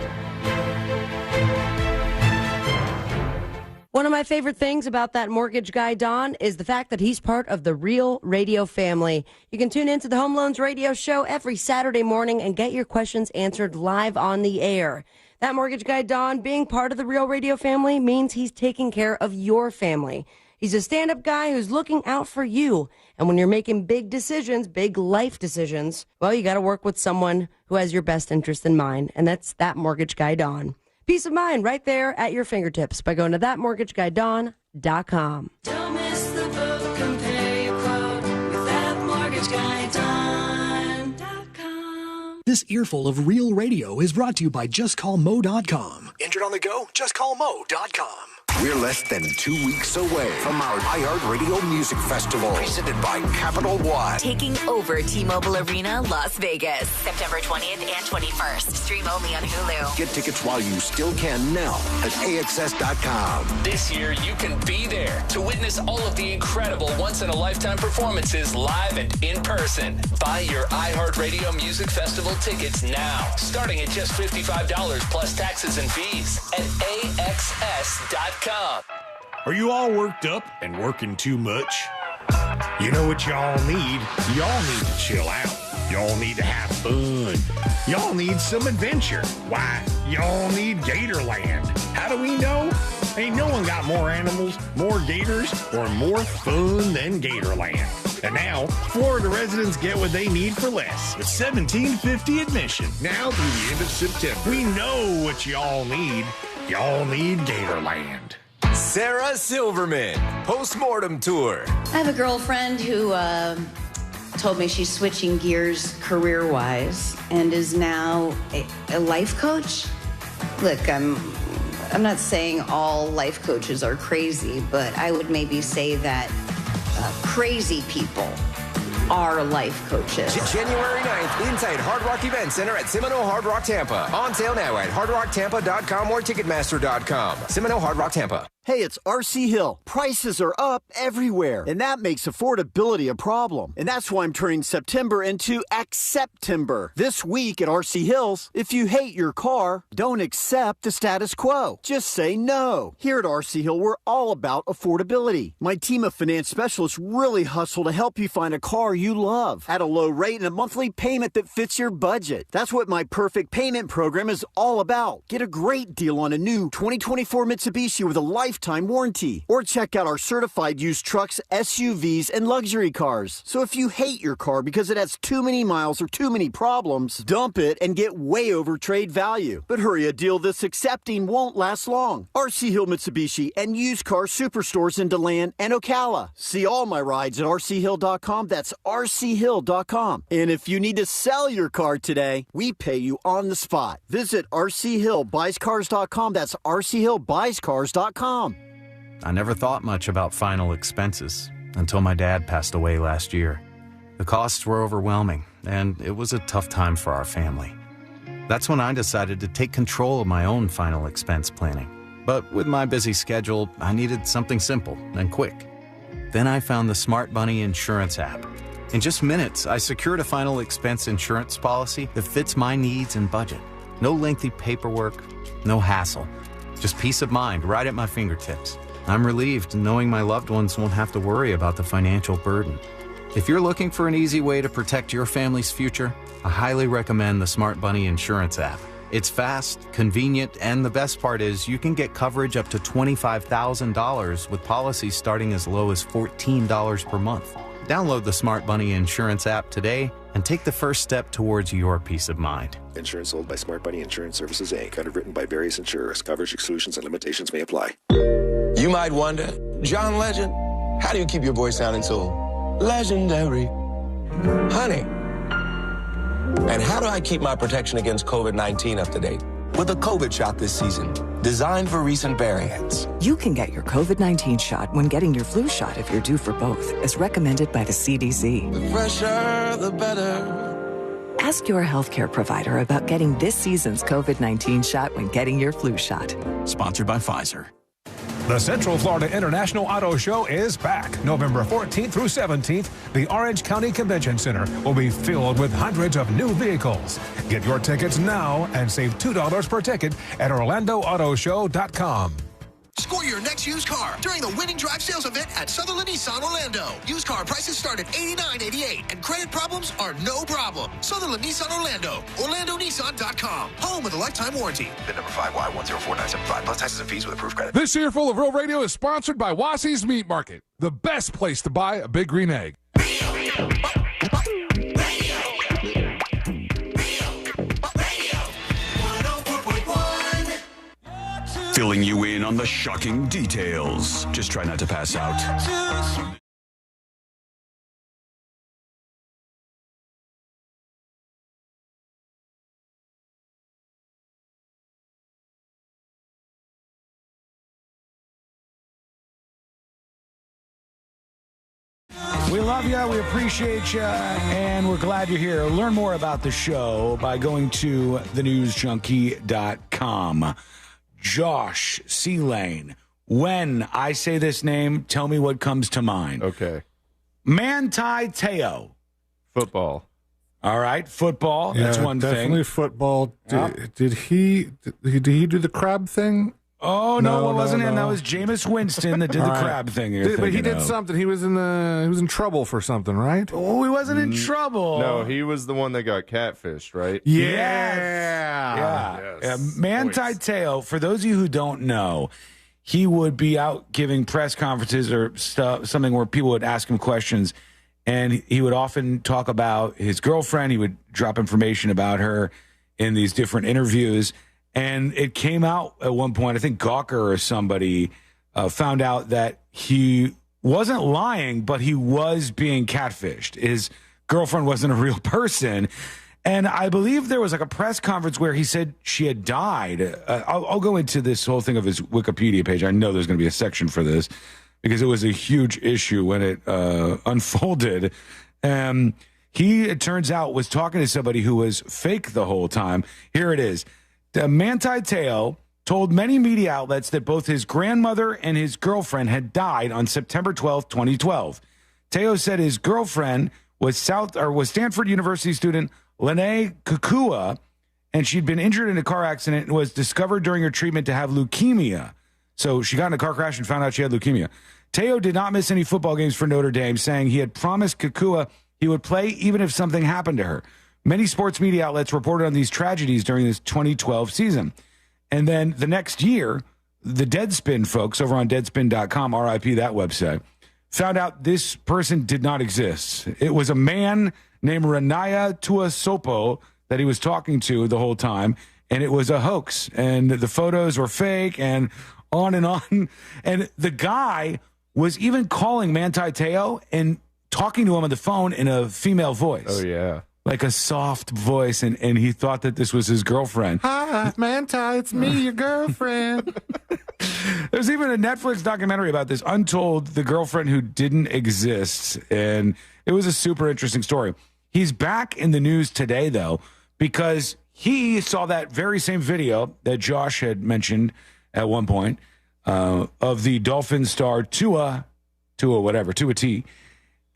[SPEAKER 13] One of my favorite things about that mortgage guy, Don, is the fact that he's part of the Real Radio family. You can tune into the Home Loans Radio Show every Saturday morning and get your questions answered live on the air. That mortgage guy, Don, being part of the Real Radio family means he's taking care of your family. He's a stand-up guy who's looking out for you. And when you're making big decisions, big life decisions, well, you got to work with someone who has your best interest in mind. And that's that mortgage guy, Don. Peace of mind right there at your fingertips by going to thatmortgageguydon.com.
[SPEAKER 18] Don't miss the boat, compare your quote with thatmortgageguydon.com.
[SPEAKER 19] This earful of Real Radio is brought to you by JustCallMo.com. Injured on the go? JustCallMo.com.
[SPEAKER 23] We're less than 2 weeks away from our iHeartRadio Music Festival, presented by Capital One.
[SPEAKER 24] Taking over T-Mobile Arena, Las Vegas, September 20th and 21st. Stream only on Hulu.
[SPEAKER 23] Get tickets while you still can now at AXS.com.
[SPEAKER 25] This year, you can be there to witness all of the incredible once-in-a-lifetime performances live and in person. Buy your iHeartRadio Music Festival tickets now, starting at just $55 plus taxes and fees at AXS.com.
[SPEAKER 26] Are you all worked up and working too much? You know what y'all need? Y'all need to chill out. Y'all need to have fun. Y'all need some adventure. Why? Y'all need Gatorland. How do we know? Ain't no one got more animals, more gators, or more fun than Gatorland. And now, Florida residents get what they need for less, with $17.50 admission. Now through the end of September. We know what y'all need. Y'all need Gatorland.
[SPEAKER 2] Sarah Silverman, Postmortem Tour.
[SPEAKER 27] I have a girlfriend who told me she's switching gears career-wise and is now a life coach. Look, I'm not saying all life coaches are crazy, but I would maybe say that crazy people are life coaches.
[SPEAKER 2] January 9th, inside Hard Rock Event Center at Seminole Hard Rock Tampa. On sale now at hardrocktampa.com or Ticketmaster.com. Seminole Hard Rock Tampa.
[SPEAKER 28] Hey, it's RC Hill. Prices are up everywhere, and that makes affordability a problem. And that's why I'm turning September into Acceptember. This week at RC Hills, if you hate your car, don't accept the status quo. Just say no. Here at RC Hill, we're all about affordability. My team of finance specialists really hustle to help you find a car you love at a low rate and a monthly payment that fits your budget. That's what my Perfect Payment program is all about. Get a great deal on a new 2024 Mitsubishi with a lifetime warranty. Or check out our certified used trucks, SUVs, and luxury cars. So if you hate your car because it has too many miles or too many problems, dump it and get way over trade value. But hurry, a deal this accepting won't last long. RC Hill Mitsubishi and used car superstores in DeLand and Ocala. See all my rides at rchill.com. That's rchill.com. And if you need to sell your car today, we pay you on the spot. Visit rchillbuyscars.com. That's rchillbuyscars.com.
[SPEAKER 3] I never thought much about final expenses until my dad passed away last year. The costs were overwhelming, and it was a tough time for our family. That's when I decided to take control of my own final expense planning. But with my busy schedule, I needed something simple and quick. Then I found the Smart Bunny Insurance app. In just minutes, I secured a final expense insurance policy that fits my needs and budget. No lengthy paperwork, no hassle. Just peace of mind right at my fingertips. I'm relieved knowing my loved ones won't have to worry about the financial burden. If you're looking for an easy way to protect your family's future, I highly recommend the Smart Bunny Insurance app. It's fast, convenient, and the best part is you can get coverage up to $25,000 with policies starting as low as $14 per month. Download the Smart Bunny Insurance app today and take the first step towards your peace of mind.
[SPEAKER 6] Insurance sold by Smart Bunny Insurance Services, Inc. Underwritten by various insurers. Coverage exclusions and limitations may apply.
[SPEAKER 8] You might wonder, John Legend, how do you keep your voice sounding so legendary? Honey. And how do I keep my protection against COVID-19 up to date? With a COVID shot this season, designed for recent variants.
[SPEAKER 12] You can get your COVID-19 shot when getting your flu shot if you're due for both, as recommended by the CDC.
[SPEAKER 8] The fresher, the better.
[SPEAKER 12] Ask your healthcare provider about getting this season's COVID-19 shot when getting your flu shot.
[SPEAKER 14] Sponsored by Pfizer.
[SPEAKER 16] The Central Florida International Auto Show is back. November 14th through 17th, the Orange County Convention Center will be filled with hundreds of new vehicles. Get your tickets now and save $2 per ticket at OrlandoAutoShow.com.
[SPEAKER 19] Score your next used car during the Winning Drive sales event at Sutherland Nissan Orlando. Used car prices start at $89.88 and credit problems are no problem. Sutherland Nissan Orlando. OrlandoNissan.com. Home with a lifetime warranty.
[SPEAKER 8] VIN number 5Y104975 plus taxes and fees with approved credit.
[SPEAKER 17] This year full of Real Radio is sponsored by Wassey's Meat Market, the best place to buy a big green egg.
[SPEAKER 9] Filling you in on the shocking details. Just try not to pass out.
[SPEAKER 1] We love you, we appreciate you, and we're glad you're here. Learn more about the show by going to thenewsjunkie.com. Josh C. Lane. When I say this name, tell me what comes to mind.
[SPEAKER 4] Okay.
[SPEAKER 1] Tai Teo.
[SPEAKER 4] Football.
[SPEAKER 1] All right, football.
[SPEAKER 5] Yeah,
[SPEAKER 1] that's one
[SPEAKER 5] definitely
[SPEAKER 1] thing.
[SPEAKER 5] Football. Did he do the crab thing?
[SPEAKER 1] Oh no, it wasn't him. That was Jameis Winston that did the crab thing.
[SPEAKER 5] But he did something. He was in trouble for something, right?
[SPEAKER 1] Oh, he wasn't in trouble.
[SPEAKER 4] No, he was the one that got catfished, right?
[SPEAKER 1] Yeah. Tai Teo, for those of you who don't know, he would be out giving press conferences or something where people would ask him questions, and he would often talk about his girlfriend. He would drop information about her in these different interviews. And it came out at one point, I think Gawker or somebody found out that he wasn't lying, but he was being catfished. His girlfriend wasn't a real person. And I believe there was like a press conference where he said she had died. I'll go into this whole thing of his Wikipedia page. I know there's going to be a section for this because it was a huge issue when it unfolded. He, it turns out, was talking to somebody who was fake the whole time. Here it is. Tai Teo told many media outlets that both his grandmother and his girlfriend had died on September 12, 2012. Teo said his girlfriend was Stanford University student Lene Kukua, and she'd been injured in a car accident and was discovered during her treatment to have leukemia. So she got in a car crash and found out she had leukemia. Teo did not miss any football games for Notre Dame, saying he had promised Kukua he would play even if something happened to her. Many sports media outlets reported on these tragedies during this 2012 season. And then the next year, the Deadspin folks over on Deadspin.com, RIP that website, found out this person did not exist. It was a man named Renaya Tuasopo that he was talking to the whole time, and it was a hoax. And the photos were fake and on and on. And the guy was even calling Tai Teo and talking to him on the phone in a female voice.
[SPEAKER 4] Oh, yeah.
[SPEAKER 1] Like a soft voice, and he thought that this was his girlfriend.
[SPEAKER 5] Hi, Tai, it's me, your girlfriend.
[SPEAKER 1] There's even a Netflix documentary about this, Untold, the girlfriend who didn't exist, and it was a super interesting story. He's back in the news today, though, because he saw that very same video that Josh had mentioned at one point of the Dolphin star Tua T.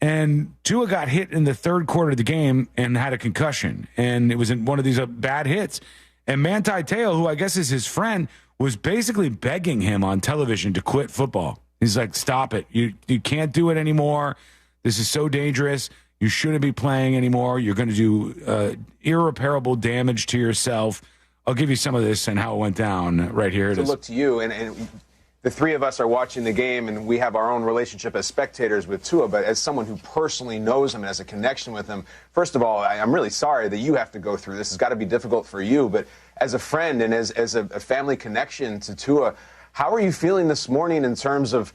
[SPEAKER 1] And Tua got hit in the third quarter of the game and had a concussion. And it was in one of these bad hits. And Tai Teo, who I guess is his friend, was basically begging him on television to quit football. He's like, stop it. You can't do it anymore. This is so dangerous. You shouldn't be playing anymore. You're going to do irreparable damage to yourself. I'll give you some of this and how it went down right here.
[SPEAKER 7] To look to you, and the three of us are watching the game, and we have our own relationship as spectators with Tua, but as someone who personally knows him and has a connection with him, first of all, I'm really sorry that you have to go through this. It's got to be difficult for you, but as a friend and as a family connection to Tua, how are you feeling this morning in terms of,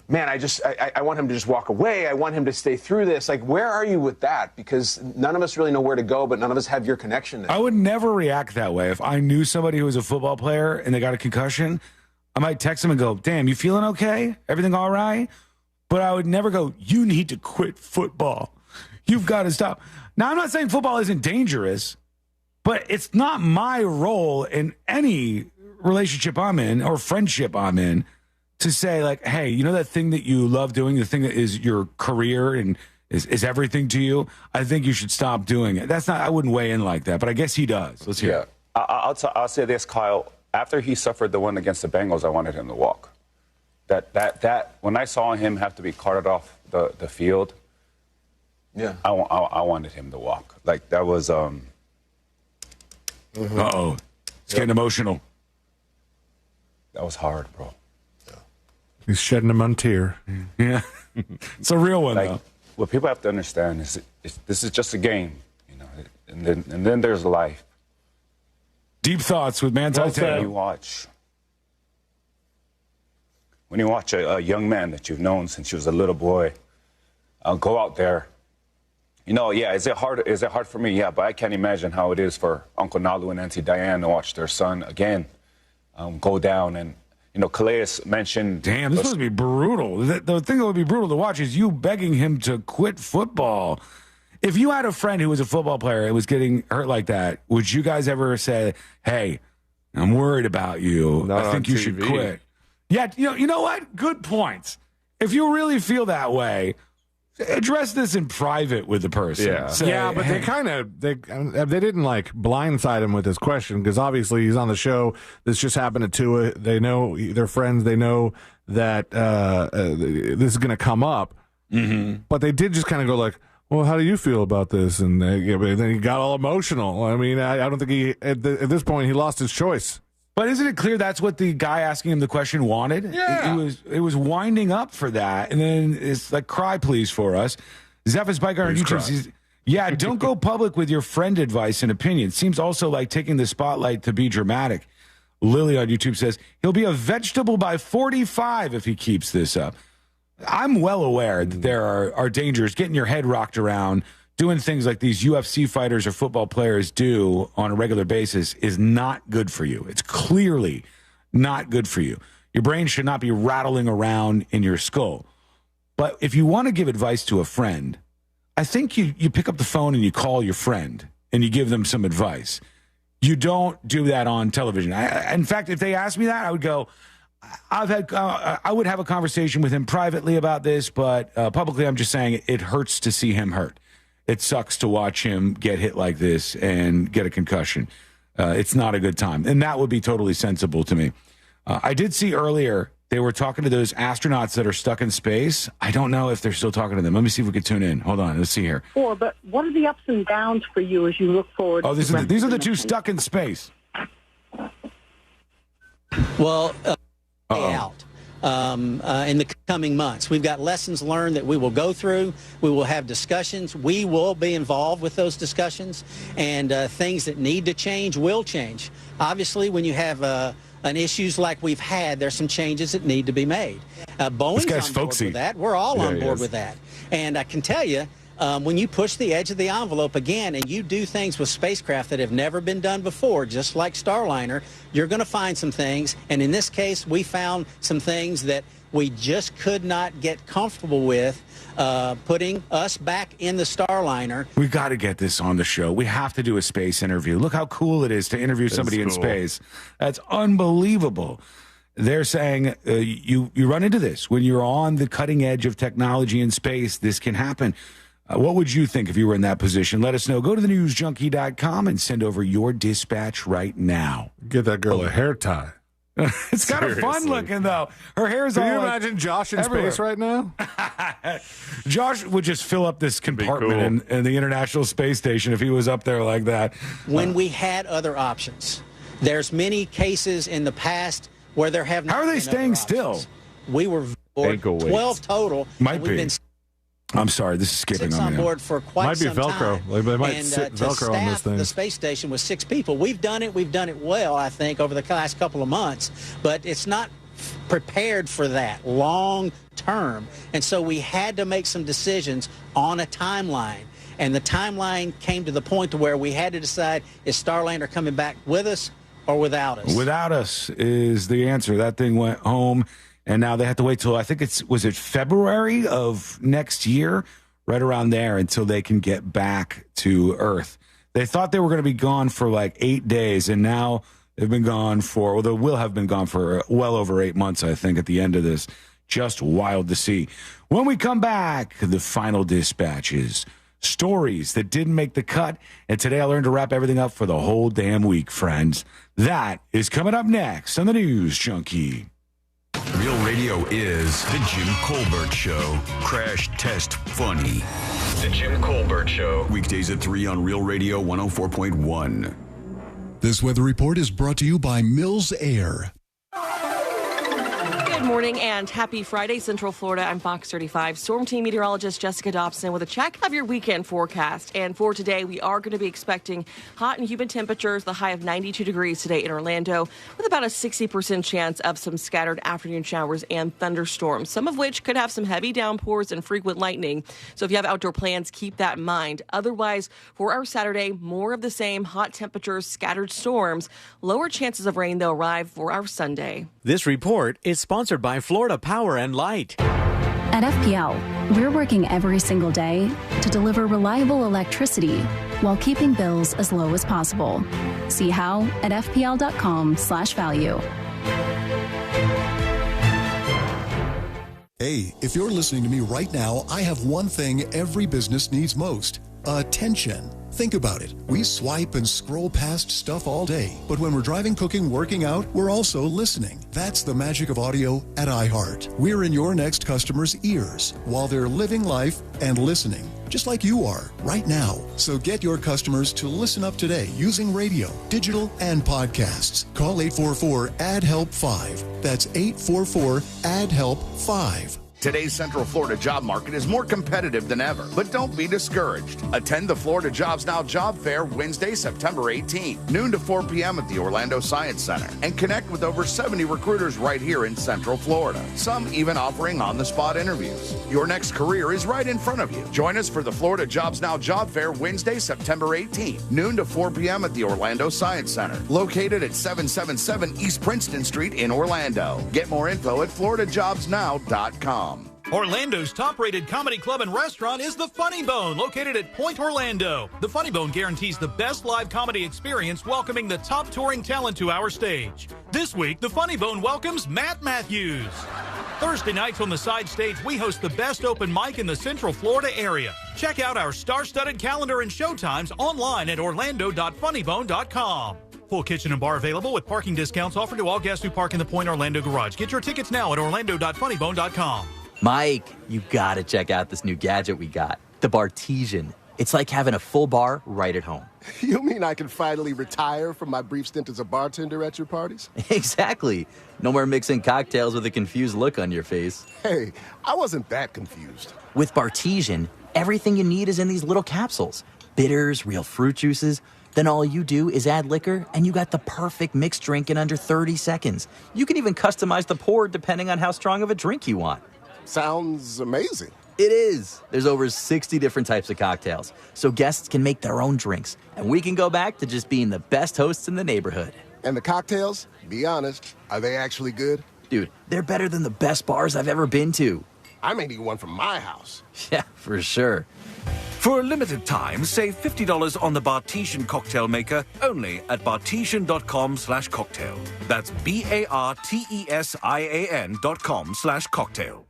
[SPEAKER 7] man, I want him to just walk away. I want him to stay through this. Like, where are you with that? Because none of us really know where to go, but none of us have your connection.
[SPEAKER 1] I would never react that way. If I knew somebody who was a football player and they got a concussion, I might text them and go, damn, you feeling okay? Everything all right? But I would never go, you need to quit football. You've got to stop. Now, I'm not saying football isn't dangerous, but it's not my role in any relationship I'm in or friendship I'm in to say, like, hey, you know that thing that you love doing, the thing that is your career and is everything to you? I think you should stop doing it. That's not, I wouldn't weigh in like that, but I guess he does. Let's hear it.
[SPEAKER 10] I'll say this, Kyle. After he suffered the one against the Bengals, I wanted him to walk. That when I saw him have to be carted off the field,
[SPEAKER 7] yeah,
[SPEAKER 10] I wanted him to walk. Like, that was
[SPEAKER 1] Uh-oh. It's getting emotional.
[SPEAKER 10] That was hard, bro.
[SPEAKER 5] He's shedding a tear.
[SPEAKER 1] Yeah. It's a real one, though.
[SPEAKER 10] What people have to understand is this is just a game, you know, and then there's life.
[SPEAKER 1] Deep thoughts with Tai Teo.
[SPEAKER 10] When you watch a young man that you've known since you was a little boy go out there, you know, yeah, is it hard for me? Yeah, but I can't imagine how it is for Uncle Nalu and Auntie Diane to watch their son again go down. And, you know, Khaled mentioned...
[SPEAKER 1] Damn, this would be brutal. The thing that would be brutal to watch is you begging him to quit football. If you had a friend who was a football player and was getting hurt like that, would you guys ever say, hey, I'm worried about you. I think you should quit. Yeah, you know what? Good points. If you really feel that way, address this in private with the person.
[SPEAKER 5] Yeah,
[SPEAKER 1] Say,
[SPEAKER 5] but
[SPEAKER 1] hey.
[SPEAKER 5] they didn't like blindside him with his question because obviously he's on the show. This just happened to Tua. They know they're friends. They know that this is going to come up.
[SPEAKER 1] Mm-hmm.
[SPEAKER 5] But they did just kind of go like, well, how do you feel about this? And then he got all emotional. I mean, I don't think he at this point he lost his choice.
[SPEAKER 1] But isn't it clear that's what the guy asking him the question wanted?
[SPEAKER 5] Yeah.
[SPEAKER 1] It was winding up for that. And then it's like, cry please for us. Zephyr's Bike on YouTube says, yeah, don't go public with your friend advice and opinion. Seems also like taking the spotlight to be dramatic. Lily on YouTube says, he'll be a vegetable by 45 if he keeps this up. I'm well aware that there are dangers. Getting your head rocked around, doing things like these UFC fighters or football players do on a regular basis is not good for you. It's clearly not good for you. Your brain should not be rattling around in your skull. But if you want to give advice to a friend, I think you pick up the phone and you call your friend and you give them some advice. You don't do that on television. In fact, if they asked me that, I would go, I would have a conversation with him privately about this, but publicly I'm just saying it hurts to see him hurt. It sucks to watch him get hit like this and get a concussion. It's not a good time. And that would be totally sensible to me. I did see earlier they were talking to those astronauts that are stuck in space. I don't know if they're still talking to them. Let me see if we can tune in. Hold on. Let's see here.
[SPEAKER 11] But what are the ups and downs for you as you look forward?
[SPEAKER 1] Oh, these are the two stuck in space.
[SPEAKER 14] Well, out in the coming months. We've got lessons learned that we will go through. We will have discussions. We will be involved with those discussions, and things that need to change will change. Obviously, when you have an issues like we've had, there's some changes that need to be made. Boeing's on board with that. We're all on board with that. And I can tell you, when you push the edge of the envelope again and you do things with spacecraft that have never been done before, just like Starliner, you're going to find some things. And in this case, we found some things that we just could not get comfortable with putting us back in the Starliner.
[SPEAKER 1] We got to get this on the show. We have to do a space interview. Look how cool it is to interview somebody in space. That's unbelievable. They're saying you run into this when you're on the cutting edge of technology in space. This can happen. What would you think if you were in that position? Let us know. Go to thenewsjunkie.com and send over your dispatch right now.
[SPEAKER 5] Get that girl a hair tie.
[SPEAKER 1] It's kind of fun looking, though. Her hair's all
[SPEAKER 5] Can you imagine Josh in space right now?
[SPEAKER 1] Josh would just fill up this compartment in the International Space Station if he was up there like that.
[SPEAKER 14] When we had other options. There's many cases in the past where there have not
[SPEAKER 1] How are they
[SPEAKER 14] been
[SPEAKER 1] staying
[SPEAKER 14] other
[SPEAKER 1] still?
[SPEAKER 14] options. We were 12 total.
[SPEAKER 1] Might
[SPEAKER 14] and we've
[SPEAKER 1] be.
[SPEAKER 14] been
[SPEAKER 1] I'm sorry, this is skipping
[SPEAKER 14] six
[SPEAKER 1] on
[SPEAKER 14] on
[SPEAKER 1] me.
[SPEAKER 14] board for quite
[SPEAKER 5] Might be
[SPEAKER 14] some
[SPEAKER 5] Velcro.
[SPEAKER 14] time.
[SPEAKER 5] Like, they might
[SPEAKER 14] and
[SPEAKER 5] sit
[SPEAKER 14] to
[SPEAKER 5] Velcro on those
[SPEAKER 14] staff
[SPEAKER 5] things.
[SPEAKER 14] the space station with 6 people. We've done it well, I think, over the last couple of months, but it's not prepared for that long term. And so we had to make some decisions on a timeline. And the timeline came to the point to where we had to decide, is Starliner coming back with us or without us?
[SPEAKER 1] Without us is the answer. That thing went home, and now they have to wait till, I think was it February of next year, right around there, until they can get back to Earth. They thought they were going to be gone for like 8 days, and now they've been gone for, they will have been gone for well over 8 months, I think, at the end of this. Just wild to see. When we come back, the final dispatches. Stories that didn't make the cut, and today I learned to wrap everything up for the whole damn week, friends. That is coming up next on the News Junkie.
[SPEAKER 9] Real Radio is The Jim Colbert Show. Crash Test Funny. The Jim Colbert Show. Weekdays at 3 on Real Radio 104.1.
[SPEAKER 13] This weather report is brought to you by Mills Air.
[SPEAKER 15] Good morning and happy Friday, Central Florida. I'm Fox 35 Storm Team Meteorologist Jessica Dobson with a check of your weekend forecast. And for today, we are going to be expecting hot and humid temperatures, the high of 92 degrees today in Orlando, with about a 60% chance of some scattered afternoon showers and thunderstorms, some of which could have some heavy downpours and frequent lightning. So if you have outdoor plans, keep that in mind. Otherwise, for our Saturday, more of the same hot temperatures, scattered storms. Lower chances of rain, though, arrive for our Sunday.
[SPEAKER 18] This report is sponsored by Florida Power and Light.
[SPEAKER 20] At FPL, we're working every single day to deliver reliable electricity while keeping bills as low as possible. See how at fpl.com/value.
[SPEAKER 13] Hey, if you're listening to me right now, I have one thing every business needs most: attention. Think about it. We swipe and scroll past stuff all day, but when we're driving, cooking, working out, we're also listening. That's the magic of audio at iHeart. We're in your next customer's ears while they're living life and listening, just like you are right now. So get your customers to listen up today using radio, digital, and podcasts. Call 844-ADD-HELP-5. That's 844-ADD-HELP-5.
[SPEAKER 21] Today's Central Florida job market is more competitive than ever, but don't be discouraged. Attend the Florida Jobs Now Job Fair Wednesday, September 18th, noon to 4 p.m. at the Orlando Science Center, and connect with over 70 recruiters right here in Central Florida, some even offering on-the-spot interviews. Your next career is right in front of you. Join us for the Florida Jobs Now Job Fair Wednesday, September 18th, noon to 4 p.m. at the Orlando Science Center, located at 777 East Princeton Street in Orlando. Get more info at floridajobsnow.com.
[SPEAKER 22] Orlando's top-rated comedy club and restaurant is The Funny Bone, located at Point Orlando. The Funny Bone guarantees the best live comedy experience, welcoming the top touring talent to our stage. This week, The Funny Bone welcomes Matt Matthews. Thursday nights on the side stage, we host the best open mic in the Central Florida area. Check out our star-studded calendar and showtimes online at orlando.funnybone.com. Full kitchen and bar available with parking discounts offered to all guests who park in the Point Orlando garage. Get your tickets now at orlando.funnybone.com.
[SPEAKER 23] Mike, you gotta check out this new gadget we got, the Bartesian. It's like having a full bar right at home.
[SPEAKER 24] You mean I can finally retire from my brief stint as a bartender at your parties?
[SPEAKER 23] Exactly. No more mixing cocktails with a confused look on your face.
[SPEAKER 24] Hey, I wasn't that confused.
[SPEAKER 23] With Bartesian, everything you need is in these little capsules. Bitters, real fruit juices. Then all you do is add liquor, and you got the perfect mixed drink in under 30 seconds. You can even customize the pour depending on how strong of a drink you want.
[SPEAKER 24] Sounds amazing.
[SPEAKER 23] It is. There's over 60 different types of cocktails, so guests can make their own drinks, and we can go back to just being the best hosts in the neighborhood.
[SPEAKER 24] And the cocktails, be honest, are they actually good?
[SPEAKER 23] Dude, they're better than the best bars I've ever been to.
[SPEAKER 24] I may need one from my house.
[SPEAKER 23] Yeah, for sure.
[SPEAKER 2] For a limited time, save $50 on the Bartesian cocktail maker only at bartesian.com/cocktail. That's BARTESIAN.com/cocktail.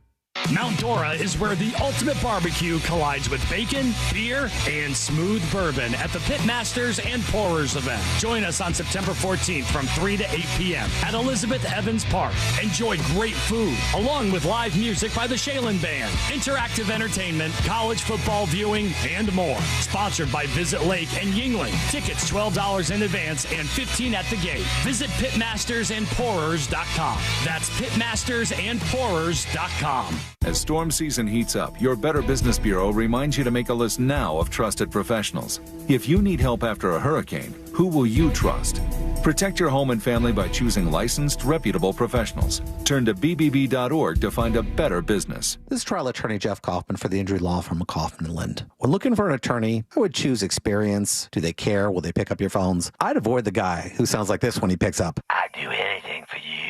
[SPEAKER 3] Mount Dora is where the ultimate barbecue collides with bacon, beer, and smooth bourbon at the Pitmasters and Pourers event. Join us on September 14th from 3 to 8 p.m. at Elizabeth Evans Park. Enjoy great food, along with live music by the Shaylin Band, interactive entertainment, college football viewing, and more. Sponsored by Visit Lake and Yingling. Tickets $12 in advance and $15 at the gate. Visit pitmastersandpourers.com. That's pitmastersandpourers.com.
[SPEAKER 6] As storm season heats up, your Better Business Bureau reminds you to make a list now of trusted professionals. If you need help after a hurricane, who will you trust? Protect your home and family by choosing licensed, reputable professionals. Turn to bbb.org to find a better business.
[SPEAKER 12] This is trial attorney Jeff Kaufman for the injury law firm of Kaufman & Lind. When looking for an attorney, I would choose experience. Do they care? Will they pick up your phones? I'd avoid the guy who sounds like this when he picks up.
[SPEAKER 25] I'd do anything for you.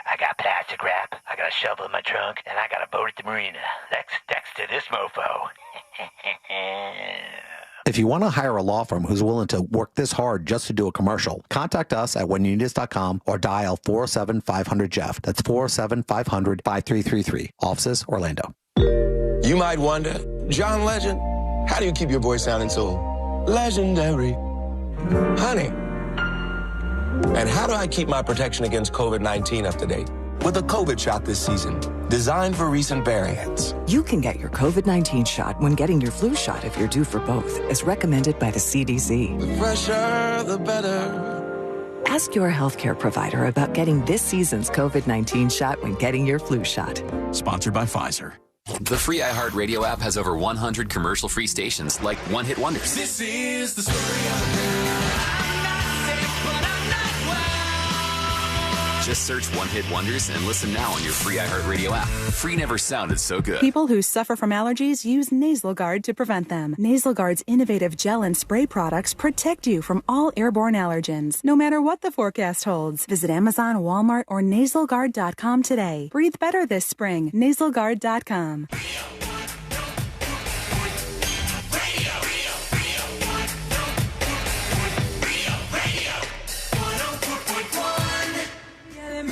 [SPEAKER 25] I got plastic wrap, I got a shovel in my trunk, and I got a boat at the marina. Thanks to this mofo.
[SPEAKER 12] If you want to hire a law firm who's willing to work this hard just to do a commercial, contact us at whenyouneedus.com or dial 407-500-JEFF. That's 407-500-5333. Offices, Orlando.
[SPEAKER 8] You might wonder, John Legend, how do you keep your voice sounding so legendary? Honey. And how do I keep my protection against COVID-19 up to date? With a COVID shot this season, designed for recent variants.
[SPEAKER 26] You can get your COVID-19 shot when getting your flu shot if you're due for both, as recommended by the CDC.
[SPEAKER 8] The fresher, the better.
[SPEAKER 26] Ask your healthcare provider about getting this season's COVID-19 shot when getting your flu shot.
[SPEAKER 27] Sponsored by Pfizer.
[SPEAKER 28] The free iHeartRadio app has over 100 commercial-free stations like One Hit Wonders.
[SPEAKER 27] This is the story of the
[SPEAKER 28] Just search One Hit Wonders and listen now on your free iHeartRadio app. Free never sounded so good.
[SPEAKER 29] People who suffer from allergies use Nasal Guard to prevent them. Nasal Guard's innovative gel and spray products protect you from all airborne allergens, no matter what the forecast holds. Visit Amazon, Walmart, or nasalguard.com today. Breathe better this spring. nasalguard.com.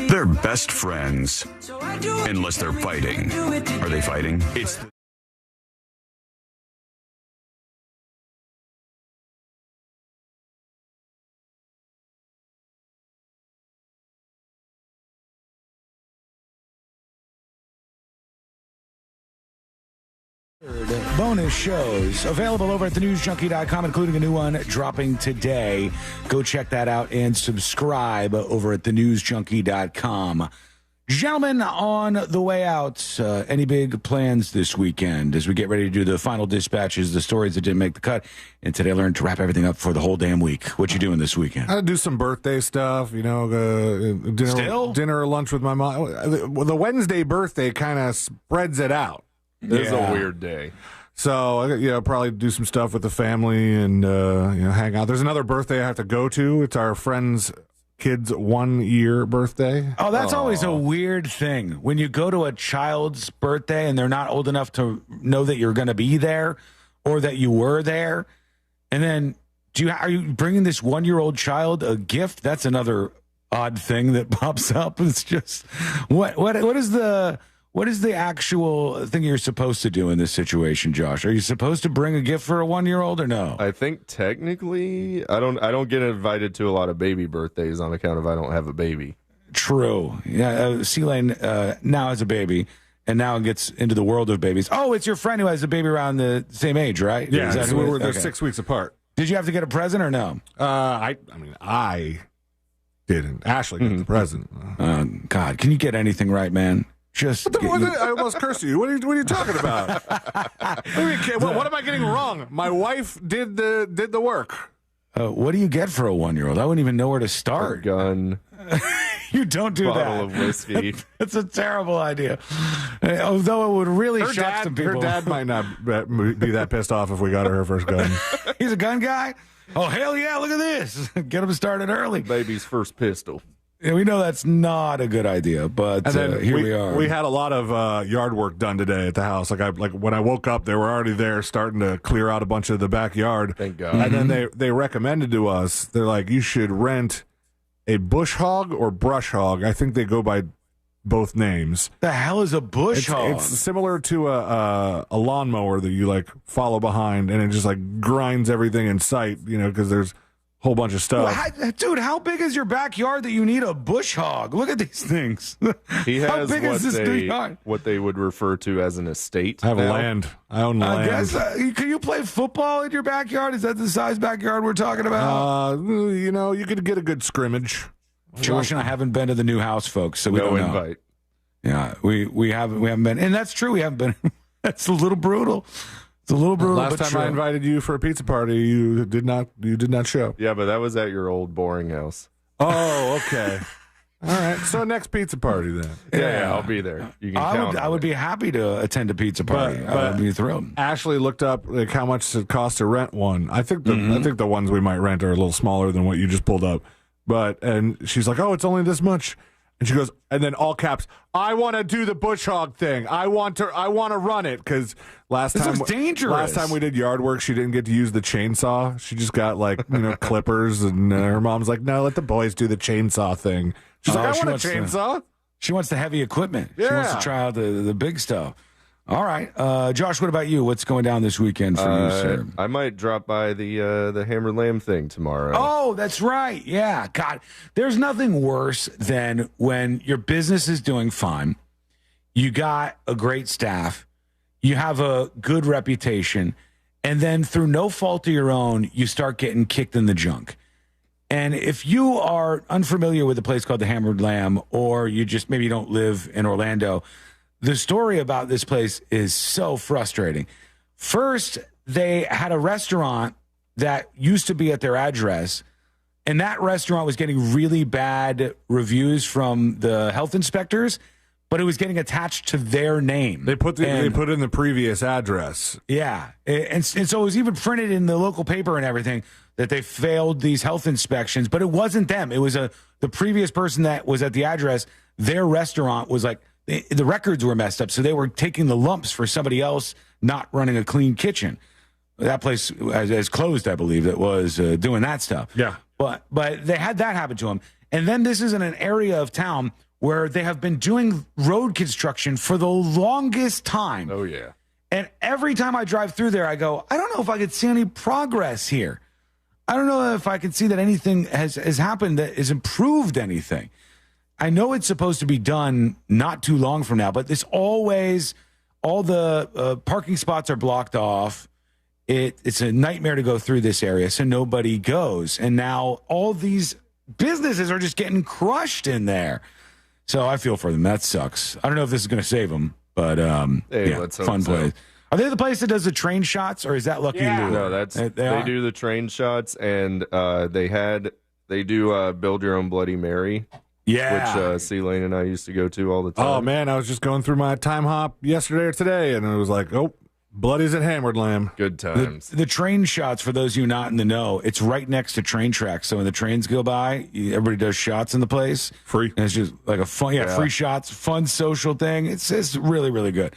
[SPEAKER 9] They're best friends. Unless they're fighting. Are they fighting? It's
[SPEAKER 1] bonus shows available over at thenewsjunkie.com, including a new one dropping today. Go check that out and subscribe over at thenewsjunkie.com. Gentlemen, on the way out, any big plans this weekend as we get ready to do the final dispatches, the stories that didn't make the cut? And today I learned to wrap everything up for the whole damn week. What you doing this weekend?
[SPEAKER 5] I had to do some birthday stuff, dinner or lunch with my mom. The Wednesday birthday kind of spreads it out.
[SPEAKER 4] It's a weird day.
[SPEAKER 5] So, probably do some stuff with the family and, hang out. There's another birthday I have to go to. It's our friend's kid's 1-year birthday.
[SPEAKER 1] Oh, that's always a weird thing. When you go to a child's birthday and they're not old enough to know that you're going to be there or that you were there. And then are you bringing this 1-year-old child a gift? That's another odd thing that pops up. It's just, what is the actual thing you're supposed to do in this situation, Josh? Are you supposed to bring a gift for a 1-year-old or no?
[SPEAKER 4] I think technically, I don't get invited to a lot of baby birthdays on account of I don't have a baby.
[SPEAKER 1] True. Yeah, C-Lane now has a baby, and now gets into the world of babies. Oh, it's your friend who has a baby around the same age, right?
[SPEAKER 5] Yeah,
[SPEAKER 1] Exactly.
[SPEAKER 5] they're 6 weeks apart.
[SPEAKER 1] Did you have to get a present or no?
[SPEAKER 5] I didn't. Ashley got the present.
[SPEAKER 1] God, can you get anything right, man?
[SPEAKER 5] I almost cursed you. What are you talking about? What am I getting wrong? My wife did the work.
[SPEAKER 1] What do you get for a 1-year-old? I wouldn't even know where to start.
[SPEAKER 4] A gun.
[SPEAKER 1] You don't do
[SPEAKER 4] bottle
[SPEAKER 1] that.
[SPEAKER 4] Of whiskey.
[SPEAKER 1] That's a terrible idea. Although it would really shock some people.
[SPEAKER 5] Her dad might not be that pissed off if we got her first gun.
[SPEAKER 1] He's a gun guy? Oh, hell yeah, look at this. Get him started early.
[SPEAKER 4] Baby's first pistol.
[SPEAKER 1] Yeah, we know that's not a good idea, but here we are.
[SPEAKER 5] We had a lot of yard work done today at the house. Like when I woke up, they were already there starting to clear out a bunch of the backyard.
[SPEAKER 4] Thank God.
[SPEAKER 5] And then they recommended to us, they're like, you should rent a bush hog or brush hog. I think they go by both names.
[SPEAKER 1] The hell is a bush hog?
[SPEAKER 5] It's similar to a lawnmower that you like follow behind, and it just like grinds everything in sight, because there's whole bunch of stuff.
[SPEAKER 1] Well, dude, how big is your backyard that you need a bush hog? Look at these things.
[SPEAKER 4] He has
[SPEAKER 1] how big is this new yard?
[SPEAKER 4] what they would refer to as an estate.
[SPEAKER 5] I have land. I own land.
[SPEAKER 1] I guess, can you play football in your backyard? Is that the size backyard we're talking about?
[SPEAKER 5] You could get a good scrimmage.
[SPEAKER 1] Josh and I haven't been to the new house, folks, so we don't know.
[SPEAKER 4] Invite.
[SPEAKER 1] Yeah, we haven't been, and that's true. We haven't been. That's a little brutal. It's a little brutal.
[SPEAKER 5] Last time I invited you for a pizza party, you did not show.
[SPEAKER 4] Yeah, but that was at your old boring house.
[SPEAKER 5] Oh, okay. All right. So next pizza party then.
[SPEAKER 4] Yeah, I'll be there. You can count
[SPEAKER 1] I would be happy to attend a pizza party. I would be thrilled.
[SPEAKER 5] Ashley looked up like how much it costs to rent one. I think the ones we might rent are a little smaller than what you just pulled up. And she's like, "Oh, it's only this much." And she goes, and then all caps, I want to do the bush hog thing. I want to run it because last time we did yard work, she didn't get to use the chainsaw. She just got clippers, and her mom's like, "No, let the boys do the chainsaw thing." She's like, "I want a chainsaw."
[SPEAKER 1] She wants the heavy equipment.
[SPEAKER 5] Yeah.
[SPEAKER 1] She wants to try out the big stuff. All right, Josh, what about you? What's going down this weekend for you, sir?
[SPEAKER 4] I might drop by the hammered lamb thing tomorrow.
[SPEAKER 1] Oh, that's right. Yeah, God, there's nothing worse than when your business is doing fine, you got a great staff, you have a good reputation, and then through no fault of your own, you start getting kicked in the junk. And if you are unfamiliar with a place called the Hammered Lamb, or you just maybe don't live in Orlando, the story about this place is so frustrating. First, they had a restaurant that used to be at their address, and that restaurant was getting really bad reviews from the health inspectors, but it was getting attached to their name.
[SPEAKER 5] They put in the previous address.
[SPEAKER 1] Yeah, and so it was even printed in the local paper and everything that they failed these health inspections, but it wasn't them. It was the previous person that was at the address. Their restaurant was like, the records were messed up, so they were taking the lumps for somebody else not running a clean kitchen. That place has closed, I believe, that was doing that stuff.
[SPEAKER 5] Yeah.
[SPEAKER 1] But they had that happen to them. And then this is in an area of town where they have been doing road construction for the longest time.
[SPEAKER 4] Oh, yeah.
[SPEAKER 1] And every time I drive through there, I go, I don't know if I could see any progress here. I don't know if I can see that anything has happened that has improved anything. I know it's supposed to be done not too long from now, but all the parking spots are blocked off. It's a nightmare to go through this area, so nobody goes. And now all these businesses are just getting crushed in there. So I feel for them. That sucks. I don't know if this is going to save them, but
[SPEAKER 4] let's hope
[SPEAKER 1] fun
[SPEAKER 4] so.
[SPEAKER 1] place. Are they the place that does the train shots, or is that Lucky Lou?
[SPEAKER 4] No, they do the train shots, and they do Build Your Own Bloody Mary.
[SPEAKER 1] Yeah.
[SPEAKER 4] Which C-Lane and I used to go to all the time.
[SPEAKER 5] Oh, man, I was just going through my time hop yesterday or today, and it was like, oh, Bloody's at Hammered Lamb.
[SPEAKER 4] Good times.
[SPEAKER 1] The train shots, for those of you not in the know, it's right next to train tracks. So when the trains go by, everybody does shots in the place.
[SPEAKER 5] Free.
[SPEAKER 1] And it's just like a fun, free shots, fun social thing. It's really, really good.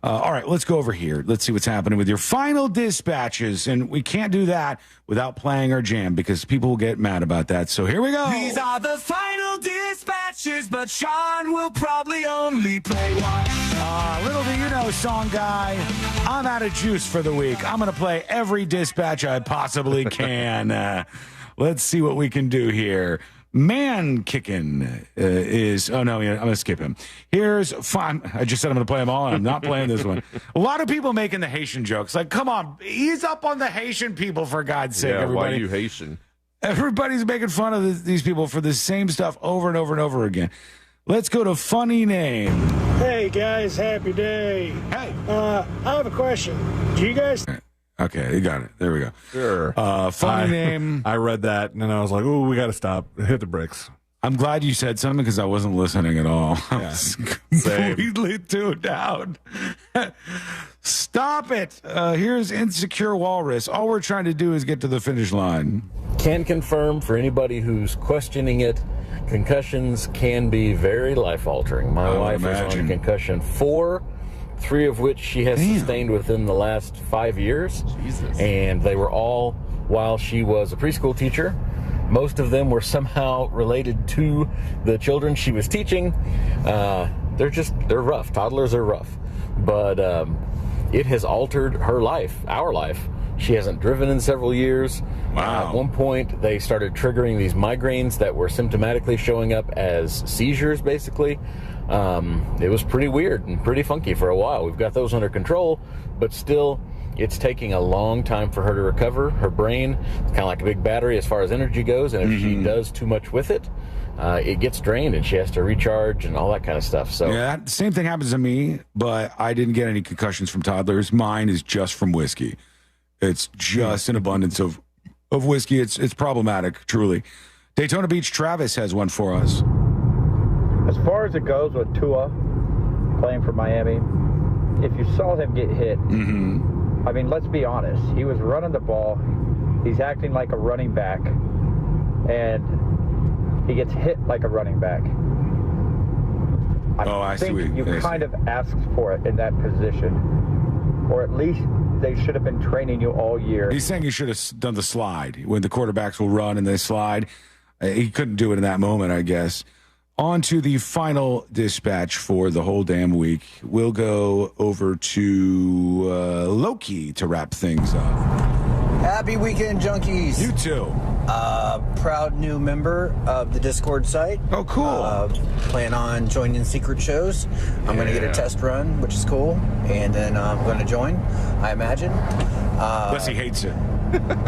[SPEAKER 1] All right, let's go over here. Let's see what's happening with your final dispatches. And we can't do that without playing our jam because people will get mad about that. So here we go.
[SPEAKER 27] These are the final dispatches, but Sean will probably only play one.
[SPEAKER 1] Little do you know, song guy, I'm out of juice for the week. I'm going to play every dispatch I possibly can. Let's see what we can do here. Man kicking is, oh no, I'm going to skip him. Here's fun. I just said I'm going to play them all, and I'm not playing this one. A lot of people making the Haitian jokes. Like, come on, ease up on the Haitian people, for God's sake, everybody.
[SPEAKER 4] Why are you Haitian?
[SPEAKER 1] Everybody's making fun of these people for the same stuff over and over and over again. Let's go to funny name.
[SPEAKER 7] Hey guys, happy day.
[SPEAKER 1] Hey.
[SPEAKER 7] I have a question. Do you guys...
[SPEAKER 1] Okay, you got it. There we go.
[SPEAKER 4] Sure.
[SPEAKER 1] Funny name.
[SPEAKER 5] I read that, and then I was like, oh, we got to stop. Hit the brakes.
[SPEAKER 1] I'm glad you said something because I wasn't listening at all. I was completely tuned out. Stop it. Here's Insecure Walrus. All we're trying to do is get to the finish line.
[SPEAKER 10] Can confirm for anybody who's questioning it, Concussions can be very life-altering. My wife is on a concussion 4, 3 of which she has sustained within the last 5 years.
[SPEAKER 4] Jesus.
[SPEAKER 10] And they were all while she was a preschool teacher. Most of them were somehow related to the children she was teaching. They're rough. Toddlers are rough. But it has altered her life, our life. She hasn't driven in several years.
[SPEAKER 1] Wow.
[SPEAKER 10] At one point, they started triggering these migraines that were symptomatically showing up as seizures, basically. It was pretty weird and pretty funky for a while. We've got those under control, but still, it's taking a long time for her to recover. Her brain is kind of like a big battery as far as energy goes, and if she does too much with it, it gets drained and she has to recharge and all that kind of stuff. So
[SPEAKER 1] yeah, same thing happens to me, but I didn't get any concussions from toddlers. Mine is just from whiskey. It's just an abundance of whiskey. It's problematic, truly. Daytona Beach Travis has one for us.
[SPEAKER 11] As far as it goes with Tua playing for Miami, if you saw him get hit, I mean, let's be honest. He was running the ball. He's acting like a running back, and he gets hit like a running back. I think you kind of asked for it in that position, or at least they should have been training you all year.
[SPEAKER 1] He's saying he should have done the slide when the quarterbacks will run and they slide. He couldn't do it in that moment, I guess. On to the final dispatch for the whole damn week. We'll go over to Loki to wrap things up.
[SPEAKER 14] Happy weekend, junkies.
[SPEAKER 1] You too.
[SPEAKER 14] Proud new member of the Discord site.
[SPEAKER 1] Oh, cool.
[SPEAKER 14] Plan on joining secret shows. I'm going to get a test run, which is cool. And then I'm going to join, I imagine.
[SPEAKER 1] Unless he hates it.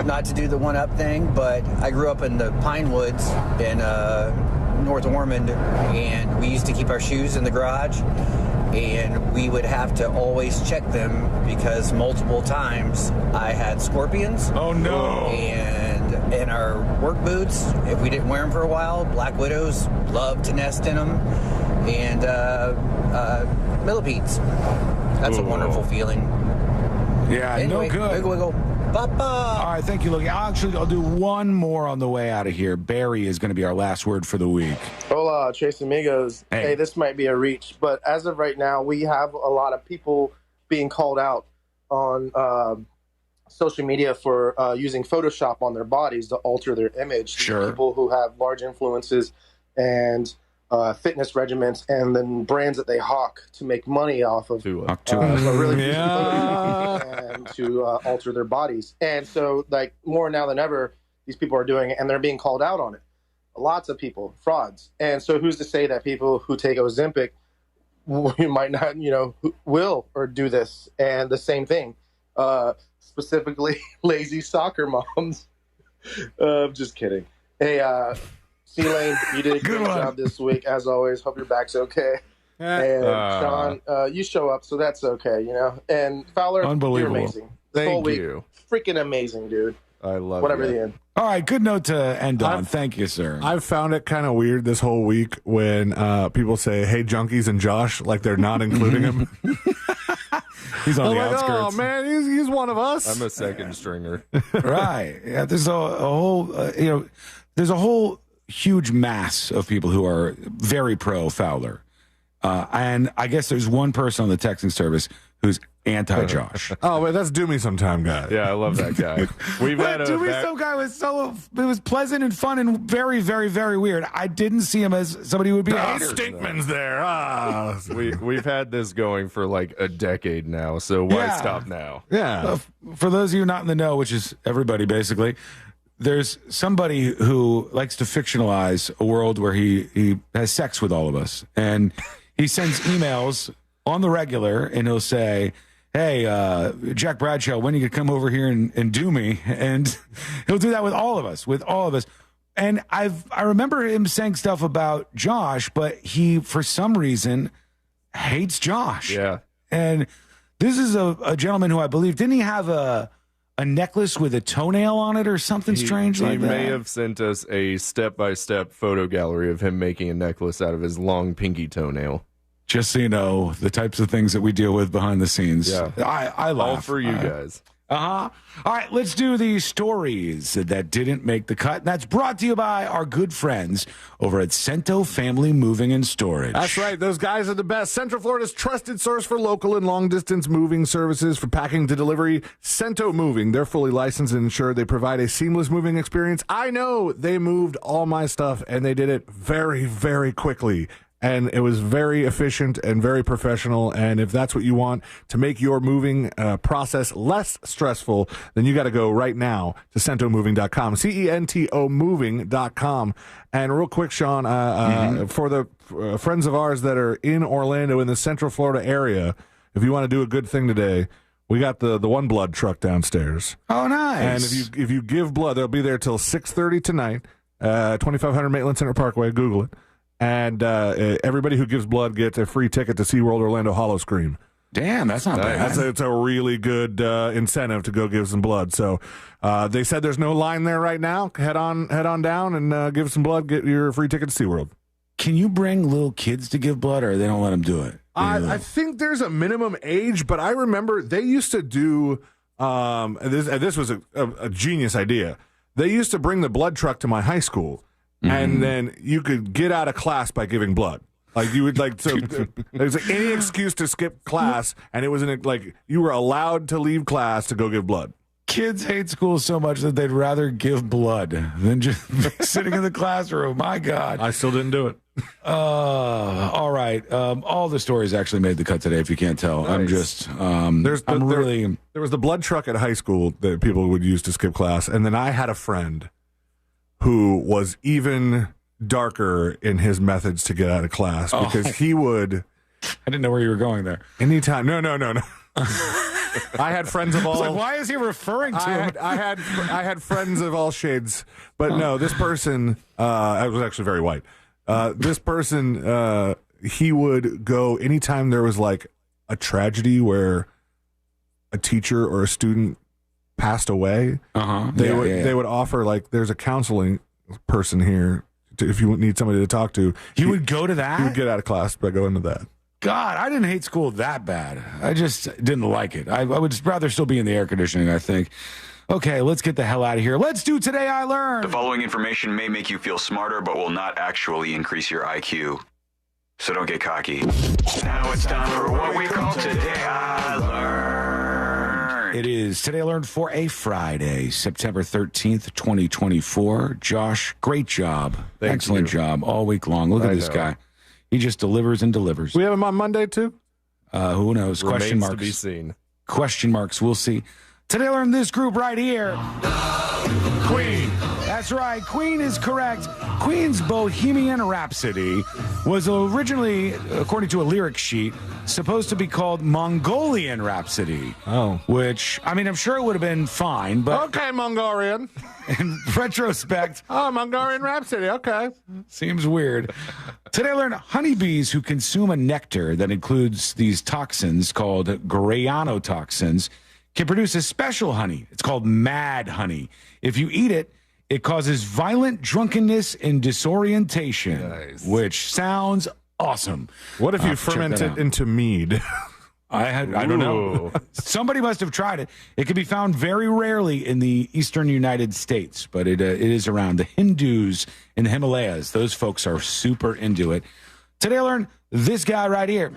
[SPEAKER 14] Not to do the one-up thing, but I grew up in the Pine Woods in North Ormond, and we used to keep our shoes in the garage, and we would have to always check them because multiple times I had scorpions.
[SPEAKER 1] Oh no!
[SPEAKER 14] And in our work boots, if we didn't wear them for a while, black widows love to nest in them, and millipedes. That's a wonderful feeling.
[SPEAKER 1] Yeah,
[SPEAKER 14] anyway,
[SPEAKER 1] no good.
[SPEAKER 14] Wiggle, wiggle. Papa. All
[SPEAKER 1] right, thank you, Loki. I'll do one more on the way out of here. Barry is going to be our last word for the week.
[SPEAKER 15] Hola, Trace Amigos. Hey, this might be a reach, but as of right now, we have a lot of people being called out on social media for using Photoshop on their bodies to alter their image.
[SPEAKER 1] Sure.
[SPEAKER 15] People who have large influences and fitness regimens and then brands that they hawk to make money off of. And to alter their bodies. And so, like, more now than ever, these people are doing it, and they're being called out on it. Lots of people, frauds. And so who's to say that people who take Ozempic might not, will or do this? And the same thing, specifically lazy soccer moms. Just kidding. Hey, C-Lane, you did a great job this week, as always. Hope your back's okay. And Sean, you show up, so that's okay, And Fowler, you're amazing.
[SPEAKER 4] Thank you.
[SPEAKER 15] Freaking amazing, dude.
[SPEAKER 4] I love
[SPEAKER 15] whatever
[SPEAKER 4] you.
[SPEAKER 15] the end.
[SPEAKER 1] All right, good note to end on. Thank you, sir.
[SPEAKER 5] I've found it kind of weird this whole week when people say, "Hey, junkies," and Josh, like they're not including him.
[SPEAKER 1] He's on the
[SPEAKER 5] like,
[SPEAKER 1] outskirts.
[SPEAKER 5] Oh man, he's one of us.
[SPEAKER 4] I'm a second stringer.
[SPEAKER 1] Right. Yeah, there's a whole there's a whole huge mass of people who are very pro Fowler. And I guess there's one person on the texting service who's anti-Josh.
[SPEAKER 5] Oh, but that's Do Me Sometime guy.
[SPEAKER 4] Yeah, I love that guy. We've had
[SPEAKER 1] Do Me Some guy was it was pleasant and fun and very, very, very weird. I didn't see him as somebody who would be a hater.
[SPEAKER 5] Stinkman's there.
[SPEAKER 4] We've had this going for like a decade now, so why stop now?
[SPEAKER 5] Yeah.
[SPEAKER 1] For those of you not in the know, which is everybody basically, there's somebody who likes to fictionalize a world where he has sex with all of us. And he sends emails on the regular, and he'll say, "Hey, Jack Bradshaw, when are you going to come over here and do me?" And he'll do that with all of us, And I remember him saying stuff about Josh, but he, for some reason, hates Josh.
[SPEAKER 4] Yeah.
[SPEAKER 1] And this is a gentleman who I believe, didn't he have a necklace with a toenail on it or something strange like that?
[SPEAKER 4] He may have sent us a step-by-step photo gallery of him making a necklace out of his long pinky toenail.
[SPEAKER 1] Just so you know, the types of things that we deal with behind the scenes.
[SPEAKER 4] Yeah.
[SPEAKER 1] I laugh.
[SPEAKER 4] All for you guys.
[SPEAKER 1] All right, let's do the stories that didn't make the cut. That's brought to you by our good friends over at Cento Family Moving and Storage.
[SPEAKER 5] That's right. Those guys are the best. Central Florida's trusted source for local and long-distance moving services for packing to delivery. Cento Moving. They're fully licensed and insured. They provide a seamless moving experience. I know they moved all my stuff, and they did it very, very quickly. And it was very efficient and very professional. And if that's what you want to make your moving process less stressful, then you got to go right now to centomoving.com, CENTO moving.com. And real quick, Sean, for the friends of ours that are in Orlando, in the Central Florida area, if you want to do a good thing today, we got the One Blood truck downstairs.
[SPEAKER 1] Oh, nice.
[SPEAKER 5] And if you give blood, they'll be there till 6:30 tonight, 2500 Maitland Center Parkway. Google it. And everybody who gives blood gets a free ticket to SeaWorld Orlando Hollow Scream.
[SPEAKER 1] Damn, that's not bad.
[SPEAKER 5] It's a really good incentive to go give some blood. So they said there's no line there right now. Head on down and give some blood. Get your free ticket to SeaWorld.
[SPEAKER 1] Can you bring little kids to give blood, or they don't let them do it?
[SPEAKER 5] I think there's a minimum age, but I remember they used to do this was a genius idea. They used to bring the blood truck to my high school. And then you could get out of class by giving blood. Like you would there's any excuse to skip class, and it was you were allowed to leave class to go give blood.
[SPEAKER 1] Kids hate school so much that they'd rather give blood than just be sitting in the classroom. My God.
[SPEAKER 5] I still didn't do it.
[SPEAKER 1] All right. All the stories actually made the cut today, if you can't tell.
[SPEAKER 5] Nice.
[SPEAKER 1] I'm just,
[SPEAKER 5] there was the blood truck at high school that people would use to skip class. And then I had a friend who was even darker in his methods to get out of class because he would.
[SPEAKER 1] I didn't know where you were going there.
[SPEAKER 5] Anytime. No. I had friends of all.
[SPEAKER 1] Why is he referring to him?
[SPEAKER 5] I had friends of all shades, but no, this person, I was actually very white. This person, he would go anytime there was like a tragedy where a teacher or a student passed away. They would offer, like, there's a counseling person here if you need somebody to talk to.
[SPEAKER 1] He would go to that?
[SPEAKER 5] He would get out of class by going to that.
[SPEAKER 1] God, I didn't hate school that bad. I just didn't like it. I would just rather still be in the air conditioning, I think. Okay, let's get the hell out of here. Let's do Today I Learned.
[SPEAKER 9] The following information may make you feel smarter, but will not actually increase your IQ. So don't get cocky. Now it's time for what we call Today I Learned.
[SPEAKER 1] It is Today I Learned for a Friday, September 13th, 2024. Josh, great job. Excellent job all week long. Look at this guy. He just delivers and delivers.
[SPEAKER 5] We have him on Monday, too?
[SPEAKER 1] Who knows? Question marks.
[SPEAKER 4] To be seen.
[SPEAKER 1] Question marks. We'll see. Today I learned this group right here. Queen. That's right. Queen is correct. Queen's Bohemian Rhapsody was originally, according to a lyric sheet, supposed to be called Mongolian Rhapsody.
[SPEAKER 5] Oh.
[SPEAKER 1] Which, I mean, I'm sure it would have been fine, but...
[SPEAKER 5] Okay, Mongolian.
[SPEAKER 1] In retrospect...
[SPEAKER 5] Oh, Mongolian Rhapsody, okay.
[SPEAKER 1] Seems weird. Today I learned honeybees who consume a nectar that includes these toxins called granotoxins can produce a special honey. It's called mad honey. If you eat it, it causes violent drunkenness and disorientation, which sounds awesome.
[SPEAKER 5] What if you ferment it into mead?
[SPEAKER 1] I don't know. Somebody must have tried it. It can be found very rarely in the eastern United States, but it is around. The Hindus in the Himalayas, those folks are super into it. Today I learned this guy right here.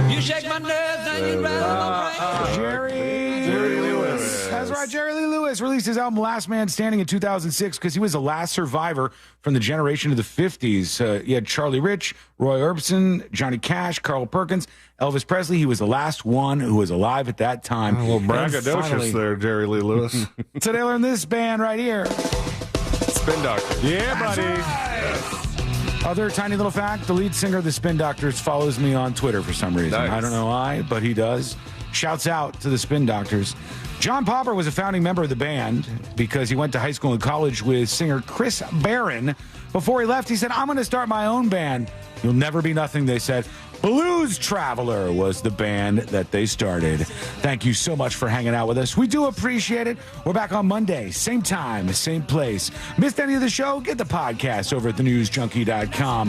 [SPEAKER 27] You shake my nerves and you rattle my brain.
[SPEAKER 1] Jerry Lewis. That's right. Jerry Lee Lewis released his album Last Man Standing in 2006 because he was the last survivor from the generation of the 50s. You had Charlie Rich, Roy Orbison, Johnny Cash, Carl Perkins, Elvis Presley. He was the last one who was alive at that time.
[SPEAKER 5] A little braggadocious there, Jerry Lee Lewis.
[SPEAKER 1] Today I learned this band right here.
[SPEAKER 4] Spin Doctors.
[SPEAKER 5] Yeah, buddy.
[SPEAKER 1] Right. Other tiny little fact, the lead singer of the Spin Doctors follows me on Twitter for some reason.
[SPEAKER 4] Nice.
[SPEAKER 1] I don't know why, but he does. Shouts out to the Spin Doctors. John Popper was a founding member of the band because he went to high school and college with singer Chris Barron. Before he left, he said, I'm going to start my own band. You'll never be nothing, they said. Blues Traveler was the band that they started. Thank you so much for hanging out with us. We do appreciate it. We're back on Monday, same time, same place. Missed any of the show? Get the podcast over at thenewsjunkie.com.